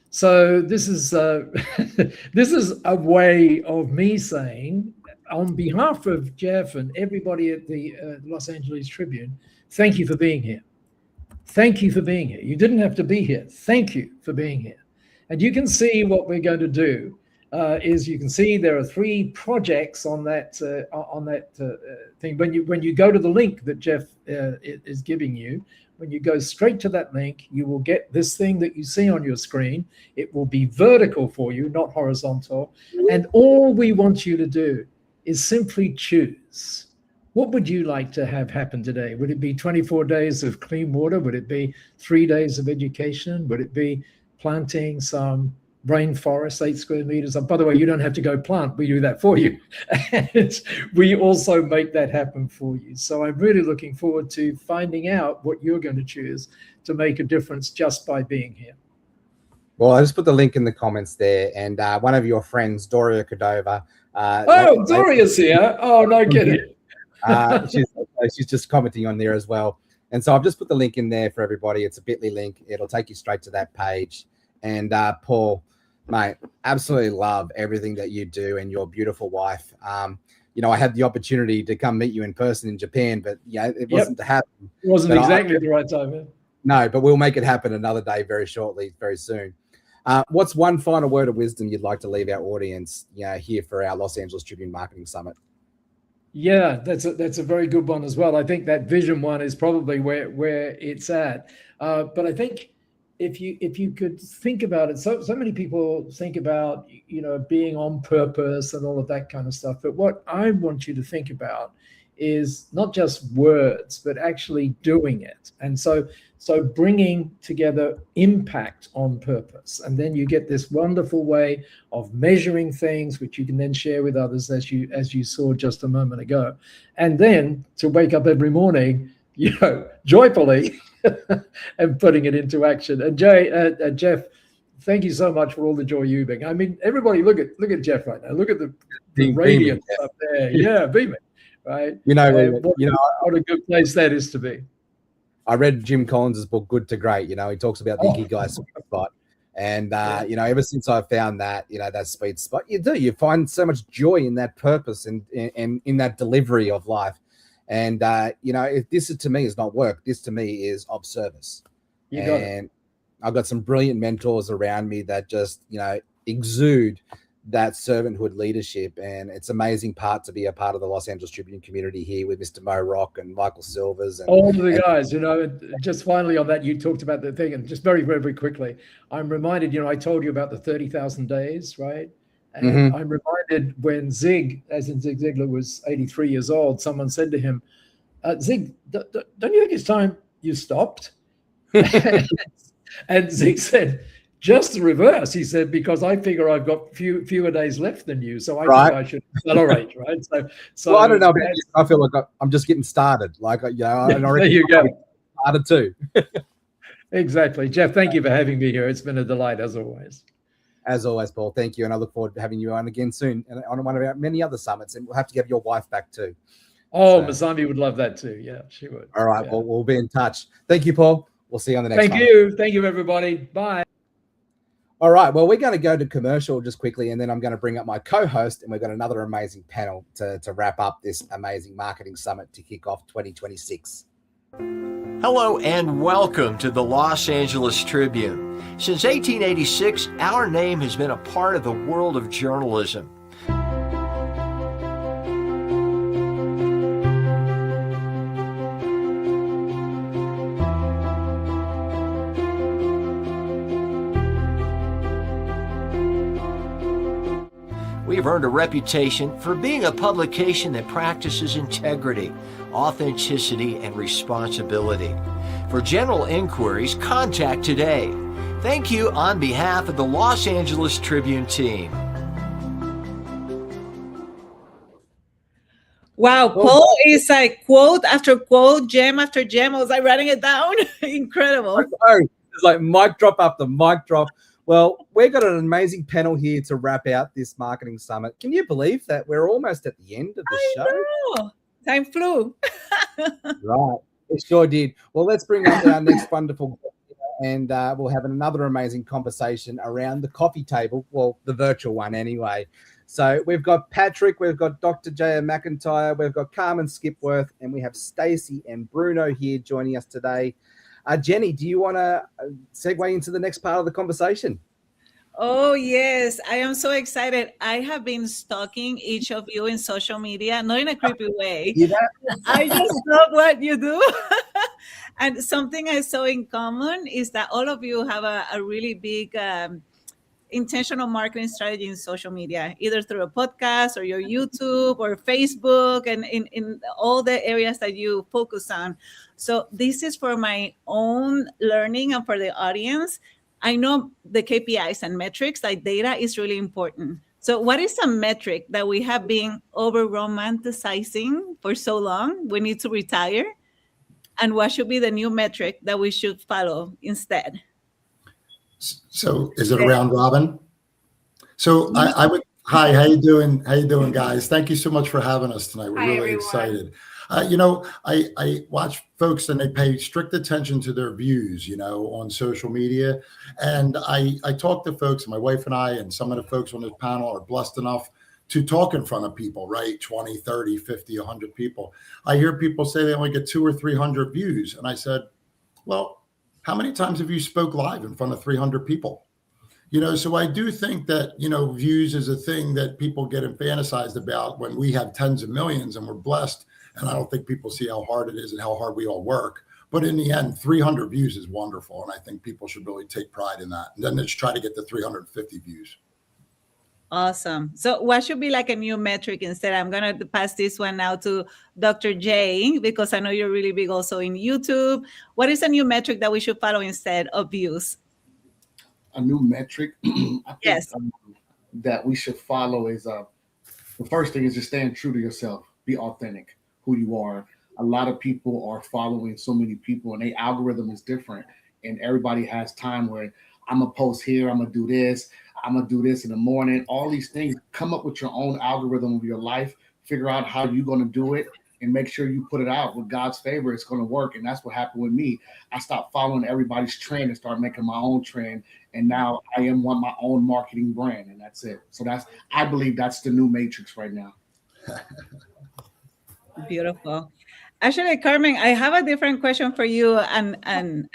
so this is this is a way of me saying, on behalf of Jeff and everybody at the Los Angeles Tribune, thank you for being here. Thank you for being here. You didn't have to be here. Thank you for being here. And you can see what we're going to do is you can see there are 3 projects on that thing. When you go to the link that Jeff is giving you, when you go straight to that link, you will get this thing that you see on your screen. It will be vertical for you, not horizontal. And all we want you to do is simply choose. What would you like to have happen today? Would it be 24 days of clean water? Would it be 3 days of education? Would it be planting some rainforest, 8 square meters? By the way, you don't have to go plant. We do that for you. And we also make that happen for you. So I'm really looking forward to finding out what you're going to choose to make a difference just by being here. Well, I just put the link in the comments there. And one of your friends, Doria Cordova. Doria's here. Oh, no kidding. She's just commenting on there as well. And so I've just put the link in there for everybody. It's a bit.ly link. It'll take you straight to that page. And Paul, mate, absolutely love everything that you do and your beautiful wife. I had the opportunity to come meet you in person in Japan, but it wasn't to happen. It wasn't exactly the right time. Yeah. No, but we'll make it happen another day very shortly, very soon. What's one final word of wisdom you'd like to leave our audience here for our Los Angeles Tribune Marketing Summit? Yeah, that's a very good one as well. I think that vision one is probably where it's at. But I think if you could think about it, so many people think about being on purpose and all of that kind of stuff. But what I want you to think about is not just words, but actually doing it. And so bringing together impact on purpose. And then you get this wonderful way of measuring things, which you can then share with others as you saw just a moment ago. And then to wake up every morning, joyfully and putting it into action. And Jeff, thank you so much for all the joy you bring. I mean, everybody look at Jeff right now. Look at the radiance up there. Yeah, beaming. Right. What a good place that is to be. I read Jim Collins' book, Good to Great. He talks about the Ikigai sweet spot. And, ever since I found that, that sweet spot, you find so much joy in that purpose and in that delivery of life. And, if this to me is not work, this to me is of service. And I've got some brilliant mentors around me that just, exude that servanthood leadership. And it's amazing to be a part of the Los Angeles Tribune community here with Mr. Mo Rock and Michael Silvers. And all of the guys, just finally on that, you talked about the thing, and just very, very, very quickly, I'm reminded, I told you about the 30,000 days, right? And I'm reminded when Zig Ziglar was 83 years old, someone said to him, Zig, don't you think it's time you stopped? And Zig said, just the reverse. He said, because I figure I've got fewer days left than you, so I think I should accelerate, right? So well, I don't know about you. I feel like I'm just getting started. Like, and I there reckon you go. Started too. Exactly. Jeff, thank you for having me here. It's been a delight as always. As always, Paul, thank you. And I look forward to having you on again soon and on one of our many other summits. And we'll have to get your wife back too. Oh, Masami would love that too. Yeah, she would. All right. Yeah. Well, we'll be in touch. Thank you, Paul. We'll see you on the next one. Thank you. Thank you, everybody. Bye. All right. Well, we're going to go to commercial just quickly, and then I'm going to bring up my co-host, and we've got another amazing panel to wrap up this amazing marketing summit to kick off 2026. Hello and welcome to the Los Angeles Tribune. Since 1886, our name has been a part of the world of journalism. We've earned a reputation for being a publication that practices integrity, authenticity, and responsibility. For general inquiries, contact today. Thank you on behalf of the Los Angeles Tribune team. Wow, Paul is like quote after quote, gem after gem. I was like writing it down. Incredible. It's like mic drop after mic drop. Well, we've got an amazing panel here to wrap out this marketing summit. Can you believe that we're almost at the end of the show? Know. Time flew. Right, it sure did. Well, let's bring up our next wonderful guest, and we'll have another amazing conversation around the coffee table. Well, the virtual one anyway. So we've got Patrick, we've got Dr. J.M. McIntyre, we've got Carmen Skipworth, and we have Stacey and Bruno here joining us today. Jenny, do you want to segue into the next part of the conversation? Oh, yes. I am so excited. I have been stalking each of you in social media, not in a creepy way. I just love what you do. And something I saw in common is that all of you have a really big intentional marketing strategy in social media, either through a podcast or your YouTube or Facebook and in all the areas that you focus on. So this is for my own learning and for the audience. I know the KPIs and metrics, like data is really important. So what is a metric that we have been over romanticizing for so long? We need to retire. And what should be the new metric that we should follow instead? So is it a round robin? So I would, hi, how you doing? How you doing, guys? Thank you so much for having us tonight. We're really excited. I watch folks and they pay strict attention to their views, on social media. And I talk to folks, my wife and I, and some of the folks on this panel are blessed enough to talk in front of people, right? 20, 30, 50, 100 people. I hear people say they only get 200 or 300 views. And I said, well, how many times have you spoke live in front of 300 people? So I do think that, views is a thing that people get fantasized about when we have tens of millions and we're blessed. And I don't think people see how hard it is and how hard we all work. But in the end, 300 views is wonderful. And I think people should really take pride in that. And then let's try to get to 350 views. Awesome. So what should be like a new metric instead? I'm going to pass this one now to Dr. J, because I know you're really big also in YouTube. What is a new metric that we should follow instead of views? A new metric that we should follow is the first thing is just staying true to yourself. Be authentic, who you are. A lot of people are following so many people and their algorithm is different. And everybody has time where I'm going to post here, I'm going to do this, I'm going to do this in the morning. All these things, come up with your own algorithm of your life, figure out how you're going to do it, and make sure you put it out. With God's favor, it's going to work. And that's what happened with me. I stopped following everybody's trend and started making my own trend. And now I am my own marketing brand, and that's it. So I believe that's the new matrix right now. Beautiful. Actually, Carmen, I have a different question for you and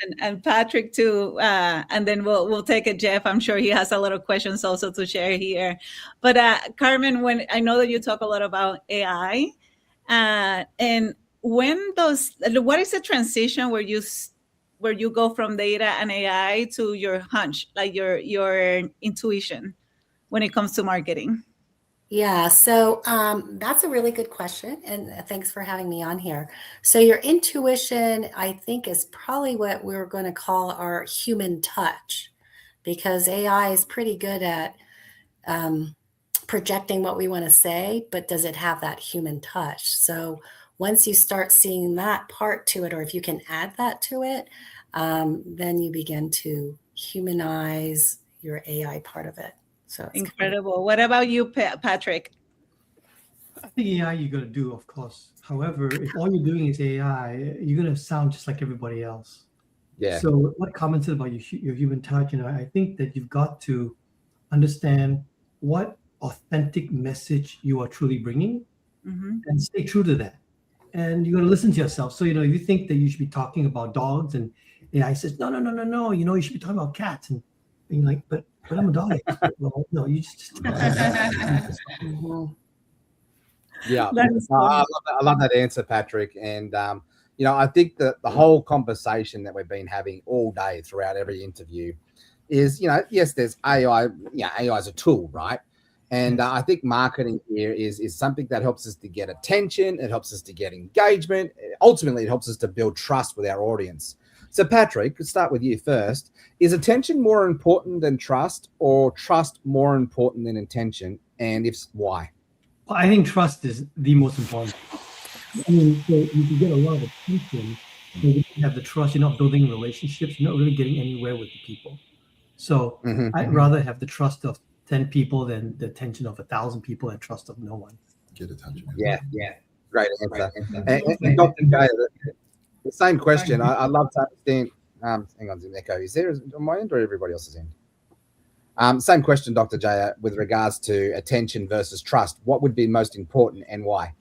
Patrick too, and then we'll take it, Jeff. I'm sure he has a lot of questions also to share here. But Carmen, when I know that you talk a lot about AI, and what is the transition where you go from data and AI to your hunch, like your intuition, when it comes to marketing? Yeah, so that's a really good question, and thanks for having me on here. So your intuition, I think, is probably what we're going to call our human touch, because AI is pretty good at projecting what we want to say, but does it have that human touch? So once you start seeing that part to it, or if you can add that to it, then you begin to humanize your AI part of it. So it's incredible. What about you, Patrick? I think AI you're going to do, of course. However, if all you're doing is AI, you're going to sound just like everybody else. Yeah. So what commented about your human touch, I think that you've got to understand what authentic message you are truly bringing and stay true to that. And you're going to listen to yourself. So, if you think that you should be talking about dogs and AI says, no, you should be talking about cats. And you're like, but I'm a dog expert. Well, no, you just Yeah, I love that answer, Patrick. And I think that the whole conversation that we've been having all day throughout every interview is, yes, there's AI. AI is a tool, right? And I think marketing here is something that helps us to get attention. It helps us to get engagement. Ultimately, it helps us to build trust with our audience. So, Patrick, let's start with you first. Is attention more important than trust, or trust more important than attention? And if why? Well, I think trust is the most important. So you can get a lot of attention, but you don't have the trust. You're not building relationships. You're not really getting anywhere with the people. So I'd rather have the trust of 10 people than the attention of 1,000 people and trust of no one. Get attention. Yeah. Great answer. And Dr. J, the same question. I'd love to understand. Hang on, there's an echo. Is there on my end or everybody else's end? Same question, Dr. J, with regards to attention versus trust. What would be most important and why?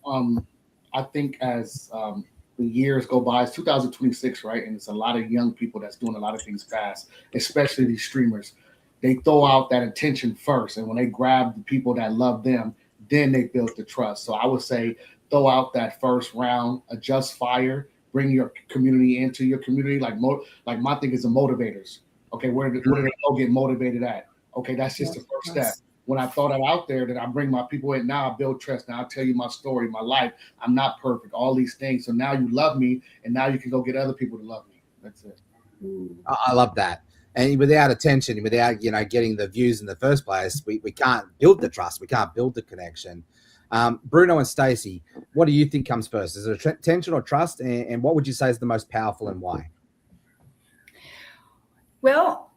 I think as the years go by, it's 2026, right? And it's a lot of young people that's doing a lot of things fast, especially these streamers. They throw out that attention first. And when they grab the people that love them, then they build the trust. So I would say throw out that first round, adjust fire, bring your community into your community. Like my thing is the motivators. Okay, where do they go get motivated at? Okay, that's just the first step. When I throw that out there, then I bring my people in. Now I build trust. Now I tell you my story, my life. I'm not perfect, all these things. So now you love me, and now you can go get other people to love me. That's it. I love that. And without attention, without getting the views in the first place, we can't build the trust. We can't build the connection. Bruno and Stacey, what do you think comes first? Is it attention or trust? And what would you say is the most powerful and why? Well,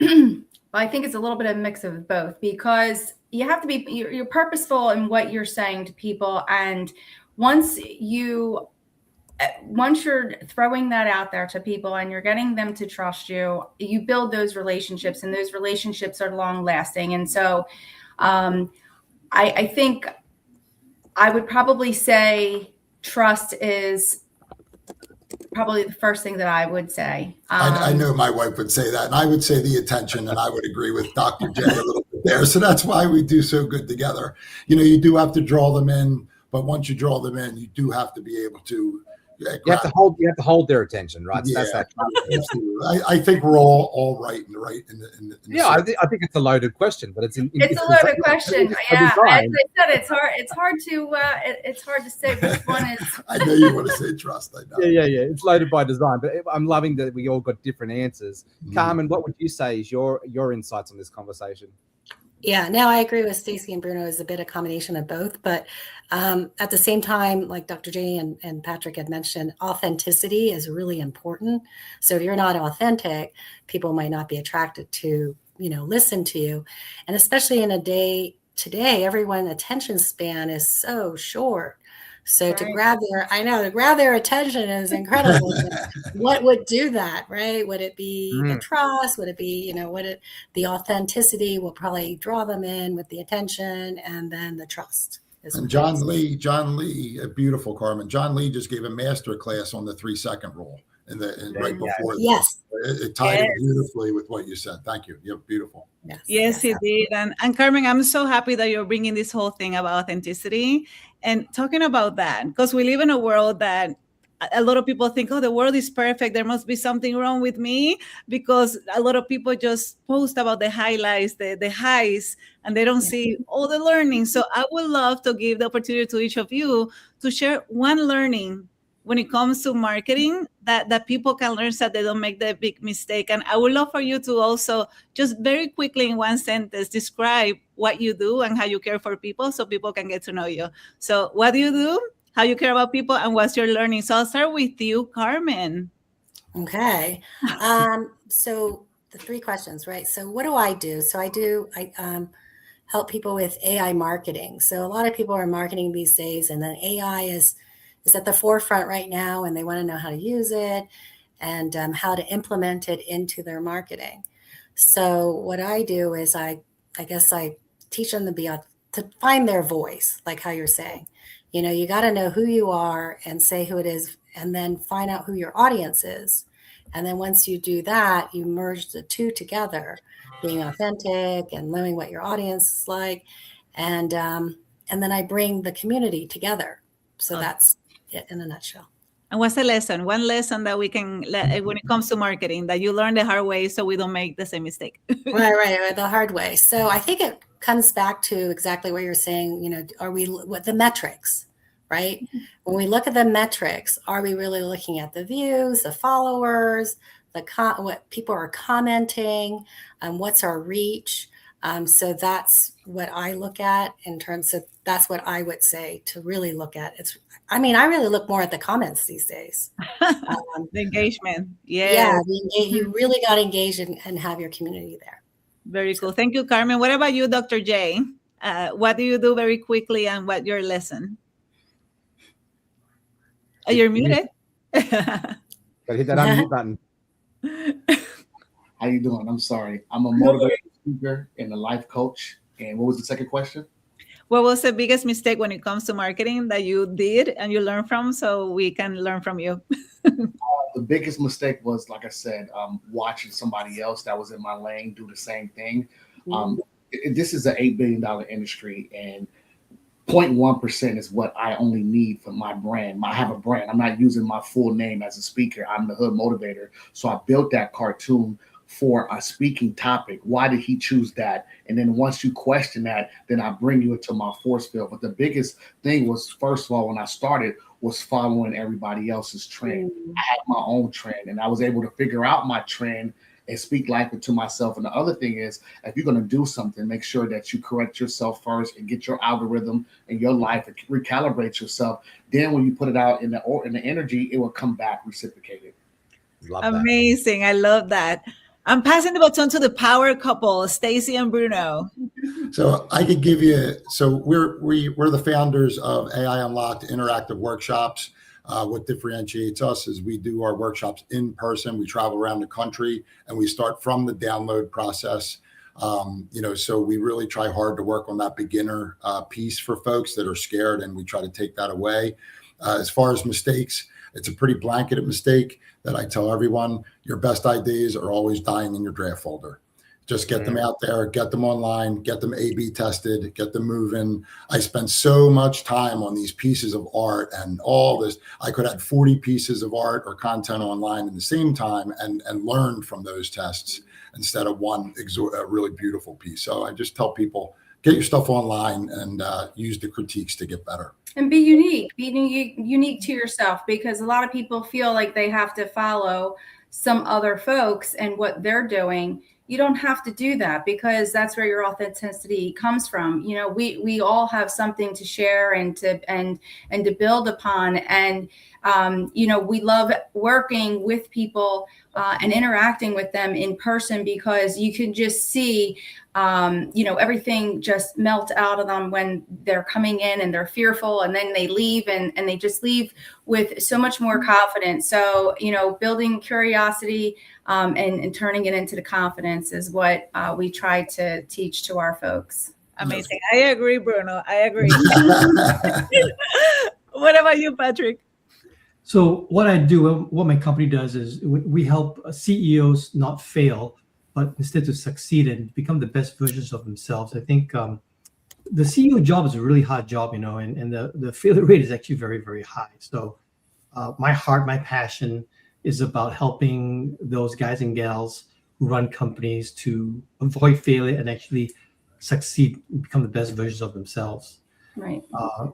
I think it's a little bit of a mix of both, because you have to be you're purposeful in what you're saying to people, and once you're throwing that out there to people and you're getting them to trust you, you build those relationships, and those relationships are long lasting. And so I think I would probably say trust is probably the first thing that I would say. I know my wife would say that, and I would say the attention, and I would agree with Dr. J a little bit there. So that's why we do so good together. You do have to draw them in, but once you draw them in, you do have to be able to. You have to hold their attention, right? So Yeah, I think we're all right in the yeah, I think it's a loaded question, but it's a loaded question. Yeah, as I said, it's hard to say which one is. I know you want to say trust. I know. Yeah. It's loaded by design, but I'm loving that we all got different answers. Carmen, what would you say is your insights on this conversation? Yeah, no, I agree with Stacey and Bruno. Is a bit of combination of both, but at the same time, like Dr. J and Patrick had mentioned, authenticity is really important. So if you're not authentic, people might not be attracted to, listen to you. And especially in a day today, everyone's attention span is so short. So to grab their attention is incredible. What would do that, right? Would it be the trust? Would it be, the authenticity will probably draw them in with the attention, and then the trust. And John Lee, beautiful, Carmen. John Lee just gave a master class on the 3-second rule right before this. Yes. It tied in beautifully with what you said. Thank you. You're beautiful. Yes, it did. And Carmen, I'm so happy that you're bringing this whole thing about authenticity and talking about that, because we live in a world that a lot of people think, oh, the world is perfect. There must be something wrong with me, because a lot of people just post about the highlights, the highs, and they don't see all the learning. So I would love to give the opportunity to each of you to share one learning when it comes to marketing that people can learn so they don't make the big mistake. And I would love for you to also just very quickly in one sentence describe what you do and how you care for people so people can get to know you. So what do you do, how you care about people, and what's your learning? So I'll start with you, Carmen. Okay. So the 3 questions, right? So what do I do? So I help people with AI marketing. So a lot of people are marketing these days, and then AI is at the forefront right now, and they want to know how to use it and how to implement it into their marketing. So what I do is I guess I teach them to find their voice, like how you're saying. You know, you got to know who you are and say who it is, and then find out who your audience is. And then once you do that, you merge the 2 together, being authentic and knowing what your audience is like. And then I bring the community together. So that's it in a nutshell. And what's the lesson? One lesson that we can, when it comes to marketing, that you learn the hard way so we don't make the same mistake. Right, the hard way. So I think it comes back to exactly what you're saying. You know, what the metrics, right? When we look at the metrics, are we really looking at the views, the followers, what people are commenting, what's our reach? So that's what I look at in terms of, that's what I would say to really look at. I really look more at the comments these days. The engagement. Yeah. Yeah, you really got to engage and have your community there. Very cool. Thank you, Carmen. What about you, Dr. J? What do you do very quickly, and what your lesson? Oh, you're muted. Gotta hit that unmute button. How you doing? I'm sorry. I'm a motivational speaker and a life coach. And what was the second question? What was the biggest mistake when it comes to marketing that you did and you learned from, so we can learn from you? The biggest mistake was, like I said, watching somebody else that was in my lane do the same thing. This is an $8 billion industry, and 0.1% is what I only need for my brand. I have a brand. I'm not using my full name as a speaker. I'm the Hood Motivator. So I built that cartoon for a speaking topic. Why did he choose that? And then once you question that, then I bring you into my force field. But the biggest thing was, first of all, when I started, was following everybody else's trend. I had my own trend, and I was able to figure out my trend and speak life into myself. And the other thing is, if you're going to do something, make sure that you correct yourself first and get your algorithm in your life and recalibrate yourself. Then when you put it out in the energy, it will come back reciprocated. Amazing. I love that. I'm passing the baton to the power couple, Stacy and Bruno. So I could give you, so we're the founders of AI Unlocked interactive workshops. What differentiates us is we do our workshops in person. We travel around the country, and we start from the download process. So we really try hard to work on that beginner piece for folks that are scared, and we try to take that away. As far as mistakes, it's a pretty blanketed mistake that I tell everyone: your best ideas are always dying in your draft folder. Just get them out there, get them online, get them A/B tested, get them moving. I spent so much time on these pieces of art and all this. I could have 40 pieces of art or content online at the same time and learn from those tests instead of one really beautiful piece. So I just tell people, get your stuff online and use the critiques to get better. And be unique. Be unique to yourself, because a lot of people feel like they have to follow some other folks and what they're doing. You don't have to do that, because that's where your authenticity comes from. You know, we all have something to share and to build upon. And we love working with people and interacting with them in person, because you can just see everything just melt out of them when they're coming in and they're fearful, and then they leave and they just leave with so much more confidence. So, building curiosity and turning it into the confidence is what we try to teach to our folks. Amazing. I agree, Bruno. I agree. What about you, Patrick? So what I do, what my company does is we help CEOs not fail, but instead to succeed and become the best versions of themselves. I think the CEO job is a really hard job, and the failure rate is actually very, very high. So my heart, my passion is about helping those guys and gals who run companies to avoid failure and actually succeed and become the best versions of themselves. Right.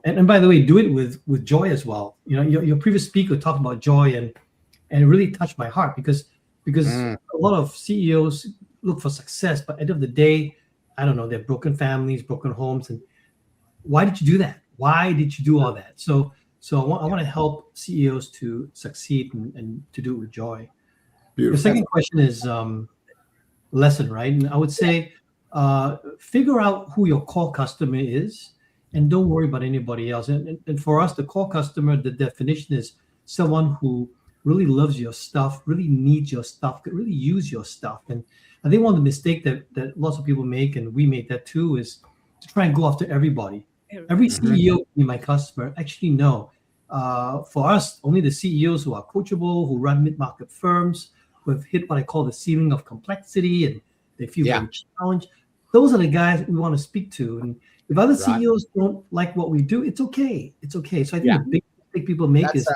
And by the way, do it with joy as well. You know, your previous speaker talked about joy, and it really touched my heart because a lot of CEOs look for success, but at the end of the day, I don't know, they're broken families, broken homes, and why did you do that? Why did you do all that? So I want to help CEOs to succeed and to do it with joy. Beautiful. The second question is lesson, right? And I would say figure out who your core customer is and don't worry about anybody else. And for us, the core customer, the definition is someone who really loves your stuff, really needs your stuff, could really use your stuff. And I think one of the mistakes that lots of people make, and we make that too, is to try and go after everybody. Every CEO in my customer, actually no. For us, only the CEOs who are coachable, who run mid-market firms, who have hit what I call the ceiling of complexity, and they feel very challenged. Those are the guys we want to speak to. And if other CEOs don't like what we do, it's okay. It's okay. So I think the big mistake people make is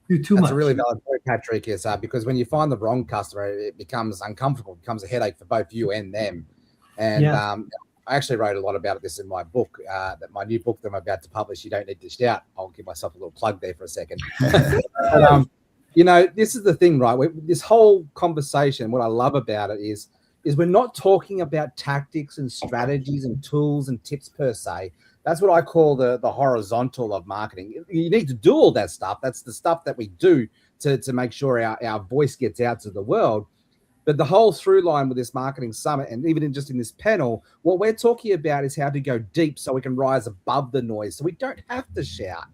do too much. That's a really valid point, Patrick, is because when you find the wrong customer, it becomes uncomfortable, it becomes a headache for both you and them. And I actually wrote a lot about this in my book, that my new book that I'm about to publish, You Don't Need to Shout. I'll give myself a little plug there for a second. But, you know, this is the thing, right? This whole conversation, what I love about it is we're not talking about tactics and strategies and tools and tips per se. That's what I call the horizontal of marketing. You need to do all that stuff. That's the stuff that we do to make sure our voice gets out to the world. But the whole through line with this marketing summit, and even just in this panel, what we're talking about is how to go deep so we can rise above the noise, so we don't have to shout.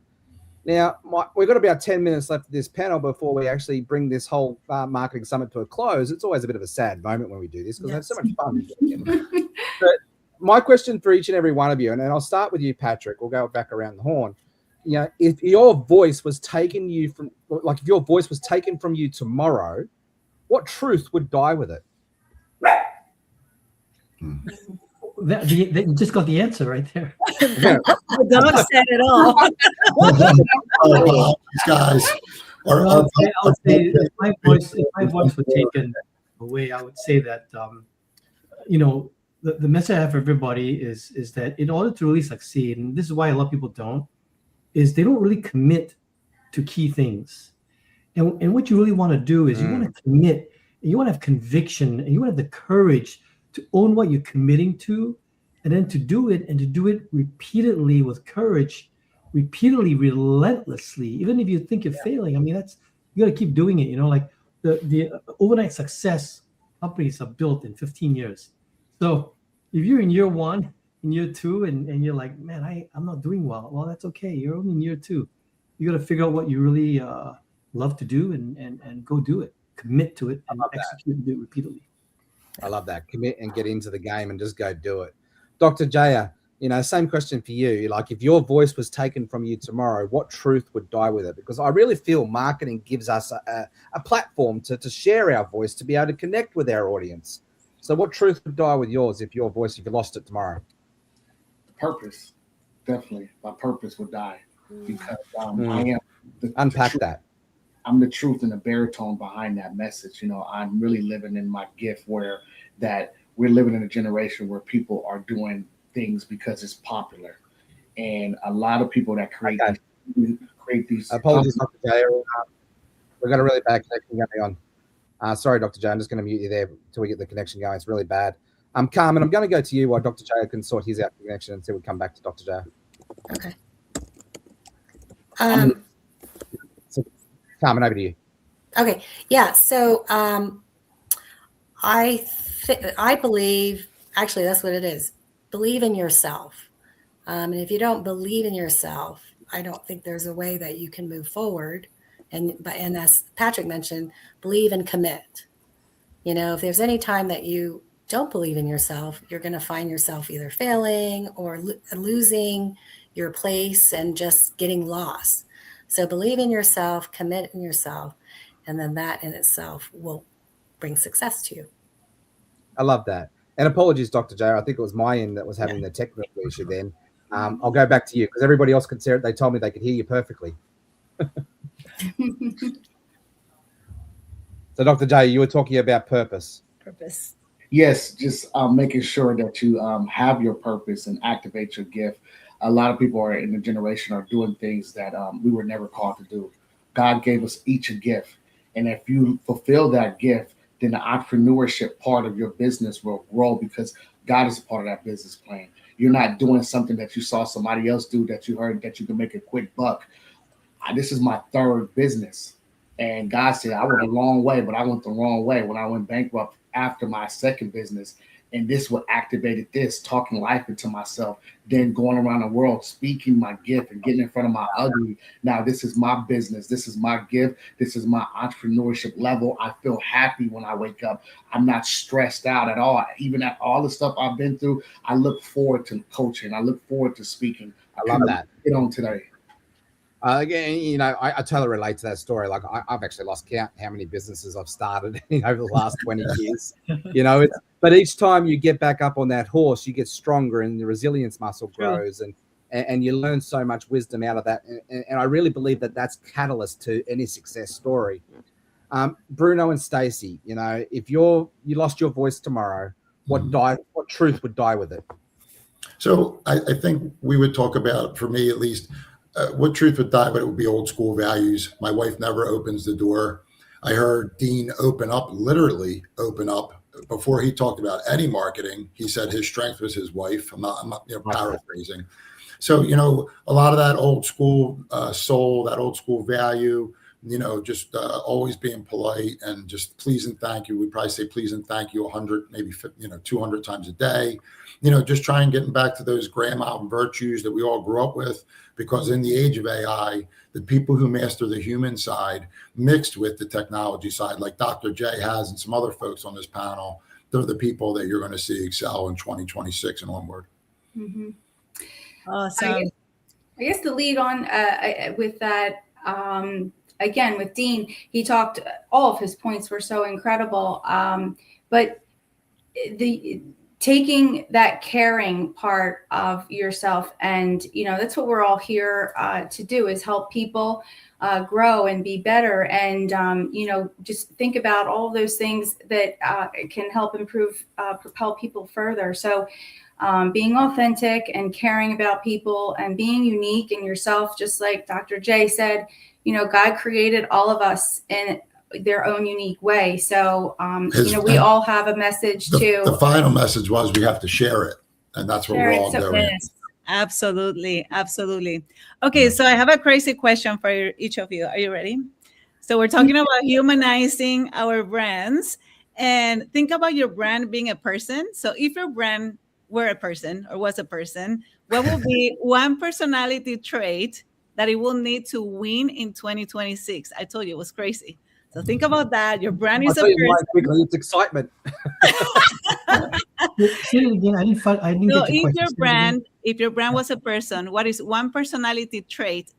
Now, we've got about 10 minutes left of this panel before we actually bring this whole marketing summit to a close. It's always a bit of a sad moment when we do this because we have so much fun. But my question for each and every one of you, and I'll start with you, Patrick. We'll go back around the horn. You know, if your voice was taken from you tomorrow, what truth would die with it? You just got the answer right there. The dog said it all. Guys. I would say if my voice were taken away, I would say that you know, the message I have for everybody is that in order to really succeed, and this is why a lot of people don't, is they don't really commit to key things. And what you really want to do is you want to commit, and you want to have conviction, and you want to have the courage to own what you're committing to, and then to do it, and to do it repeatedly with courage, repeatedly, relentlessly, even if you think you're failing. I mean, you got to keep doing it. You know, like the overnight success companies are built in 15 years. So if you're in year 1, in year 2, and you're like, man, I'm not doing well. That's okay. You're only in year 2. You got to figure out what you really love to do and go do it. Commit to it and execute and do it repeatedly. I love that. Commit and get into the game and just go do it. Dr. Jaya, you know, same question for you. Like, if your voice was taken from you tomorrow, what truth would die with it? Because I really feel marketing gives us a platform to share our voice, to be able to connect with our audience. So what truth would die with yours if you lost it tomorrow? Purpose. Definitely. My purpose would die because I am Unpack that. I'm the truth and the baritone behind that message. You know, I'm really living in my gift where that we're living in a generation where people are doing things because it's popular. And a lot of people that create these. Apologies, Dr. J. We've got a really bad connection going on. Sorry, Dr. J. I'm just going to mute you there until we get the connection going. It's really bad. Carmen, I'm going to go to you while Dr. J can sort his out connection until we come back to Dr. J. Okay. Carmen, over to you. Okay. Yeah. So I believe, actually, that's what it is. Believe in yourself. And if you don't believe in yourself, I don't think there's a way that you can move forward. And as Patrick mentioned, believe and commit. You know, if there's any time that you don't believe in yourself, you're going to find yourself either failing or losing your place and just getting lost. So believe in yourself, commit in yourself, and then that in itself will bring success to you. I love that. And apologies, Dr. J. I think it was my end that was having the technical issue then. I'll go back to you because everybody else could hear it. They told me they could hear you perfectly. So, Dr. J, you were talking about purpose. Purpose. Yes, just making sure that you have your purpose and activate your gift. a lot of people are in the generation are doing things that we were never called to do. God gave us each a gift. And if you fulfill that gift, then the entrepreneurship part of your business will grow because God is a part of that business plan. You're not doing something that you saw somebody else do that you heard that you can make a quick buck. This is my third business. And God said, I went a long way, but I went the wrong way when I went bankrupt after my second business. And this what activated this, talking life into myself, then going around the world, speaking my gift and getting in front of my ugly. Now, this is my business. This is my gift. This is my entrepreneurship level. I feel happy when I wake up. I'm not stressed out at all. Even at all the stuff I've been through, I look forward to coaching. I look forward to speaking. I love that. Get on today. Again, you know, I totally relate to that story. Like I've actually lost count how many businesses I've started over the last 20 years. You know, but each time you get back up on that horse, you get stronger and the resilience muscle grows, and you learn so much wisdom out of that. And I really believe that that's catalyst to any success story. Bruno and Stacey, you know, if you lost your voice tomorrow, what truth would die with it? So I think we would talk about, for me at least, what truth would die, but it would be old school values. My wife never opens the door. I heard Dean literally open up before he talked about any marketing. He said his strength was his wife. I'm not paraphrasing. So, you know, a lot of that old school soul, that old school value, you know, just always being polite and just please and thank you. We probably say please and thank you 100, maybe 200 times a day. You know, just try and getting back to those grandma virtues that we all grew up with, because in the age of AI, the people who master the human side mixed with the technology side, like Dr. J has and some other folks on this panel, they're the people that you're going to see excel in 2026 and onward. Mm-hmm. Awesome. I guess the lead on with that, again, with Dean, he talked, all of his points were so incredible. But taking that caring part of yourself, and, you know, that's what we're all here to do, is help people grow and be better. And, you know, just think about all of those things that can help improve, propel people further. So being authentic and caring about people and being unique in yourself, just like Dr. J said, you know, God created all of us in their own unique way. So, you know, we all have a message too. The final message was we have to share it. And that's what we're all doing. Absolutely. Absolutely. Okay. So I have a crazy question for each of you. Are you ready? So we're talking about humanizing our brands, and think about your brand being a person. So if your brand were a person or was a person, what would be one personality trait that it will need to win in 2026? I told you it was crazy. So think about that. Your brand is a person. It's excitement. Say it again. I didn't So get your question. if your brand was a person, what is one personality trait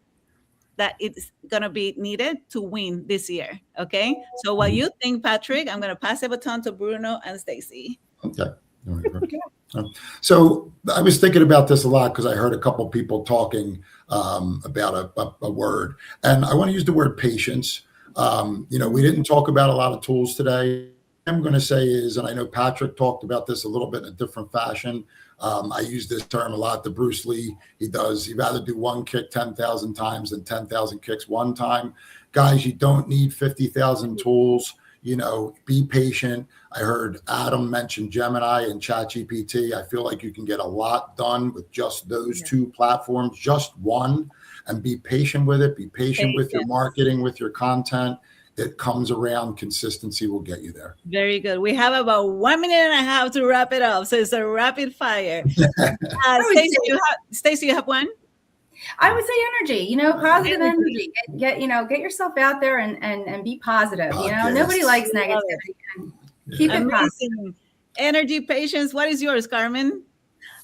that it's going to be needed to win this year? Okay. So what you think, Patrick? I'm going to pass the baton to Bruno and Stacey. Okay. So I was thinking about this a lot because I heard a couple of people talking about a word, and I want to use the word patience. You know, we didn't talk about a lot of tools today. I'm going to say is, and I know Patrick talked about this a little bit in a different fashion. I use this term a lot to Bruce Lee. He'd rather do one kick 10,000 times than 10,000 kicks one time. Guys, you don't need 50,000 tools. You know, be patient. I heard Adam mention Gemini and ChatGPT. I feel like you can get a lot done with just those two platforms, just one, and be patient with it. Be patient with your marketing, with your content. It comes around. Consistency will get you there. Very good. We have about 1 minute and a half to wrap it up. So it's a rapid fire. Stacey, you have one? I would say energy, you know, positive energy. Get yourself out there and be positive. You know, nobody likes negativity. Keep it positive. Energy, patience. What is yours, Carmen?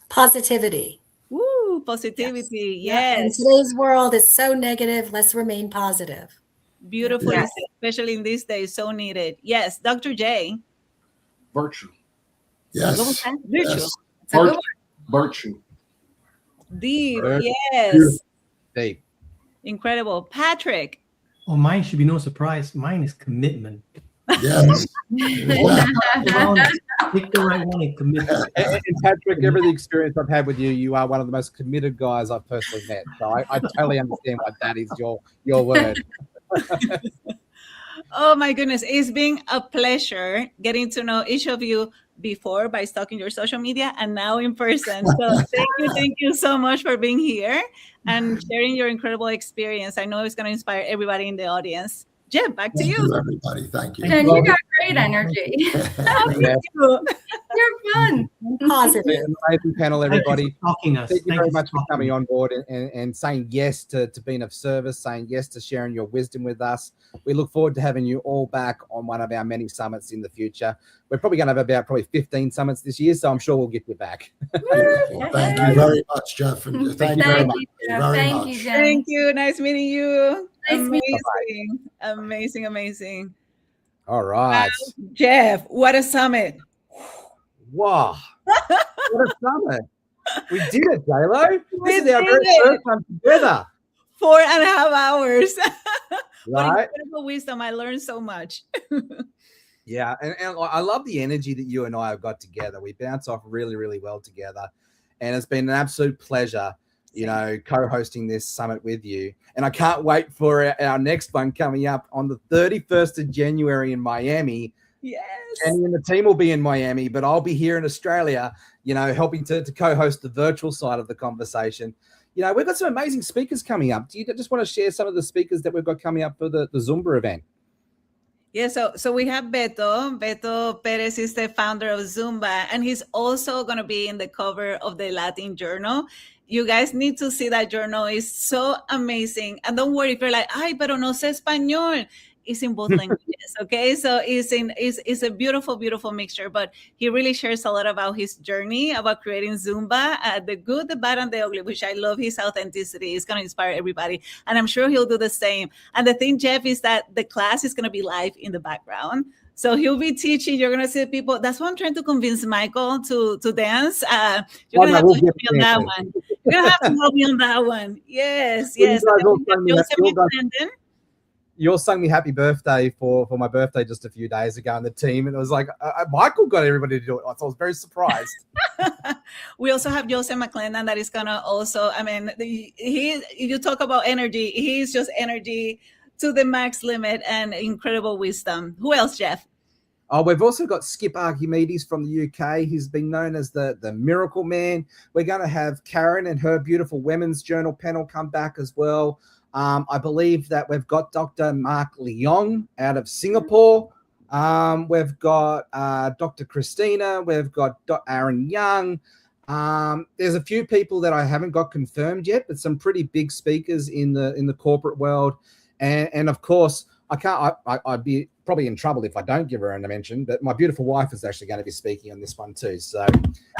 Positivity. Woo, positivity. Yes. In today's world is so negative. Let's remain positive. Beautiful, especially in these days, so needed. Yes, Dr. J. Virtue. Yes. What was that? Virtue. Yes. Virtue. Deep, yes. Deep. Incredible. Patrick. Oh, mine should be no surprise. Mine is commitment. Yes. Pick the right one and commit to it. And Patrick, every the experience I've had with you, you are one of the most committed guys I've personally met. So I totally understand why that is your word. Oh my goodness, it's been a pleasure getting to know each of you before by stalking your social media and now in person. So thank you so much for being here and sharing your incredible experience. I know it's going to inspire everybody in the audience. Jeff, back to you. Thank you, everybody. Thank you. And you got great energy. You're fun. Positive. An amazing panel, everybody. Talking us. Thank you very much for coming on board and saying yes to being of service, saying yes to sharing your wisdom with us. We look forward to having you all back on one of our many summits in the future. We're probably going to have about 15 summits this year, so I'm sure we'll get you back. Well, thank you very much, Jeff. And thank you very much. Thank you, Jen. Thank you. Nice meeting you. Nice Amazing. Amazing. Amazing. All right. Wow, Jeff, what a summit. Wow. What a summit. We did it, J-Lo. This is our did very it. first time together. 4.5 hours. What Right? incredible wisdom. I learned so much. Yeah, and I love the energy that you and I have got together. We bounce off really, really well together. And it's been an absolute pleasure, co-hosting this summit with you. And I can't wait for our next one coming up on the 31st of January in Miami. Yes. And the team will be in Miami, but I'll be here in Australia, helping to co-host the virtual side of the conversation. We've got some amazing speakers coming up. Do you just want to share some of the speakers that we've got coming up for the Zumba event? Yeah, so we have Beto. Beto Perez is the founder of Zumba, and he's also going to be in the cover of the Latin Journal. You guys need to see that journal. It's so amazing. And don't worry if you're like, ay, pero no sé español. It's in both languages, okay? So it's a beautiful, beautiful mixture, but he really shares a lot about his journey, about creating Zumba, the good, the bad, and the ugly, which I love his authenticity. It's going to inspire everybody, and I'm sure he'll do the same. And the thing, Jeff, is that the class is going to be live in the background. So he'll be teaching. You're going to see people. That's why I'm trying to convince Michael to dance. You're going to have to help me on that one. You're going to have to help me on that one. Yes, yes. You all sung me happy birthday for my birthday just a few days ago on the team. And it was like, Michael got everybody to do it. So I was very surprised. We also have Joseph McClendon that is going to also, you talk about energy. He's just energy to the max limit and incredible wisdom. Who else, Jeff? Oh, we've also got Skip Archimedes from the UK. He's been known as the Miracle Man. We're going to have Karen and her beautiful Women's Journal panel come back as well. I believe that we've got Dr. Mark Leong out of Singapore. We've got Dr. Christina. We've got Aaron Young. There's a few people that I haven't got confirmed yet, but some pretty big speakers in the corporate world. And of course, I'd be probably in trouble if I don't give her a mention, but my beautiful wife is actually going to be speaking on this one too. So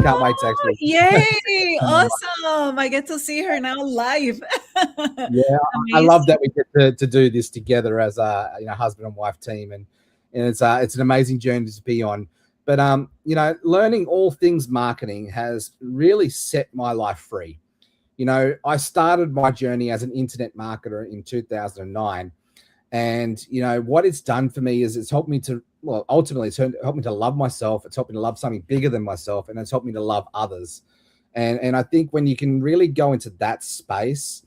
can't wait to actually. Yay! Awesome. I get to see her now live. Yeah, I love that we get to do this together as a husband and wife team, and it's an amazing journey to be on. But learning all things marketing has really set my life free. I started my journey as an internet marketer in 2009. And, what it's done for me is it's helped me to, ultimately it's helped me to love myself. It's helped me to love something bigger than myself. And it's helped me to love others. And I think when you can really go into that space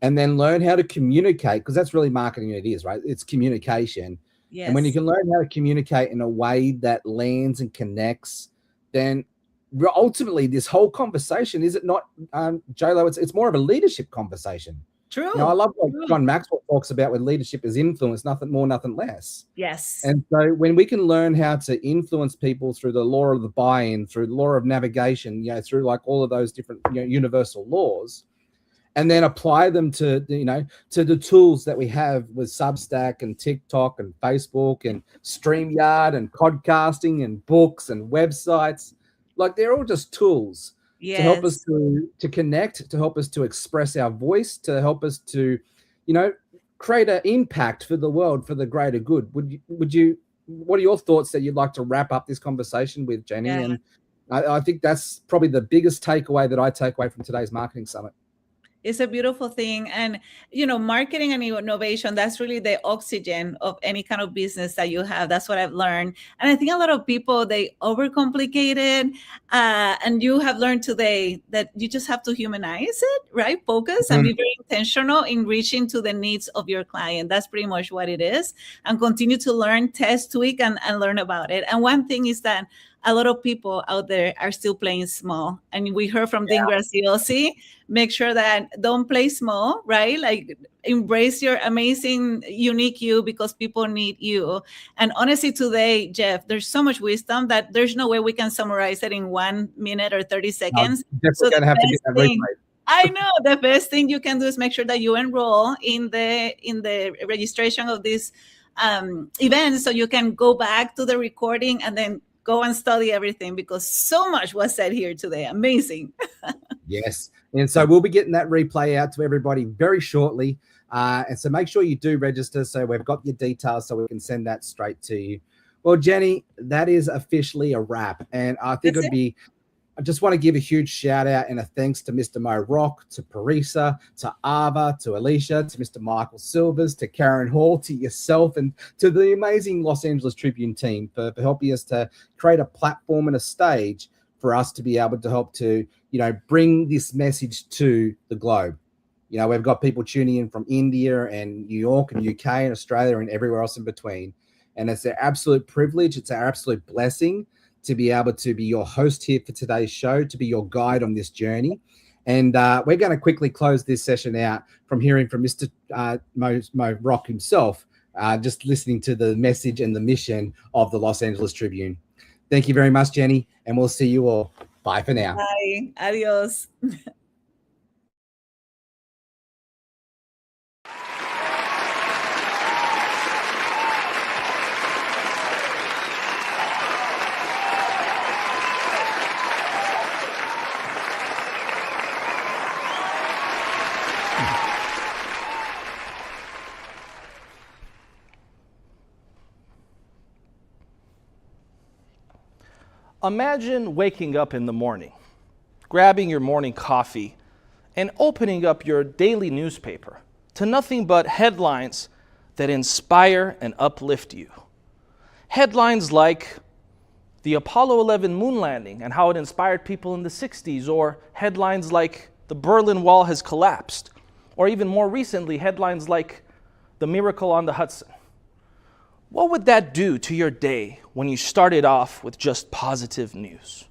and then learn how to communicate, because that's really marketing it is, right? It's communication. Yes. And when you can learn how to communicate in a way that lands and connects, then ultimately this whole conversation, is it not, J-Lo, it's more of a leadership conversation. True. I love what John Maxwell talks about with leadership is influence, nothing more, nothing less. Yes. And so when we can learn how to influence people through the law of the buy-in, through the law of navigation, through like all of those different universal laws, and then apply them to to the tools that we have with Substack and TikTok and Facebook and StreamYard and podcasting and books and websites, like they're all just tools. Yes. To help us to connect, to help us to express our voice, to help us to, create an impact for the world, for the greater good. What are your thoughts that you'd like to wrap up this conversation with, Jenny? Yeah. And I think that's probably the biggest takeaway that I take away from today's marketing summit. It's a beautiful thing. And, marketing and innovation, that's really the oxygen of any kind of business that you have. That's what I've learned. And I think a lot of people, they overcomplicate it. And you have learned today that you just have to humanize it, right? Focus and be very intentional in reaching to the needs of your client. That's pretty much what it is. And continue to learn, test, tweak, and learn about it. And one thing is that a lot of people out there are still playing small. And we heard from Dean Graziosi, make sure that don't play small, right? Like embrace your amazing, unique you, because people need you. And honestly, today, Jeff, there's so much wisdom that there's no way we can summarize it in 1 minute or 30 seconds. Definitely going to have to get that replay. I know the best thing you can do is make sure that you enroll in the registration of this event, so you can go back to the recording and then go and study everything, because so much was said here today. Amazing. Yes. And so we'll be getting that replay out to everybody very shortly. And so make sure you do register, so we've got your details so we can send that straight to you. Well, Jenny, that is officially a wrap. And I think I just want to give a huge shout out and a thanks to Mr. Mo Rock, to Parisa, to Ava, to Alicia, to Mr. Michael Silvers, to Karen Hall, to yourself, and to the amazing Los Angeles Tribune team for helping us to create a platform and a stage for us to be able to help to, bring this message to the globe. We've got people tuning in from India and New York and UK and Australia and everywhere else in between. And it's an absolute privilege. It's our absolute blessing to be able to be your host here for today's show, to be your guide on this journey. And we're going to quickly close this session out from hearing from Mr. Mo Rock himself, just listening to the message and the mission of the Los Angeles Tribune. Thank you very much, Jenny, and we'll see you all. Bye for now. Bye. Adios. Imagine waking up in the morning, grabbing your morning coffee, and opening up your daily newspaper to nothing but headlines that inspire and uplift you. Headlines like the Apollo 11 moon landing and how it inspired people in the 60s, or headlines like the Berlin Wall has collapsed, or even more recently, headlines like the miracle on the Hudson. What would that do to your day when you started off with just positive news?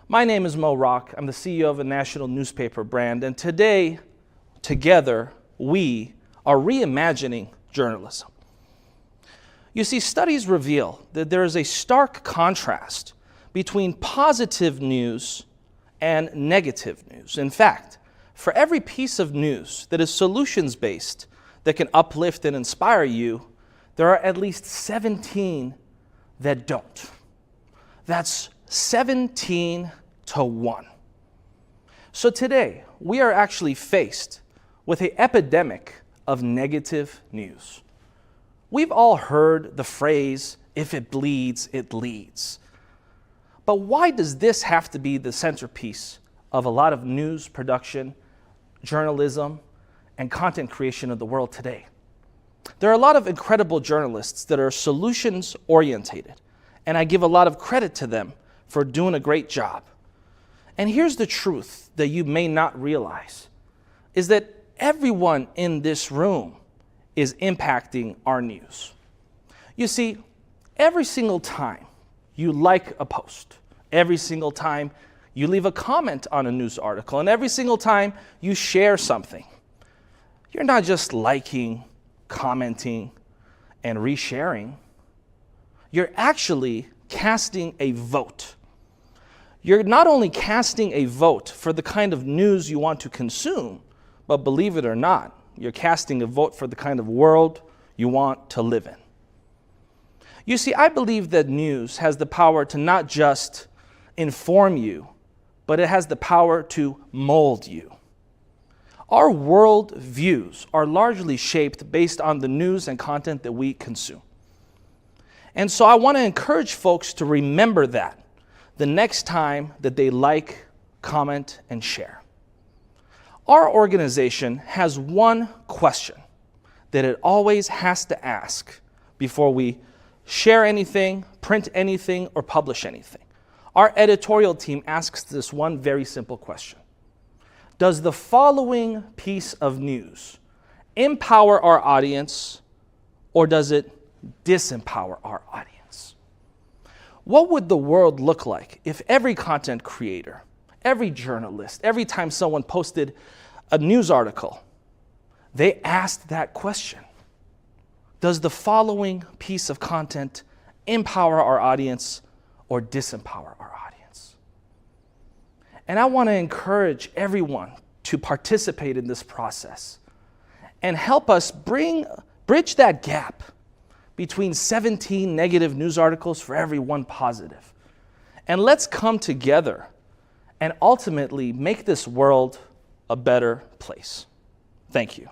My name is Mo Rock. I'm the CEO of a national newspaper brand, and today, together, we are reimagining journalism. You see, studies reveal that there is a stark contrast between positive news and negative news. In fact, for every piece of news that is solutions-based, that can uplift and inspire you, there are at least 17 that don't. That's 17 to 1. So today, we are actually faced with an epidemic of negative news. We've all heard the phrase, if it bleeds, it leads. But why does this have to be the centerpiece of a lot of news production, journalism, and content creation of the world today? There are a lot of incredible journalists that are solutions orientated, and I give a lot of credit to them for doing a great job. And here's the truth that you may not realize, is that everyone in this room is impacting our news. You see, every single time you like a post, every single time you leave a comment on a news article, and every single time you share something, you're not just liking, commenting, and resharing. You're actually casting a vote. You're not only casting a vote for the kind of news you want to consume, but believe it or not, you're casting a vote for the kind of world you want to live in. You see, I believe that news has the power to not just inform you, but it has the power to mold you. Our world views are largely shaped based on the news and content that we consume. And so I want to encourage folks to remember that the next time that they like, comment, and share. Our organization has one question that it always has to ask before we share anything, print anything, or publish anything. Our editorial team asks this one very simple question. Does the following piece of news empower our audience, or does it disempower our audience? What would the world look like if every content creator, every journalist, every time someone posted a news article, they asked that question? Does the following piece of content empower our audience or disempower our audience? And I want to encourage everyone to participate in this process and help us bridge that gap between 17 negative news articles for every one positive. And let's come together and ultimately make this world a better place. Thank you.